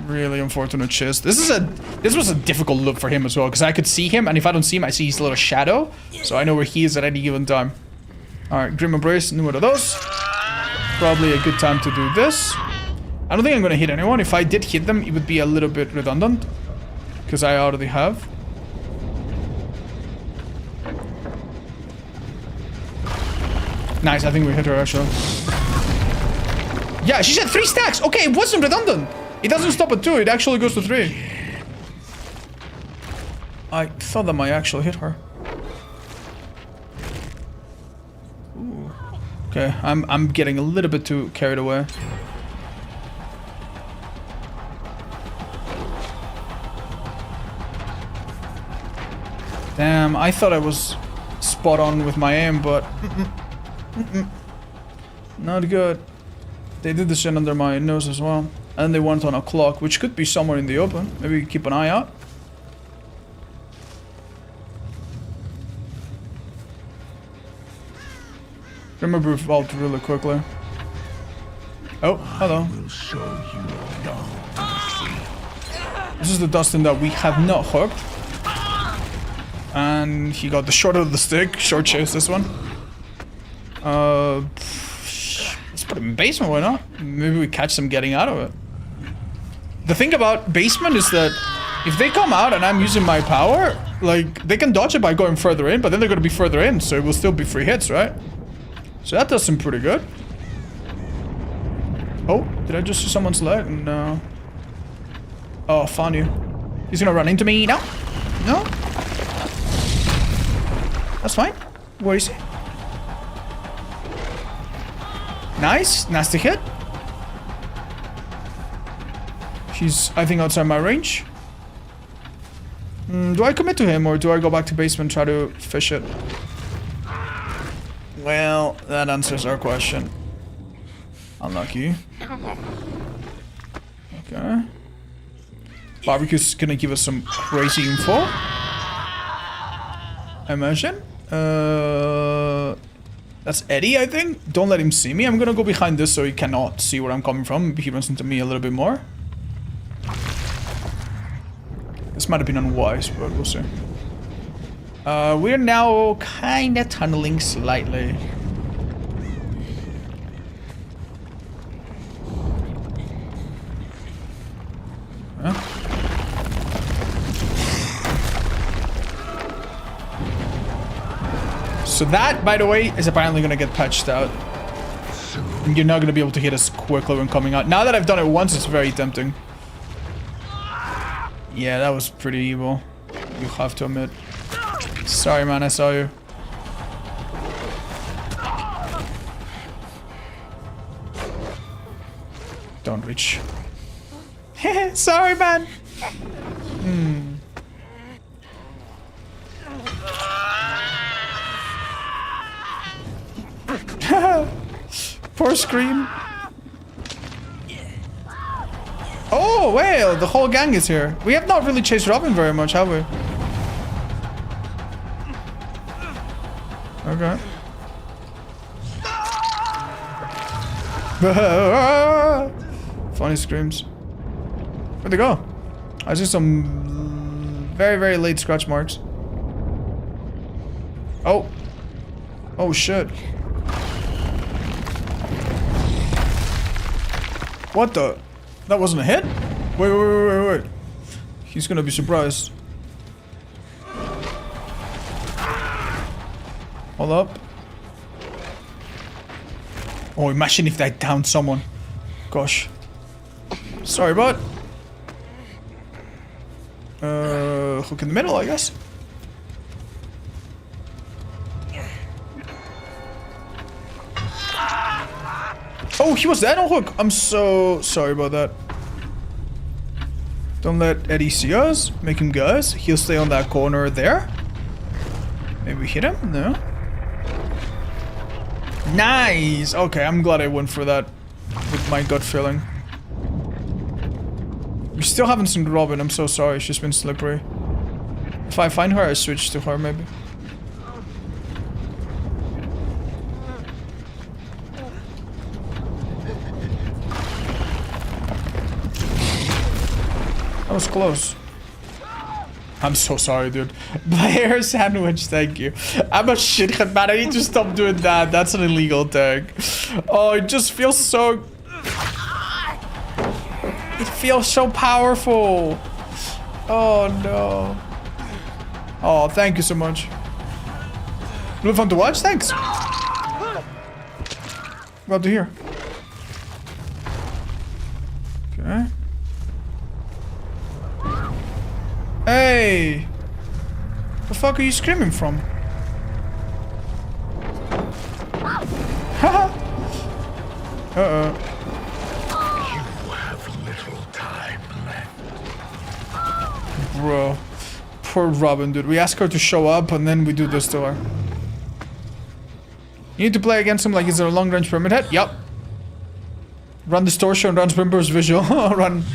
Really unfortunate chase. This was a difficult look for him as well, because I could see him, and if I don't see him, I see his little shadow. So I know where he is at any given time. Alright, Grim Embrace, numero dos. Probably a good time to do this. I don't think I'm gonna hit anyone. If I did hit them, it would be a little bit redundant. Because I already have. Nice, I think we hit her actually. Yeah, she said 3 stacks! Okay, it wasn't redundant! It doesn't stop at 2, it actually goes to 3. I thought that might actually hit her. Ooh. Okay, I'm getting a little bit too carried away. Damn, I thought I was spot on with my aim, but... Not good. They did the shit under my nose as well. And they went on a clock, which could be somewhere in the open. Maybe we keep an eye out. Remember vault really quickly. Oh, hello. Will show you no mercy. This is the Dustin that we have not hooked. And he got the short of the stick. Short chase this one. Let's put him in basement, why not? Maybe we catch them getting out of it. The thing about basement is that if they come out and I'm using my power, like, they can dodge it by going further in, but then they're gonna be further in, so it will still be free hits, right? So that does seem pretty good. Oh, did I just see someone's leg? No. Oh, found you. He's gonna run into me. No. No. That's fine. Where is he? Nice. Nasty hit. He's, I think, outside my range. Do I commit to him or do I go back to basement and try to fish it? Well, that answers our question. Unlucky. Okay. Barbecue's gonna give us some crazy info. I imagine. That's Eddie, I think. Don't let him see me. I'm gonna go behind this so he cannot see where I'm coming from. He runs into me a little bit more. This might have been unwise, but we'll see. We're now kinda tunneling slightly. Huh? So that, by the way, is apparently gonna get patched out. And you're not gonna be able to hit us quickly when coming out. Now that I've done it once, it's very tempting. Yeah, that was pretty evil. You have to admit. Sorry, man, I saw you. Don't reach. Sorry, man. Poor Scream. Oh, well, the whole gang is here. We have not really chased Robin very much, have we? Okay. Funny screams. Where'd they go? I see some very, very late scratch marks. Oh. Oh, shit. What the? That wasn't a hit? Wait. He's gonna be surprised. Hold up. Oh, imagine if they downed someone. Gosh. Sorry, bud. Hook in the middle, I guess. Oh, he was dead on hook. I'm so sorry about that. Don't let Eddie see us. Make him guess. He'll stay on that corner there. Maybe hit him? No. Nice! Okay, I'm glad I went for that with my gut feeling. We still haven't seen Robin. I'm so sorry. She's been slippery. If I find her, I switch to her maybe. That was close. I'm so sorry, dude. Player sandwich, thank you. I'm a shithead, man. I need to stop doing that. That's an illegal tag. Oh, it just feels so... It feels so powerful. Oh, no. Oh, thank you so much. Really fun to watch? Thanks. Glad to hear. Okay. Hey! The fuck are you screaming from? Haha! Uh-oh. You have little time left. Bro. Poor Robin, dude. We ask her to show up and then we do this to her. You need to play against him like he's a long-range pyramid head? Yup. Run distortion, run Sprimper's visual, run...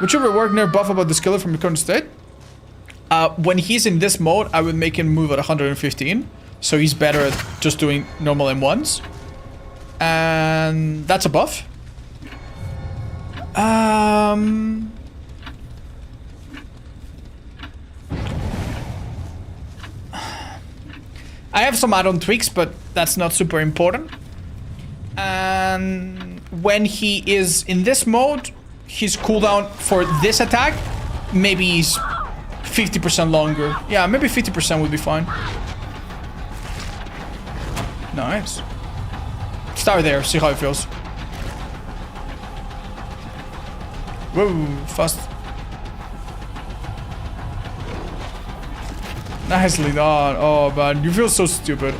Would you rework near buff about this killer from your current state? When he's in this mode, I would make him move at 115. So he's better at just doing normal M1s. And that's a buff. I have some add-on tweaks, but that's not super important. And when he is in this mode, his cooldown for this attack, maybe is 50% longer. Yeah, maybe 50% would be fine. Nice. Start there, see how it feels. Whoa, fast. Nicely done. Oh man, you feel so stupid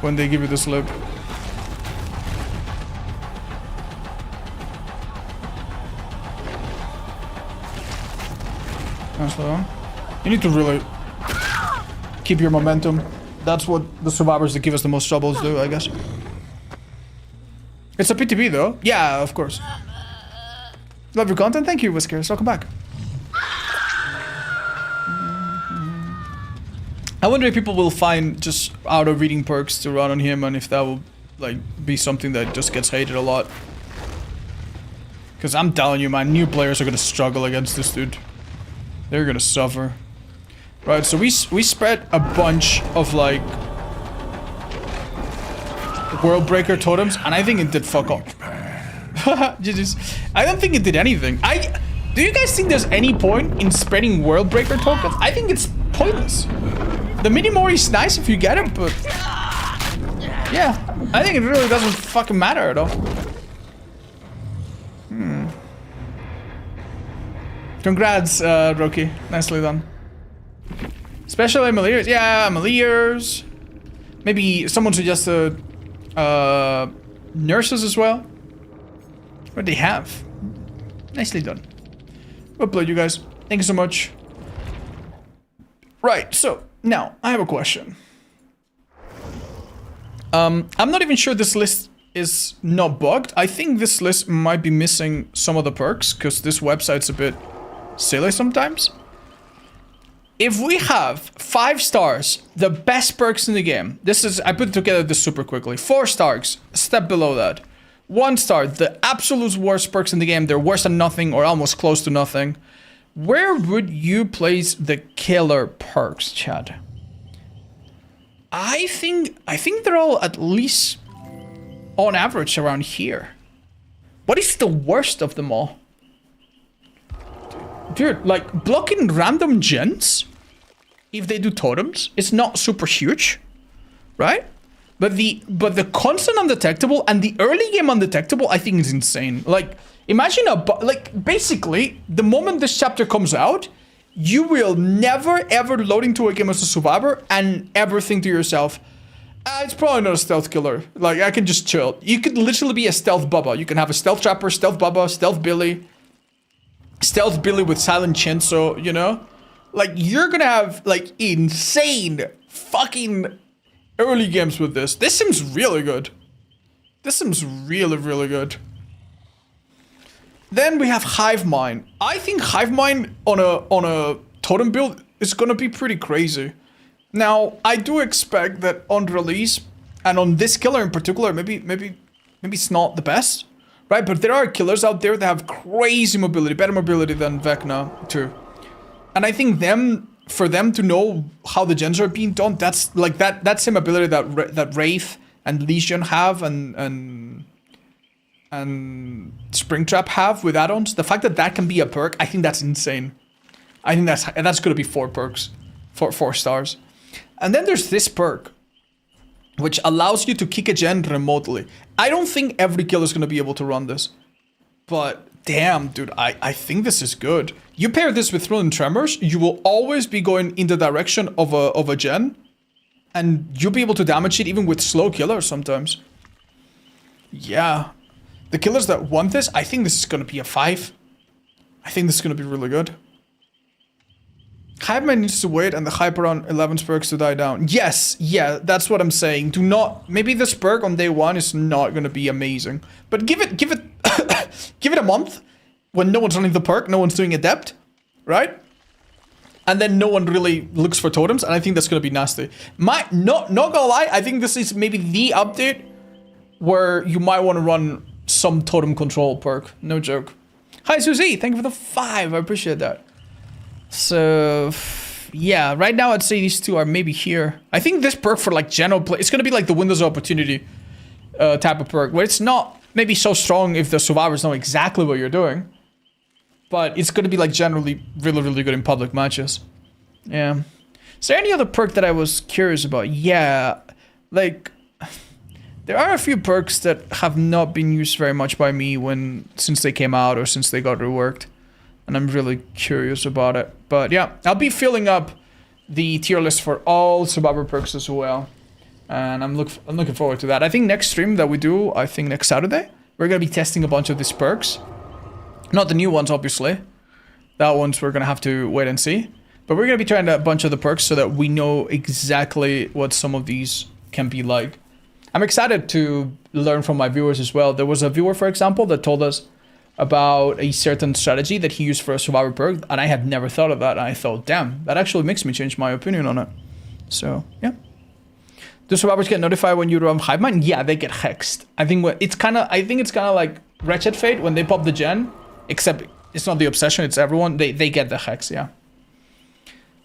when they give you the slip. Nice one. You need to really keep your momentum. That's what the survivors that give us the most troubles do, I guess. It's a PTB though. Yeah, of course. Love your content. Thank you, Whiskers. Welcome back. I wonder if people will find just auto reading perks to run on him and if that will like be something that just gets hated a lot. Because I'm telling you, man, new players are going to struggle against this dude. They're going to suffer. Right, so we spread a bunch of like World Breaker totems and I think it did fuck all. GG's. I don't think it did anything. Do you guys think there's any point in spreading World Breaker tokens? I think it's pointless. The Minimori is nice if you get it, but yeah, I think it really doesn't fucking matter at all. Congrats, Roki. Nicely done. Special Emeliers. Yeah, Emeliers. Maybe someone suggested nurses as well. What they have. Nicely done. Well played, you guys. Thank you so much. Right, so now I have a question. I'm not even sure this list is not bugged. I think this list might be missing some of the perks because this website's a bit silly sometimes. If we have 5 stars, the best perks in the game. This is, I put together this super quickly. 4 stars, a step below that. 1 star, the absolute worst perks in the game. They're worse than nothing or almost close to nothing. Where would you place the killer perks, Chad? I think they're all at least on average around here. What is the worst of them all? Dude, like blocking random gens, if they do totems, it's not super huge, right? But the constant undetectable and the early game undetectable, I think is insane. Like, imagine basically, the moment this chapter comes out, you will never ever load into a game as a survivor and ever think to yourself, it's probably not a stealth killer. Like, I can just chill. You could literally be a stealth Bubba. You can have a stealth trapper, stealth Bubba, stealth Billy. Stealth Billy with silent Chinso, you know? Like, you're gonna have, like, insane fucking early games with this. This seems really good. This seems really, really good. Then we have Hive Mind. I think Hive Mind on a totem build is gonna be pretty crazy. Now, I do expect that on release, and on this killer in particular, maybe it's not the best. Right, but there are killers out there that have crazy mobility, better mobility than Vecna too. And I think for them to know how the gens are being done, that's like that same ability that Wraith and Legion have and Springtrap have with add-ons. The fact that can be a perk, I think that's insane. I think that's gonna be 4 perks, 4 stars. And then there's this perk, which allows you to kick a gen remotely. I don't think every killer is going to be able to run this. But damn, dude, I think this is good. You pair this with Thrill and Tremors, you will always be going in the direction of a gen. And you'll be able to damage it even with slow killers sometimes. Yeah. The killers that want this, I think this is going to be a 5. I think this is gonna be really good. Hypeman needs to wait and the hype around 11's perks to die down. Yes, yeah, that's what I'm saying. Do not, maybe this perk on day 1 is not gonna be amazing. But give it, give it a month when no one's running the perk, no one's doing adept, right? And then no one really looks for totems, and I think that's gonna be nasty. Not gonna lie, I think this is maybe the update where you might want to run some totem control perk. No joke. Hi Susie, thank you for the 5. I appreciate that. So yeah, right now I'd say these two are maybe here. I think this perk for like general play, it's gonna be like the Windows of Opportunity type of perk, where it's not maybe so strong if the survivors know exactly what you're doing, but it's gonna be like generally really good in public matches. Yeah. Is there any other perk that I was curious about? Yeah, like there are a few perks that have not been used very much by me since they came out or since they got reworked. And I'm really curious about it. But yeah, I'll be filling up the tier list for all survivor perks as well. And I'm looking forward to that. I think next stream that we do, I think next Saturday, we're going to be testing a bunch of these perks. Not the new ones, obviously. That ones we're going to have to wait and see. But we're going to be trying a bunch of the perks so that we know exactly what some of these can be like. I'm excited to learn from my viewers as well. There was a viewer, for example, that told us about a certain strategy that he used for a survivor perk, and I had never thought of that, and I thought, damn, that actually makes me change my opinion on it. So, yeah. Do survivors get notified when you run Hive Mind? Yeah, they get hexed. I think it's kind of like Wretched Fate when they pop the gen, except it's not the obsession, it's everyone. They get the hex, yeah.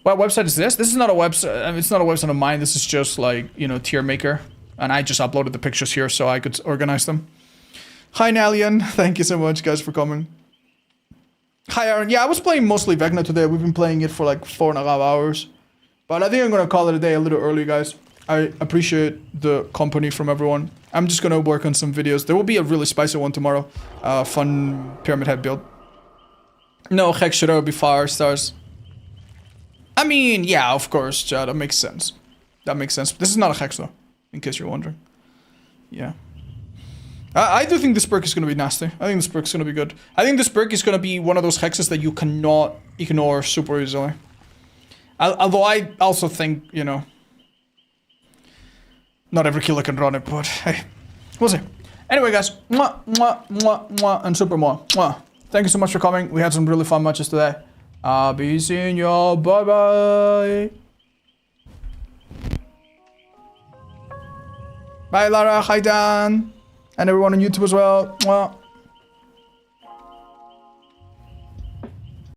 What website is this? This is not a website. I mean, it's not a website of mine. This is just like, you know, tier maker, and I just uploaded the pictures here so I could organize them. Hi Nalian, thank you so much guys for coming. Hi Aaron, yeah, I was playing mostly Vecna today. We've been playing it for like 4.5 hours. But I think I'm gonna call it a day a little early, guys. I appreciate the company from everyone. I'm just gonna work on some videos. There will be a really spicy one tomorrow. Fun Pyramid Head build. No, Hex should be Fire Stars. I mean, yeah, of course, Chad, that makes sense. That makes sense. This is not a Hex though, in case you're wondering. Yeah. I do think this perk is going to be nasty. I think this perk is going to be good. I think this perk is going to be one of those hexes that you cannot ignore super easily. Although I also think, you know, not every killer can run it, but hey, we'll see. Anyway, guys, mwah, mwah, mwah, mwah, and super mwah, mwah. Thank you so much for coming. We had some really fun matches today. I'll be seeing y'all. Bye-bye. Bye, Lara. Hi, Dan. And everyone on YouTube as well. Mwah.